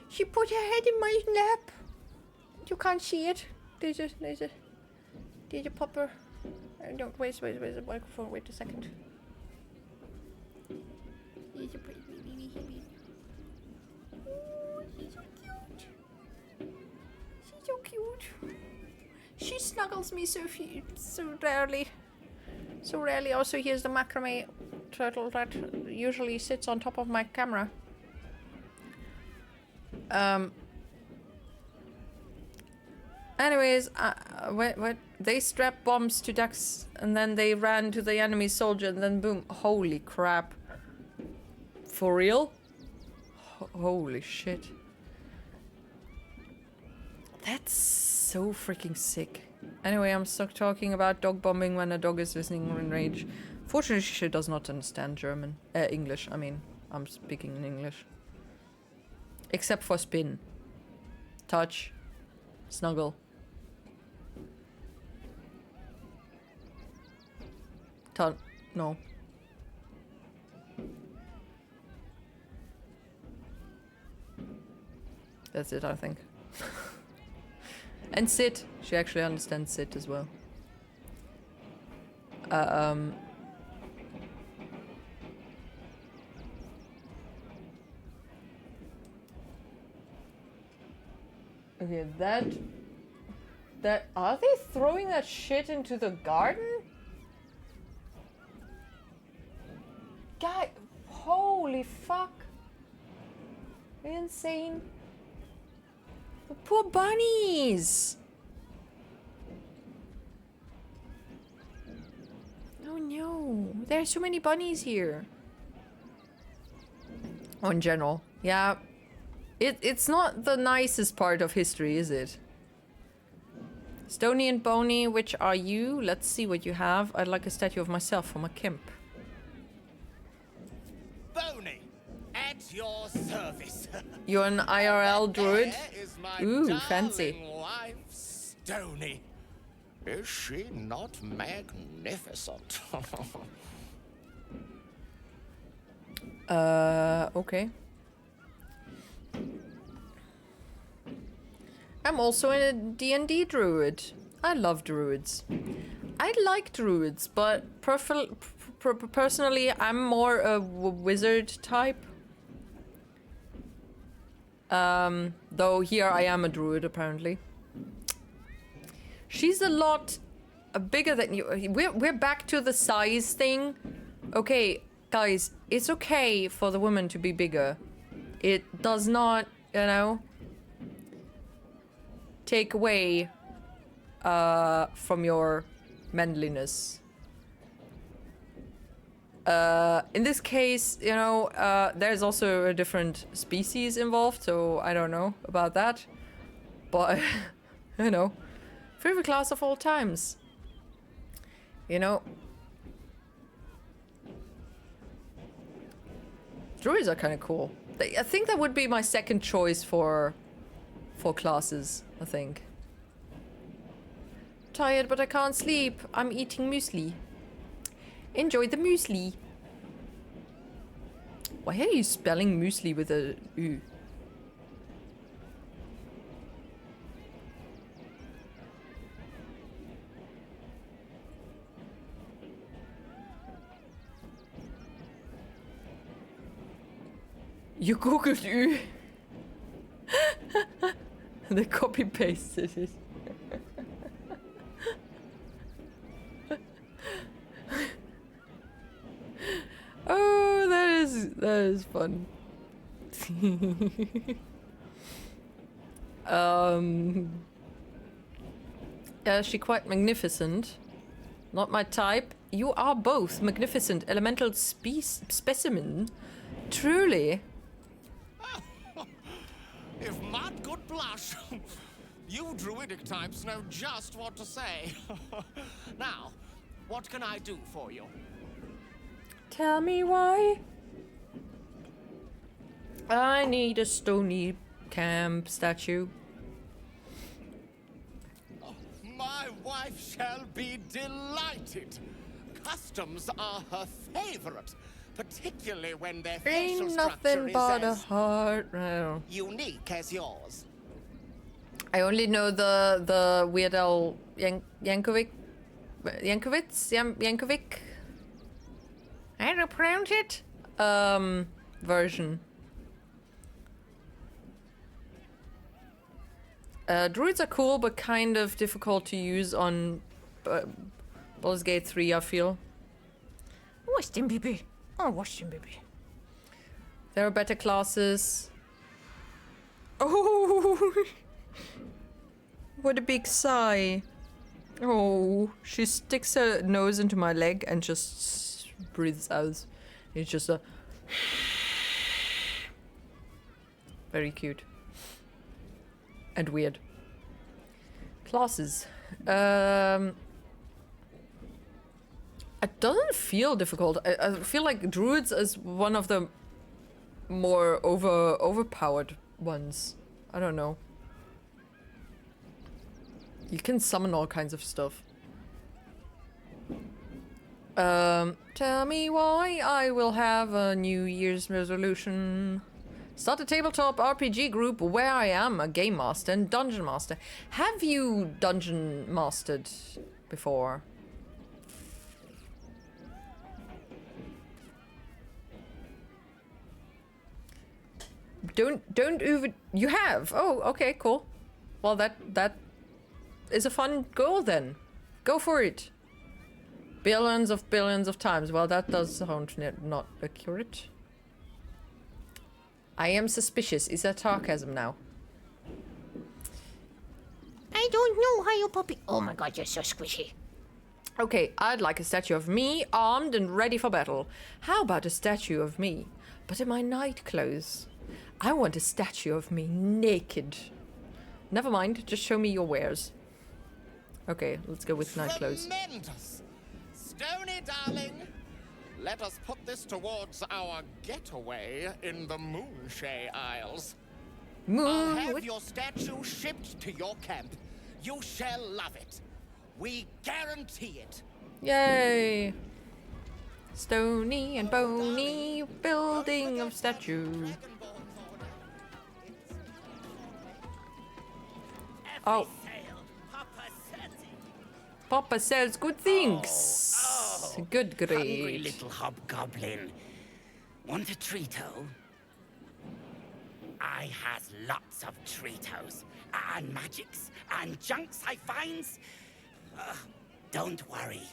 she put her head in my lap. You can't see it. There's a popper. Don't where's the microphone? Wait a second. He's a pretty baby. Oh, he's so cute. snuggles me so rarely. So rarely. Also, here's the macrame turtle that usually sits on top of my camera. Anyways, what they strapped bombs to ducks and then they ran to the enemy soldier and then boom. Holy crap. For real? Holy shit. That's so freaking sick. Anyway, I'm stuck talking about dog bombing when a dog is listening in rage. Fortunately, she does not understand German. English, I mean. I'm speaking in English. Except for spin. Touch. Snuggle. No. That's it, I think. And sit. She actually understands sit as well. Okay, that are they throwing that shit into the garden? God, holy fuck. Are you insane? The poor bunnies! Oh no, there are so many bunnies here. Oh, in general, yeah. It's not the nicest part of history, is it? Stony and Bony, which are you? Let's see what you have. I'd like a statue of myself from a Kemp. Bony, at your service. You're an IRL druid? There is my Ooh, fancy. darling wife, Stony. Is she not magnificent? Okay. I'm also a D&D druid. I love druids. I like druids, but personally, I'm more a wizard type. Though here I am a druid, apparently. She's a lot bigger than you. We're back to the size thing. Okay, guys, it's okay for the woman to be bigger. It does not, you know, take away from your manliness. In this case, you know, there's also a different species involved, so I don't know about that. But, you know, favorite class of all times. You know, druids are kind of cool. I think that would be my second choice for classes, I think. Tired, but I can't sleep. I'm eating muesli. Enjoy the muesli. Why are you spelling muesli with a U? You googled U. They copy pasted it. Oh, that is fun. Yeah, she quite magnificent. Not my type. You are both magnificent elemental specimen. Truly. If Matt could blush, you druidic types know just what to say. Now, what can I do for you? Tell me why. I need a stony camp statue. Oh, my wife shall be delighted. Customs are her favorite, particularly when their facial Ain't structure nothing is but a as heart. No. unique as yours. I only know the Weird Al Yankovic. I don't pronounce it. Version. Druids are cool, but kind of difficult to use on Baldur's Gate 3, I feel. What's them, baby? Oh, what's them, baby? There are better classes. Oh! What a big sigh. Oh, she sticks her nose into my leg and just breathes out. It's just a... Very cute. And weird. Classes. It doesn't feel difficult. I feel like druids is one of the more overpowered ones. I don't know. You can summon all kinds of stuff. Tell me why I will have a New Year's resolution. Start a tabletop RPG group where I am a game master and dungeon master. Have you dungeon mastered before? Don't even... You have? Oh, okay, cool. Well, that is a fun goal then. Go for it. Billions of times. Well, that does sound not accurate. I am suspicious. Is that sarcasm now? I don't know how you puppy. Oh my god, you're so squishy. Okay, I'd like a statue of me, armed and ready for battle. How about a statue of me, but in my night clothes? I want a statue of me naked. Never mind, just show me your wares. Okay, let's go with night clothes. Tremendous! Stony, darling, let us put this towards our getaway in the Moonshay Isles. I'll have your statue shipped to your camp. You shall love it. We guarantee it. Yay! Stony and bony building of statue. Oh. Papa sells good things. Good grade. Hungry little hobgoblin. Want a treato? I has lots of treatos and magics and junks I finds. Don't worry.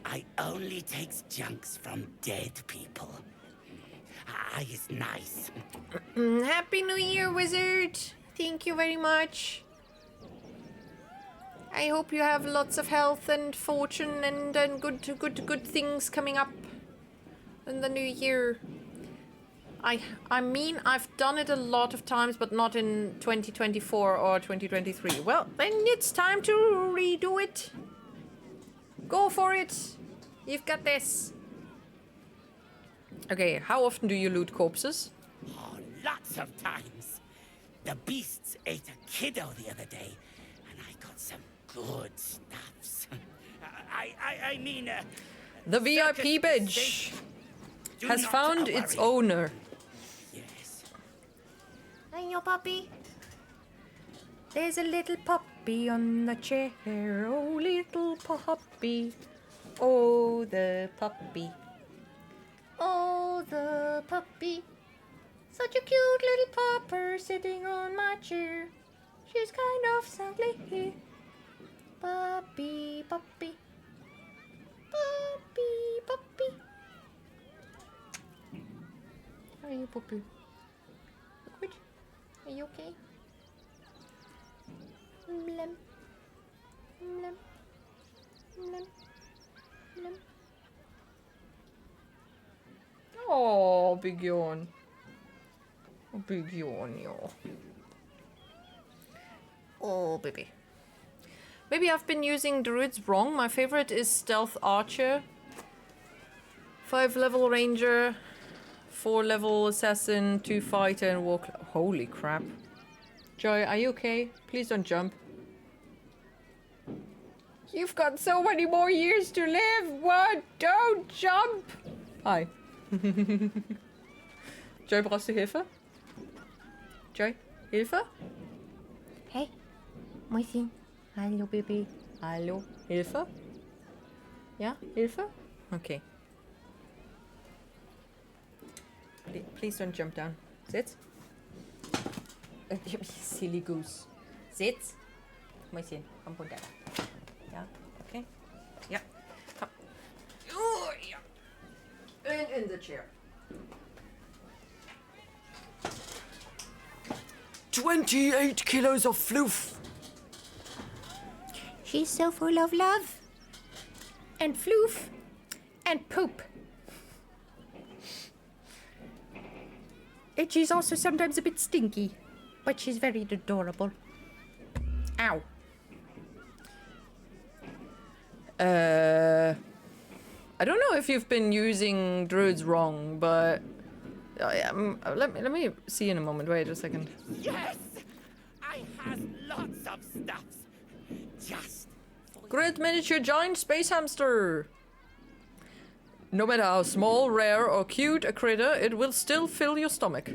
I only takes junks from dead people. I is nice. Happy New Year, wizard. Thank you very much. I hope you have lots of health and fortune and good things coming up in the new year. I mean, I've done it a lot of times, but not in 2024 or 2023. Well, then it's time to redo it. Go for it. You've got this. Okay, how often do you loot corpses? Oh, lots of times. The beasts ate a kiddo the other day, and I got some good stuffs. I mean... the VIP badge has found its owner. Yes. Hey, your puppy. There's a little puppy on the chair. Oh, little puppy. Oh, the puppy. Oh, the puppy. Such a cute little pupper sitting on my chair. She's kind of sadly. Puppy, puppy. Puppy, puppy. How are you, puppy? Good. Are you okay? Blem. Blem. Blem. Blem. Oh, big yawn. Oh, big yawn, yo. Oh, baby. Maybe I've been using druids wrong. My favorite is stealth archer, 5-level ranger, 4-level assassin, 2 fighter, and walk. Holy crap! Joy, are you okay? Please don't jump. You've got so many more years to live. What? Don't jump. Hi. Joy, brauchst du Hilfe? Joy, Hilfe? Hey, Mäuschen. Hallo, Baby. Hallo, Hilfe? Ja, Hilfe? Okay. Please don't jump down. Sit. You silly goose. Sit. Mäuschen, komm runter. Ja, okay. Ja, komm. Oh, ja. And in the chair. 28 kilos of floof. She's so full of love. And floof. And poop. And she's also sometimes a bit stinky. But she's very adorable. Ow. I don't know if you've been using druids wrong, but let me see in a moment. Wait a second. Yes! I has lots of stuffs. Just Great miniature giant space hamster. No matter how small, rare, or cute a critter, it will still fill your stomach.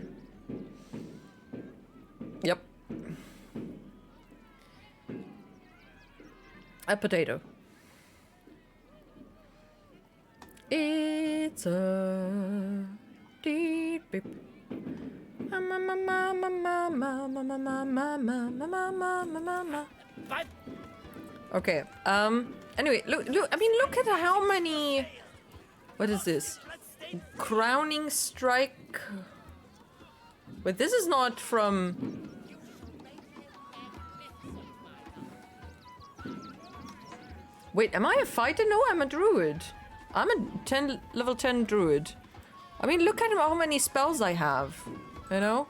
Yep. A potato. It's a deep beep. Okay. Anyway, look. I mean, look at how many. What is this? Crowning strike. But this is not from. Wait, am I a fighter? No, I'm a druid. I'm a level 10 druid. I mean, look at how many spells I have. You know?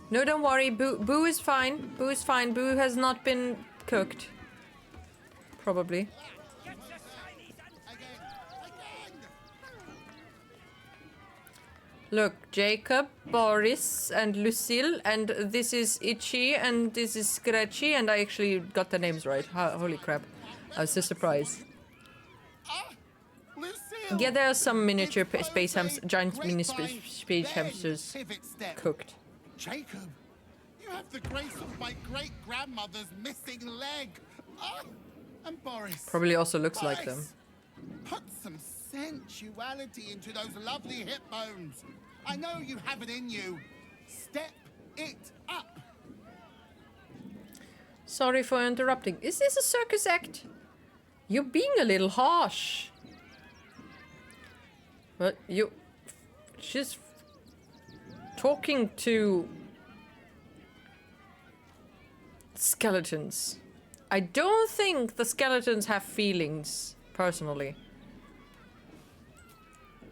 No, don't worry. Boo is fine. Boo is fine. Boo has not been cooked. Probably. Look, Jacob, Boris, and Lucille, and this is Itchy, and this is Scratchy, and I actually got the names right. Holy crap. I was so surprised. Yeah, there are some miniature space hamsters, giant mini space hamsters cooked. Jacob, you have the grace of my great-grandmother's missing leg. And Boris. Probably also looks like them. Put some sensuality into those lovely hip bones. I know you have it in you. Step it up. Sorry for interrupting. Is this a circus act? You're being a little harsh. But she's talking to skeletons. I don't think the skeletons have feelings, personally.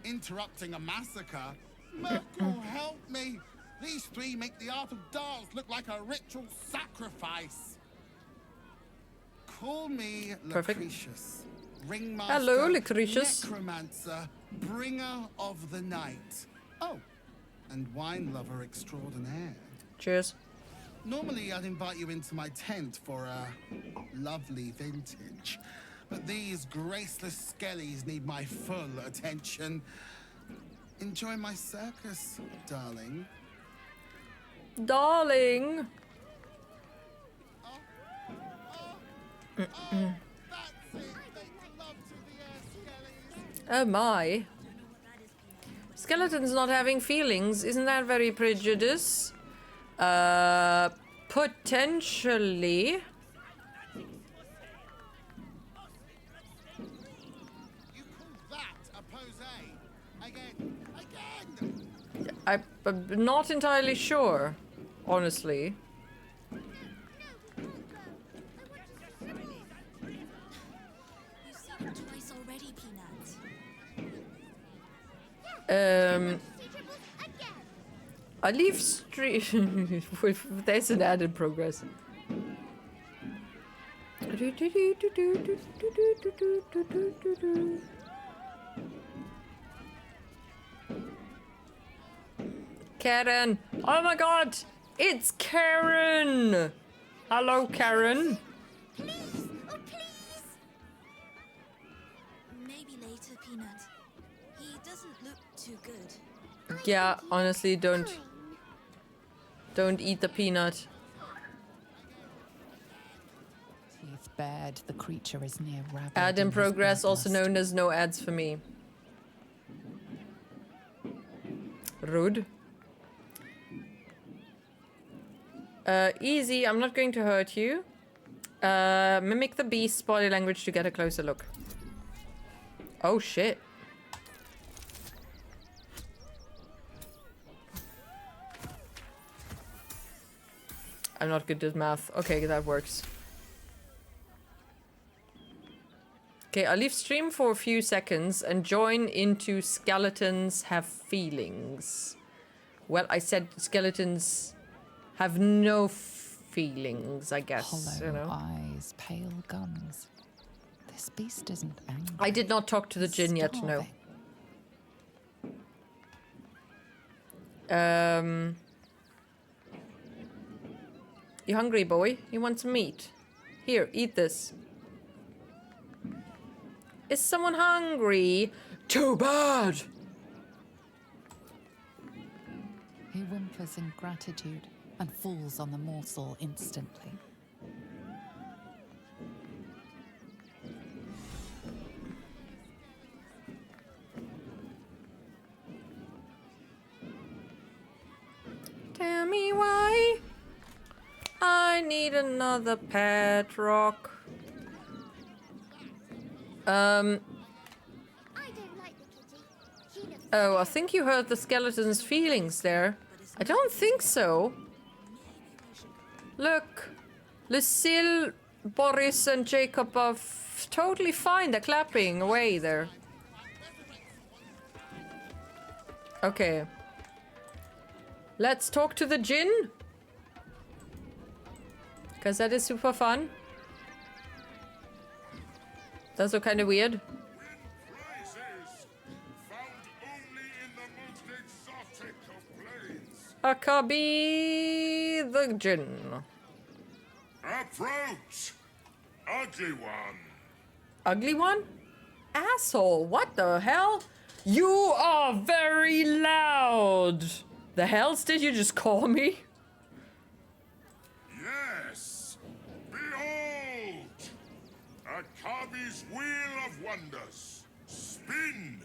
Interrupting a massacre? Merkel, help me! These three make the art of dance look like a ritual sacrifice. Call me Lucretius. Ringmaster, hello, Lucretius. Necromancer, bringer of the night. Oh, and wine lover extraordinaire. Cheers. Normally, I'd invite you into my tent for a lovely vintage. But these graceless skellies need my full attention. Enjoy my circus, darling. Darling! Oh my. Skeletons not having feelings, isn't that very prejudiced? Potentially. I'm not entirely sure, honestly. Twice already, Peanut. I leave stream. There's an ad in progress. Karen! Oh my god! It's Karen! Hello, Karen! Please, oh please! Maybe later, Peanut. He doesn't look too good. Yeah, honestly, don't eat the peanut. Teeth bared, the creature is near rabid. Ad in progress, also known as no ads for me. Rude. Easy, I'm not going to hurt you. Mimic the beast's body language to get a closer look. Oh shit. I'm not good at math. Okay, that works. Okay, I'll leave stream for a few seconds and join into Skeletons Have Feelings. Well, I said skeletons have no feelings, I guess. Hollow You know? eyes, pale gums. This beast isn't angry. I did not talk to the djinn yet, no. You hungry, boy? You want some meat? Here, eat this. Is someone hungry? Too bad! He whimpers in gratitude and falls on the morsel instantly. Tell me why I need another pet rock. Oh, I think you hurt the skeleton's feelings there. I don't think so. Look, Lucille, Boris, and Jacob are totally fine. They're clapping away there. Okay. Let's talk to the djinn. Because that is super fun. That's so kind of weird. Akabi the djinn. Approach! Ugly one. Ugly one? Asshole, what the hell? You are very loud. The hells did you just call me? Yes! Behold! Akabi's Wheel of Wonders. Spin!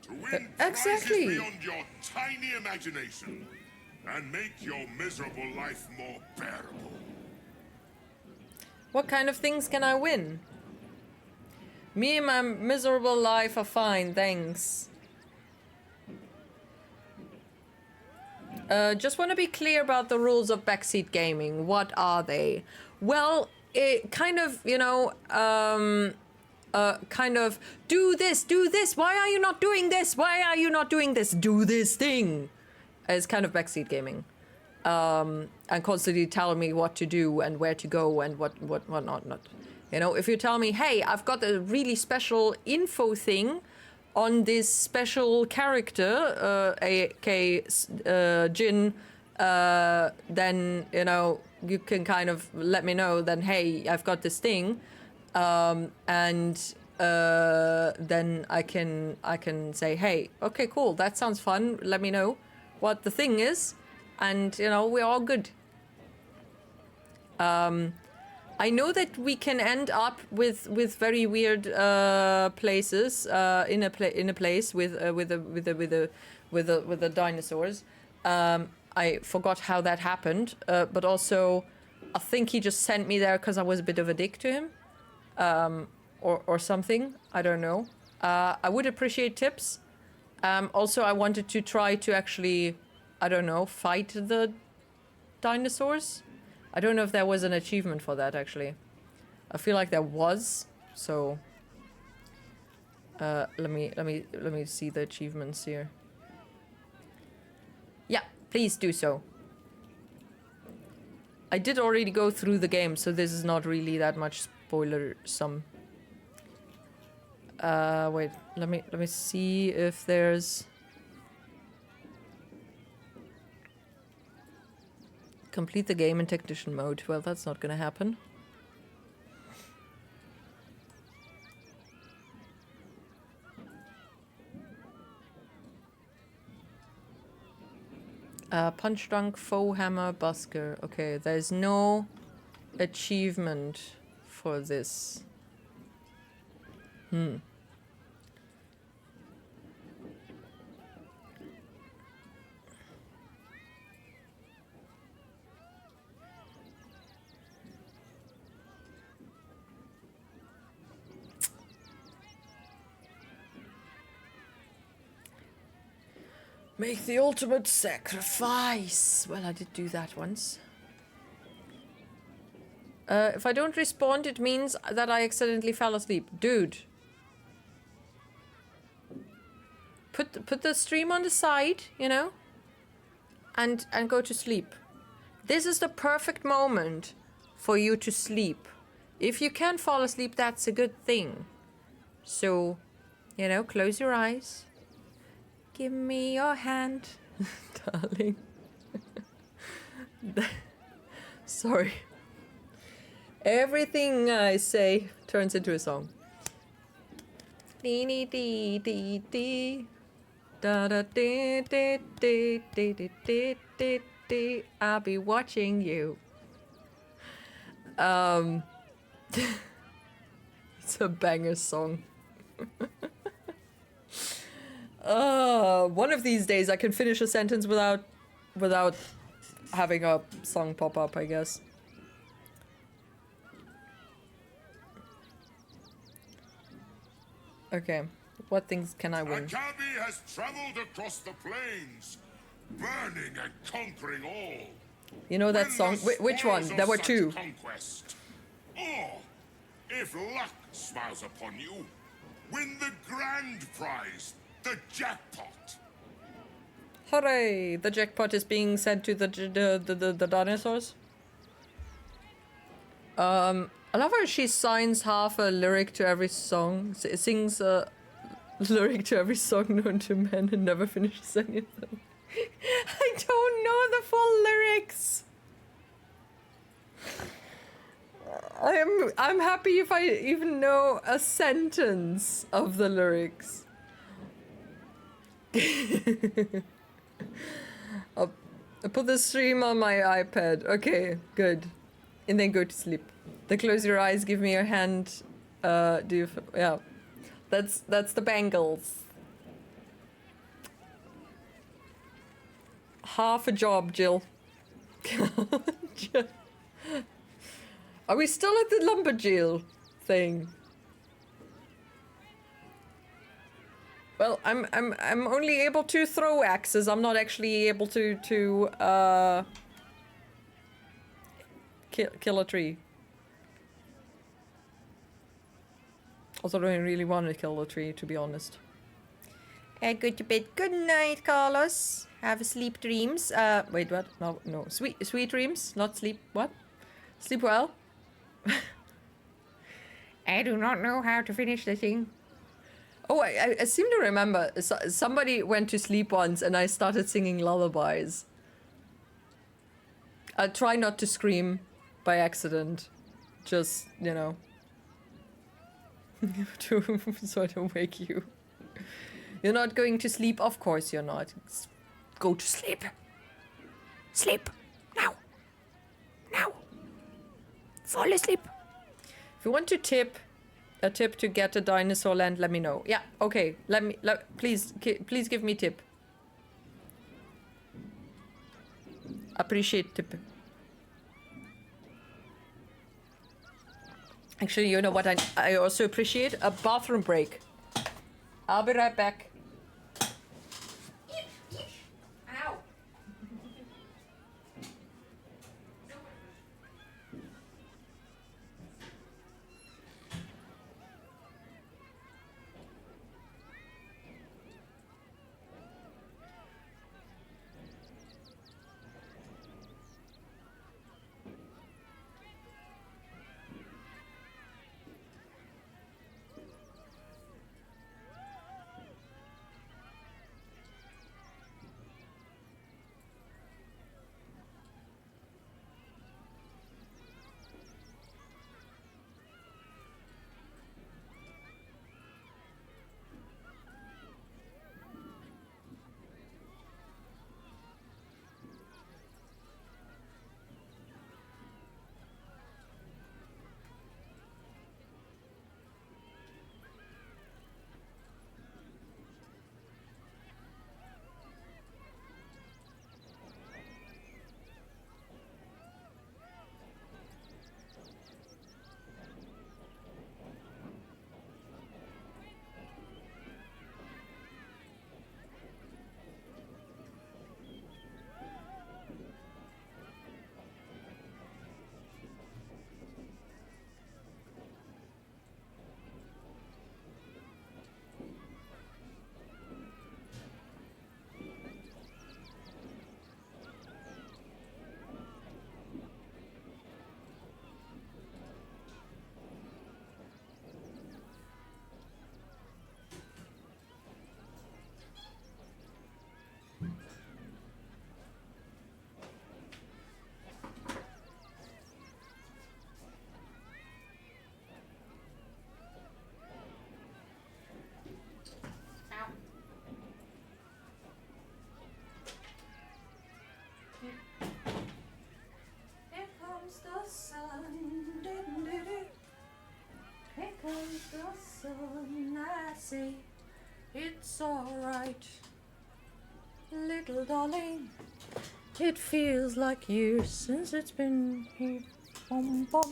To win Exactly. prizes beyond your tiny imagination. And make your miserable life more bearable. What kind of things can I win? Me and my miserable life are fine, thanks. Just want to be clear about the rules of backseat gaming. What are they? Well, it kind of, you know, kind of, do this, why are you not doing this? Why are you not doing this? Do this thing. It's kind of backseat gaming. And constantly telling me what to do and where to go and what not. You know, if you tell me, hey, I've got a really special info thing on this special character, aka Jin, then, you know, you can kind of let me know, then, hey, I've got this thing. And then I can say, hey, okay, cool, that sounds fun. Let me know what the thing is. And, you know, we're all good. I know that we can end up with very weird places in a place with the dinosaurs. I forgot how that happened, but also I think he just sent me there because I was a bit of a dick to him, or something. I don't know. I would appreciate tips. Also, I wanted to try to actually, I don't know, fight the dinosaurs. I don't know if there was an achievement for that, actually. I feel like there was, so let me see the achievements here. Yeah, please do so. I did already go through the game, so this is not really that much spoilersome. Wait, let me see if there's complete the game in technician mode. Well, that's not gonna happen. Punch drunk, foe hammer, busker. Okay, there's no achievement for this. Make the ultimate sacrifice. Well, I did do that once. If I don't respond, it means that I accidentally fell asleep. Dude. Put the stream on the side, you know? And go to sleep. This is the perfect moment for you to sleep. If you can fall asleep, that's a good thing. So, you know, close your eyes. Give me your hand, darling. Sorry. Everything I say turns into a song. Dee dee dee dee dee. Da da dee dee dee dee dee dee dee dee. I'll be watching you. It's a banger song. One of these days I can finish a sentence without having a song pop up, I guess. Okay, what things can I win? Akabi has traveled across the plains, burning and conquering all. You know that song? Which one? There were two. Conquest. Or, if luck smiles upon you, win the grand prize, the jackpot. Hooray! The jackpot is being sent to the dinosaurs. I love how she signs half a lyric to every song. Sings a lyric to every song known to men and never finishes any of them. I don't know the full lyrics. I'm happy if I even know a sentence of the lyrics. I'll put the stream on my iPad. Okay, good. And then go to sleep. Then close your eyes, give me your hand. Yeah. That's the Bangles. Half a job, Jill. Are we still at the lumberjill thing? Well, I'm only able to throw axes. I'm not actually able to kill a tree. Also, I don't really want to kill a tree, to be honest. Go to bed. Good night, Carlos. Have sleep dreams. Wait, what? No. Sweet dreams, not sleep. What? Sleep well. I do not know how to finish the thing. Oh, I seem to remember somebody went to sleep once and I started singing lullabies. I try not to scream by accident. Just, you know. So I don't wake you. You're not going to sleep? Of course you're not. Go to sleep. Sleep. Now. Now. Fall asleep. If you want to tip to get a dinosaur land, let me know. Yeah, okay. Please give me tip. Appreciate tip. Actually, you know what I also appreciate? A bathroom break. I'll be right back. Ow. comes the sun, I say it's alright. Little darling, it feels like years since it's been here. Bum, bum.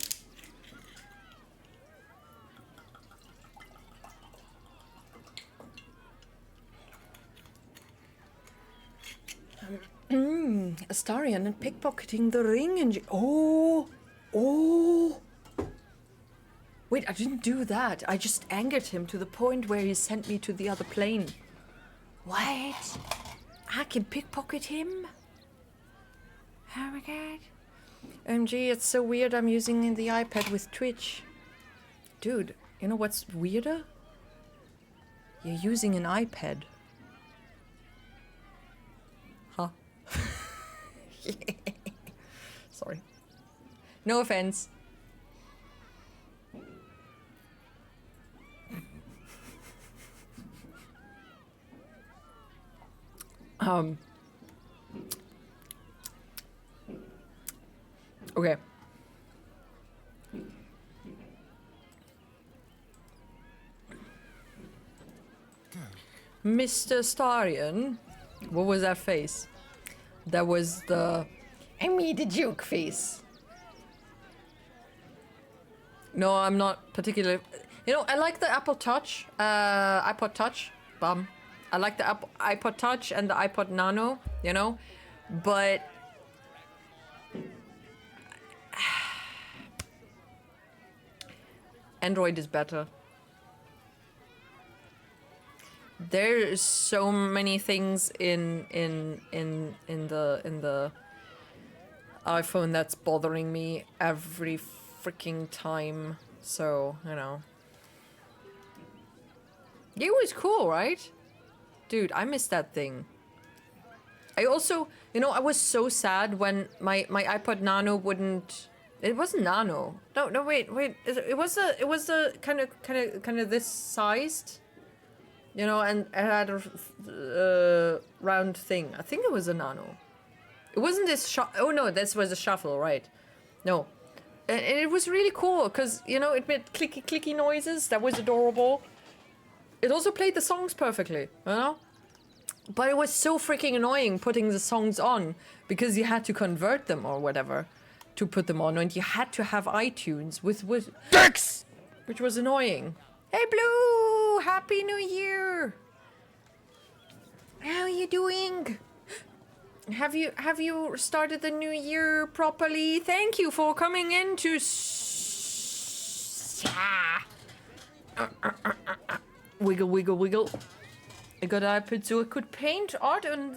Astarion and pickpocketing the ring and oh. Wait, I didn't do that. I just angered him to the point where he sent me to the other plane. What? I can pickpocket him? Oh my god. OMG, it's so weird I'm using the iPad with Twitch. Dude, you know what's weirder? You're using an iPad. Huh? Sorry. No offense. Okay. Mr. Astarion, what was that face? That was the I made a joke face. No, I'm not particularly. You know, I like the Apple Touch, iPod Touch. Bum. I like the iPod Touch and the iPod Nano. You know, but Android is better. There's so many things in the iPhone that's bothering me every freaking time. So, you know. It was cool, right? Dude, I missed that thing. I also, you know, I was so sad when my iPod Nano wouldn't. It wasn't Nano. No, wait. It was a kind of this sized. You know, and it had a round thing. I think it was a Nano. It wasn't this oh no, this was a Shuffle, right? No. And it was really cool, because, you know, it made clicky noises. That was adorable. It also played the songs perfectly, you know? But it was so freaking annoying putting the songs on, because you had to convert them or whatever to put them on, and you had to have iTunes with Dex! Which was annoying. Hey, Blue! Happy New Year! How are you doing? Have you started the new year properly? Thank you for coming in to wiggle, wiggle, wiggle. I got an iPad so I could paint art on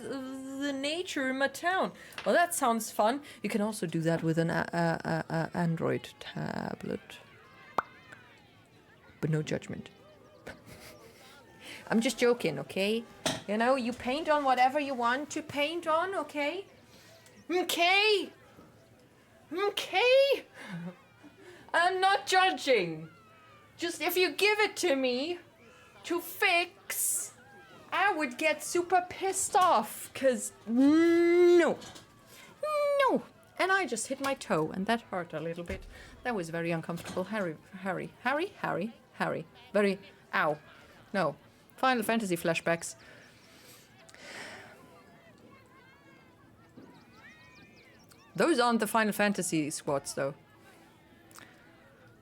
the nature in my town. Well, that sounds fun. You can also do that with an Android tablet. But no judgment. I'm just joking, okay? You know, you paint on whatever you want to paint on, okay? Okay? Okay? I'm not judging. Just if you give it to me to fix, I would get super pissed off, because no. No. And I just hit my toe, and that hurt a little bit. That was very uncomfortable. Harry. Very, ow. No. Final Fantasy flashbacks. Those aren't the Final Fantasy squats, though.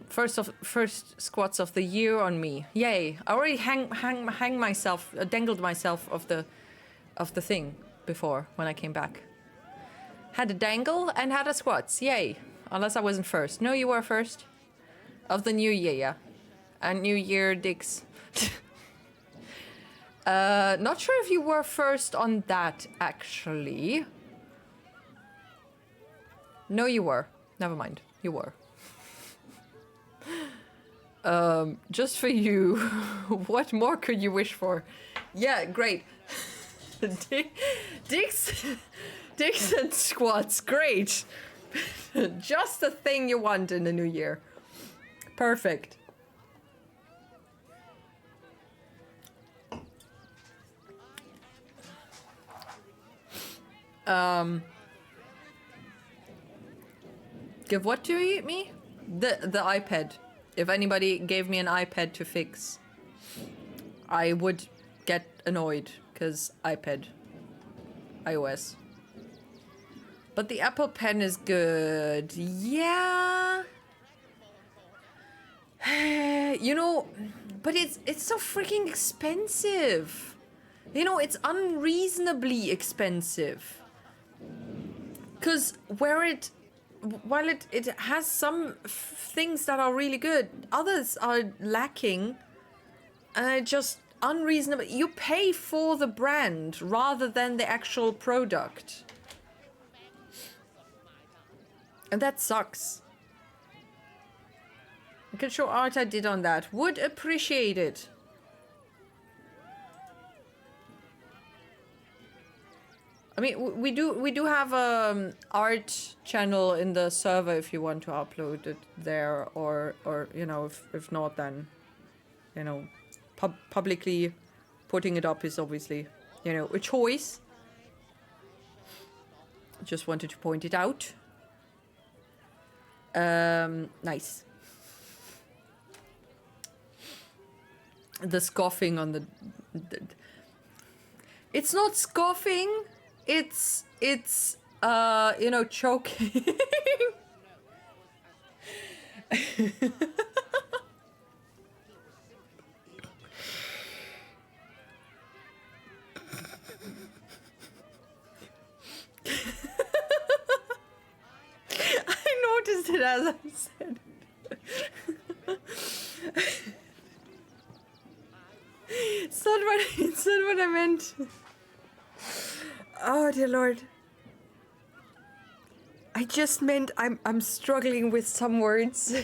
First squats of the year on me. Yay! I already hang myself, dangled myself of the thing before when I came back. Had a dangle and had a squats. Yay! Unless I wasn't first. No, you were first. Of the new year, yeah. And New Year digs. Not sure if you were first on that, actually. No, you were. Never mind. You were. Just for you. What more could you wish for? Yeah, great. Dicks and squats. Great. Just the thing you want in the new year. Perfect. Give what to me? The iPad. If anybody gave me an iPad to fix, I would get annoyed, because iPad, iOS. But the Apple Pen is good. Yeah. You know, but it's so freaking expensive. You know, it's unreasonably expensive. Because while it has some things that are really good, others are lacking. And just unreasonable. You pay for the brand rather than the actual product. And that sucks. I can show art I did on that. Would appreciate it. I mean, we do have a art channel in the server if you want to upload it there, or you know, if not, then you know, publicly putting it up is obviously, you know, a choice. Just wanted to point it out. Nice. The scoffing on the it's not scoffing, it's you know, choking. I noticed it as I said it. It's not what I meant. Oh dear Lord. I just meant I'm struggling with some words.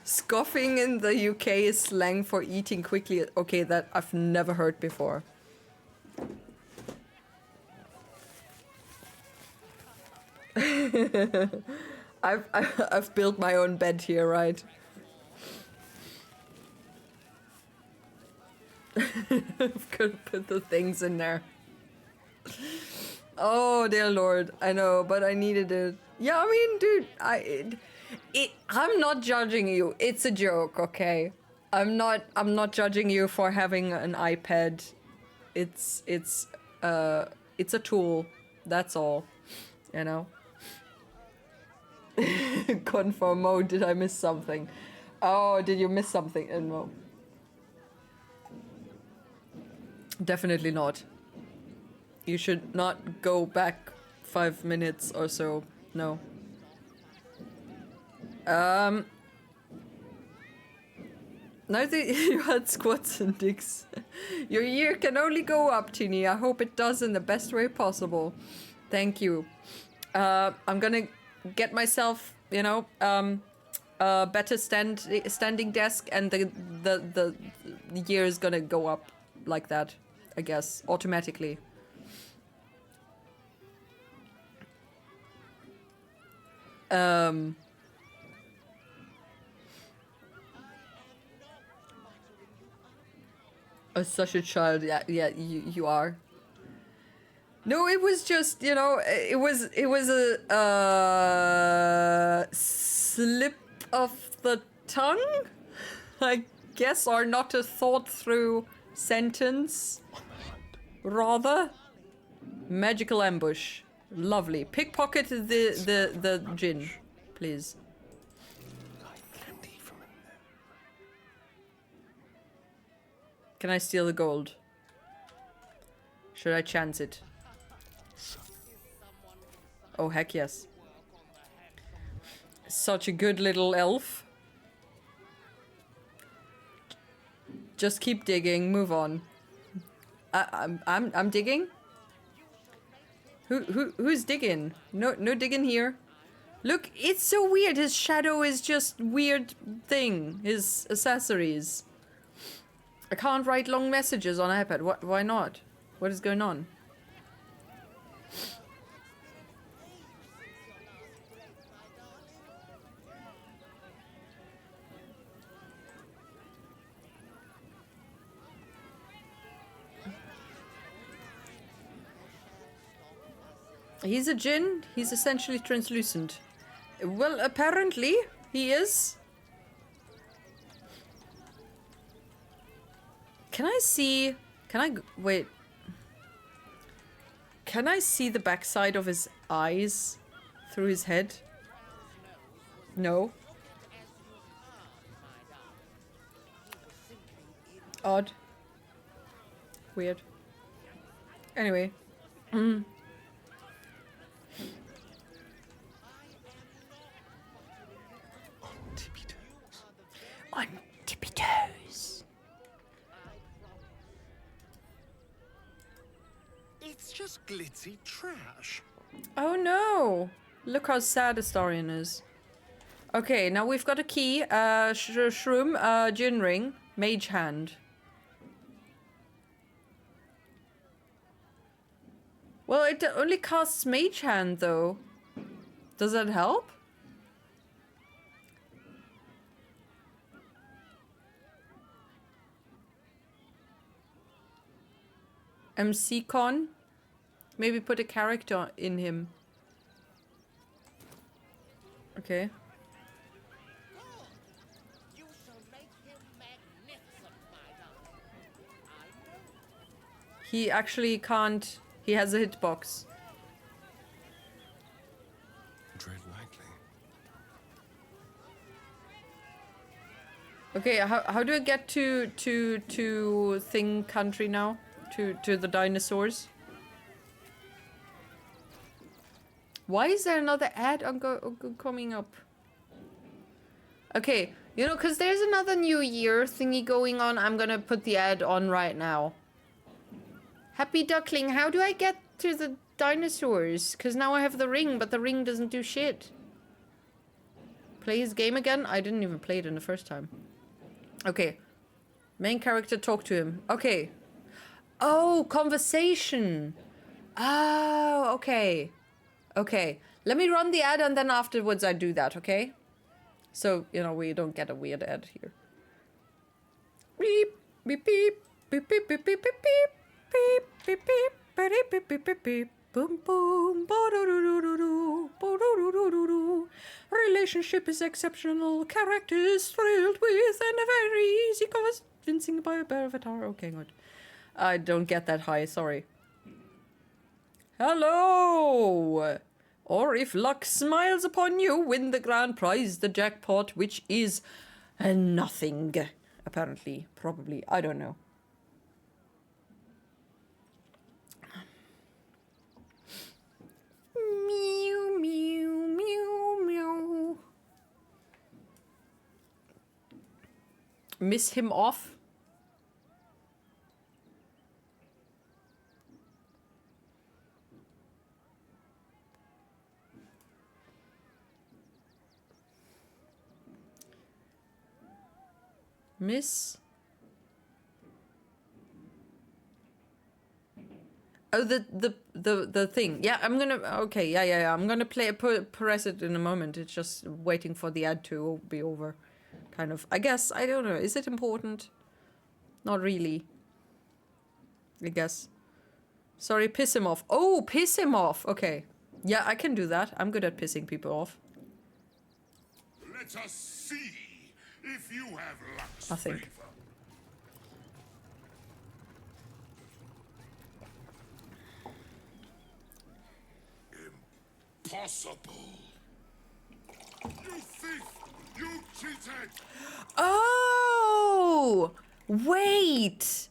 Scoffing in the UK is slang for eating quickly. Okay, that I've never heard before. I've built my own bed here, right? I've got to put the things in there. Oh dear Lord, I know, but I needed it. Yeah, I mean, dude, I'm not judging you. It's a joke, okay? I'm not judging you for having an iPad. It's a tool. That's all. You know. Confirm mode. Did I miss something? Oh, did you miss something? No. Definitely not. You should not go back 5 minutes or so. No. Now that you had squats and dicks, your year can only go up, Tini. I hope it does in the best way possible. Thank you. I'm gonna get myself, you know, a better standing desk, and the year is gonna go up like that, I guess, automatically. As such a child, yeah, you are. No, it was just, you know, it was a slip of the tongue, I guess, or not a thought through sentence. Rather, magical ambush, lovely. Pickpocket the gin, please. Can I steal the gold? Should I chance it? Oh, heck yes. Such a good little elf. Just keep digging, move on. I'm digging? Who's digging? No digging here. Look, it's so weird. His shadow is just weird thing. His accessories. I can't write long messages on iPad. Why not? What is going on? He's a djinn. He's essentially translucent. Well, apparently he is. Can I see... Can I... Wait. Can I see the backside of his eyes through his head? No. Odd. Weird. Anyway. On tippy toes. On tippy toes. It's just glitzy trash. Oh no! Look how sad Astarion is. Okay, now we've got a key. Shroom, Djinn ring, mage hand. Well, it only casts mage hand though. Does that help? MC Con? Maybe put a character in him. Okay. He actually can't. He has a hitbox. Tread lightly. Okay, how do I get to Thing Country now? To the dinosaurs? Why is there another ad coming up? Okay, you know, because there's another New Year thingy going on. I'm gonna put the ad on right now. Happy Duckling, how do I get to the dinosaurs? Because now I have the ring, but the ring doesn't do shit. Play his game again? I didn't even play it in the first time. Okay. Main character, talk to him. Okay. Oh, conversation. Oh, okay. Okay. Let me run the ad and then afterwards I do that, okay? So, you know, we don't get a weird ad here. Beep, beep, beep, beep, beep, beep, beep, beep, beep. Beep, beep, beep, beep, beep, beep, beep, beep. Boom, boom, ba-do-do-do-do-do, ba-do-do-do-do-do. Relationship is exceptional, character is thrilled with, and a very easy convincing by a bear avatar. Okay, good. I don't get that high, sorry. Hello! Or if luck smiles upon you, win the grand prize, the jackpot, which is nothing. Apparently, probably, I don't know. Meow, meow, meow, meow. Miss him off? Miss? Oh, the thing. Yeah, I'm gonna... Okay, yeah. I'm gonna press it in a moment. It's just waiting for the ad to be over. Kind of. I guess. I don't know. Is it important? Not really. I guess. Sorry, piss him off. Oh, piss him off. Okay. Yeah, I can do that. I'm good at pissing people off. Let us see if you have luck's I think. favor. Impossible. You thief! You cheated! Oh! Wait!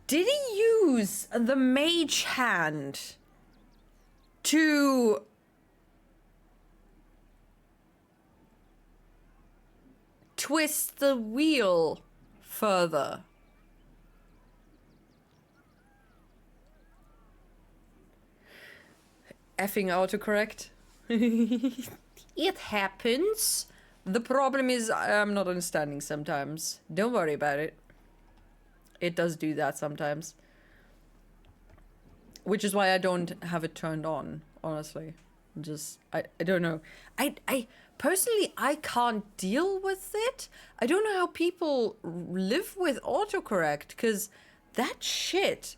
Did he use the mage hand to... twist the wheel further? Effing autocorrect. It happens. The problem is I'm not understanding sometimes. Don't worry about it. It does do that sometimes. Which is why I don't have it turned on, honestly. Just, I don't know. I personally, I can't deal with it. I don't know how people live with autocorrect, because that shit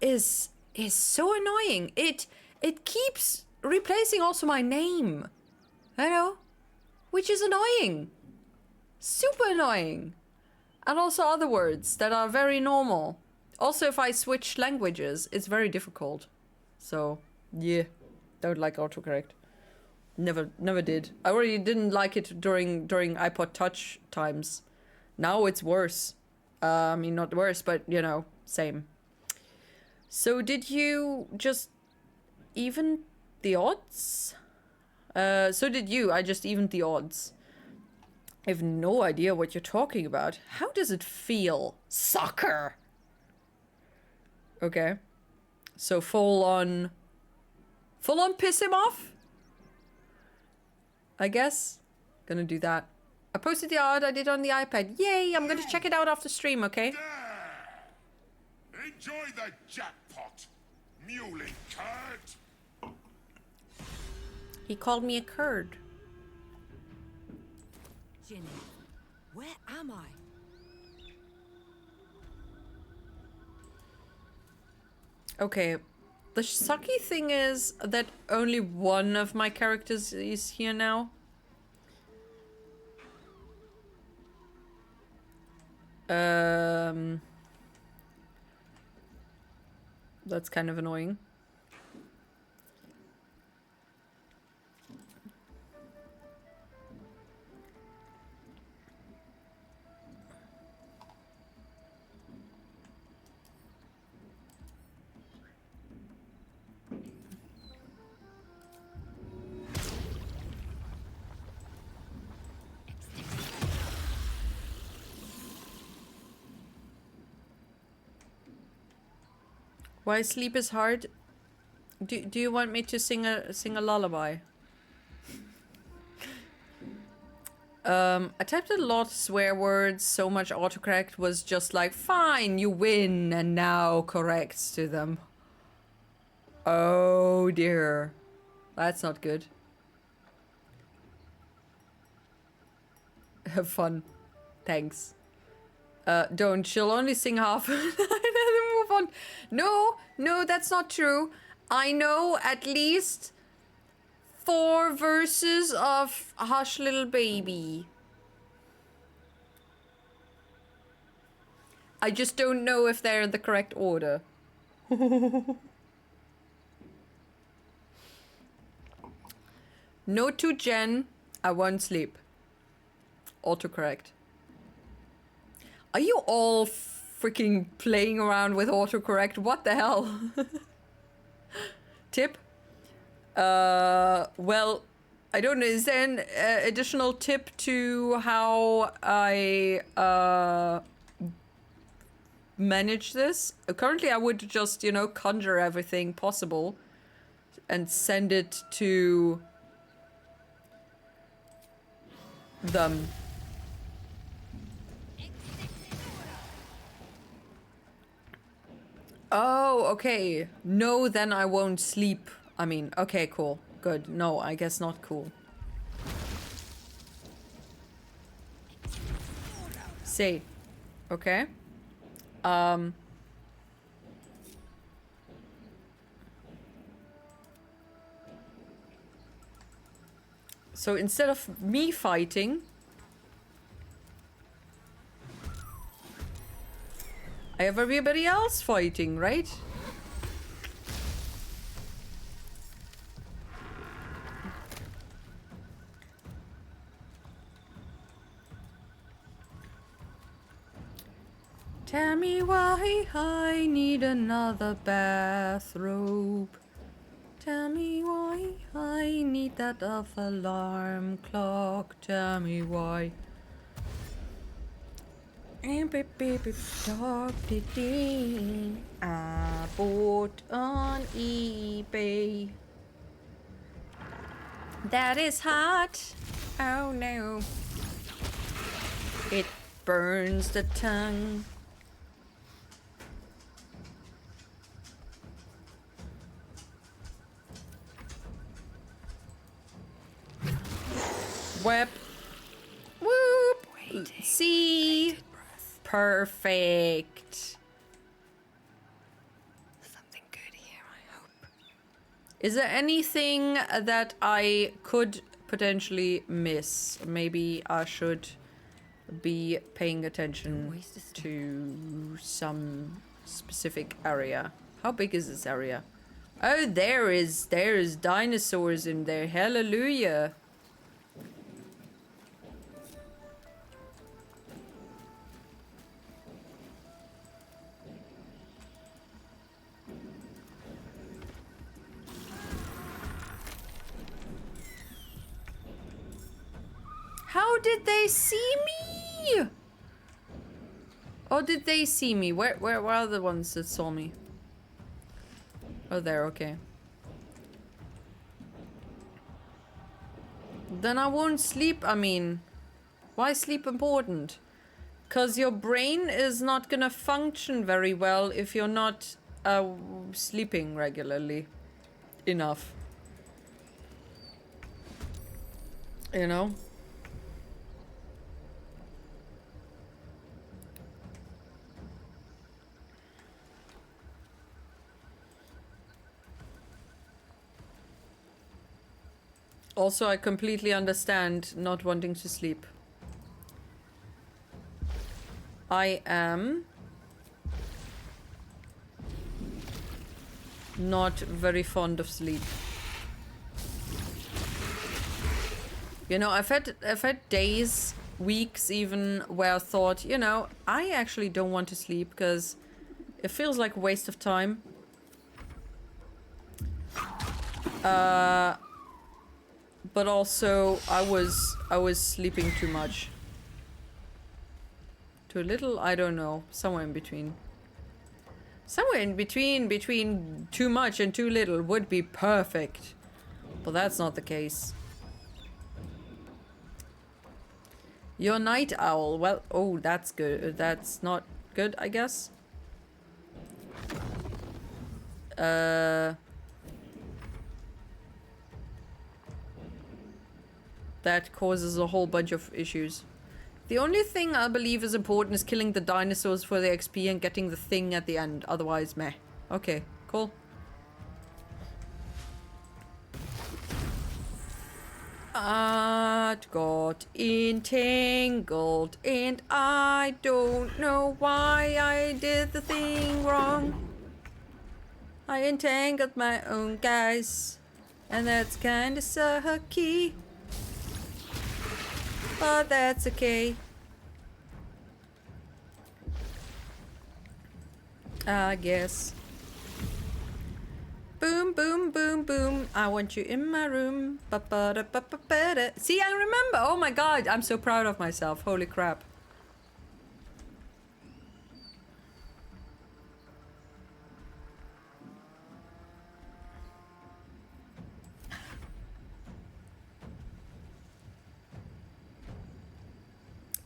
is so annoying. It it keeps replacing also my name. You know? Which is annoying. Super annoying. And also other words that are very normal. Also, if I switch languages, it's very difficult. So, yeah. Don't like autocorrect. Never did. I already didn't like it during iPod Touch times. Now it's worse. I mean, not worse, but, you know, same. So did you just even the odds? So did you. I just evened the odds. I have no idea what you're talking about. How does it feel? Soccer! Okay. So full on piss him off? I guess. Gonna do that. I posted the art I did on the iPad. Yay! I'm gonna check it out after stream, okay? Enjoy the jackpot, muley curd. He called me a curd. Ginny, where am I? Okay. The sucky thing is that only one of my characters is here now. That's kind of annoying. Why sleep is hard? Do you want me to sing a lullaby? I typed a lot of swear words, so much autocorrect was just like, fine, you win, and now corrects to them. Oh dear. That's not good. Have fun. Thanks. Don't. She'll only sing half. And then move on. No, that's not true. I know at least 4 verses of Hush Little Baby. I just don't know if they're in the correct order. No to Jen. I won't sleep. Autocorrect. Are you all freaking playing around with autocorrect? What the hell? Tip? Well, I don't know. Is there an additional tip to how I manage this? Currently, I would just, you know, conjure everything possible and send it to them. Oh, okay. No, then I won't sleep. I mean, okay, cool. Good. No, I guess not cool. Say. Okay. So instead of me fighting, I have everybody else fighting, right? Tell me why I need another bathrobe. Tell me why I need that alarm clock. Tell me why. And I bought on eBay. That is hot. Oh no. It burns the tongue. Web. Whoop. See. Perfect. Something good here, I hope. Is there anything that I could potentially miss? Maybe I should be paying attention to some specific area. How big is this area? Oh, there is dinosaurs in there. Hallelujah. How did they see me? Oh, did they see me? Where are the ones that saw me? Oh, there, okay. Then I won't sleep, I mean. Why is sleep important? Because your brain is not gonna function very well if you're not sleeping regularly enough. You know? Also, I completely understand not wanting to sleep. I am not very fond of sleep. You know, I've had days, weeks even, where I thought, you know, I actually don't want to sleep because it feels like a waste of time. But also I was sleeping too much. Too little? I don't know. Somewhere in between. Somewhere in between too much and too little would be perfect. But that's not the case. You're night owl. Well, oh, that's good. That's not good, I guess. That causes a whole bunch of issues. The only thing I believe is important is killing the dinosaurs for the XP and getting the thing at the end. Otherwise, meh. Okay, cool. I got entangled and I don't know why I did the thing wrong. I entangled my own guys, and that's kinda sucky. But that's okay. I guess. Boom, boom, boom, boom. I want you in my room. Ba-ba-da-ba-ba-ba-da. See, I remember. Oh my god, I'm so proud of myself. Holy crap.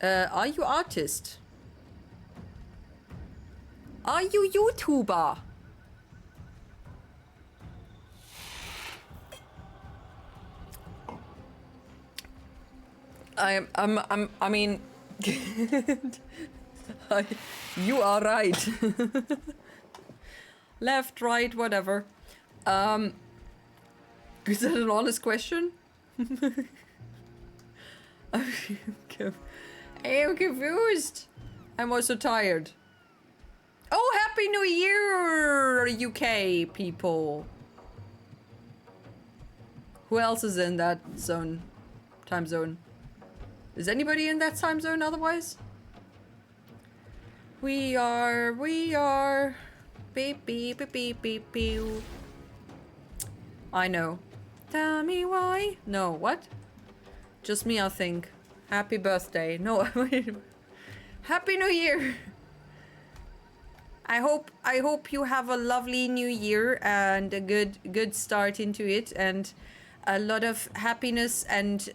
Are you artist? Are you YouTuber? I mean, you are right. Left, right, whatever. Is that an honest question? I am confused. I'm also tired. Oh, Happy New Year, UK people. Who else is in that zone? Time zone? Is anybody in that time zone otherwise? We are. Beep, beep, beep, beep, beep, beep. I know. Tell me why. No, what? Just me, I think. Happy birthday. No, Happy New Year. I hope you have a lovely new year and a good start into it, and a lot of happiness and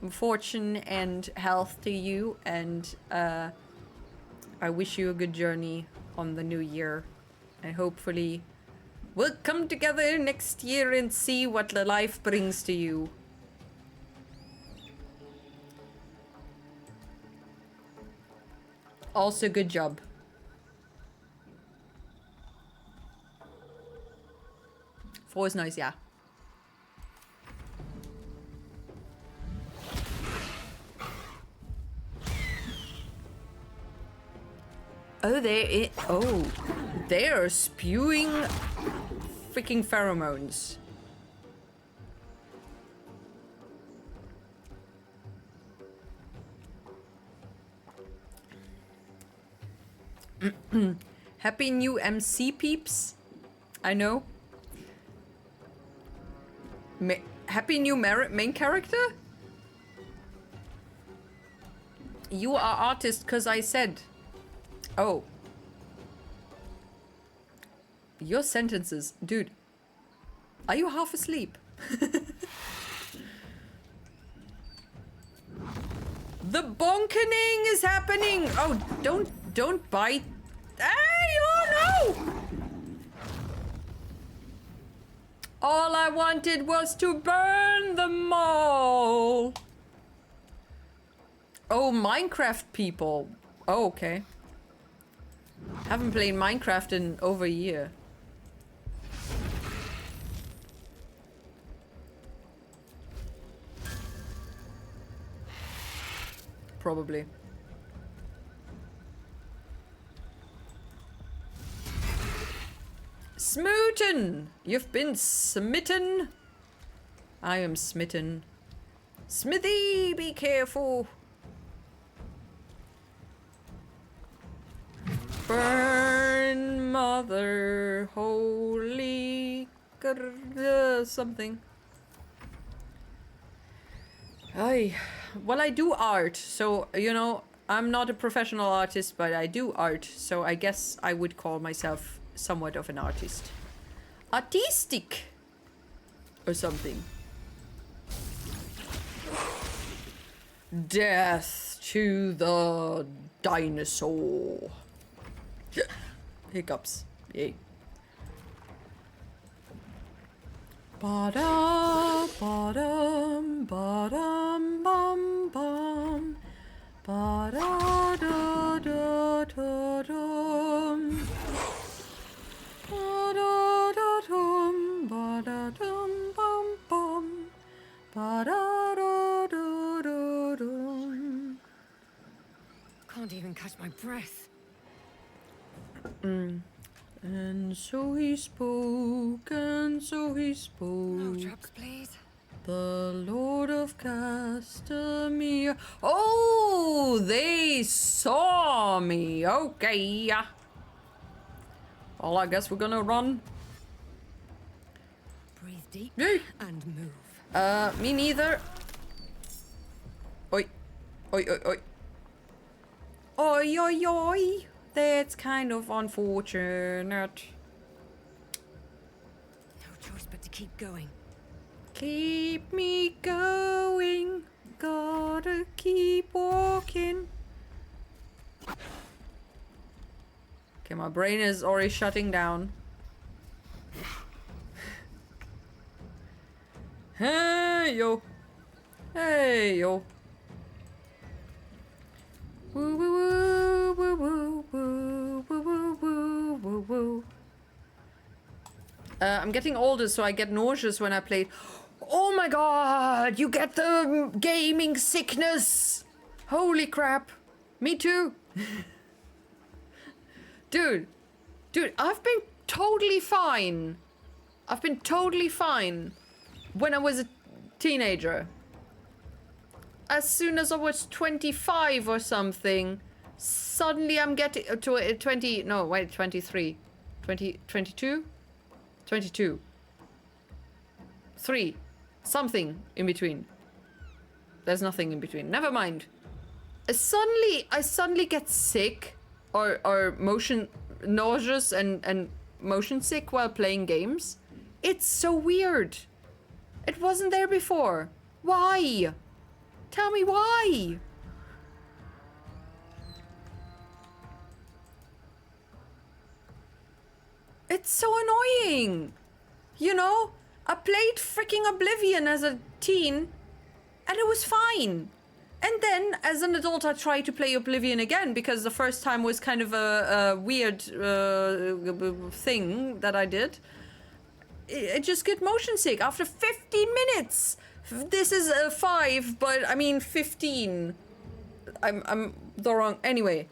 fortune and health to you, and I wish you a good journey on the new year, and hopefully we'll come together next year and see what the life brings to you. Also, good job. Frohes neues Jahr. Oh, they are spewing freaking pheromones. Happy new MC peeps. I know. Happy new main character? You are artist cause I said. Oh. Your sentences. Dude. Are you half asleep? The bonkening is happening! Oh, don't bite. Hey, oh no! All I wanted was to burn them all. Oh, Minecraft people. Oh, okay. Haven't played Minecraft in over a year. Probably. Smooten! You've been smitten. I am smitten. Smithy, be careful. Burn, mother, holy something. Well, I do art, so, you know, I'm not a professional artist, but I do art, so I guess I would call myself somewhat of an artist. Artistic! Or something. Death to the dinosaur. Hiccups. Yay. Ba-dum, ba-dum, ba-dum, bum, bum. Ba-da-da-da-da-dum. Ba-da-da-dum, ba-da-dum, bum, bum. Ba-da-da-da-da-dum. Can't even catch my breath. And so he spoke, and so he spoke. No traps, please. The Lord of Castamere. Oh, they saw me. Okay. Well, I guess we're gonna run. Breathe deep and move. Me neither. Oi. Oi, oi, oi. Oi, oi, oi. That's kind of unfortunate. No choice but to keep going. Keep me going. Gotta keep walking. Okay, my brain is already shutting down. Hey, yo. Hey, yo. Woo, woo, woo, woo, woo, woo, woo, woo, woo, woo, woo. I'm getting older, so I get nauseous when I play. Oh my god, you get the gaming sickness. Holy crap. Me too. Dude, I've been totally fine. I've been totally fine when I was a teenager. As soon as I was 25 or something, suddenly I'm getting to 20, no, wait, 23. 22? 22. 3. Something in between. There's nothing in between. Never mind. I suddenly get sick or motion nauseous and motion sick while playing games. It's so weird. It wasn't there before. Why? Tell me why. It's so annoying. You know, I played freaking Oblivion as a teen and it was fine. And then as an adult I tried to play Oblivion again because the first time was kind of a weird thing that I did. I just get motion sick after 15 minutes. This is a 5, but I mean 15. I'm the wrong anyway.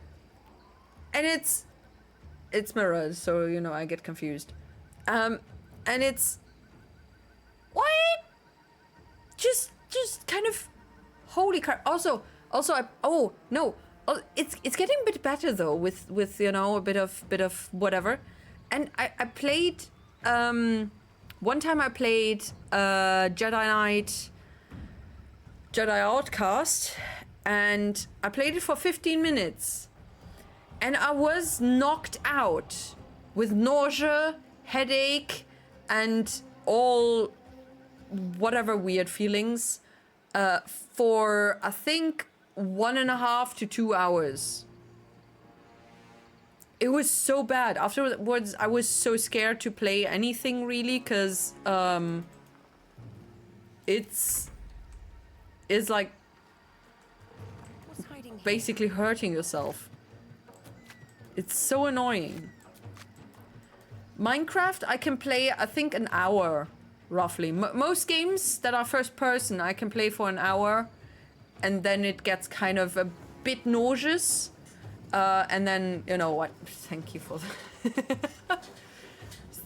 And it's mirrors, so you know I get confused. And it's what? Just kind of holy crap. Also it's getting a bit better though with you know a bit of whatever. And I played one time I played Jedi Outcast, and I played it for 15 minutes. And I was knocked out with nausea, headache, and all whatever weird feelings for I think 1.5 to 2 hours. It was so bad. Afterwards, I was so scared to play anything really, because it's like basically hurting yourself. It's so annoying. Minecraft, I can play, I think, an hour, roughly. Most games that are first person, I can play for an hour, and then it gets kind of a bit nauseous. And then, you know what? Thank you for the...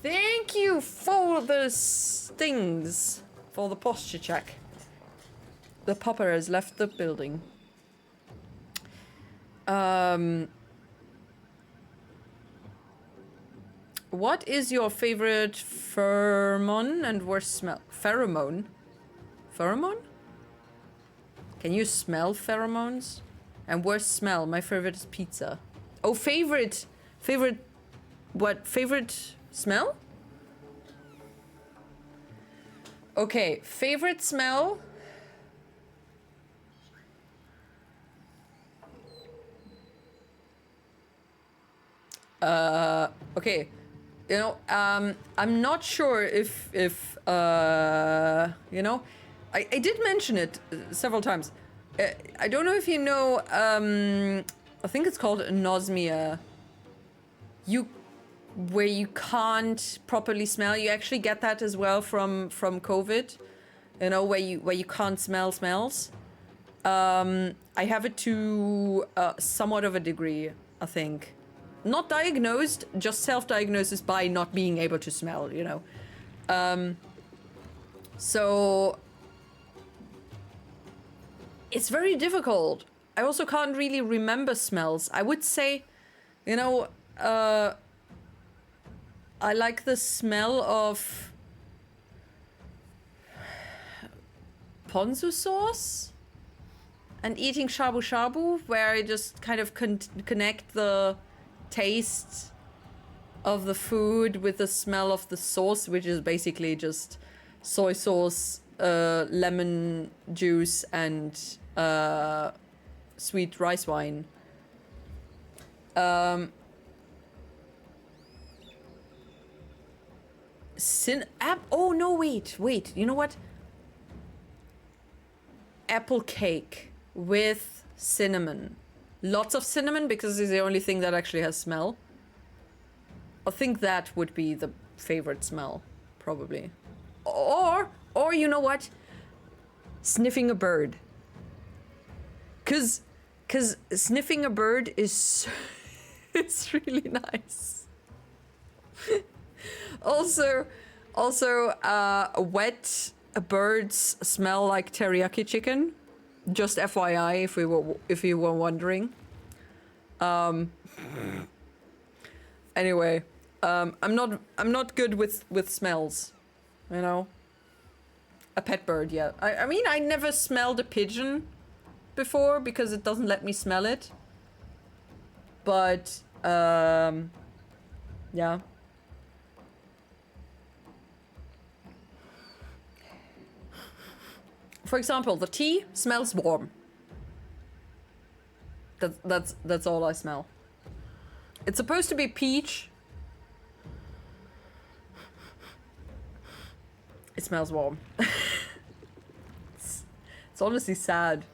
Thank you for the stings. For the posture check. The popper has left the building. What is your favorite pheromone and worst smell? Pheromone? Pheromone? Can you smell pheromones? And worst smell? My favorite is pizza. Oh, favorite. Favorite. What? Favorite smell? Okay, favorite smell. Okay. You know, I'm not sure if you know, I did mention it several times. I don't know if you know, I think it's called anosmia. Where you can't properly smell. You actually get that as well from COVID. You know, where you can't smell smells. I have it to somewhat of a degree, I think. Not diagnosed, just self-diagnosis by not being able to smell, you know. So it's very difficult. I also can't really remember smells. I would say, you know, I like the smell of ponzu sauce and eating shabu shabu, where I just kind of connect the taste of the food with the smell of the sauce, which is basically just soy sauce, lemon juice, and sweet rice wine. Oh no, wait, you know what? Apple cake with cinnamon. Lots of cinnamon, because it's the only thing that actually has smell. I think that would be the favorite smell, probably. Or you know what? Sniffing a bird. Cause sniffing a bird is it's really nice. Also, wet birds smell like teriyaki chicken. Just FYI, if you were wondering. Anyway, I'm not good with smells, you know. A pet bird, yeah. I mean, I never smelled a pigeon before because it doesn't let me smell it. But yeah. For example, the tea smells warm. That's all I smell. It's supposed to be peach. It smells warm. It's honestly sad.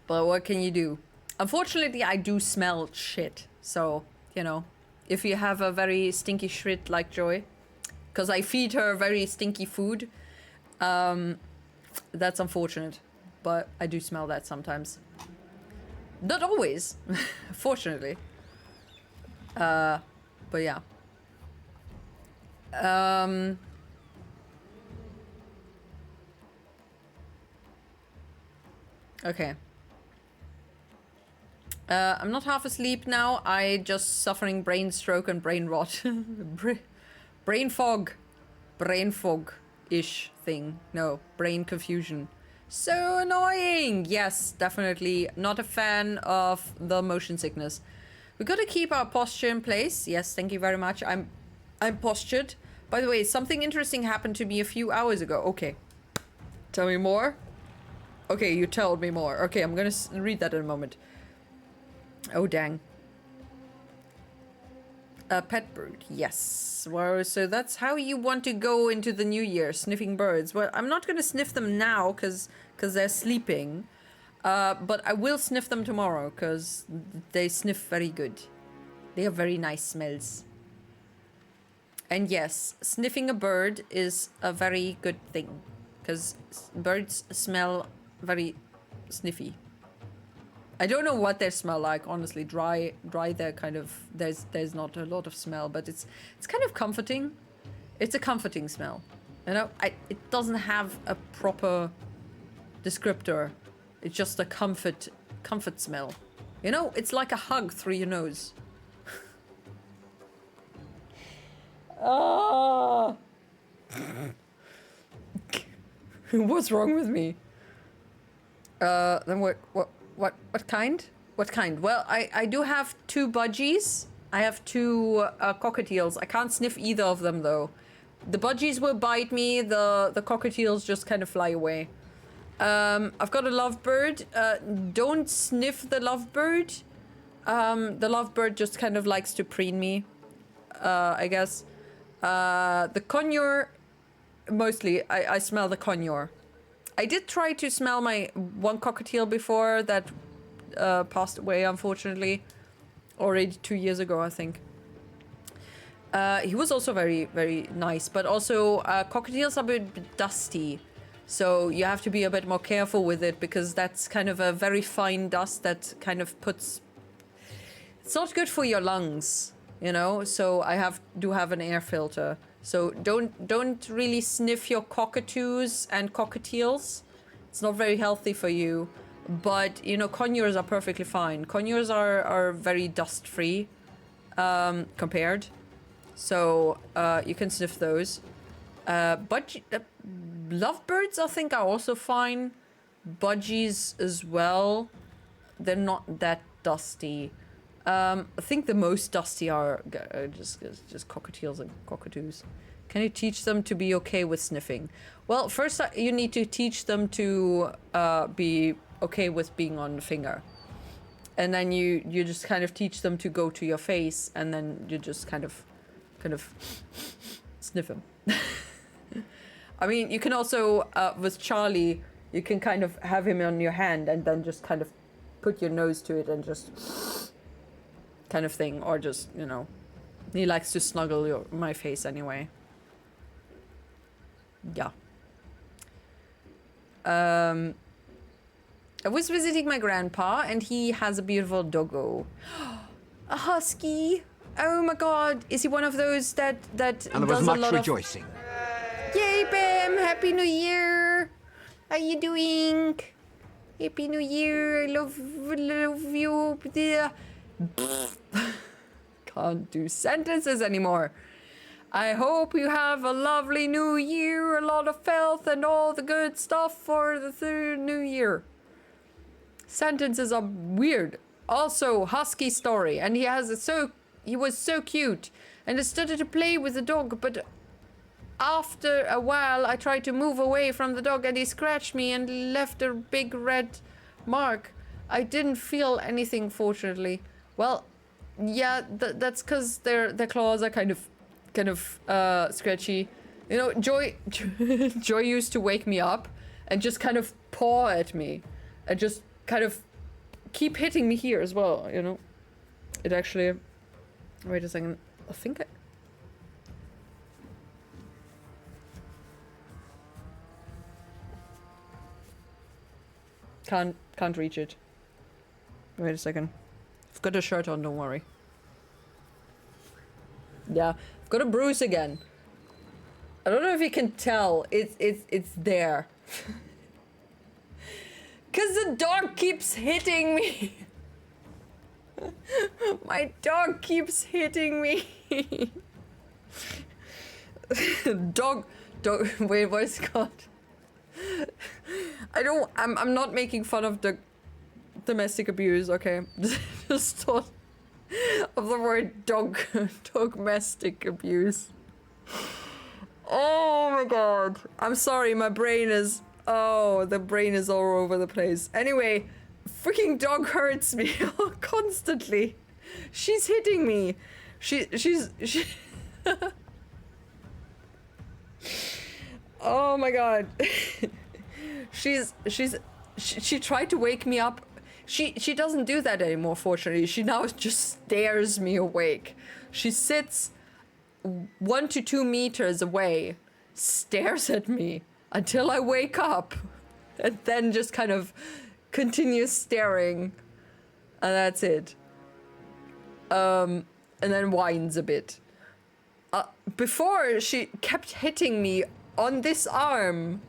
But what can you do? Unfortunately, I do smell shit. So, you know, if you have a very stinky shrit like Joy, because I feed her very stinky food, that's unfortunate, but I do smell that sometimes. Not always, fortunately. But yeah. Okay. I'm not half asleep now. I just suffering brain stroke and brain rot. Brain fog. Brain fog-ish thing. No, brain confusion. So annoying! Yes, definitely not a fan of the motion sickness. We gotta keep our posture in place. Yes, thank you very much. I'm postured. By the way, something interesting happened to me a few hours ago. Okay. Tell me more? Okay, you told me more. Okay, I'm gonna read that in a moment. Oh, dang. A pet bird, yes. Well, so that's how you want to go into the new year, sniffing birds. Well, I'm not gonna sniff them now, because they're sleeping. But I will sniff them tomorrow, because they sniff very good. They have very nice smells. And yes, sniffing a bird is a very good thing, because birds smell very sniffy. I don't know what they smell like, honestly. Dry. They're kind of there's not a lot of smell, but it's kind of comforting. It's a comforting smell, you know. It doesn't have a proper descriptor. It's just a comfort smell. You know, it's like a hug through your nose. Ah. What's wrong with me? Then what kind? What kind? Well, I do have 2 budgies. I have 2 cockatiels. I can't sniff either of them though. The budgies will bite me. The cockatiels just kind of fly away. I've got a lovebird. Don't sniff the lovebird. The lovebird just kind of likes to preen me, I guess. The conure, mostly I smell the conure. I did try to smell my one cockatiel before that passed away, unfortunately. Already 2 years ago, I think. He was also very, very nice, but also cockatiels are a bit dusty. So you have to be a bit more careful with it, because that's kind of a very fine dust that kind of puts... It's not good for your lungs, you know? So I do have an air filter. So don't really sniff your cockatoos and cockatiels. It's not very healthy for you. But, you know, conures are perfectly fine. Conures are very dust-free compared. So you can sniff those. But lovebirds, I think, are also fine. Budgies as well. They're not that dusty. I think the most dusty are just cockatiels and cockatoos. Can you teach them to be okay with sniffing? Well, first you need to teach them to be okay with being on the finger. And then you just kind of teach them to go to your face, and then you just kind of sniff them. I mean, you can also, with Charlie, you can kind of have him on your hand and then just kind of put your nose to it and just... kind of thing, or just, you know, he likes to snuggle my face anyway. Yeah. I was visiting my grandpa, and he has a beautiful doggo. A husky. Oh my god, is he one of those that and there was does a much lot rejoicing. of... Yay, Bam! Happy New Year! How you doing? Happy New Year! I love you. Can't do sentences anymore. I hope you have a lovely new year, a lot of health and all the good stuff for the new year. Sentences are weird. Also, husky story, and he was so cute, and I started to play with the dog, but after a while I tried to move away from the dog and he scratched me and left a big red mark. I didn't feel anything, fortunately. Well, yeah, that's because their claws are kind of scratchy. You know, Joy used to wake me up and just kind of paw at me and just kind of keep hitting me here as well, you know. It actually Wait a second. I think I... Can't reach it. Wait a second. I've got a shirt on, don't worry. Yeah, I've got a bruise again. I don't know if you can tell. It's there. Cause the dog keeps hitting me. My dog keeps hitting me. Dog, wait, what is it called? I'm not making fun of the domestic abuse, okay? Just thought of the word domestic abuse. Oh my god. I'm sorry, my brain is... Oh, the brain is all over the place. Anyway, freaking dog hurts me constantly. She's hitting me. She Oh my god. She tried to wake me up. She doesn't do that anymore, fortunately. She now just stares me awake. She sits 1 to 2 meters away, stares at me until I wake up, and then just kind of continues staring, and that's it. And then whines a bit. Before, she kept hitting me on this arm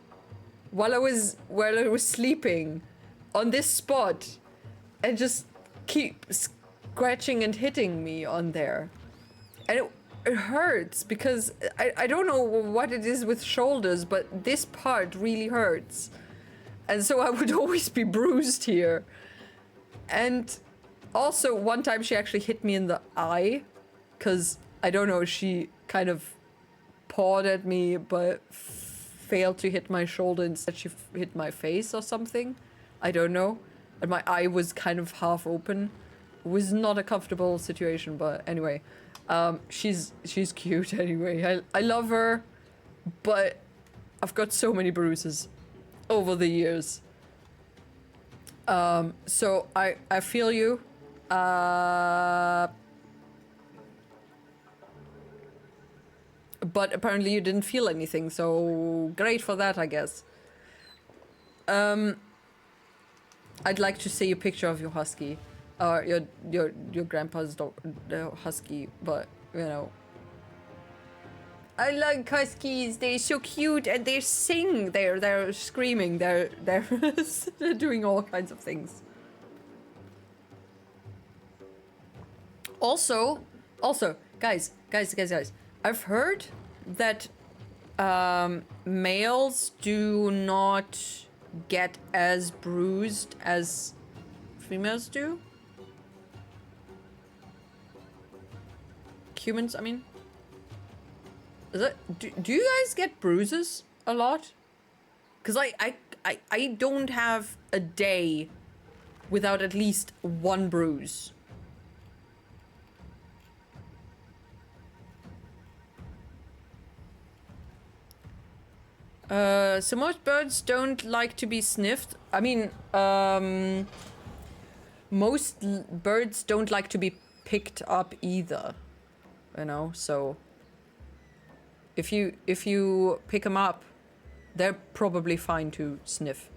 while I was sleeping, on this spot, and just keep scratching and hitting me on there. And it hurts because I don't know what it is with shoulders, but this part really hurts. And so I would always be bruised here. And also one time she actually hit me in the eye, because I don't know, she kind of pawed at me but failed to hit my shoulder, instead she hit my face or something. I don't know. And my eye was kind of half open. It was not a comfortable situation, but anyway. She's cute anyway. I love her, but I've got so many bruises over the years. So I feel you. But apparently you didn't feel anything, so great for that, I guess. I'd like to see a picture of your husky, or your grandpa's dog, husky. But you know, I like huskies. They're so cute and they sing. They're screaming. They're they're doing all kinds of things. Also, guys. I've heard that males do not get as bruised as females do. Humans, I mean. Is it, do you guys get bruises a lot? Because I don't have a day without at least one bruise. So most birds don't like to be sniffed. I mean, most birds don't like to be picked up either. You know, so if you pick them up, they're probably fine to sniff.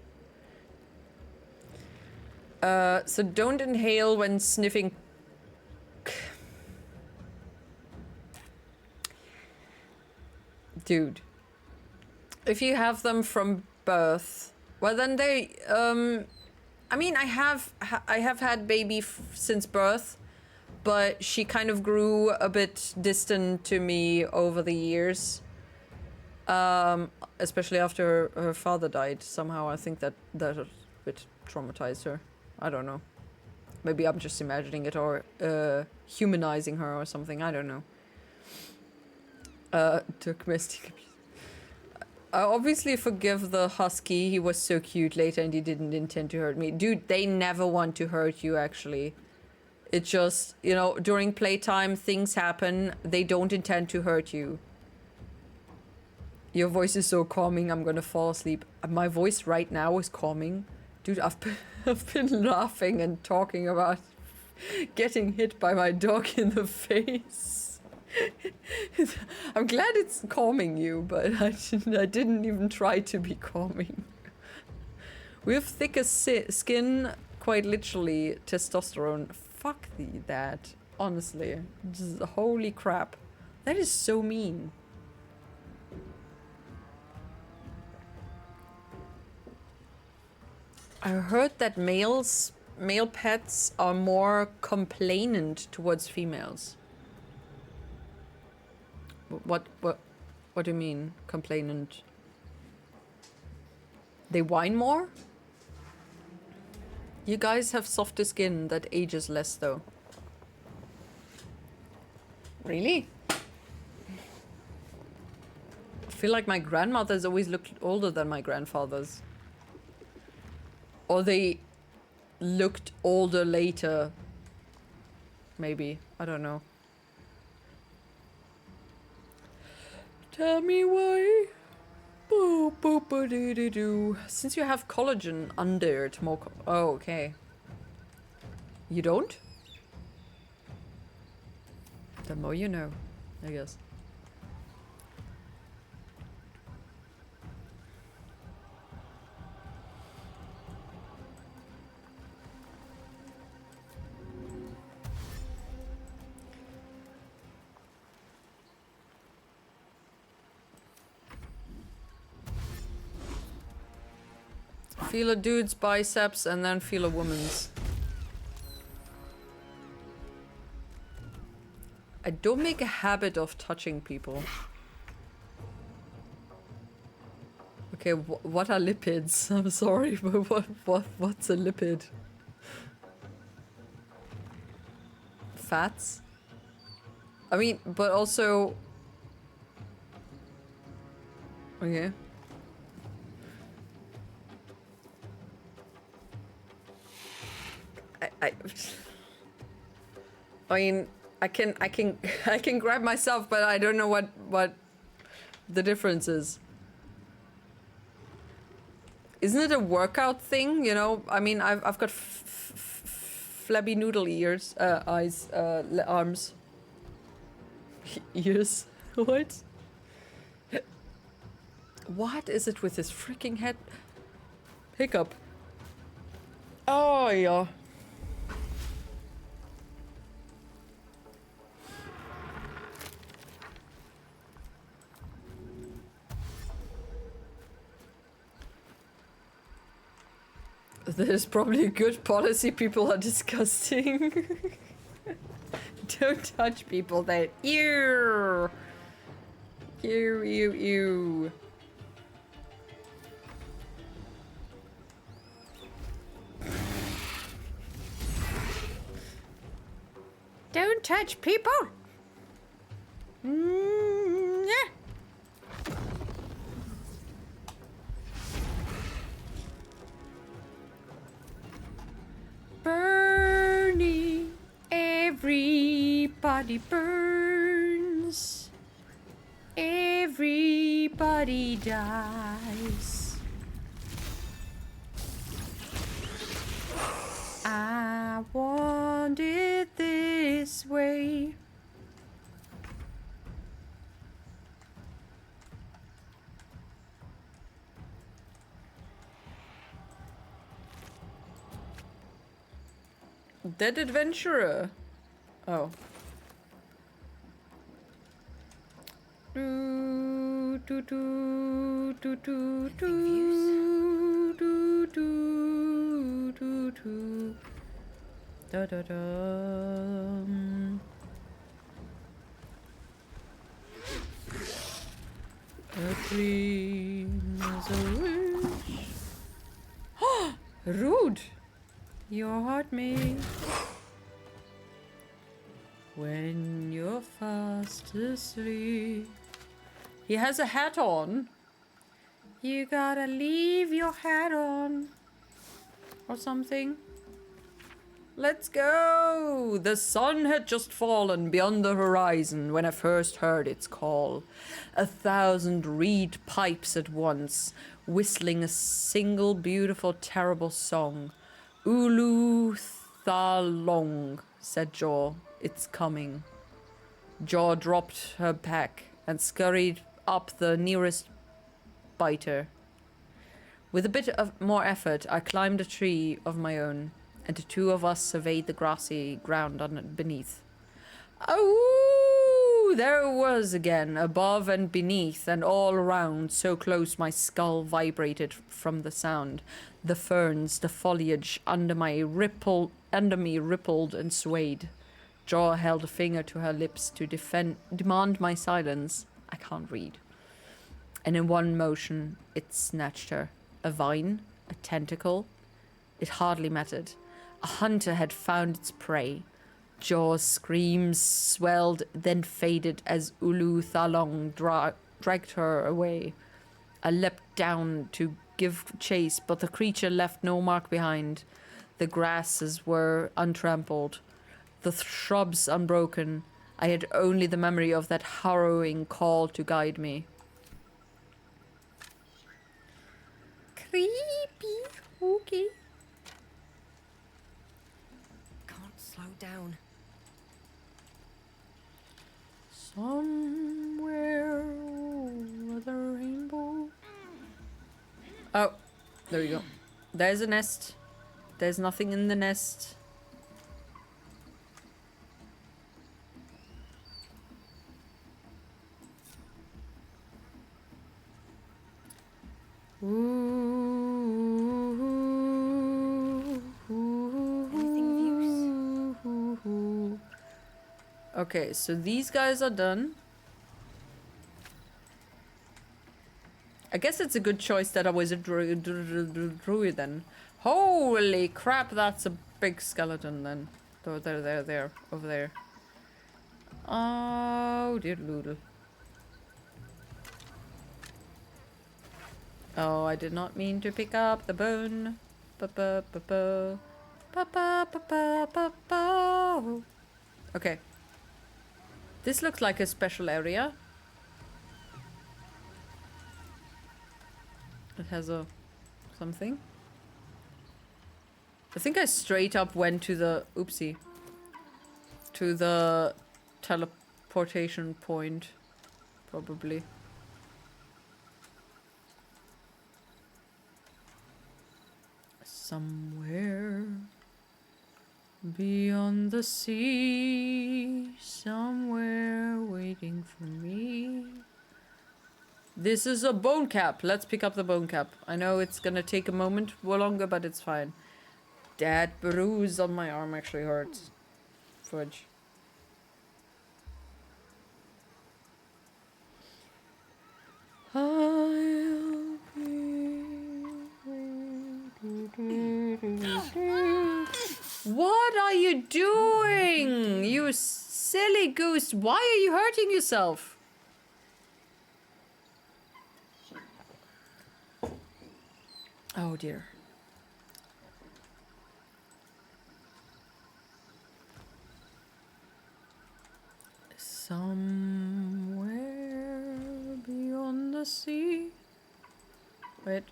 So don't inhale when sniffing. Dude. If you have them from birth, well then they, I mean, I have had baby since birth, but she kind of grew a bit distant to me over the years. Especially after her father died. Somehow I think that a bit traumatized her. I don't know. Maybe I'm just imagining it, or humanizing her or something. I don't know. Domestic abuse. I obviously forgive the husky. He was so cute later and he didn't intend to hurt me. Dude, they never want to hurt you, actually. It just, you know, during playtime, things happen. They don't intend to hurt you. Your voice is so calming, I'm gonna fall asleep. My voice right now is calming. Dude, I've been laughing and talking about getting hit by my dog in the face. I'm glad it's calming you, but I didn't even try to be calming. We have thicker skin, quite literally, testosterone. Fuck that, honestly. Just, holy crap. That is so mean. I heard that male pets are more complainant towards females. What do you mean, complainant? They whine more? You guys have softer skin that ages less though. Really? I feel like my grandmothers always looked older than my grandfathers. Or they looked older later. Maybe. I don't know. Tell me why. Boop, boop, ba doo doo doo. Since you have collagen under it, more. Oh, okay. You don't? The more you know, I guess. Feel a dude's biceps and then feel a woman's. I don't make a habit of touching people. Okay, what are lipids? I'm sorry, but what's a lipid? Fats? I mean, but also... Okay. I mean, I can grab myself, but I don't know what the difference is. Isn't it a workout thing? You know, I mean, I've got flabby noodle ears, eyes, arms, ears. What? What is it with this freaking head? Hiccup. Oh yeah. There's probably a good policy people are discussing. Don't touch people that ew. Ew, ew, ew. Don't touch people. Yeah. Burning, everybody burns, everybody dies. I want it this way. Dead adventurer. Oh. Do do do do do do do do do do da da da. A dream is a wish. Rude. Your heart may when you're fast asleep. He has a hat on. You gotta leave your hat on. Or something. Let's go! The sun had just fallen beyond the horizon when I first heard its call. 1,000 reed pipes at once, whistling a single beautiful, terrible song. Ulu Thalong. said Jaw. It's coming. Jaw dropped her pack and scurried up the nearest biter. With a bit of more effort, I climbed a tree of my own, and the two of us surveyed the grassy ground beneath. Oh, there it was again, above and beneath, and all around, so close my skull vibrated from the sound. The ferns, the foliage under me rippled and swayed. Jaw held a finger to her lips to demand my silence. I can't read. And in one motion, it snatched her. A vine, a tentacle. It hardly mattered. A hunter had found its prey. Jaw's screams swelled, then faded as Ulu Thalong dragged her away. I leapt down to give chase, but the creature left no mark behind. The grasses were untrampled, the shrubs unbroken. I had only the memory of that harrowing call to guide me. Creepy. Okay. Can't slow down. Somewhere over the rainbow. Oh, there you go. There's a nest. There's nothing in the nest. Okay, so these guys are done. I guess it's a good choice that I was a druid then. Holy crap, that's a big skeleton then. There, over there. Oh, dear doodle. Oh, I did not mean to pick up the bone. Okay. This looks like a special area. It has a something. I think I straight up went to the oopsie. To the teleportation point. Probably. Somewhere beyond the sea, somewhere waiting for me. This is a bone cap. Let's pick up the bone cap. I know it's gonna take a moment longer, but it's fine. That bruise on my arm actually hurts. Fudge. I'll be... What are you doing? You silly goose. Why are you hurting yourself? Oh dear. Somewhere beyond the sea. Wait.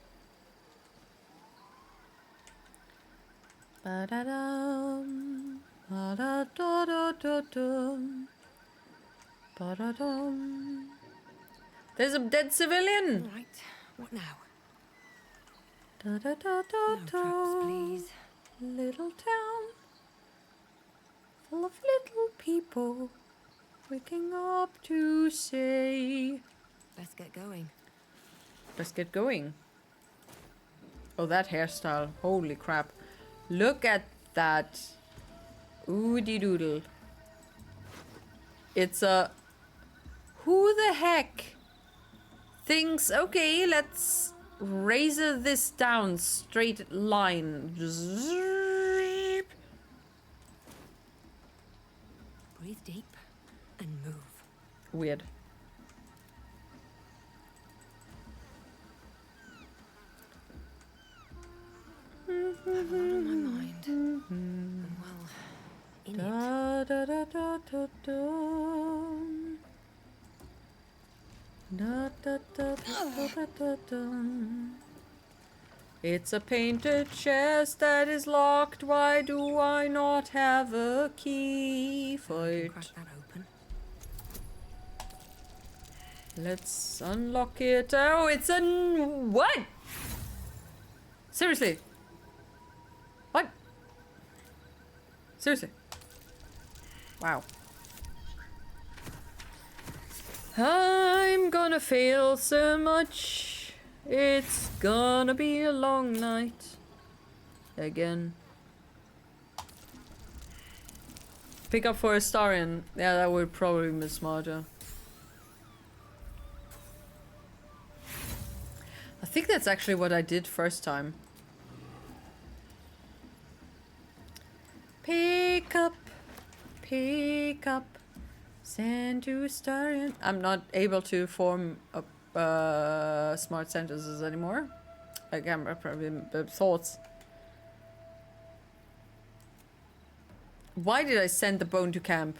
Ba-da-dum, ba-da-da-da-da-dum, ba-da-dum. There's a dead civilian! Right, what now? Da-da-da-da-da. No traps, please. Little town, full of little people, waking up to say... Best get going. Let's get going. Oh, that hairstyle. Holy crap. Look at that. Oodie doodle. It's a... Who the heck thinks, okay, let's razor this down straight line. Zzzz. Breathe deep and move. Weird. I have a lot on my mind. And well, in it. It's a painted chest that is locked. Why do I not have a key for it? Crack that open. Let's unlock it. Oh, it's a what? Seriously? What? Seriously? Wow. I'm gonna fail so much. It's gonna be a long night. Again. Pick up for Astarion. Yeah, that would probably be smarter. I think that's actually what I did first time. Pick up. Send to Astarion. I'm not able to form up smart sentences anymore. I can't probably thoughts. Why did I send the bone to camp?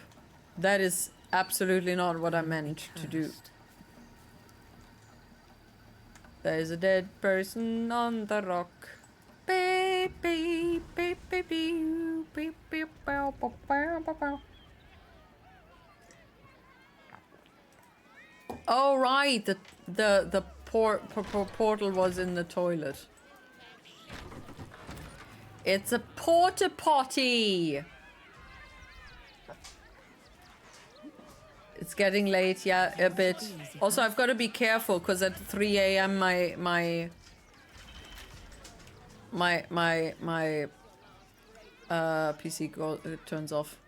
That is absolutely not what I meant to do. There is a dead person on the rock. Baby, baby, baby, baby, baby. Oh right, the portal was in the toilet. It's a porta potty. It's getting late, yeah, a bit. Also, I've got to be careful because at 3 a.m. my PC turns off.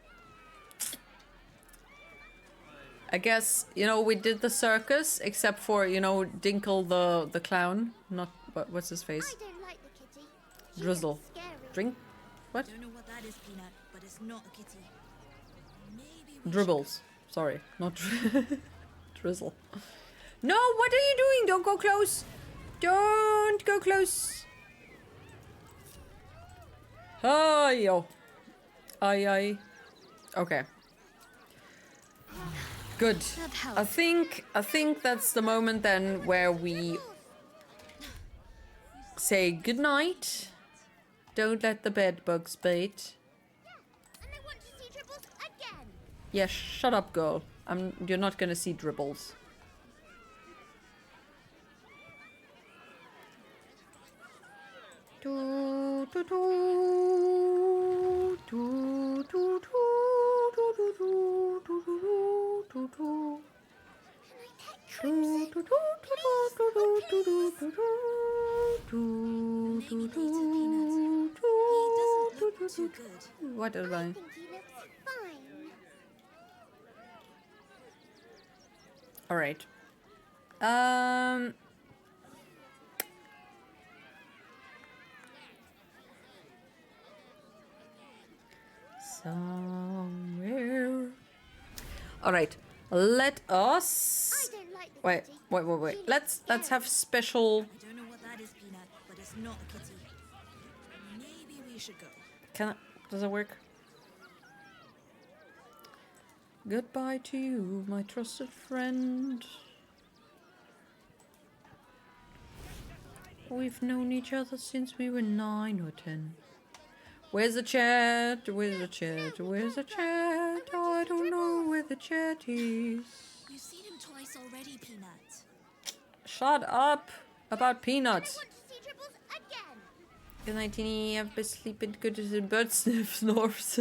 I guess, you know, we did the circus except for, you know, Dinkle the clown. Not what's his face? I don't like the kitty. She Drizzle. looks scary. Drink? What? I don't know what that is, Peanut, but it's not a kitty. Dribbles. Sorry, not Drizzle. No, what are you doing? Don't go close. Don't go close. Hi yo. Aye. Okay. Good. I think that's the moment then where we say goodnight. Don't let the bed bugs bait. And I want to see Dribbles again. Yeah, shut up, girl. You're not gonna see Dribbles. Do do do do do do do do do do do do. What am I? All right. Somewhere. All right. Let us. Wait. Let's have special. I don't know what that is, Peanut, but it's not a kitty. Maybe we should go. Does it work? Goodbye to you, my trusted friend. We've known each other since we were 9 or 10. Where's the chat? Where's the chat? Where's the chat? Oh, I don't know where the chat is. You've seen him twice already, Peanut. Shut up about Peanuts. Good night, Teeny. I've been sleeping good as a bird sniff snores.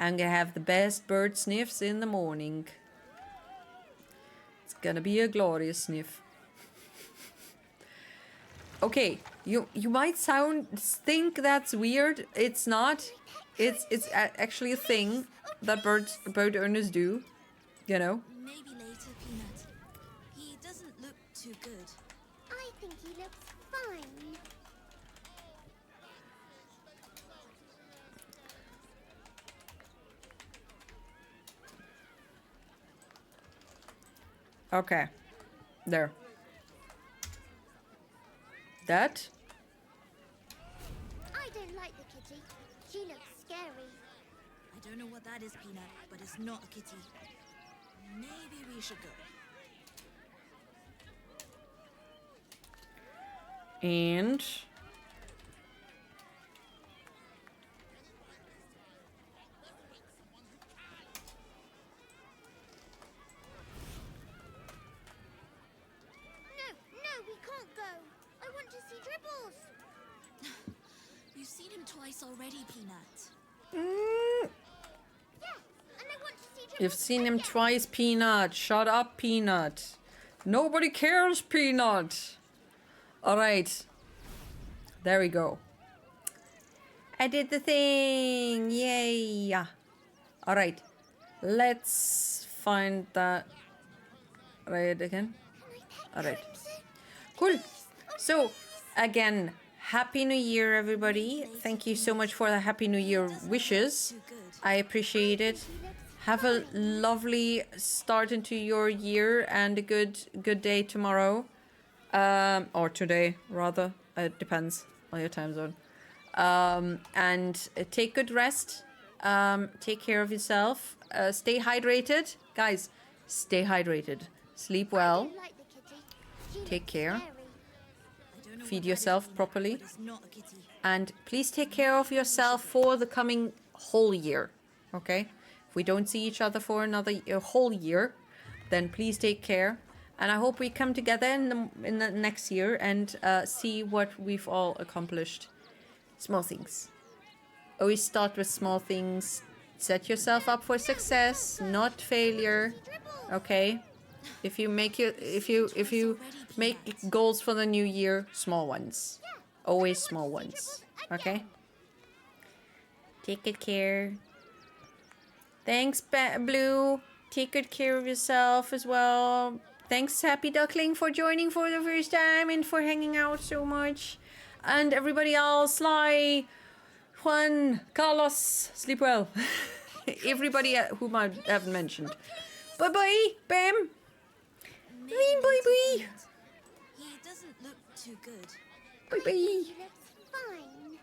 I'm gonna have the best bird sniffs in the morning. It's gonna be a glorious sniff. Okay, you might think that's weird. It's not. It's actually a thing that bird owners do. You know. Maybe later, Peanut. He doesn't look too good. I think he looks fine. Okay. There. That? I don't like the kitty. She looks scary. I don't know what that is, Peanut, but it's not a kitty. Maybe we should go. And No, we can't go. I want to see Dribbles. You've seen him twice already, Peanut. Yeah, and I want to see Dribbles. you've seen him twice, Peanut. Shut up, Peanut. Nobody cares, Peanut. All right. There we go. I did the thing. Yay. All right. Let's find that right again. All right. Cool. So, again, Happy New Year, everybody. Thank you so much for the Happy New Year wishes. I appreciate it. Have a lovely start into your year and a good day tomorrow. Or today, rather. It depends on your time zone. And take good rest. Take care of yourself. Stay hydrated. Guys, stay hydrated. Sleep well. Take care. Feed yourself properly. And please take care of yourself for the coming whole year. Okay? If we don't see each other for another whole year, then please take care. And I hope we come together in the next year and see what we've all accomplished. Small things. Always start with small things. Set yourself up for success, not failure. Okay? If you make goals for the new year, small ones. Always small ones. Okay? Take good care. Thanks, Blue. Take good care of yourself as well. Thanks, Happy Duckling, for joining for the first time and for hanging out so much. And everybody else, Sly, Juan, Carlos, sleep well. Everybody whom I haven't mentioned. Bye-bye, Bam. Bye-bye. He doesn't look too good. Bye-bye. Fine.